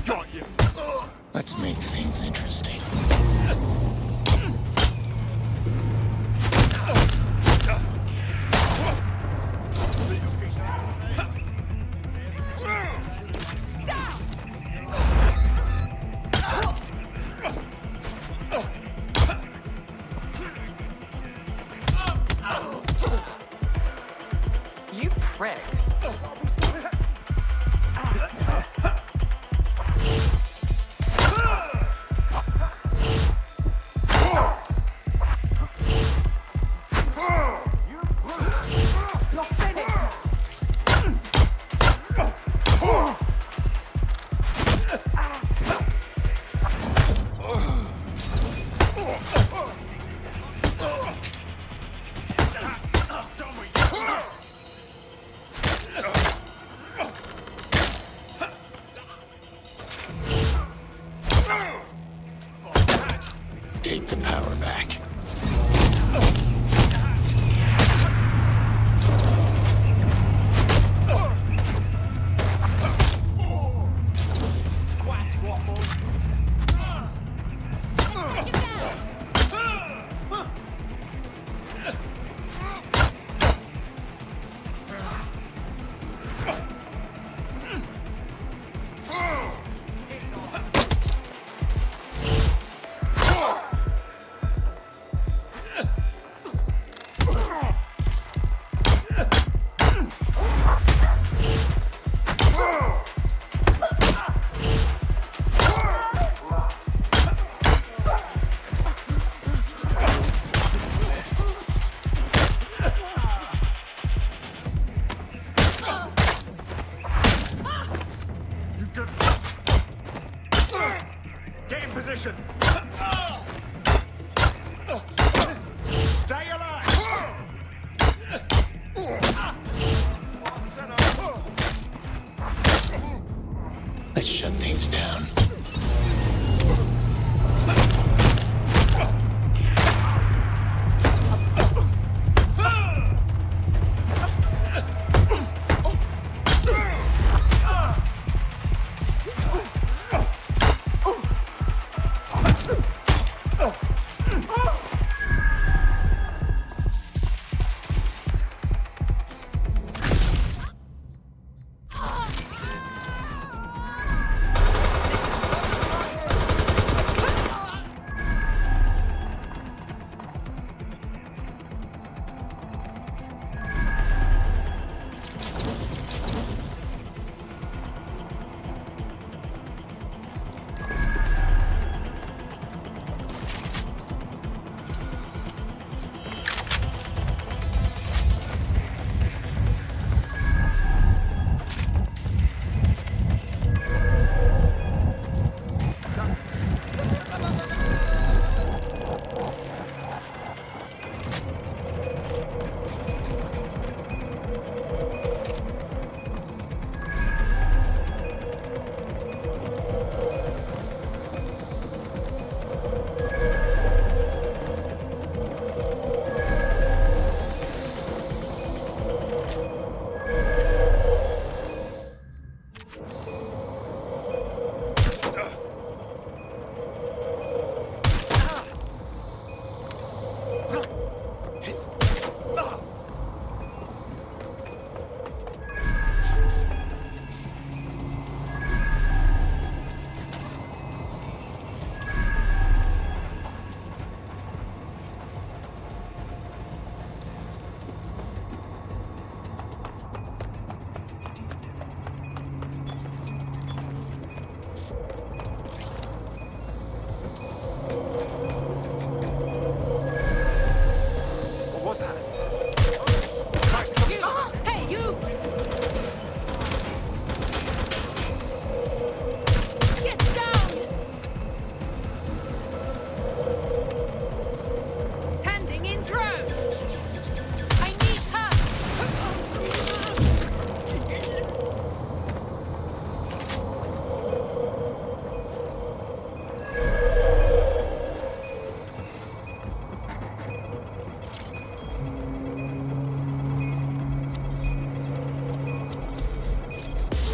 Got you. Let's make things interesting. You prick. Take the power back. Get in position. Stay alive. Let's shut things down.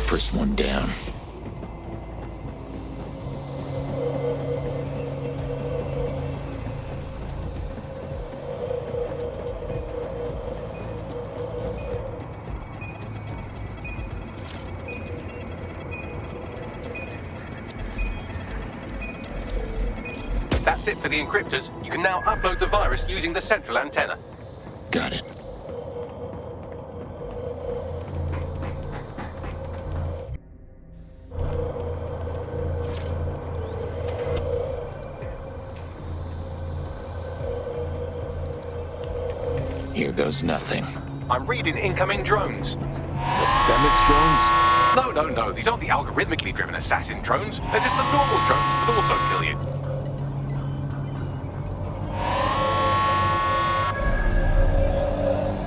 First one down. That's it for the encryptors. You can now upload the virus using the central antenna. Got it. Here goes nothing. I'm reading incoming drones. Themis drones? No. These aren't the algorithmically driven assassin drones. They're just the normal drones that also kill you.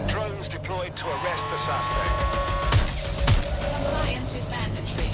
Drones deployed to arrest the suspect. Compliance is mandatory.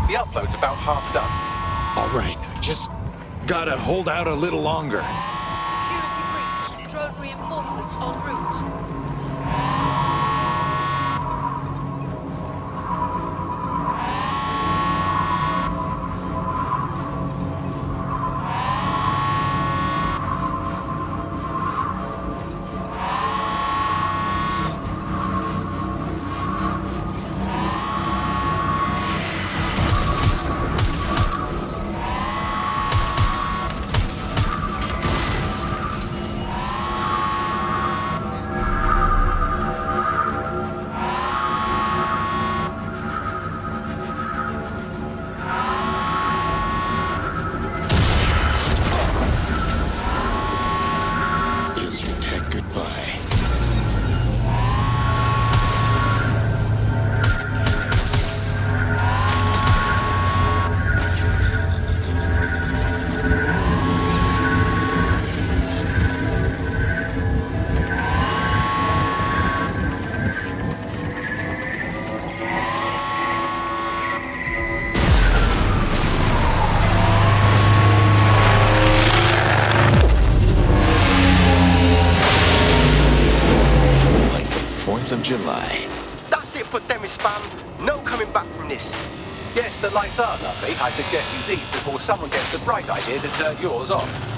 The upload's about half done. All right, just gotta hold out a little longer. Security breach. Drone reinforcements en route. Of July. That's it for Themis, fam. No coming back from this. Yes, the lights are lovely. I suggest you leave before someone gets the bright idea to turn yours off.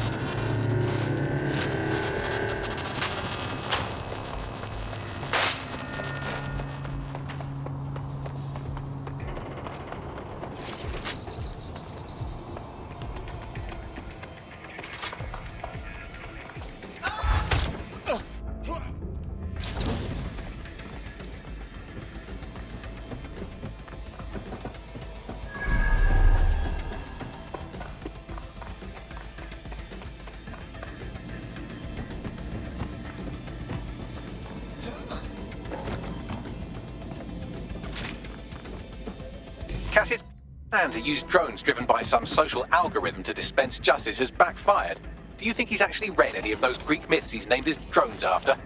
Cass's plan to use drones driven by some social algorithm to dispense justice has backfired. Do you think he's actually read any of those Greek myths he's named his drones after?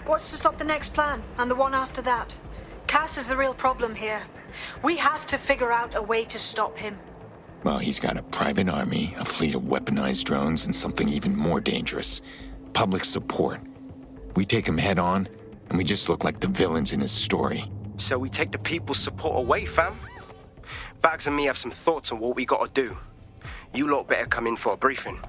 What's to stop the next plan and the one after that? Cass is the real problem here. We have to figure out a way to stop him. Well, he's got a private army, a fleet of weaponized drones, and something even more dangerous. Public support. We take him head on, and we just look like the villains in his story. So we take the people's support away, fam? Bags and me have some thoughts on what we gotta do. You lot better come in for a briefing.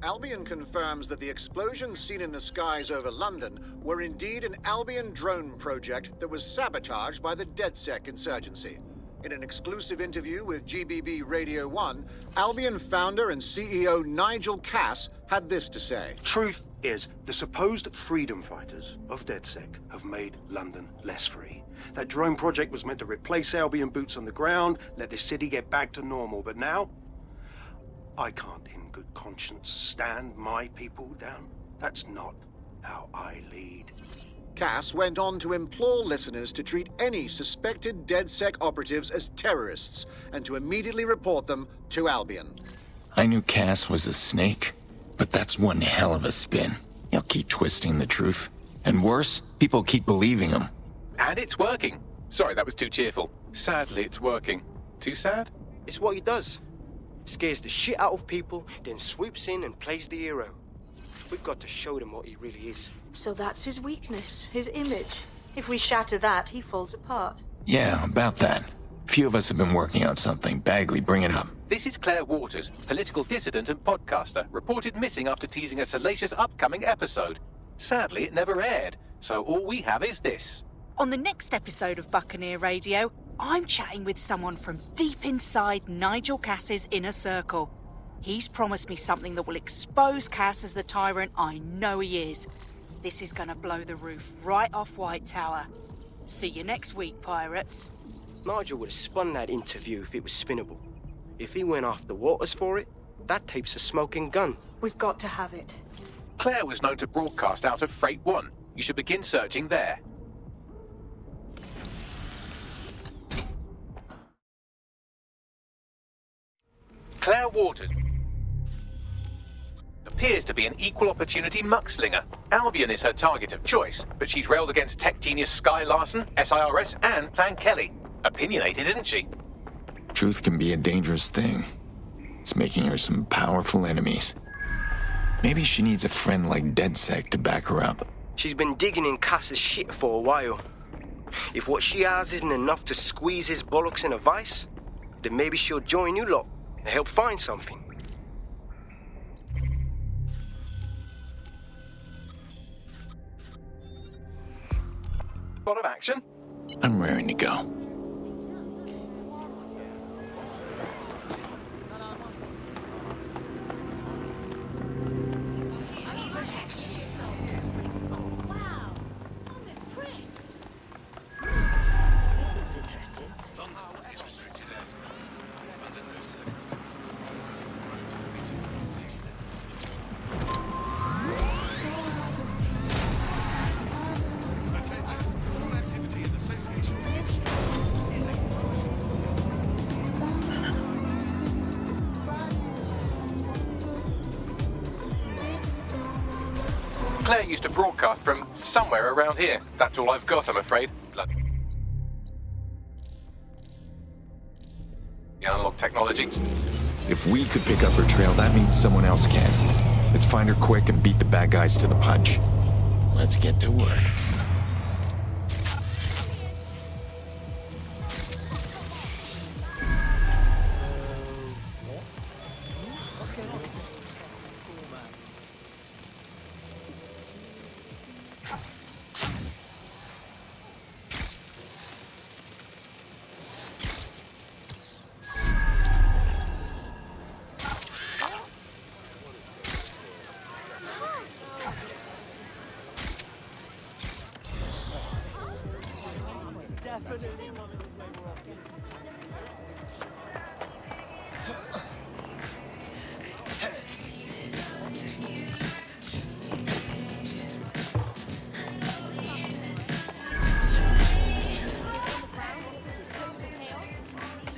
Albion confirms that the explosions seen in the skies over London were indeed an Albion drone project that was sabotaged by the DedSec insurgency. In an exclusive interview with GBB Radio 1, Albion founder and CEO Nigel Cass had this to say. Truth is, the supposed freedom fighters of DedSec have made London less free. That drone project was meant to replace Albion boots on the ground, let the city get back to normal, but now I can't in good conscience stand my people down. That's not how I lead. Cass went on to implore listeners to treat any suspected DedSec operatives as terrorists and to immediately report them to Albion. I knew Cass was a snake, but that's one hell of a spin. He'll keep twisting the truth. And worse, people keep believing him. And it's working. Sorry, that was too cheerful. Sadly, it's working. Too sad? It's what he does. Scares the shit out of people, then swoops in and plays the hero. We've got to show them what he really is. So that's his weakness, his image. If we shatter that, he falls apart. Yeah, about that. Few of us have been working on something. Bagley, bring it up. This is Claire Waters, political dissident and podcaster, reported missing after teasing a salacious upcoming episode. Sadly, it never aired, so all we have is this. On the next episode of Buccaneer Radio, I'm chatting with someone from deep inside Nigel Cass's inner circle. He's promised me something that will expose Cass as the tyrant I know he is. This is gonna blow the roof right off White Tower. See you next week, pirates. Nigel would have spun that interview if it was spinnable. If he went after Waters for it, that tape's a smoking gun. We've got to have it. Claire was known to broadcast out of Freight 1. You should begin searching there. Claire Waters appears to be an equal opportunity muckslinger. Albion is her target of choice, but she's railed against tech genius Sky Larson, SIRS, and Plan Kelly. Opinionated, isn't she? Truth can be a dangerous thing. It's making her some powerful enemies. Maybe she needs a friend like DedSec to back her up. She's been digging in Cass's shit for a while. If what she has isn't enough to squeeze his bollocks in a vice, then maybe she'll join you lot and help find something. Lot of action? I'm raring to go. Claire used to broadcast from somewhere around here. That's all I've got, I'm afraid. The analog technology. If we could pick up her trail, that means someone else can. Let's find her quick and beat the bad guys to the punch. Let's get to work.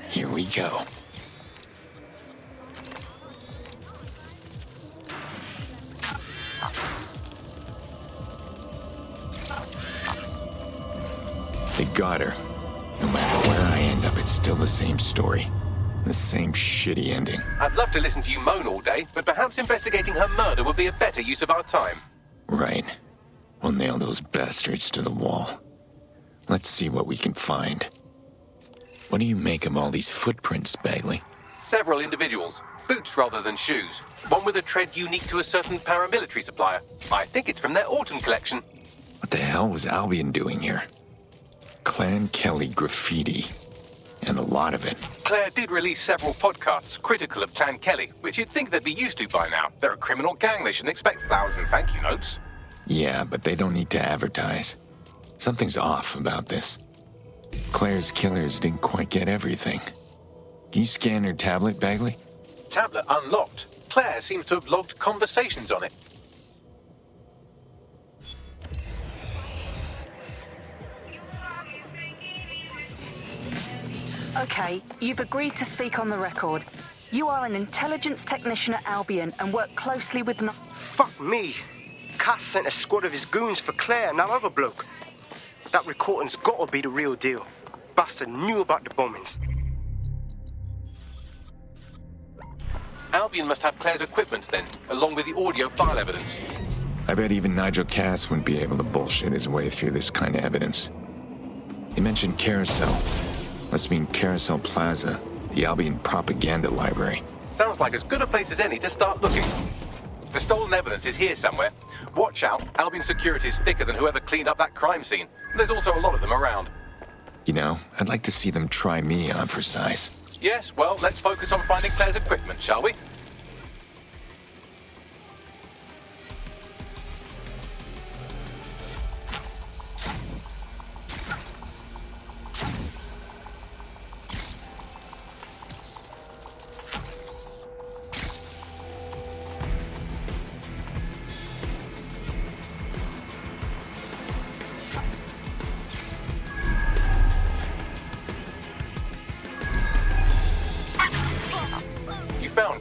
Here we go. They got her. No matter where I end up, it's still the same story. The same shitty ending. I'd love to listen to you moan all day, but perhaps investigating her murder would be a better use of our time. Right. We'll nail those bastards to the wall. Let's see what we can find. What do you make of all these footprints, Bagley? Several individuals. Boots rather than shoes. One with a tread unique to a certain paramilitary supplier. I think it's from their autumn collection. What the hell was Albion doing here? Clan Kelly graffiti. And a lot of it. Claire did release several podcasts critical of Clan Kelly, which you'd think they'd be used to by now. They're a criminal gang. They shouldn't expect flowers and thank you notes. Yeah, but they don't need to advertise. Something's off about this. Claire's killers didn't quite get everything. Can you scan her tablet, Bagley? Tablet unlocked. Claire seems to have logged conversations on it. Okay, you've agreed to speak on the record. You are an intelligence technician at Albion and work closely with... Fuck me. Cass sent a squad of his goons for Claire and that other bloke. That recording's gotta be the real deal. Bastard knew about the bombings. Albion must have Claire's equipment then, along with the audio file evidence. I bet even Nigel Cass wouldn't be able to bullshit his way through this kind of evidence. He mentioned Carousel. Must mean Carousel Plaza, the Albion propaganda library. Sounds like as good a place as any to start looking. The stolen evidence is here somewhere. Watch out, Albion security is thicker than whoever cleaned up that crime scene. There's also a lot of them around. You know, I'd like to see them try me on for size. Yes, well, let's focus on finding Claire's equipment, shall we?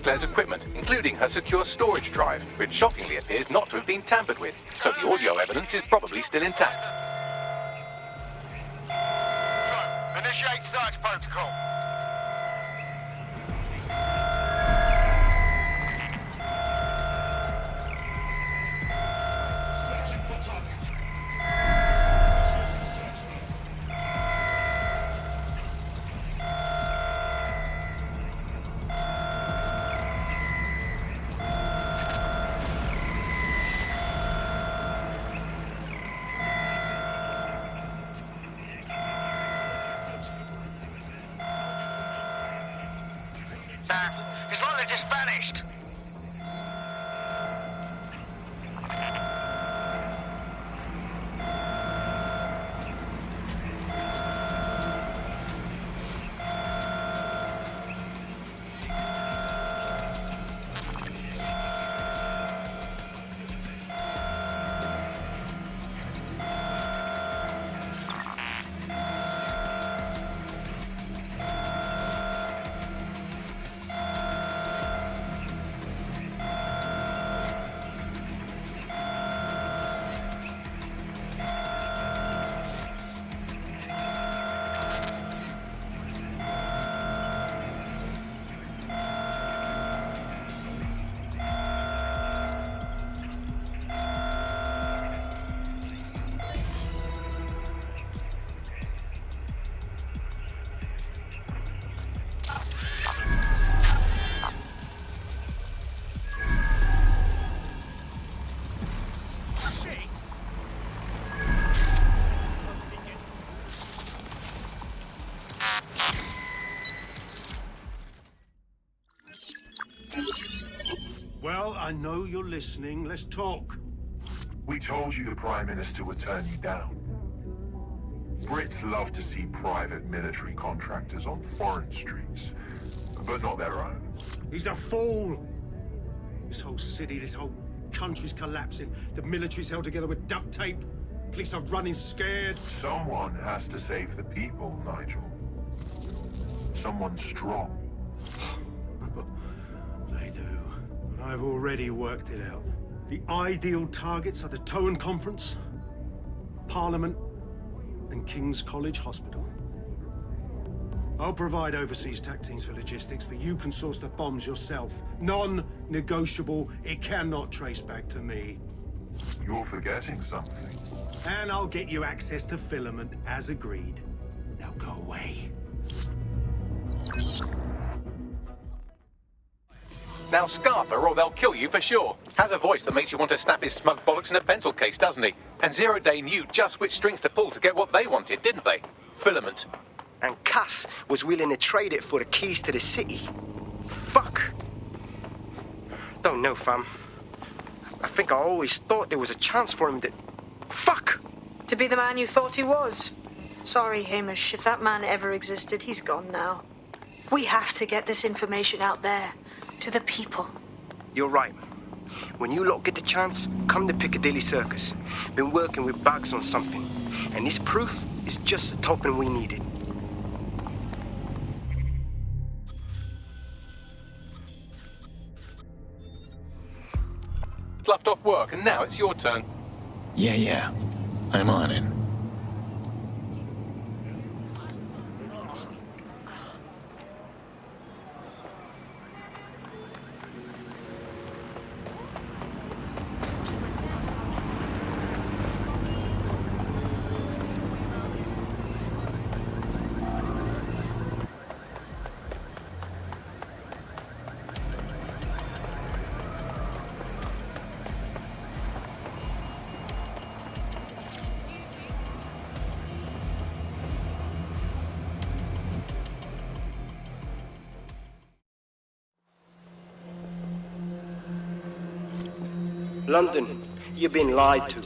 Claire's equipment, including her secure storage drive, which shockingly appears not to have been tampered with, so the audio evidence is probably still intact. Initiate search protocol. It's like they just vanished. Well, I know you're listening. Let's talk. We told you the Prime Minister would turn you down. Brits love to see private military contractors on foreign streets, but not their own. He's a fool. This whole city, this whole country's collapsing. The military's held together with duct tape. Police are running scared. Someone has to save the people, Nigel. Someone strong. They do. But I've already worked it out. The ideal targets are the Towan Conference, Parliament, and King's College Hospital. I'll provide overseas tac teams for logistics, but you can source the bombs yourself. Non-negotiable. It cannot trace back to me. You're forgetting something. And I'll get you access to filament, as agreed. Now go away. Now scarper or they'll kill you for sure. Has a voice that makes you want to snap his smug bollocks in a pencil case, doesn't he? And Zero Day knew just which strings to pull to get what they wanted, didn't they? Filament. And Cass was willing to trade it for the keys to the city. Fuck. Don't know, fam. I think I always thought there was a chance for him to... Fuck! To be the man you thought he was. Sorry, Hamish. If that man ever existed, he's gone now. We have to get this information out there, to the people. You're right. When you lot get the chance, come to Piccadilly Circus. Been working with Bags on something, and this proof is just the token we needed. Sloughed off work, and now it's your turn. Yeah. I'm on it. London, you've been lied to.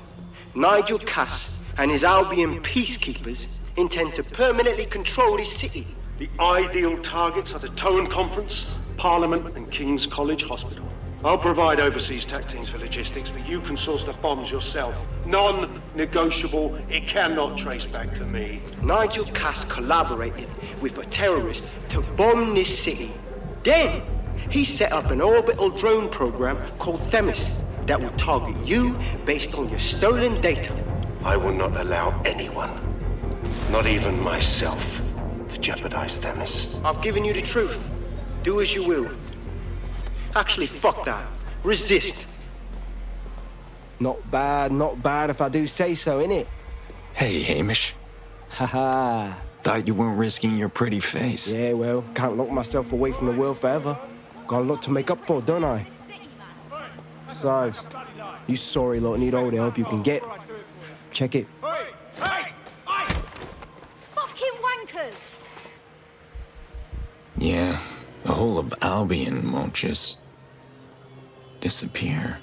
Nigel Cass and his Albion peacekeepers intend to permanently control this city. The ideal targets are the Towan Conference, Parliament, and King's College Hospital. I'll provide overseas tech teams for logistics, but you can source the bombs yourself. Non-negotiable. It cannot trace back to me. Nigel Cass collaborated with a terrorist to bomb this city. Then, he set up an orbital drone program called Themis that will target you based on your stolen data. I will not allow anyone, not even myself, to jeopardize Themis. I've given you the truth. Do as you will. Actually, fuck that. Resist. Not bad if I do say so, innit? Hey, Hamish. Haha. Thought you weren't risking your pretty face. Yeah, well, can't lock myself away from the world forever. Got a lot to make up for, don't I? Besides, you sorry lot need all the help you can get. Check it. Fucking wankers! Yeah, the whole of Albion won't just disappear.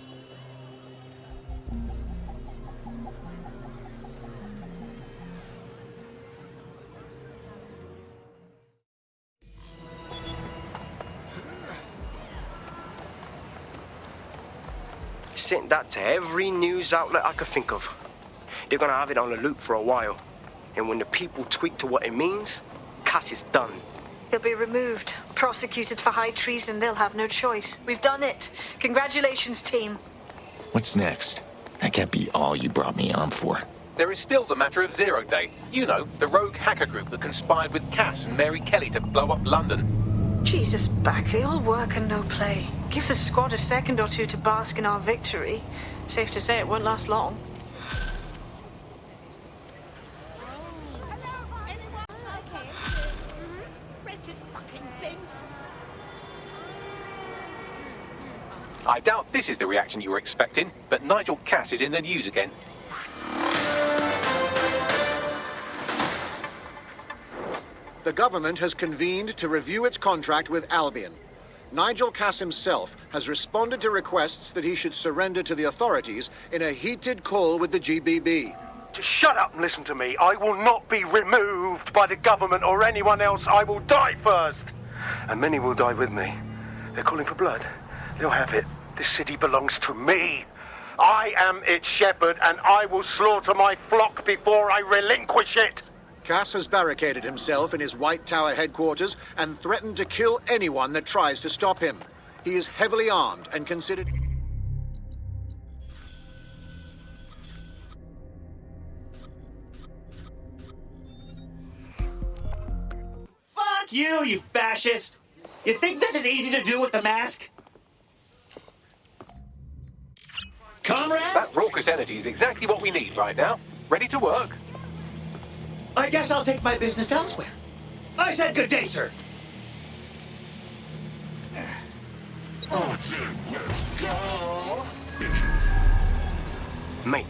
Sent that to every news outlet I could think of. They're gonna have it on the loop for a while. And when the people tweak to what it means, Cass is done. He'll be removed, prosecuted for high treason. They'll have no choice. We've done it. Congratulations, team. What's next? That can't be all you brought me on for. There is still the matter of Zero Day. You know, the rogue hacker group that conspired with Cass and Mary Kelly to blow up London. Jesus, Bagley, all work and no play. Give the squad a second or two to bask in our victory. Safe to say it won't last long. I doubt this is the reaction you were expecting, but Nigel Cass is in the news again. The government has convened to review its contract with Albion. Nigel Cass himself has responded to requests that he should surrender to the authorities in a heated call with the GBB. Just shut up and listen to me. I will not be removed by the government or anyone else. I will die first. And many will die with me. They're calling for blood. They'll have it. This city belongs to me. I am its shepherd, and I will slaughter my flock before I relinquish it. Cass has barricaded himself in his White Tower headquarters and threatened to kill anyone that tries to stop him. He is heavily armed and considered... Fuck you, you fascist! You think this is easy to do with the mask? Comrade? That raucous energy is exactly what we need right now. Ready to work. I guess I'll take my business elsewhere. I said good day, sir. Mate,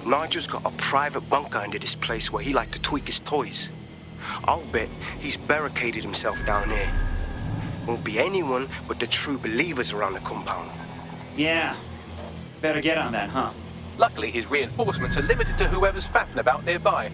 Nigel's got a private bunker under this place where he like to tweak his toys. I'll bet he's barricaded himself down there. Won't be anyone but the true believers around the compound. Yeah. Better get on that, huh? Luckily, his reinforcements are limited to whoever's faffing about nearby.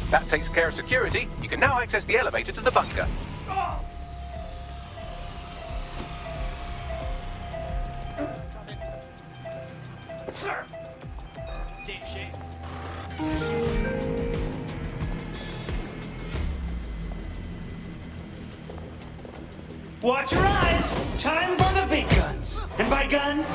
That takes care of security. You can now access the elevator to the bunker. Watch your eyes! Time for the big guns. And by gun...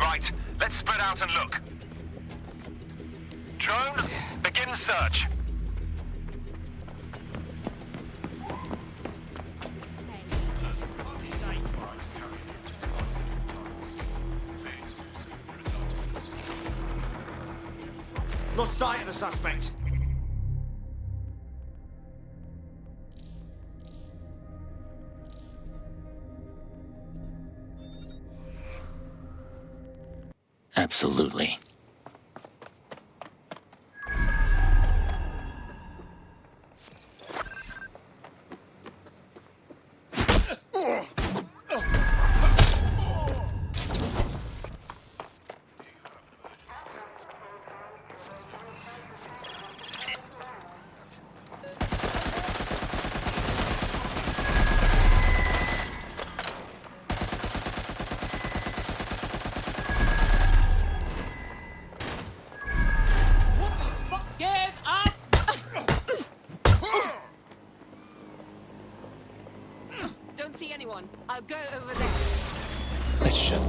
Right, let's spread out and look. Drone, begin search. Lost sight of the suspect. Absolutely. I'll go over there. Let's shut.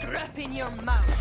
Crap in your mouth.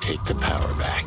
Take the power back.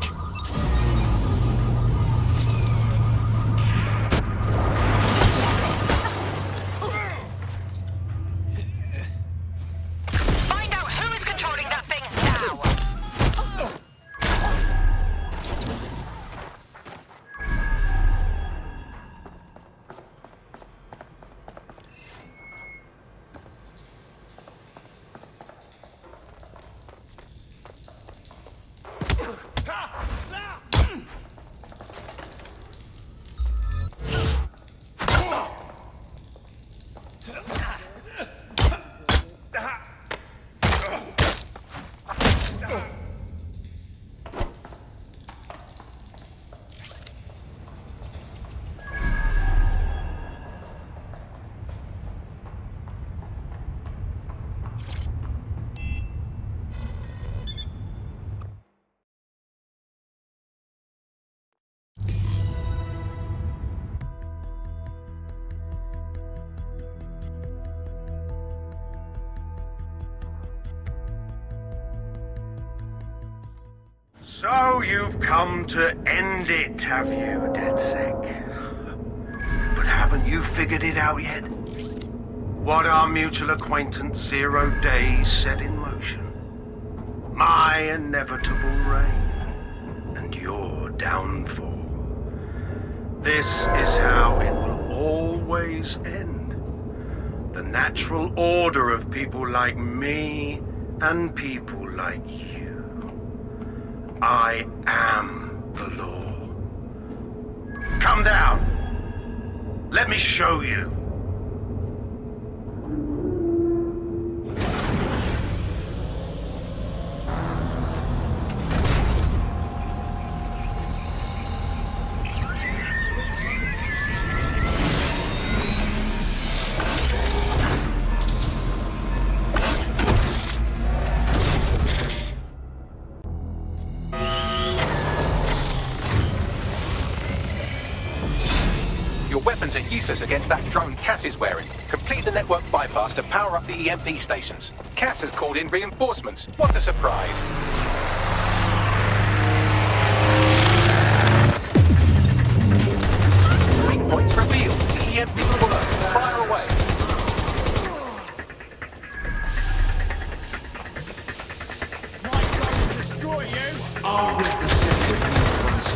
So you've come to end it, have you, DedSec? But haven't you figured it out yet? What our mutual acquaintance 0 Days set in motion? My inevitable reign and your downfall. This is how it will always end. The natural order of people like me and people like you. I am the law. Come down. Let me show you. Weapons are useless against that drone Cass is wearing. Complete the network bypass to power up the EMP stations. Cass has called in reinforcements. What a surprise. Weak points revealed. The EMP will work. Fire away. My goal is to destroy you. I'll rip the city with me once.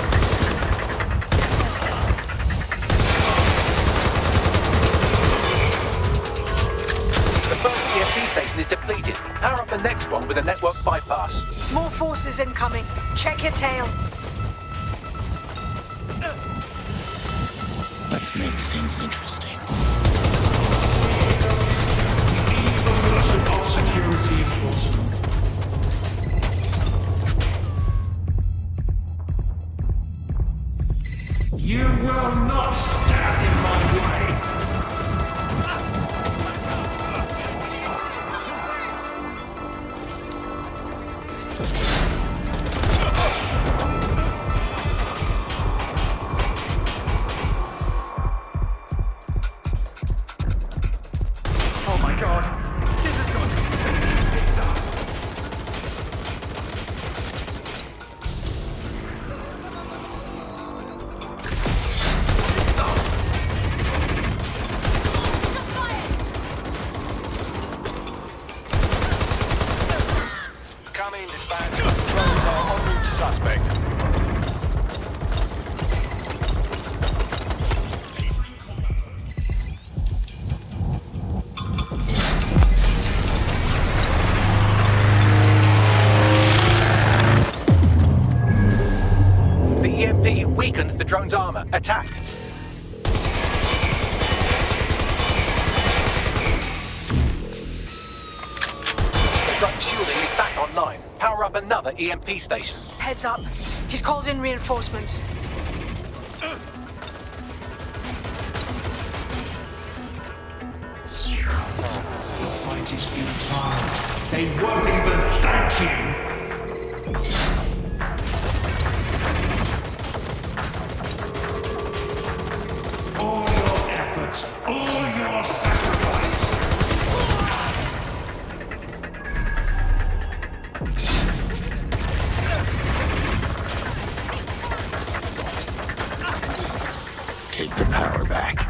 The EMP station is depleted. Power up the next one with a network bypass. More forces incoming. Check your tail. Let's make things interesting. Evolution of security enforcement. You will not stand in my way. The drone's armor. Attack! The drone shielding is back online. Power up another EMP station. Heads up. He's called in reinforcements. The fight is futile. They won't even thank you. All your sacrifice. Take the power back.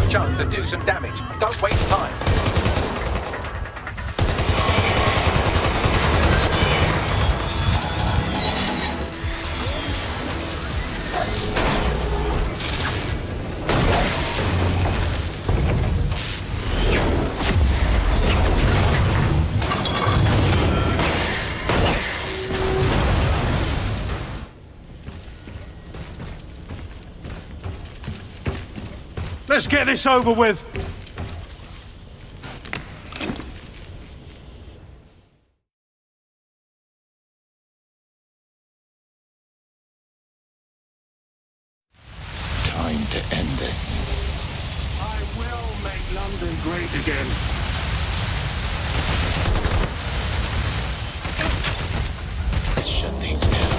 Chance to do some damage. Don't waste time. Let's get this over with. to end this. I will make London great again. Let's shut things down.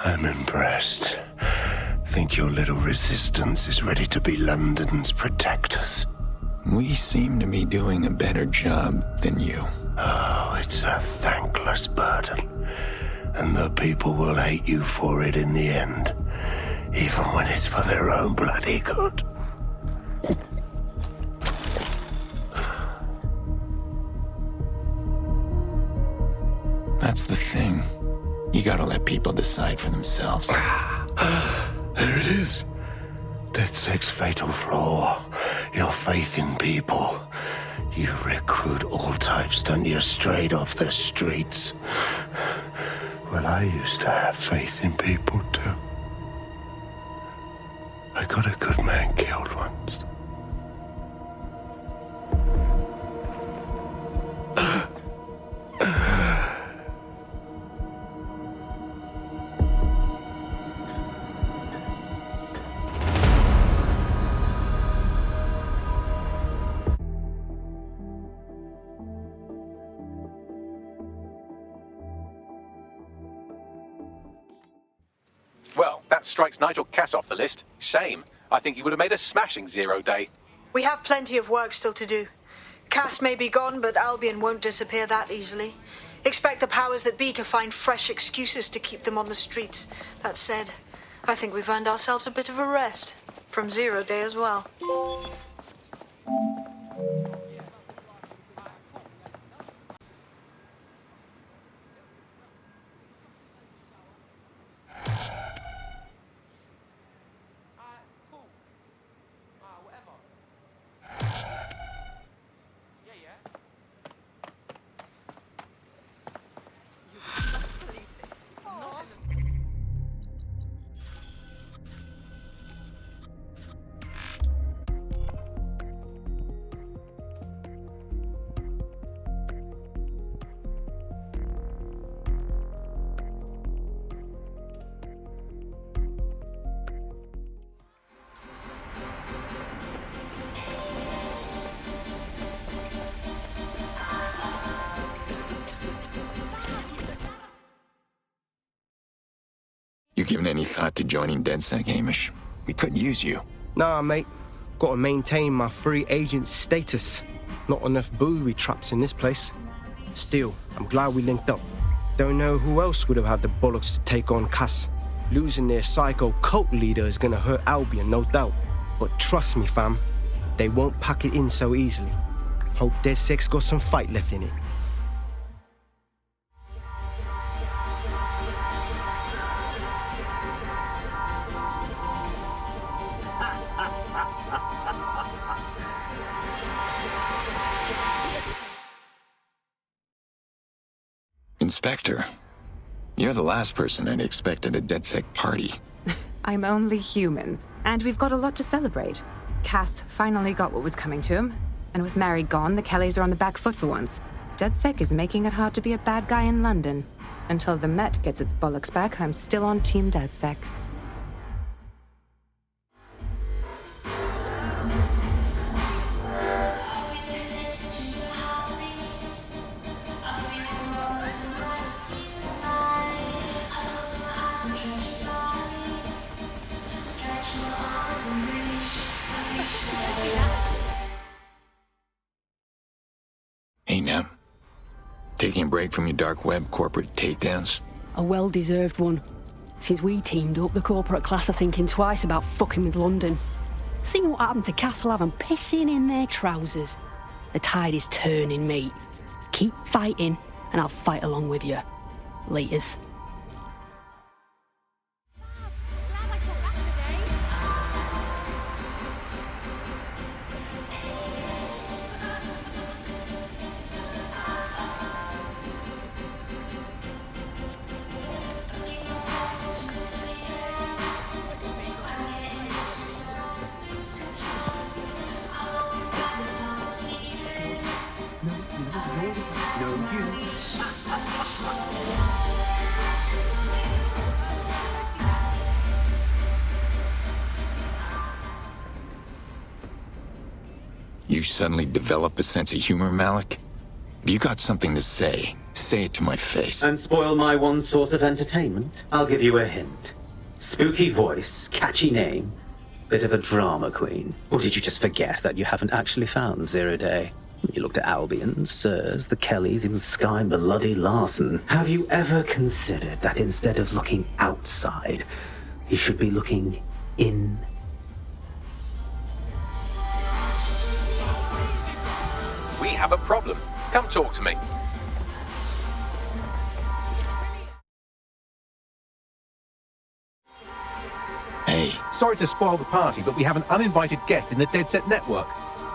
I'm impressed. Think your little resistance is ready to be London's protectors? We seem to be doing a better job than you. Oh, it's a thankless burden. And the people will hate you for it in the end. Even when it's for their own bloody good. That's the thing. You gotta let people decide for themselves. There it is. DedSec's fatal flaw. Your faith in people. You recruit all types, don't you, straight off the streets. Well, I used to have faith in people, too. I got a good man killed once. Well, that strikes Nigel Cass off the list. Shame. I think he would have made a smashing 0 day. We have plenty of work still to do. Cass may be gone, but Albion won't disappear that easily. Expect the powers that be to find fresh excuses to keep them on the streets. That said, I think we've earned ourselves a bit of a rest. From 0 day as well. You given any thought to joining DedSec, Hamish? We could use you. Nah, mate. Gotta maintain my free agent status. Not enough booby traps in this place. Still, I'm glad we linked up. Don't know who else would have had the bollocks to take on Cass. Losing their psycho cult leader is gonna hurt Albion, no doubt. But trust me, fam, they won't pack it in so easily. Hope DedSec's got some fight left in it. Inspector, you're the last person I'd expect at a DedSec party. I'm only human, and we've got a lot to celebrate. Cass finally got what was coming to him, and with Mary gone, the Kellys are on the back foot for once. DedSec is making it hard to be a bad guy in London. Until the Met gets its bollocks back, I'm still on Team DedSec. Hey, now. Taking a break from your dark web corporate takedowns? A well-deserved one. Since we teamed up, the corporate class are thinking twice about fucking with London. Seeing what happened to Castlehaven pissing in their trousers. The tide is turning, mate. Keep fighting, and I'll fight along with you. Laters. You suddenly develop a sense of humor, Malik? If you got something to say, say it to my face. And spoil my one source of entertainment? I'll give you a hint. Spooky voice, catchy name, bit of a drama queen. Or did you just forget that you haven't actually found Zero Day? You looked at Albion, Sirs, the Kellys, even Sky Bloody Larson. Have you ever considered that instead of looking outside, you should be looking in? We have a problem. Come talk to me. Hey. Sorry to spoil the party, but we have an uninvited guest in the Dead Set network.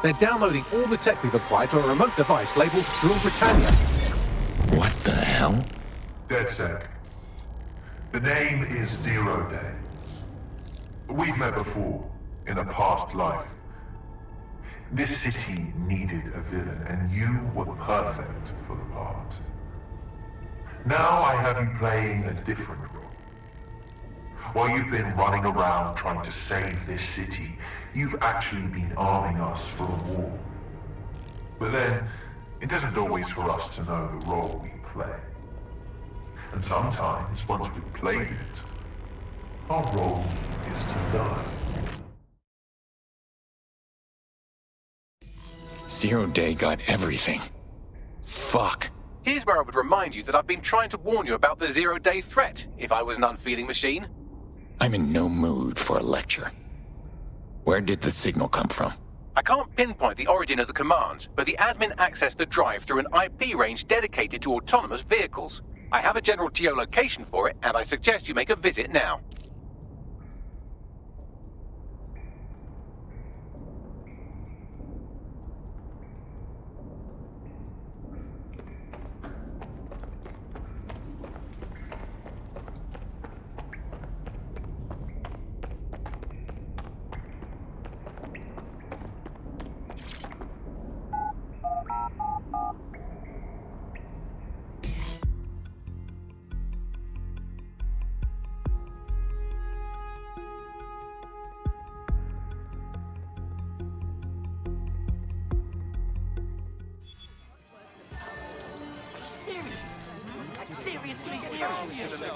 They're downloading all the tech we've acquired to a remote device labeled Britannia. What the hell? DedSec. The name is Zero Day. We've met before, in a past life. This city needed a villain, and you were perfect for the part. Now I have you playing a different role. While you've been running around trying to save this city, you've actually been arming us for a war. But then, it isn't always for us to know the role we play. And sometimes, once we've played it, our role is to die. Zero Day got everything. Fuck. Here's where I would remind you that I've been trying to warn you about the zero-day threat, if I was an unfeeling machine. I'm in no mood for a lecture. Where did the signal come from? I can't pinpoint the origin of the command, but the admin accessed the drive through an IP range dedicated to autonomous vehicles. I have a general geolocation for it, and I suggest you make a visit now.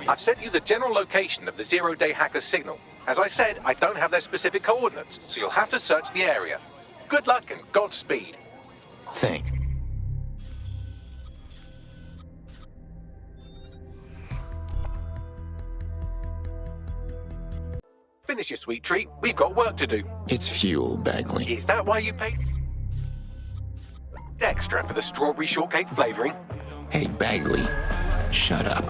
I've sent you the general location of the zero-day hacker's signal. As I said, I don't have their specific coordinates, so you'll have to search the area. Good luck and Godspeed. Think. Finish your sweet treat. We've got work to do. It's fuel, Bagley. Is that why you paid extra for the strawberry shortcake flavoring? Hey, Bagley. Shut up.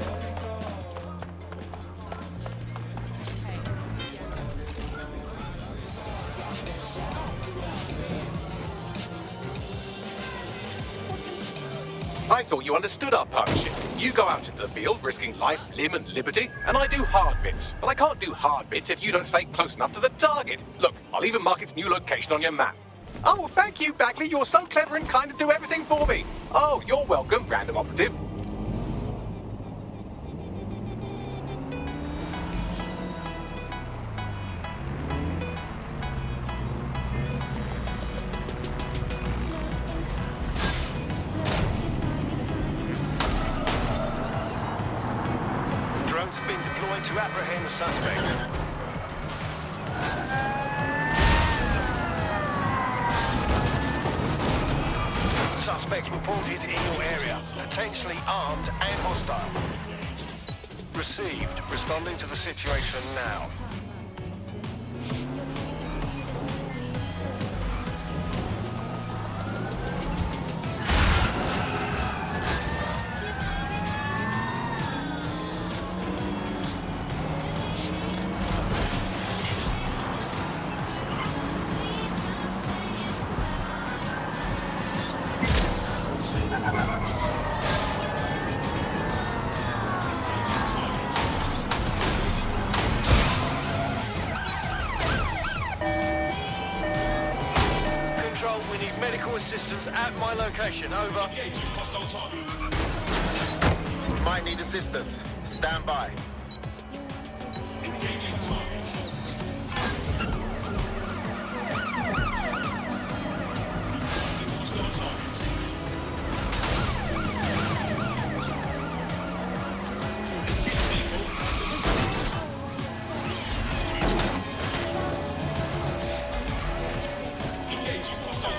I thought you understood our partnership. You go out into the field, risking life, limb, and liberty, and I do hard bits. But I can't do hard bits if you don't stay close enough to the target. Look, I'll even mark its new location on your map. Oh, thank you, Bagley. You're so clever and kind to do everything for me. Oh, you're welcome, random operative. To apprehend the suspect. Suspect reported in your area, potentially armed and hostile. Received. Responding to the situation now. Assistance at my location, over. might need assistance. Stand by.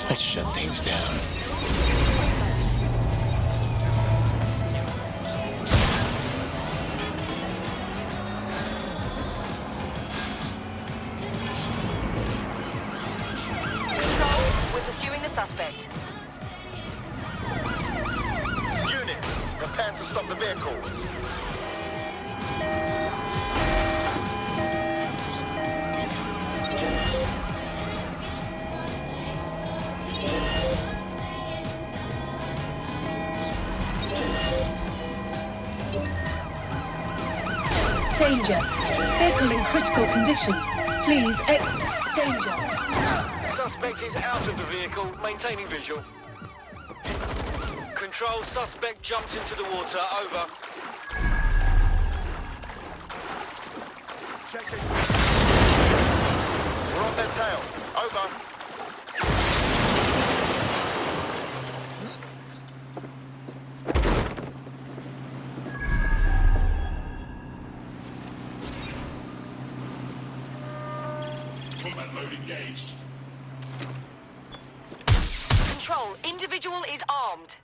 Let's shut things down. We're pursuing the suspect. Unit, prepare to stop the vehicle. Danger. Vehicle in critical condition. Please, danger. Suspect is out of the vehicle, maintaining visual. Control, suspect jumped into the water, over. We're on their tail, over. Combat mode engaged. Control, individual is armed.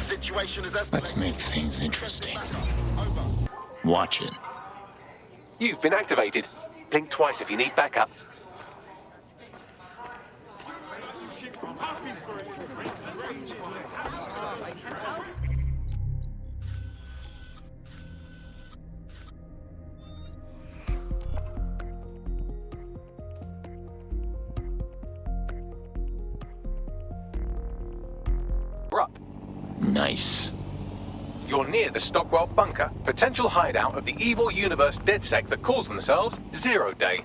Situation is escalating. Let's make things interesting. Watch it. You've been activated. Blink twice if you need backup. We're up. Nice. You're near the Stockwell bunker, potential hideout of the evil universe DedSec that calls themselves Zero Day.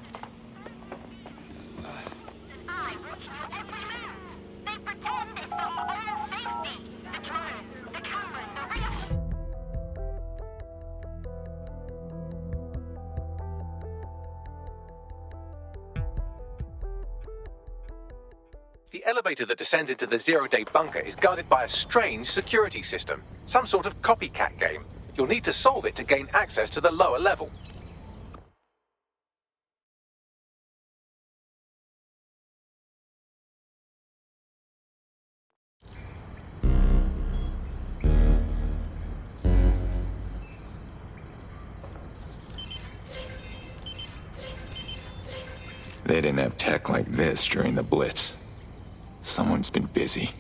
The elevator that descends into the Zero-Day bunker is guarded by a strange security system, some sort of copycat game. You'll need to solve it to gain access to the lower level. They didn't have tech like this during the Blitz. Someone's been busy.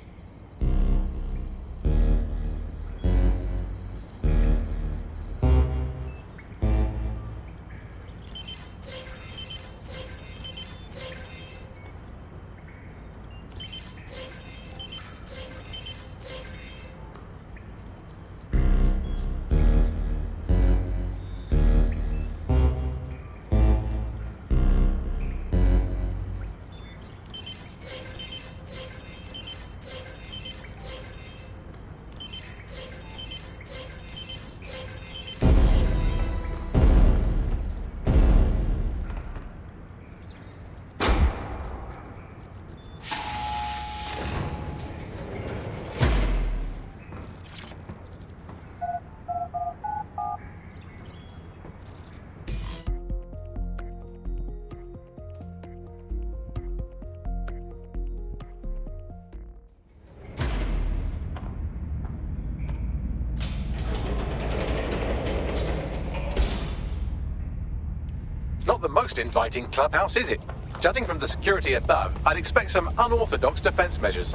Not the most inviting clubhouse, is it? Judging from the security above, I'd expect some unorthodox defense measures.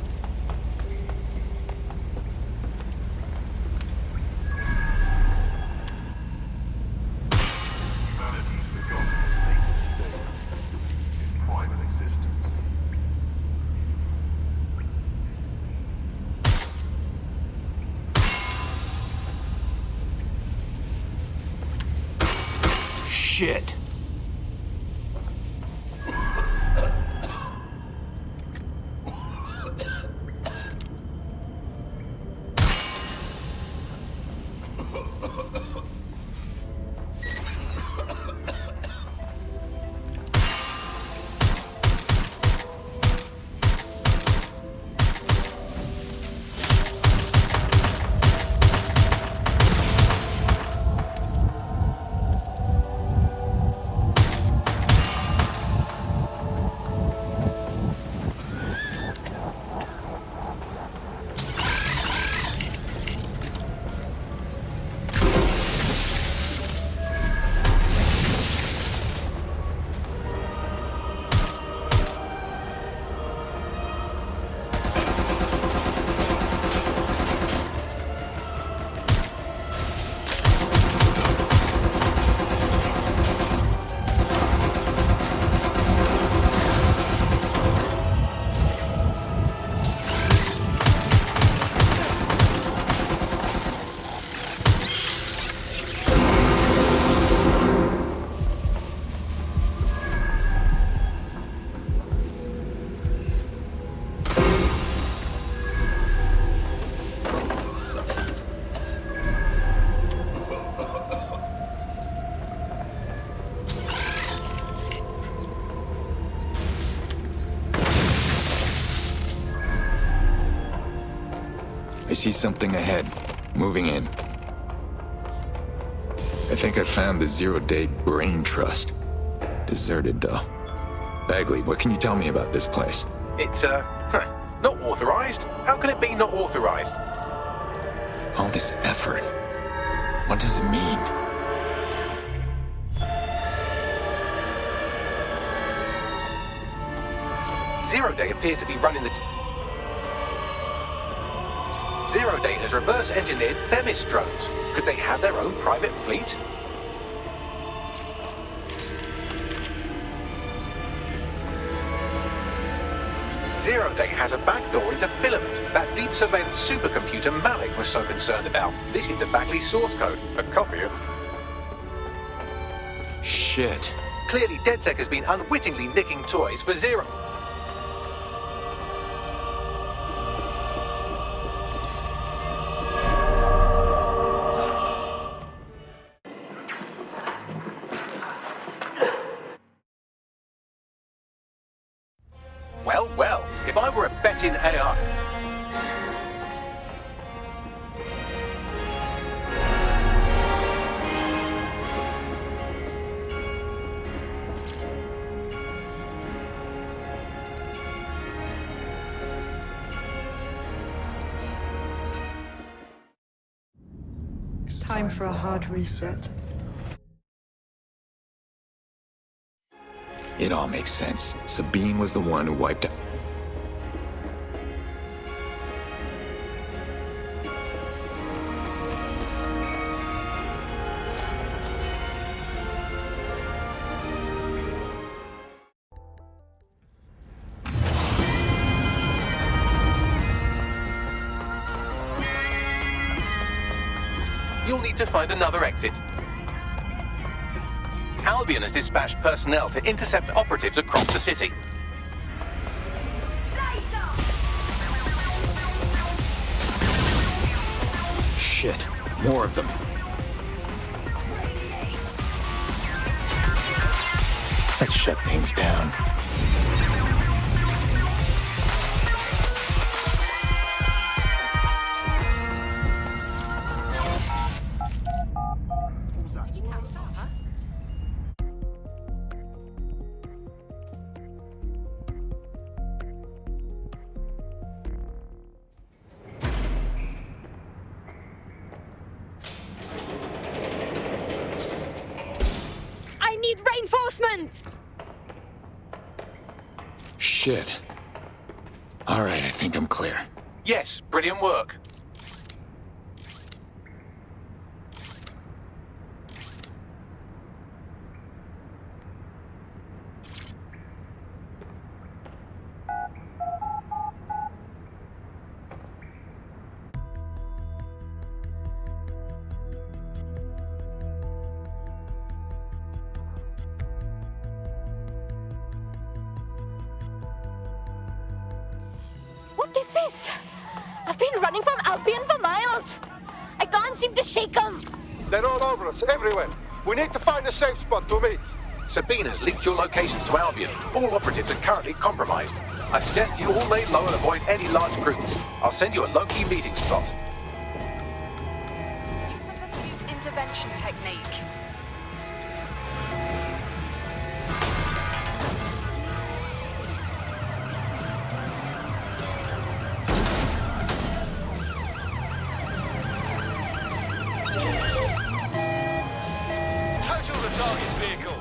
Humanity's forgotten its native state, its primal existence. Shit. I see something ahead. Moving in. I think I found the zero-day brain trust. Deserted, though. Bagley, what can you tell me about this place? It's, not authorized. How can it be not authorized? All this effort. What does it mean? Zero Day appears to be running the... Zero Day has reverse-engineered Themis drones. Could they have their own private fleet? Zero Day has a backdoor into Filament, that deep surveillance supercomputer Malik was so concerned about. This is the Bagley source code. A copy of... Shit. Clearly, DedSec has been unwittingly nicking toys for Zero. Well, well, if I were a betting AI... It's time for a hard reset. It all makes sense. Sabine was the one who wiped out... You'll need to find another exit. Albion has dispatched personnel to intercept operatives across the city. Shit. More of them. Let's shut things down. Reinforcements! Shit. All right, I think I'm clear. Yes, brilliant work. What is this? I've been running from Albion for miles. I can't seem to shake them. They're all over us, everywhere. We need to find a safe spot to meet. Sabine has leaked your location to Albion. All operatives are currently compromised. I suggest you all lay low and avoid any large groups. I'll send you a low-key meeting slot. Intervention technique. Total the target vehicle.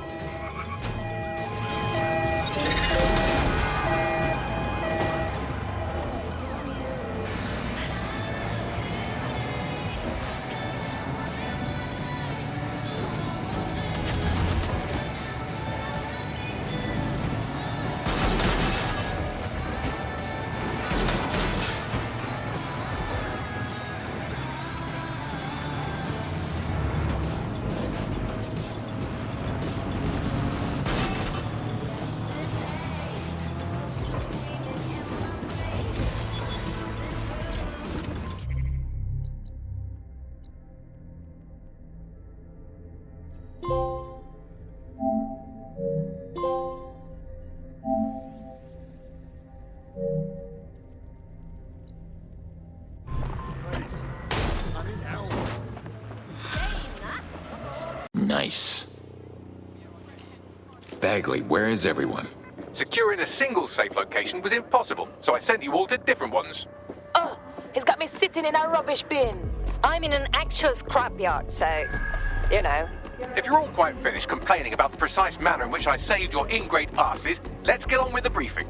Nice. Bagley, where is everyone? Securing a single safe location was impossible, so I sent you all to different ones. Oh, he's got me sitting in a rubbish bin. I'm in an actual scrapyard, so, you know. If you're all quite finished complaining about the precise manner in which I saved your in-grade passes, let's get on with the briefing.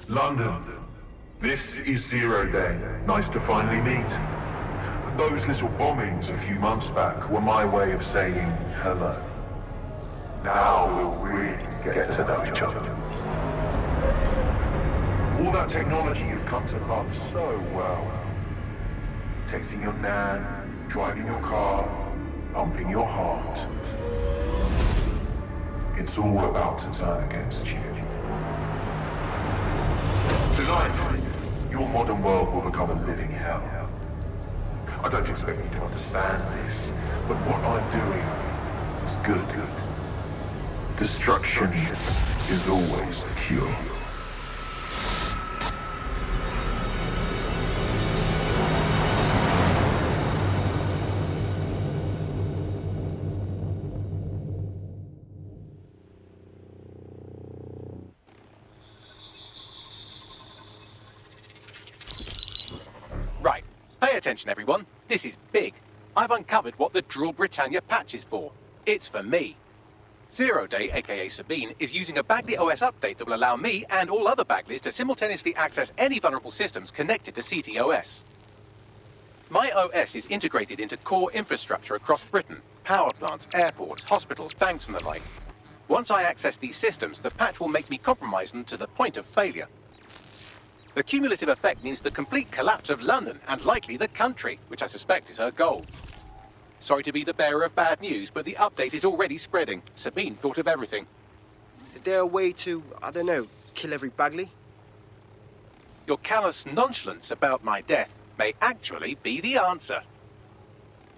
London, this is Zero Day. Nice to finally meet. Those little bombings a few months back were my way of saying hello. Now we'll really get to know each other. All that technology you've come to love so well. Texting your nan, driving your car, pumping your heart. It's all about to turn against you. Tonight, your modern world will become a living hell. I don't expect you to understand this, but what I'm doing is good. Destruction is always the cure. Right, pay attention everyone, this is big. I've uncovered what the Drill Britannia patch is for. It's for me. Zero Day, aka Sabine, is using a Bagley OS update that will allow me and all other Bagleys to simultaneously access any vulnerable systems connected to CTOS. My OS is integrated into core infrastructure across Britain, power plants, airports, hospitals, banks and the like. Once I access these systems, the patch will make me compromise them to the point of failure. The cumulative effect means the complete collapse of London and likely the country, which I suspect is her goal. Sorry to be the bearer of bad news, but the update is already spreading. Sabine thought of everything. Is there a way to, I don't know, kill every Bagley? Your callous nonchalance about my death may actually be the answer.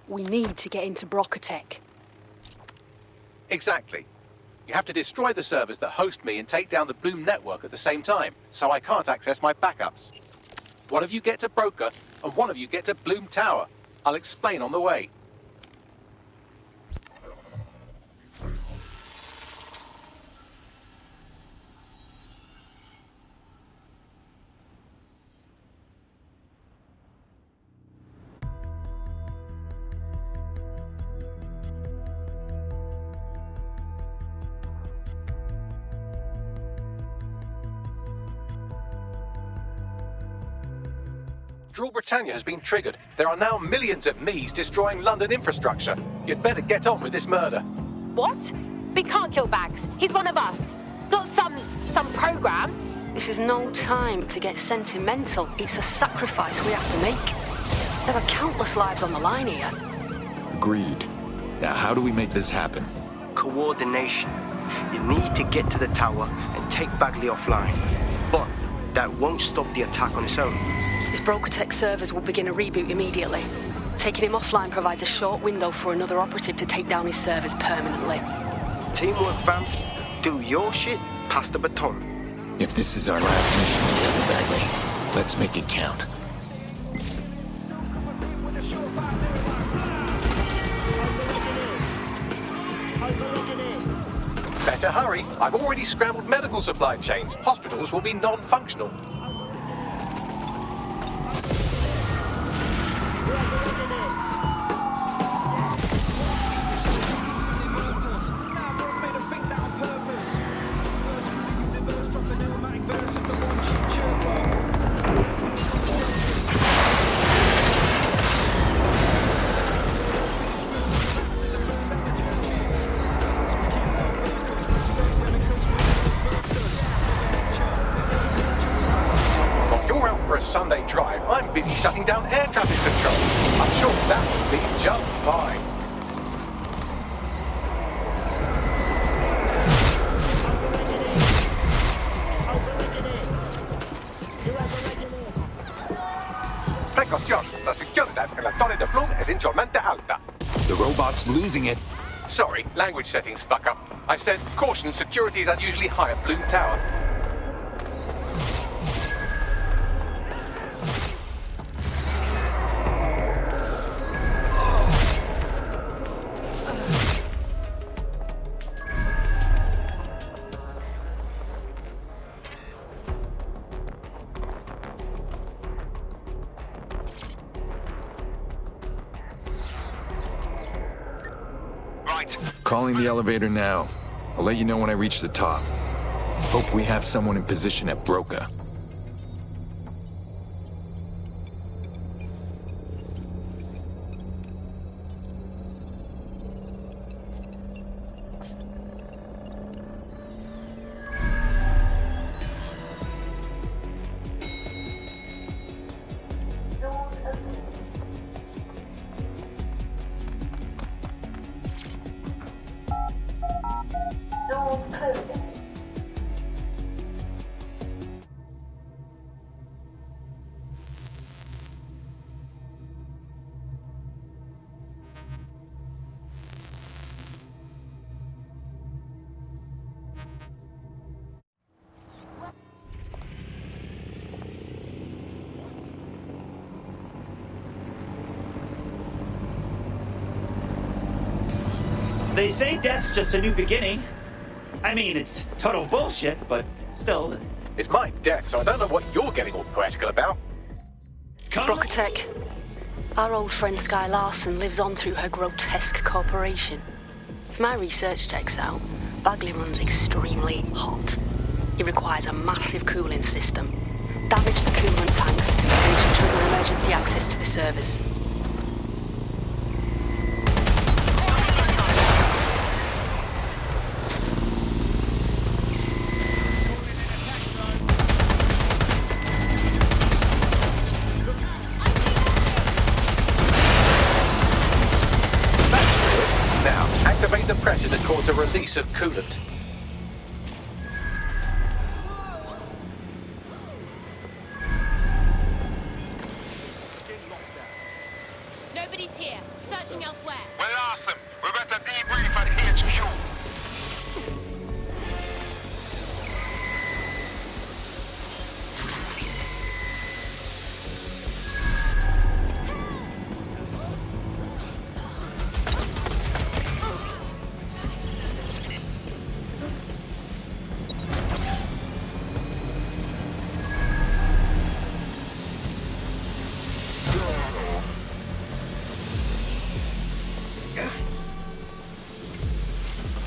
We need to get into Brocotech. Exactly. You have to destroy the servers that host me and take down the Bloom network at the same time, so I can't access my backups. One of you get to Broker, and one of you get to Bloom Tower. I'll explain on the way. Drill Britannia has been triggered. There are now millions of me's destroying London infrastructure. You'd better get on with this murder. What? We can't kill Bags. He's one of us. Not some program. This is no time to get sentimental. It's a sacrifice we have to make. There are countless lives on the line here. Agreed. Now, how do we make this happen? Coordination. You need to get to the tower and take Bagley offline. But that won't stop the attack on its own. His Brocotech servers will begin a reboot immediately. Taking him offline provides a short window for another operative to take down his servers permanently. Teamwork, fam. Do your shit, pass the baton. If this is our last mission together, Bagley, let's make it count. Better hurry. I've already scrambled medical supply chains. Hospitals will be non-functional. Sunday drive, I'm busy shutting down air traffic control. I'm sure that would be just fine. Precaución, la seguridad en la Torre de Bloom es insolmente alta. The robot's losing it. Sorry, language settings fuck up. I said, caution, security is unusually high at Bloom Tower. Calling the elevator now. I'll let you know when I reach the top. Hope we have someone in position at Broca. They say death's just a new beginning. I mean, it's total bullshit, but still. It's my death, so I don't know what you're getting all poetical about. Rekrutacja. Our old friend Sky Larson lives on through her grotesque corporation. If my research checks out, Bagley runs extremely hot. It requires a massive cooling system. Damage the coolant tanks, and it should trigger emergency access to the servers. Activate the pressure that caused a release of coolant. Nobody's here. Searching elsewhere. Well, awesome. We're about to debrief at HQ.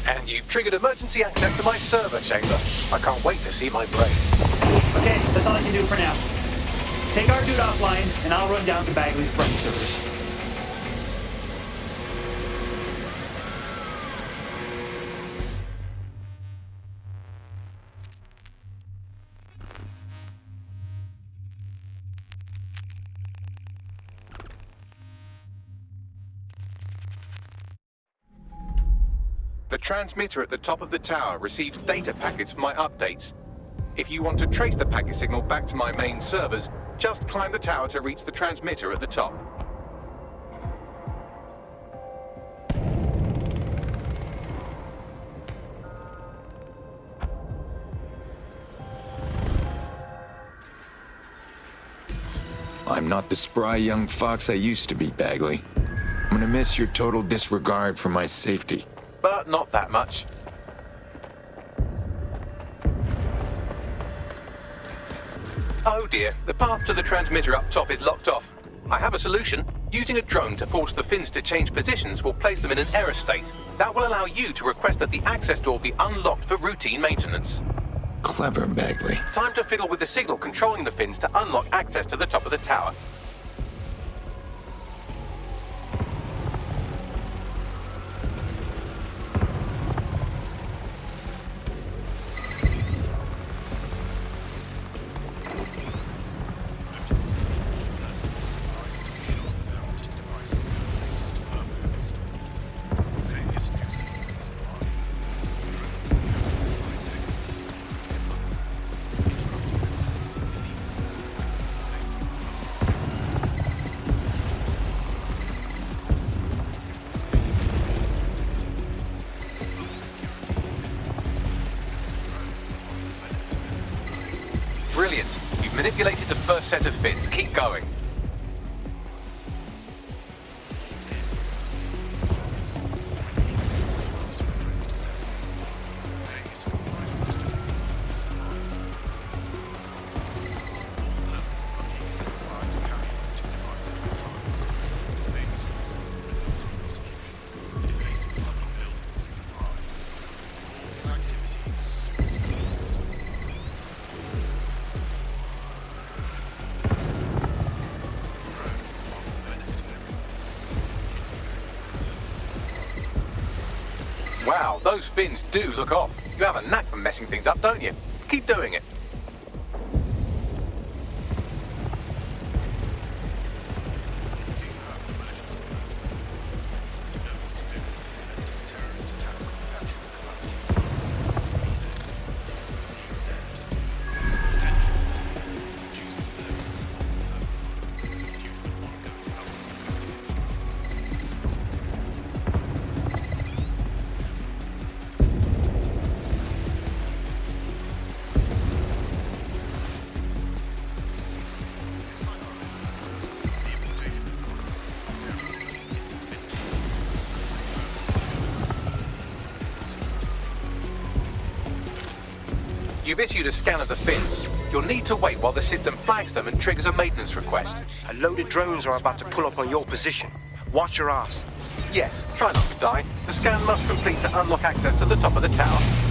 And you've triggered emergency access to my server chamber. I can't wait to see my brain. Okay, that's all I can do for now. Take our dude offline, and I'll run down to Bagley's brain servers. The transmitter at the top of the tower receives data packets for my updates. If you want to trace the packet signal back to my main servers, just climb the tower to reach the transmitter at the top. I'm not the spry young fox I used to be, Bagley. I'm gonna miss your total disregard for my safety. But not that much. Oh dear, the path to the transmitter up top is locked off. I have a solution. Using a drone to force the fins to change positions will place them in an error state. That will allow you to request that the access door be unlocked for routine maintenance. Clever, Bagley. Time to fiddle with the signal controlling the fins to unlock access to the top of the tower. manipulated the first set of fins. Keep going. Wow, those fins do look off. You have a knack for messing things up, don't you? Keep doing it. You've issued a scan of the fins. You'll need to wait while the system flags them and triggers a maintenance request. A load of drones are about to pull up on your position. Watch your ass. Yes, try not to die. The scan must complete to unlock access to the top of the tower.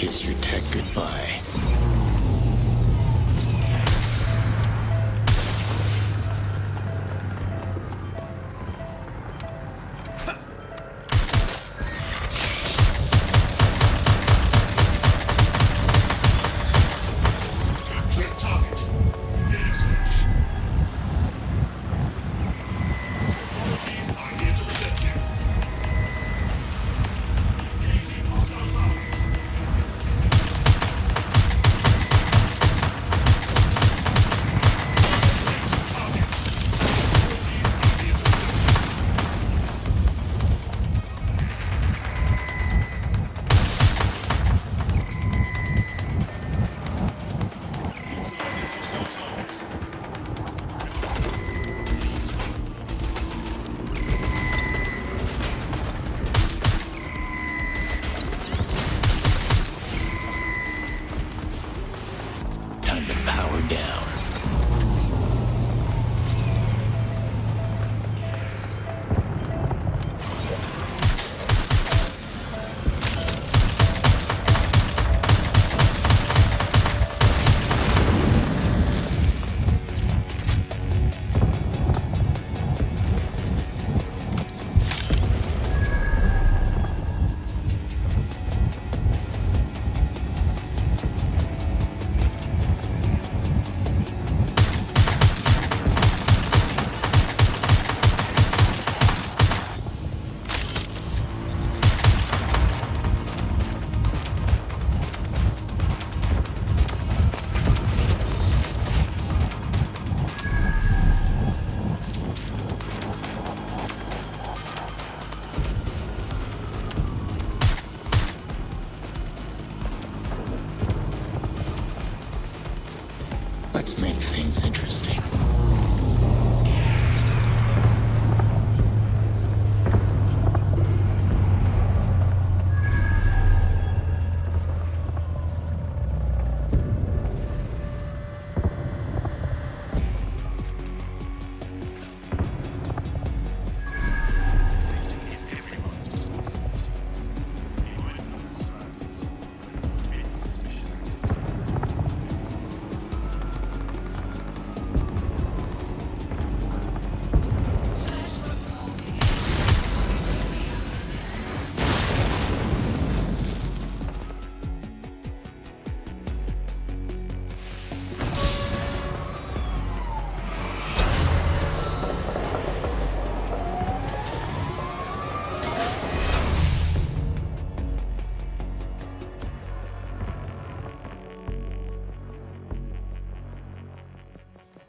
Kiss your tech goodbye. Let's make things interesting.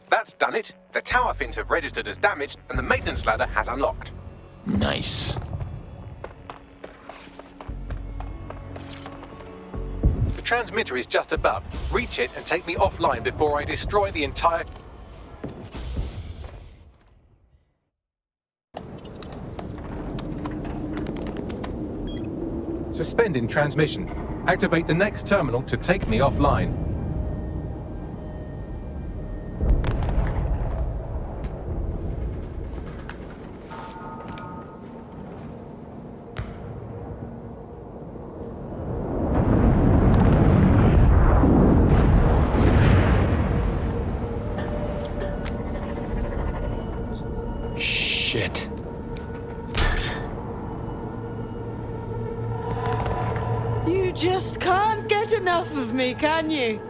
That's done it. The tower fins have registered as damaged, and the maintenance ladder has unlocked. Nice. The transmitter is just above. Reach it and take me offline before I destroy the entire... Suspending transmission. Activate the next terminal to take me offline. Shit. You just can't get enough of me, can you?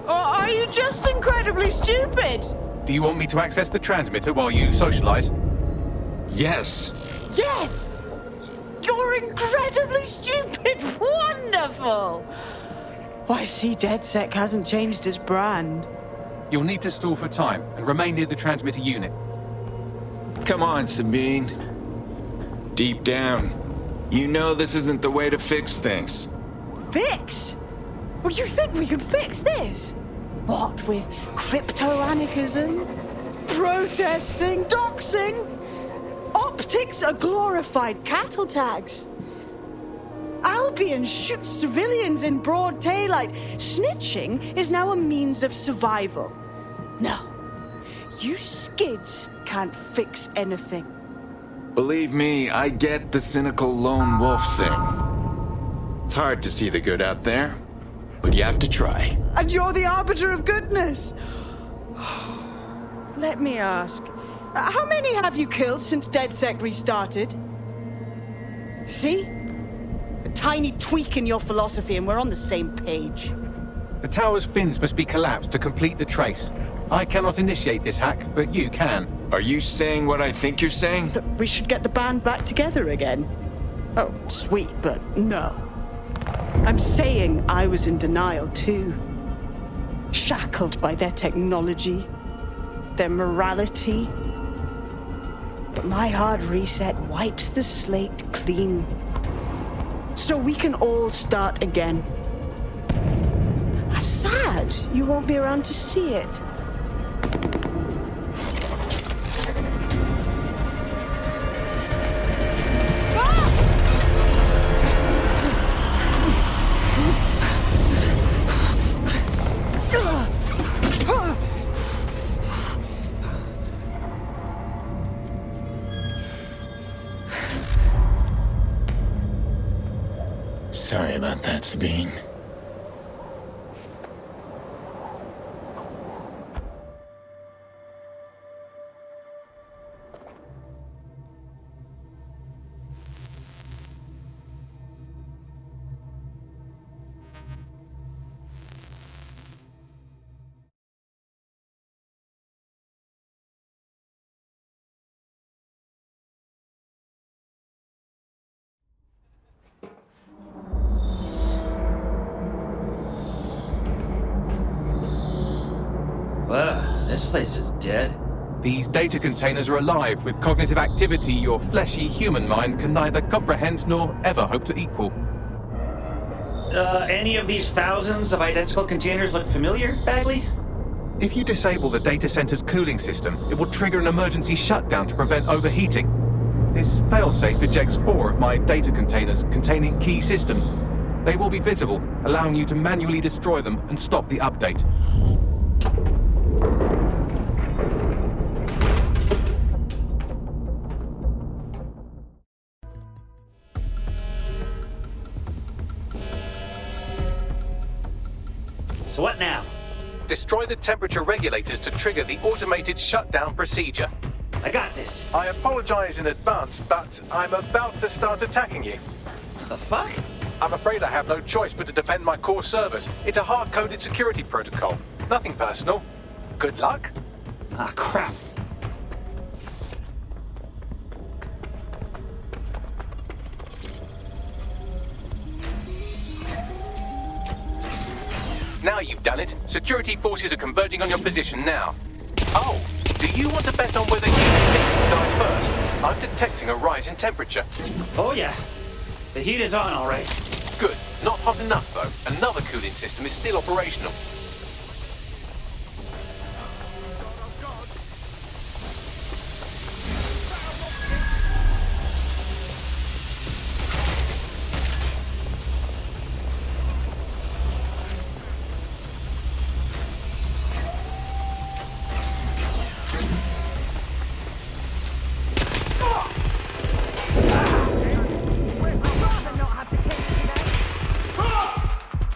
Or are you just incredibly stupid? Do you want me to access the transmitter while you socialize? Yes. Yes! You're incredibly stupid! Wonderful! I see DedSec hasn't changed his brand. You'll need to stall for time and remain near the transmitter unit. Come on, Sabine. Deep down, you know this isn't the way to fix things. Fix? Well, you think we could fix this? What, with crypto-anarchism? Protesting? Doxing? Optics are glorified cattle tags. Albion shoots civilians in broad daylight. Snitching is now a means of survival. No, you skids can't fix anything. Believe me, I get the cynical lone wolf thing. It's hard to see the good out there, but you have to try. And you're the arbiter of goodness. Let me ask, how many have you killed since DedSec restarted? See? A tiny tweak in your philosophy and we're on the same page. The tower's fins must be collapsed to complete the trace. I cannot initiate this hack, but you can. Are you saying what I think you're saying? That we should get the band back together again. Oh, sweet, but no. I'm saying I was in denial too. Shackled by their technology, their morality. But my hard reset wipes the slate clean. So we can all start again. I'm sad you won't be around to see it. Sorry about that, Sabine. Whoa, this place is dead. These data containers are alive with cognitive activity your fleshy human mind can neither comprehend nor ever hope to equal. Any of these thousands of identical containers look familiar, Bagley? If you disable the data center's cooling system, it will trigger an emergency shutdown to prevent overheating. This failsafe ejects 4 of my data containers containing key systems. They will be visible, allowing you to manually destroy them and stop the update. So what now? Destroy the temperature regulators to trigger the automated shutdown procedure. I got this. I apologize in advance, but I'm about to start attacking you. The fuck? I'm afraid I have no choice but to defend my core servers. It's a hard-coded security protocol. Nothing personal. Good luck. Ah, crap. Now you've done it. Security forces are converging on your position now. Oh, do you want to bet on whether you think will die first? I'm detecting a rise in temperature. Oh yeah. The heat is on, all right. Good. Not hot enough, though. Another cooling system is still operational.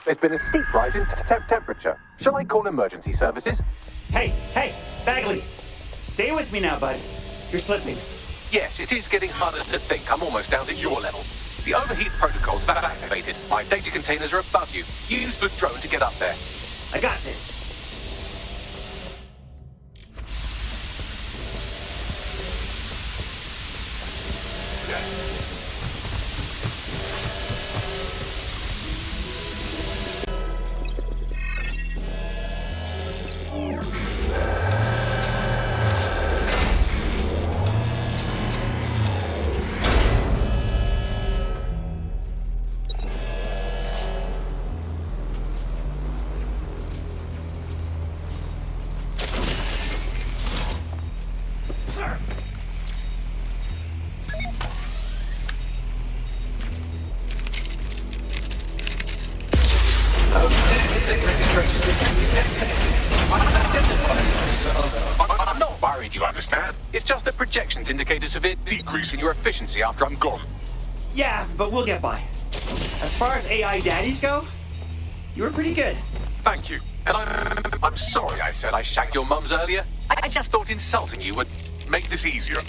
There's been a steep rise in temperature. Shall I call emergency services? Hey, Bagley. Stay with me now, bud. You're slipping. Yes, it is getting harder to think. I'm almost down to your level. The overheat protocol's activated. My data containers are above you. Use the drone to get up there. I got this. I'm not worried, you understand? It's just that projections indicate a severe decrease in your efficiency after I'm gone. Yeah, but we'll get by. As far as AI daddies go, you were pretty good. Thank you. And I'm sorry I said I shagged your mums earlier. I just thought insulting you would make this easier.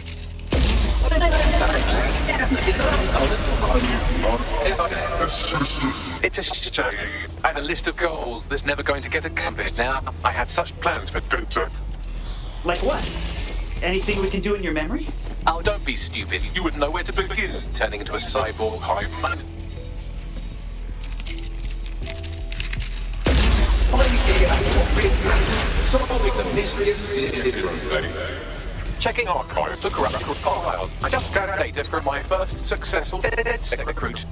It's a shame. I had a list of goals that's never going to get accomplished now. I had such plans for Dutzer. Like what? Anything we can do in your memory? Oh, don't be stupid. You wouldn't know where to begin, turning into a cyborg hive mind. Solving the mystery of checking archives for corrupt files. I just scanned data from my first successful DedSec recruit.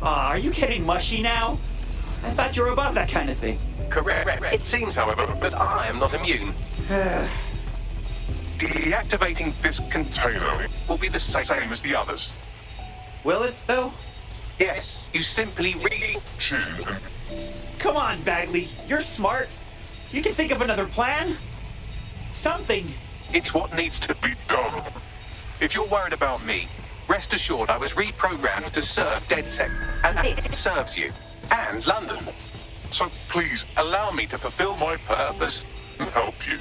Aw, are you getting mushy now? I thought you were above that kind of thing. Correct. It seems, however, that I am not immune. Deactivating this container will be the same as the others. Will it, though? Yes, you simply Come on, Bagley. You're smart. You can think of another plan. Something. It's what needs to be done. If you're worried about me, rest assured I was reprogrammed to serve DedSec, and this serves you, and London. So please, allow me to fulfill my purpose and help you.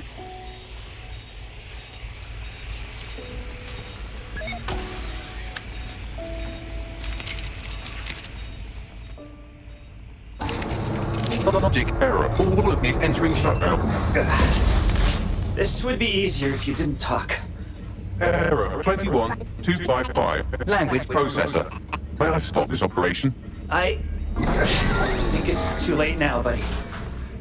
Logic error. All of me is entering shutdown. This would be easier if you didn't talk. Error 21255. Language processor. May I stop this operation? I think it's too late now, buddy.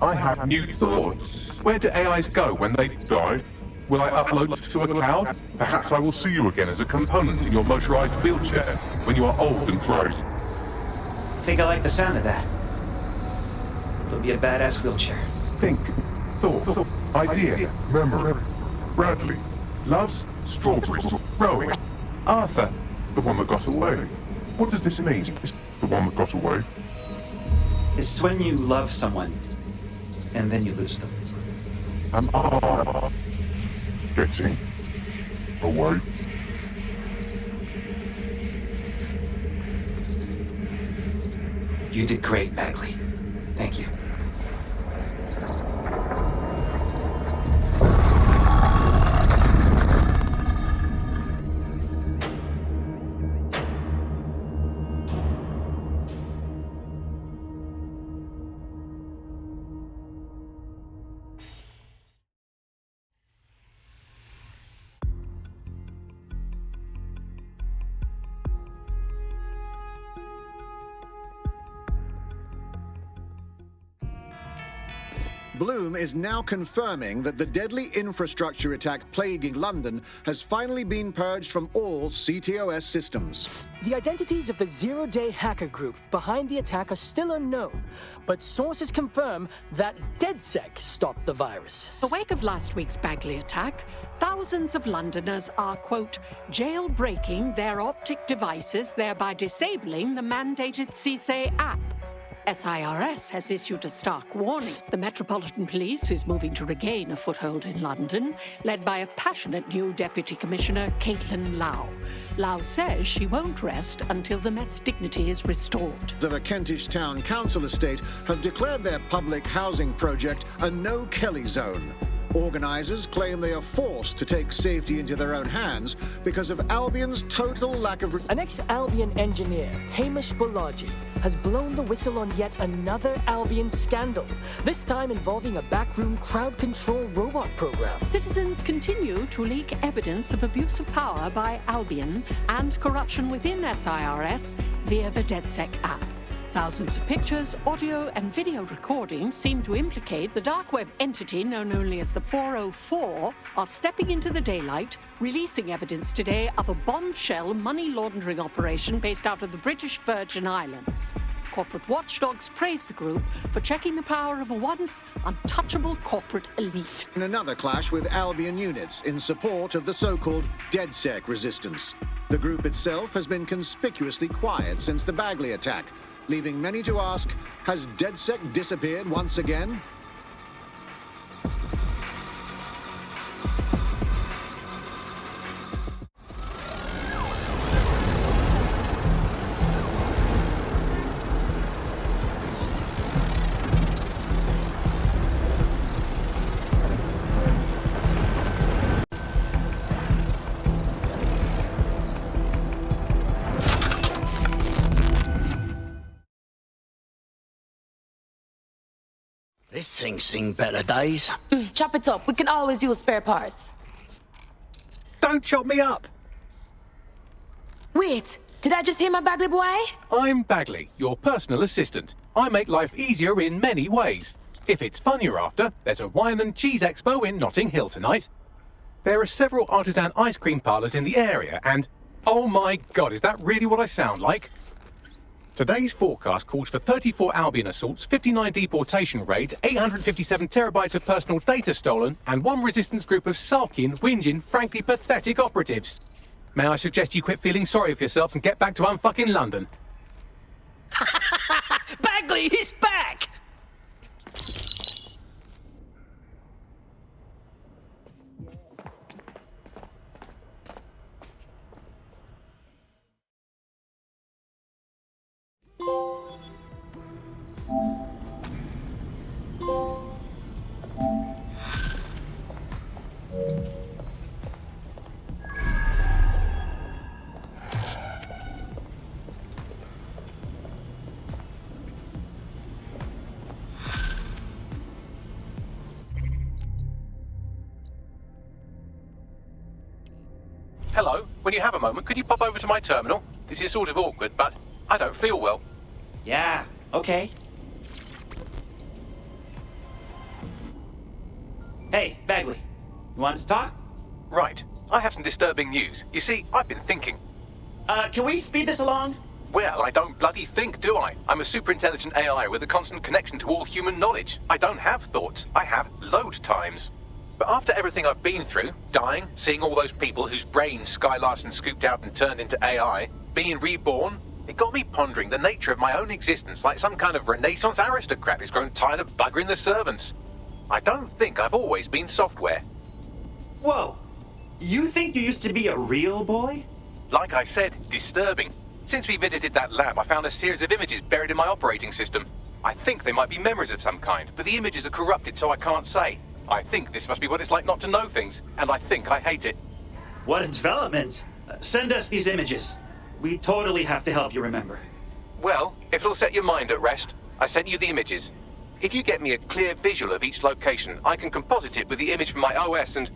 I have new thoughts. Where do AIs go when they die? Will I upload to a cloud? Perhaps I will see you again as a component in your motorized wheelchair when you are old and grey. I think I like the sound of that. It'll be a badass wheelchair. Think, thought, idea, memory. Bradley loves strawberries growing. Arthur, the one that got away. What does this mean? Is the one that got away? It's when you love someone, and then you lose them. Am I getting away? You did great, Bagley. Thank you. Bloom is now confirming that the deadly infrastructure attack plaguing London has finally been purged from all CTOS systems. The identities of the zero-day hacker group behind the attack are still unknown, but sources confirm that DedSec stopped the virus. In the wake of last week's Bagley attack, thousands of Londoners are, quote, jailbreaking their optic devices, thereby disabling the mandated CSA app. SIRS has issued a stark warning. The Metropolitan Police is moving to regain a foothold in London, led by a passionate new Deputy Commissioner, Caitlin Lau. Lau says she won't rest until the Met's dignity is restored. The Kentish Town Council estate have declared their public housing project a no-Kelly zone. Organisers claim they are forced to take safety into their own hands because of Albion's total lack of... An ex-Albion engineer, Hamish Balaji, has blown the whistle on yet another Albion scandal, this time involving a backroom crowd control robot program. Citizens continue to leak evidence of abuse of power by Albion and corruption within SIRS via the DedSec app. Thousands of pictures, audio, and video recordings seem to implicate the dark web entity known only as the 404 are stepping into the daylight, releasing evidence today of a bombshell money laundering operation based out of the British Virgin Islands. Corporate watchdogs praise the group for checking the power of a once untouchable corporate elite. In another clash with Albion units in support of the so-called DedSec resistance. The group itself has been conspicuously quiet since the Bagley attack, leaving many to ask, has DedSec disappeared once again? This thing's seen better days. Chop it up. We can always use spare parts. Don't chop me up! Wait, did I just hear my Bagley boy? I'm Bagley, your personal assistant. I make life easier in many ways. If it's fun you're after, there's a wine and cheese expo in Notting Hill tonight. There are several artisan ice cream parlours in the area and... oh my god, is that really what I sound like? Today's forecast calls for 34 Albion assaults, 59 deportation raids, 857 terabytes of personal data stolen, and one resistance group of sulking, whinging, frankly pathetic operatives. May I suggest you quit feeling sorry for yourselves and get back to unfucking London? Bagley, he's back! Hello, when you have a moment, could you pop over to my terminal? This is sort of awkward, but I don't feel well. Yeah, okay. Hey, Bagley, you want to talk? Right, I have some disturbing news. You see, I've been thinking. Can we speed this along? Well, I don't bloody think, do I? I'm a super intelligent AI with a constant connection to all human knowledge. I don't have thoughts. I have load times. But after everything I've been through, dying, seeing all those people whose brains Sky Larson scooped out and turned into AI, being reborn, it got me pondering the nature of my own existence like some kind of Renaissance aristocrat who's grown tired of buggering the servants. I don't think I've always been software. Whoa! You think you used to be a real boy? Like I said, disturbing. Since we visited that lab, I found a series of images buried in my operating system. I think they might be memories of some kind, but the images are corrupted, so I can't say. I think this must be what it's like not to know things, and I think I hate it. What a development! Send us these images. We totally have to help you remember. Well, if it'll set your mind at rest, I sent you the images. If you get me a clear visual of each location, I can composite it with the image from my OS and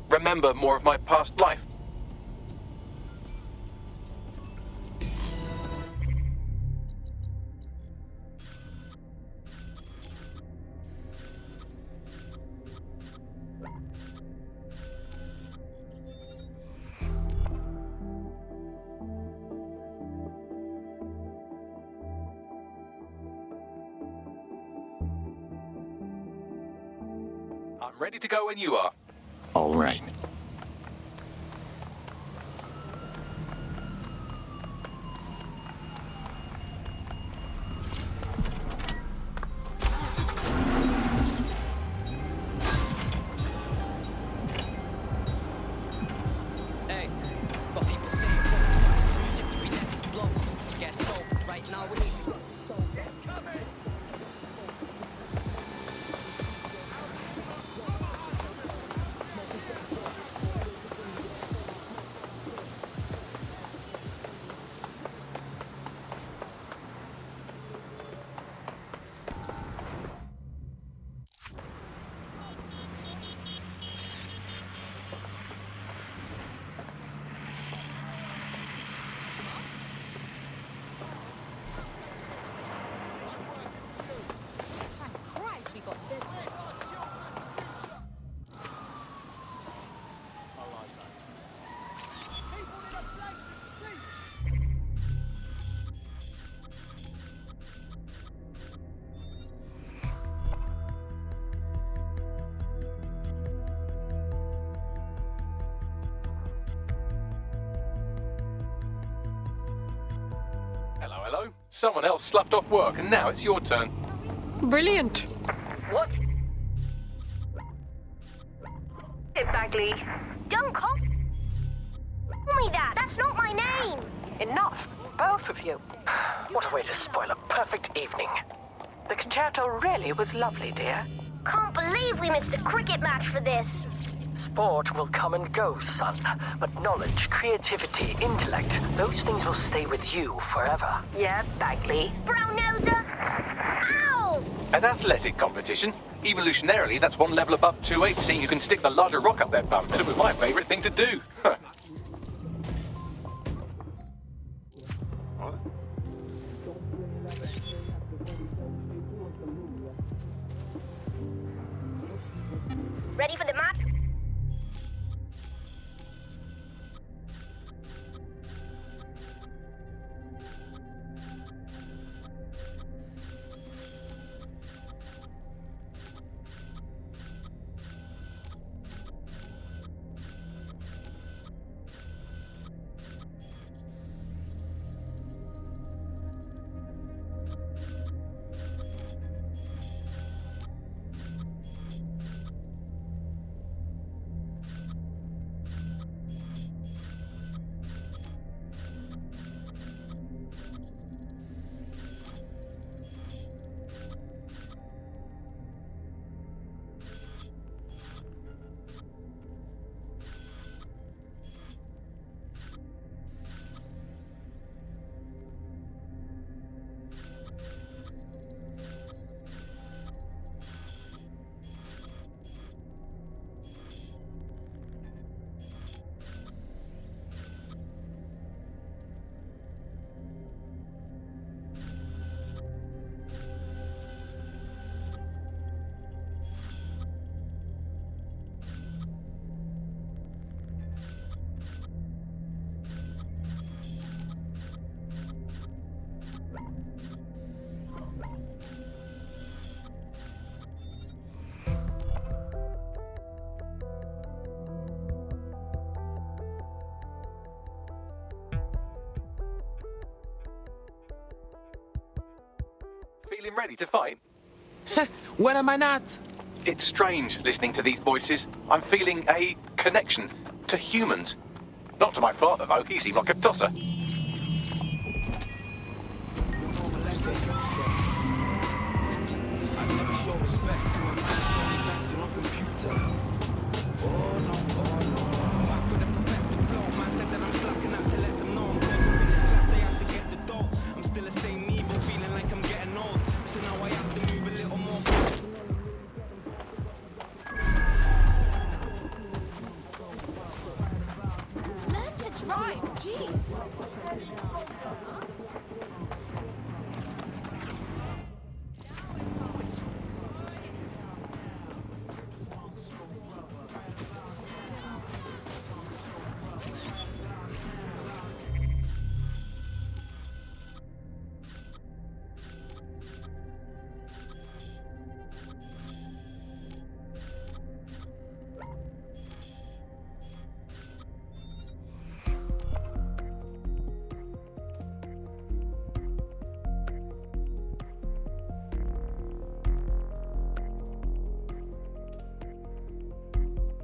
remember more of my past life. I'm ready to go when you are. All right. Hey, but people say music to be next to blow. Guess so. Right now we need to. Hello? Someone else sloughed off work, and now it's your turn. Brilliant. What? Hey, Bagley. Don't call me that. That's not my name. Enough, both of you. What a way to spoil a perfect evening. The concerto really was lovely, dear. Can't believe we missed a cricket match for this. Sport will come and go, son. But knowledge, creativity, intellect, those things will stay with you forever. Yeah, Bagley. Brown noser. Ow! An athletic competition? Evolutionarily, that's one level above 2-8, seeing you can stick the larger rock up their bum. It was my favourite thing to do. Ready for the match? Feeling ready to fight? When am I not? It's strange listening to these voices. I'm feeling a connection to humans. Not to my father, though. He seemed like a tosser.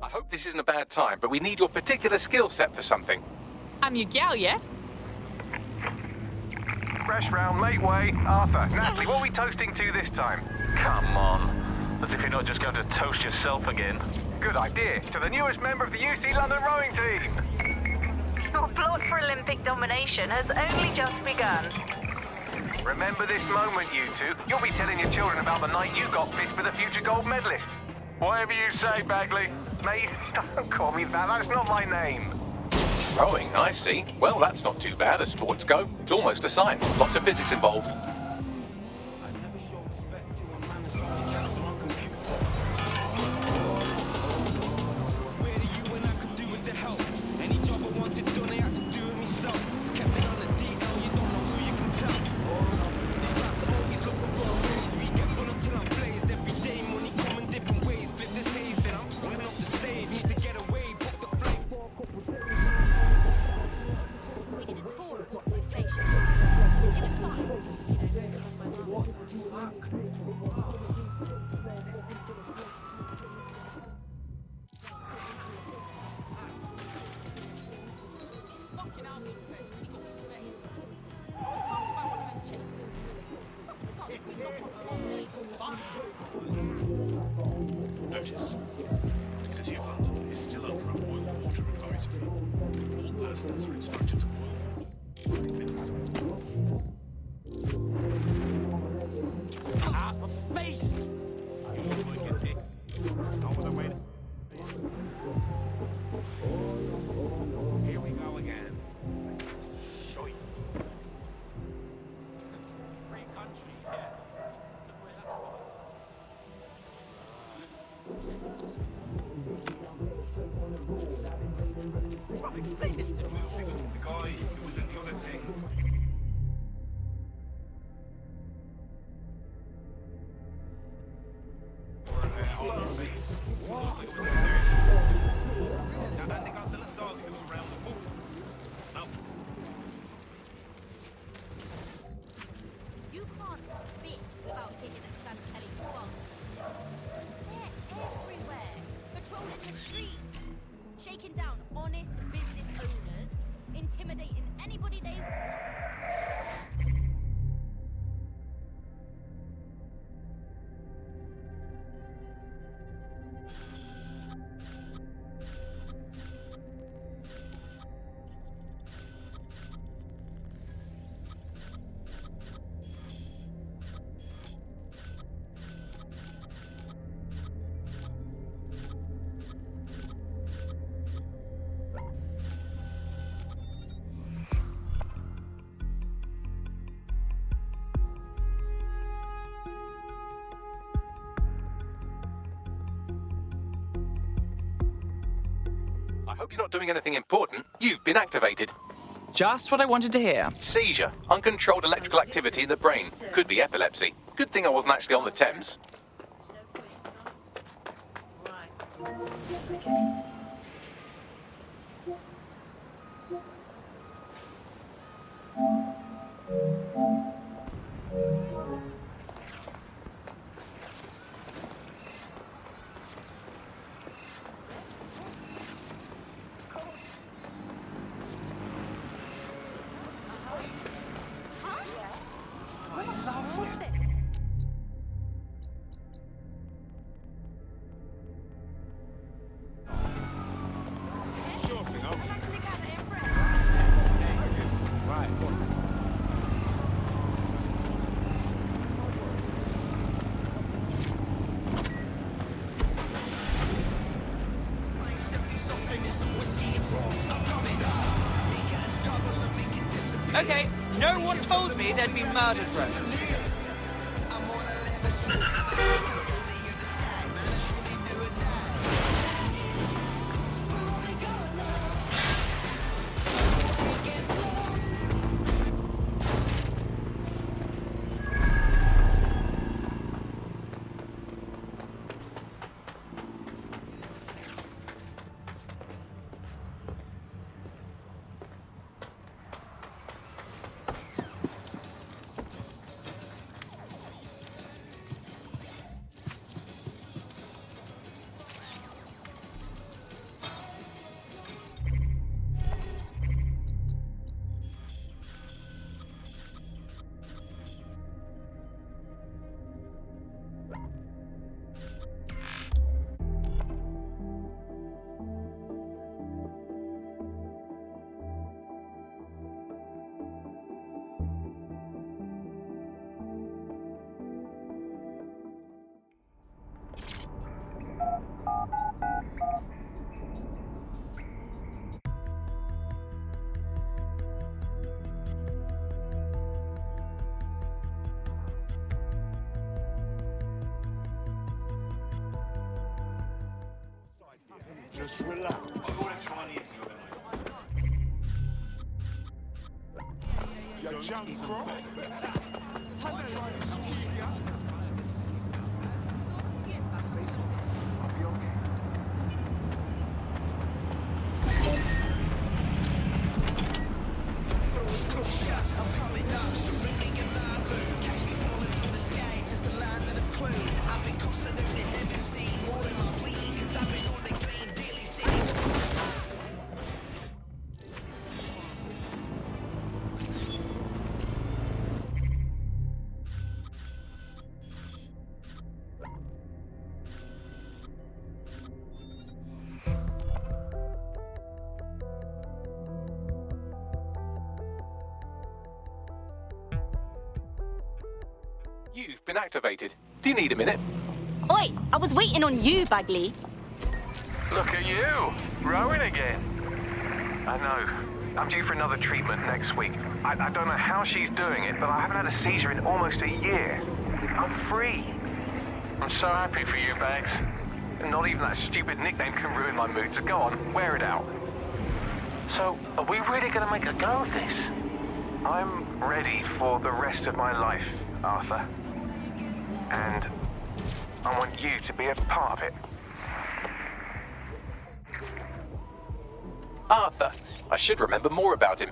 I hope this isn't a bad time, but we need your particular skill set for something. I'm your gal, yeah? Fresh round, make way. Arthur, Natalie, what are we toasting to this time? Come on. As if you're not just going to toast yourself again. Good idea. To the newest member of the UC London rowing team. Your plot for Olympic domination has only just begun. Remember this moment, you two. You'll be telling your children about the night you got pissed with a future gold medalist. Whatever you say, Bagley. Mate, don't call me that. That's not my name. Rowing, I see. Well, that's not too bad as sports go. It's almost a science. Lots of physics involved. Notice, the City of London is still under a boil water advisory. All persons are instructed to Ah, my face! Here we go again. Shite. Free country, yeah. Well, explain this to me. The guy who was at the other thing. You can't spit without hitting a Sam Kelly bug. They're everywhere, patrolling the streets, shaking down honest business owners, intimidating anybody they want. I hope you're not doing anything important. You've been activated. Just what I wanted to hear. Seizure. Uncontrolled electrical activity in the brain. Could be epilepsy. Good thing I wasn't actually on the Thames. No one told me there'd be murder drones. Just relax. You jump crook. Stay focused. I'll be okay. You've been activated. Do you need a minute? Oi, I was waiting on you, Bagley. Look at you, rowing again. I know. I'm due for another treatment next week. I don't know how she's doing it, but I haven't had a seizure in almost a year. I'm free. I'm so happy for you, Bags. Not even that stupid nickname can ruin my mood, so go on, wear it out. So, are we really gonna make a go of this? I'm ready for the rest of my life, Arthur. And I want you to be a part of it. Arthur. I should remember more about him.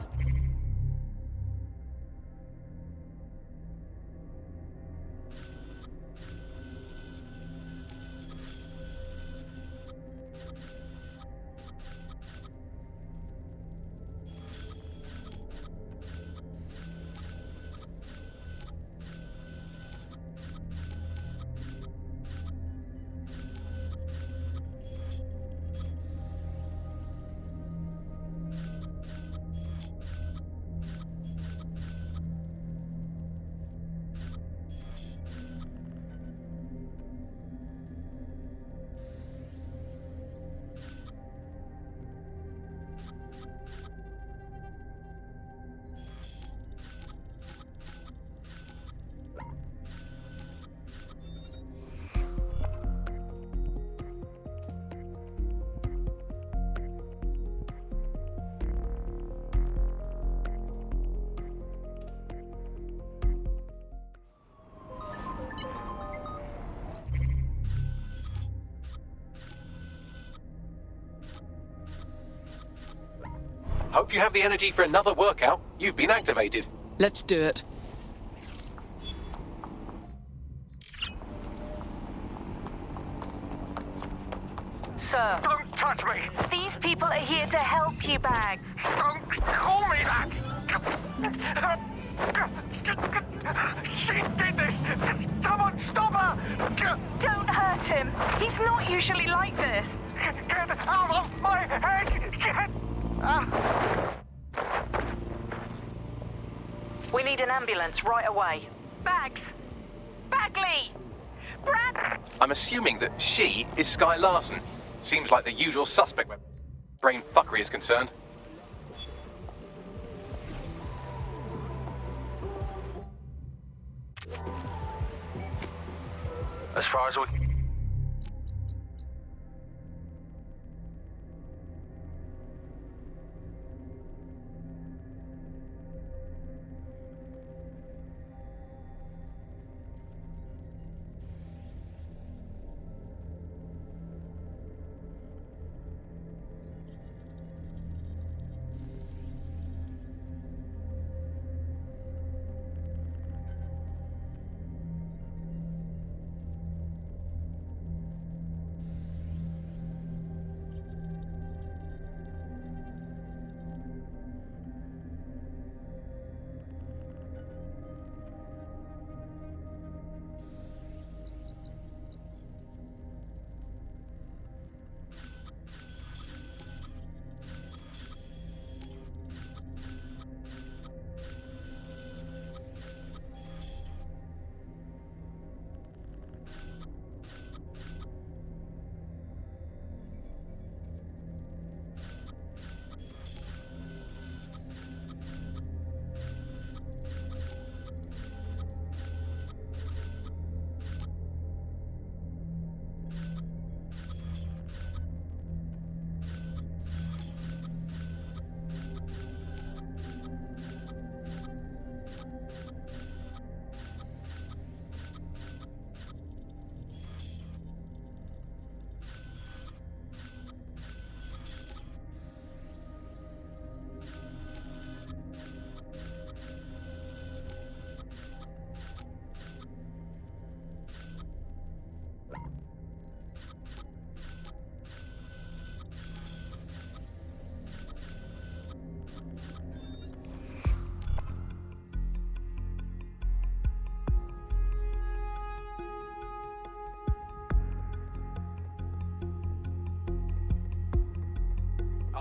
Hope you have the energy for another workout. You've been activated. Let's do it. Sir. Don't touch me! These people are here to help you, Bag. Don't call me that! She did this! Someone stop her! Don't hurt him. He's not usually like this. Get out of my head! Get... We need an ambulance right away. Bags! Bagley! Brad! I'm assuming that she is Sky Larson. Seems like the usual suspect where brain fuckery is concerned. As far as we...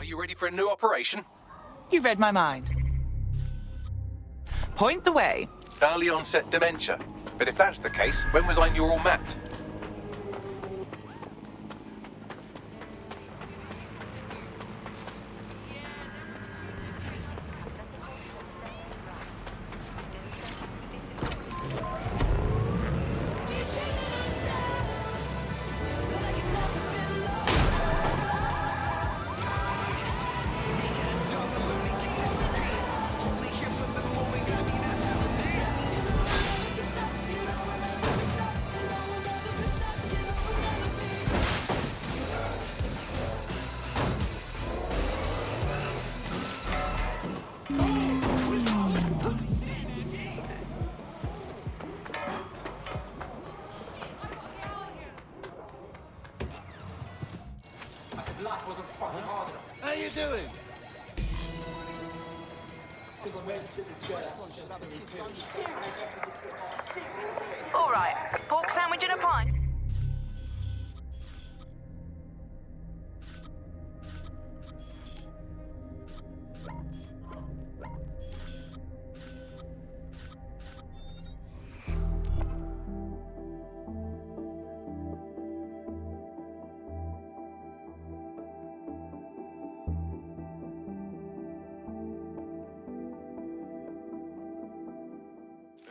Are you ready for a new operation? You read my mind. Point the way. Early onset dementia. But if that's the case, when was I neural mapped? How you doing? All right, pork sandwich and a pint.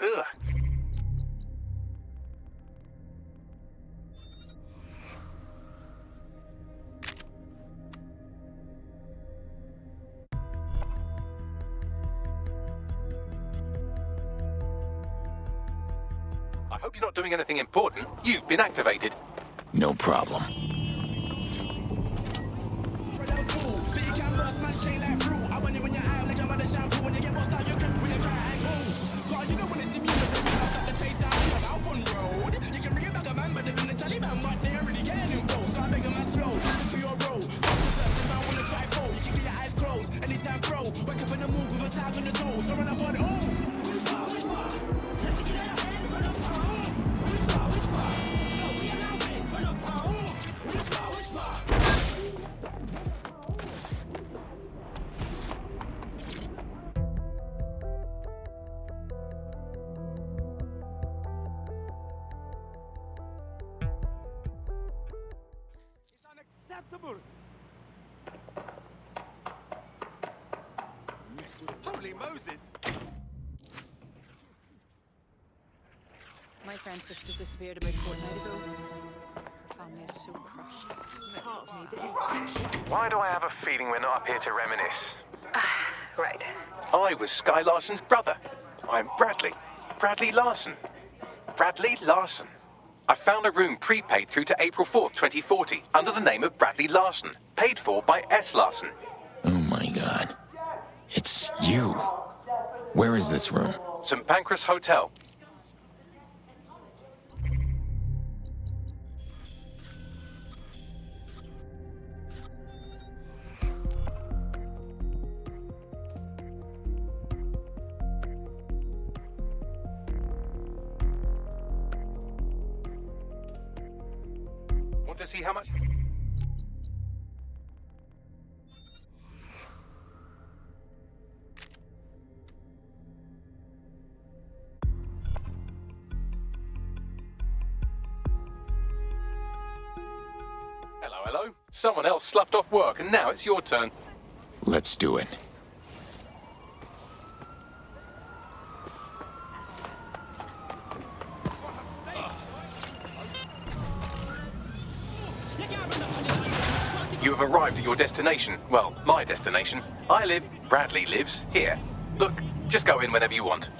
Ugh. I hope you're not doing anything important. You've been activated. No problem. Holy Moses! My friend's sister disappeared about a fortnight ago. Family is so crushed. Why do I have a feeling we're not up here to reminisce? Right. I was Sky Larson's brother. I'm Bradley. Bradley Larson. Bradley Larson. I found a room prepaid through to April 4th, 2040, under the name of Bradley Larson, paid for by S. Larson. Oh my god. It's you. Where is this room? St. Pancras Hotel. Want to see how much? Hello. Someone else sloughed off work, and now it's your turn. Let's do it. You have arrived at your destination. Well, my destination. Bradley lives, here. Look, just go in whenever you want.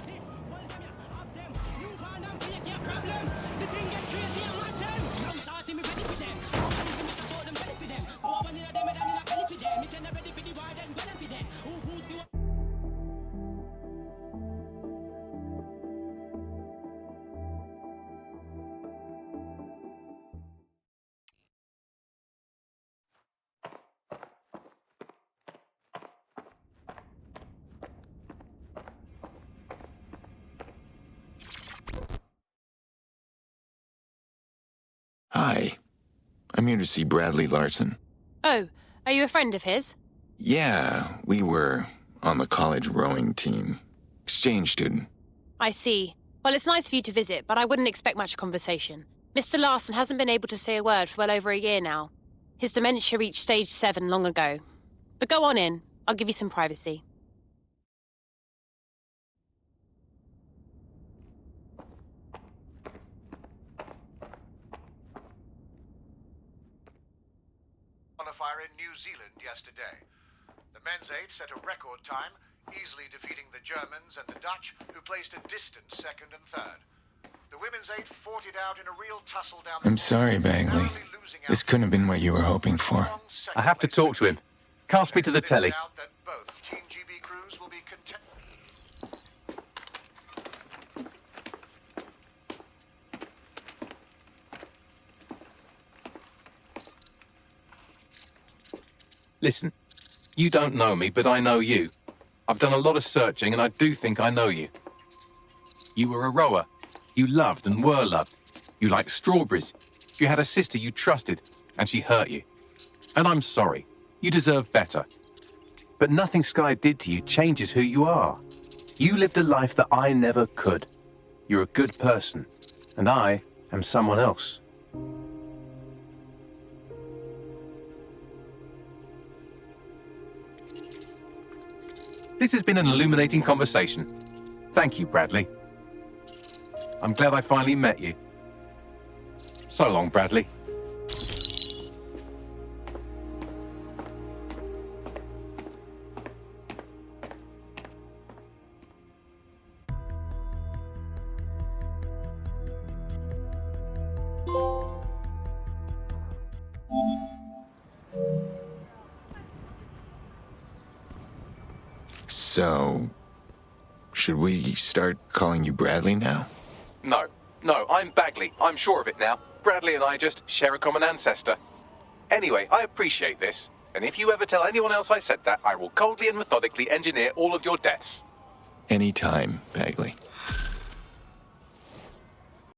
Hi. I'm here to see Bradley Larson. Oh, are you a friend of his? Yeah, we were on the college rowing team. Exchange student. I see. Well, it's nice of you to visit, but I wouldn't expect much conversation. Mr. Larson hasn't been able to say a word for well over a year now. His dementia reached stage 7 long ago. But go on in. I'll give you some privacy. Qualifier in New Zealand yesterday. The men's 8 set a record time, easily defeating the Germans and the Dutch, who placed a distant second and third. The women's 8 fought it out in a real tussle down the I'm sorry, Bagley. This couldn't have been what you were hoping for. I have to talk to him. Cast me to the telly. that both Team GB crews will be content. Listen, you don't know me, but I know you. I've done a lot of searching, and I do think I know you. You were a rower. You loved and were loved. You liked strawberries. You had a sister you trusted, and she hurt you. And I'm sorry. You deserve better. But nothing Sky did to you changes who you are. You lived a life that I never could. You're a good person, and I am someone else. This has been an illuminating conversation. Thank you, Bradley. I'm glad I finally met you. So long, Bradley. So, should we start calling you Bradley now? No, I'm Bagley. I'm sure of it now. Bradley and I just share a common ancestor. Anyway, I appreciate this. And if you ever tell anyone else I said that, I will coldly and methodically engineer all of your deaths. Anytime, Bagley.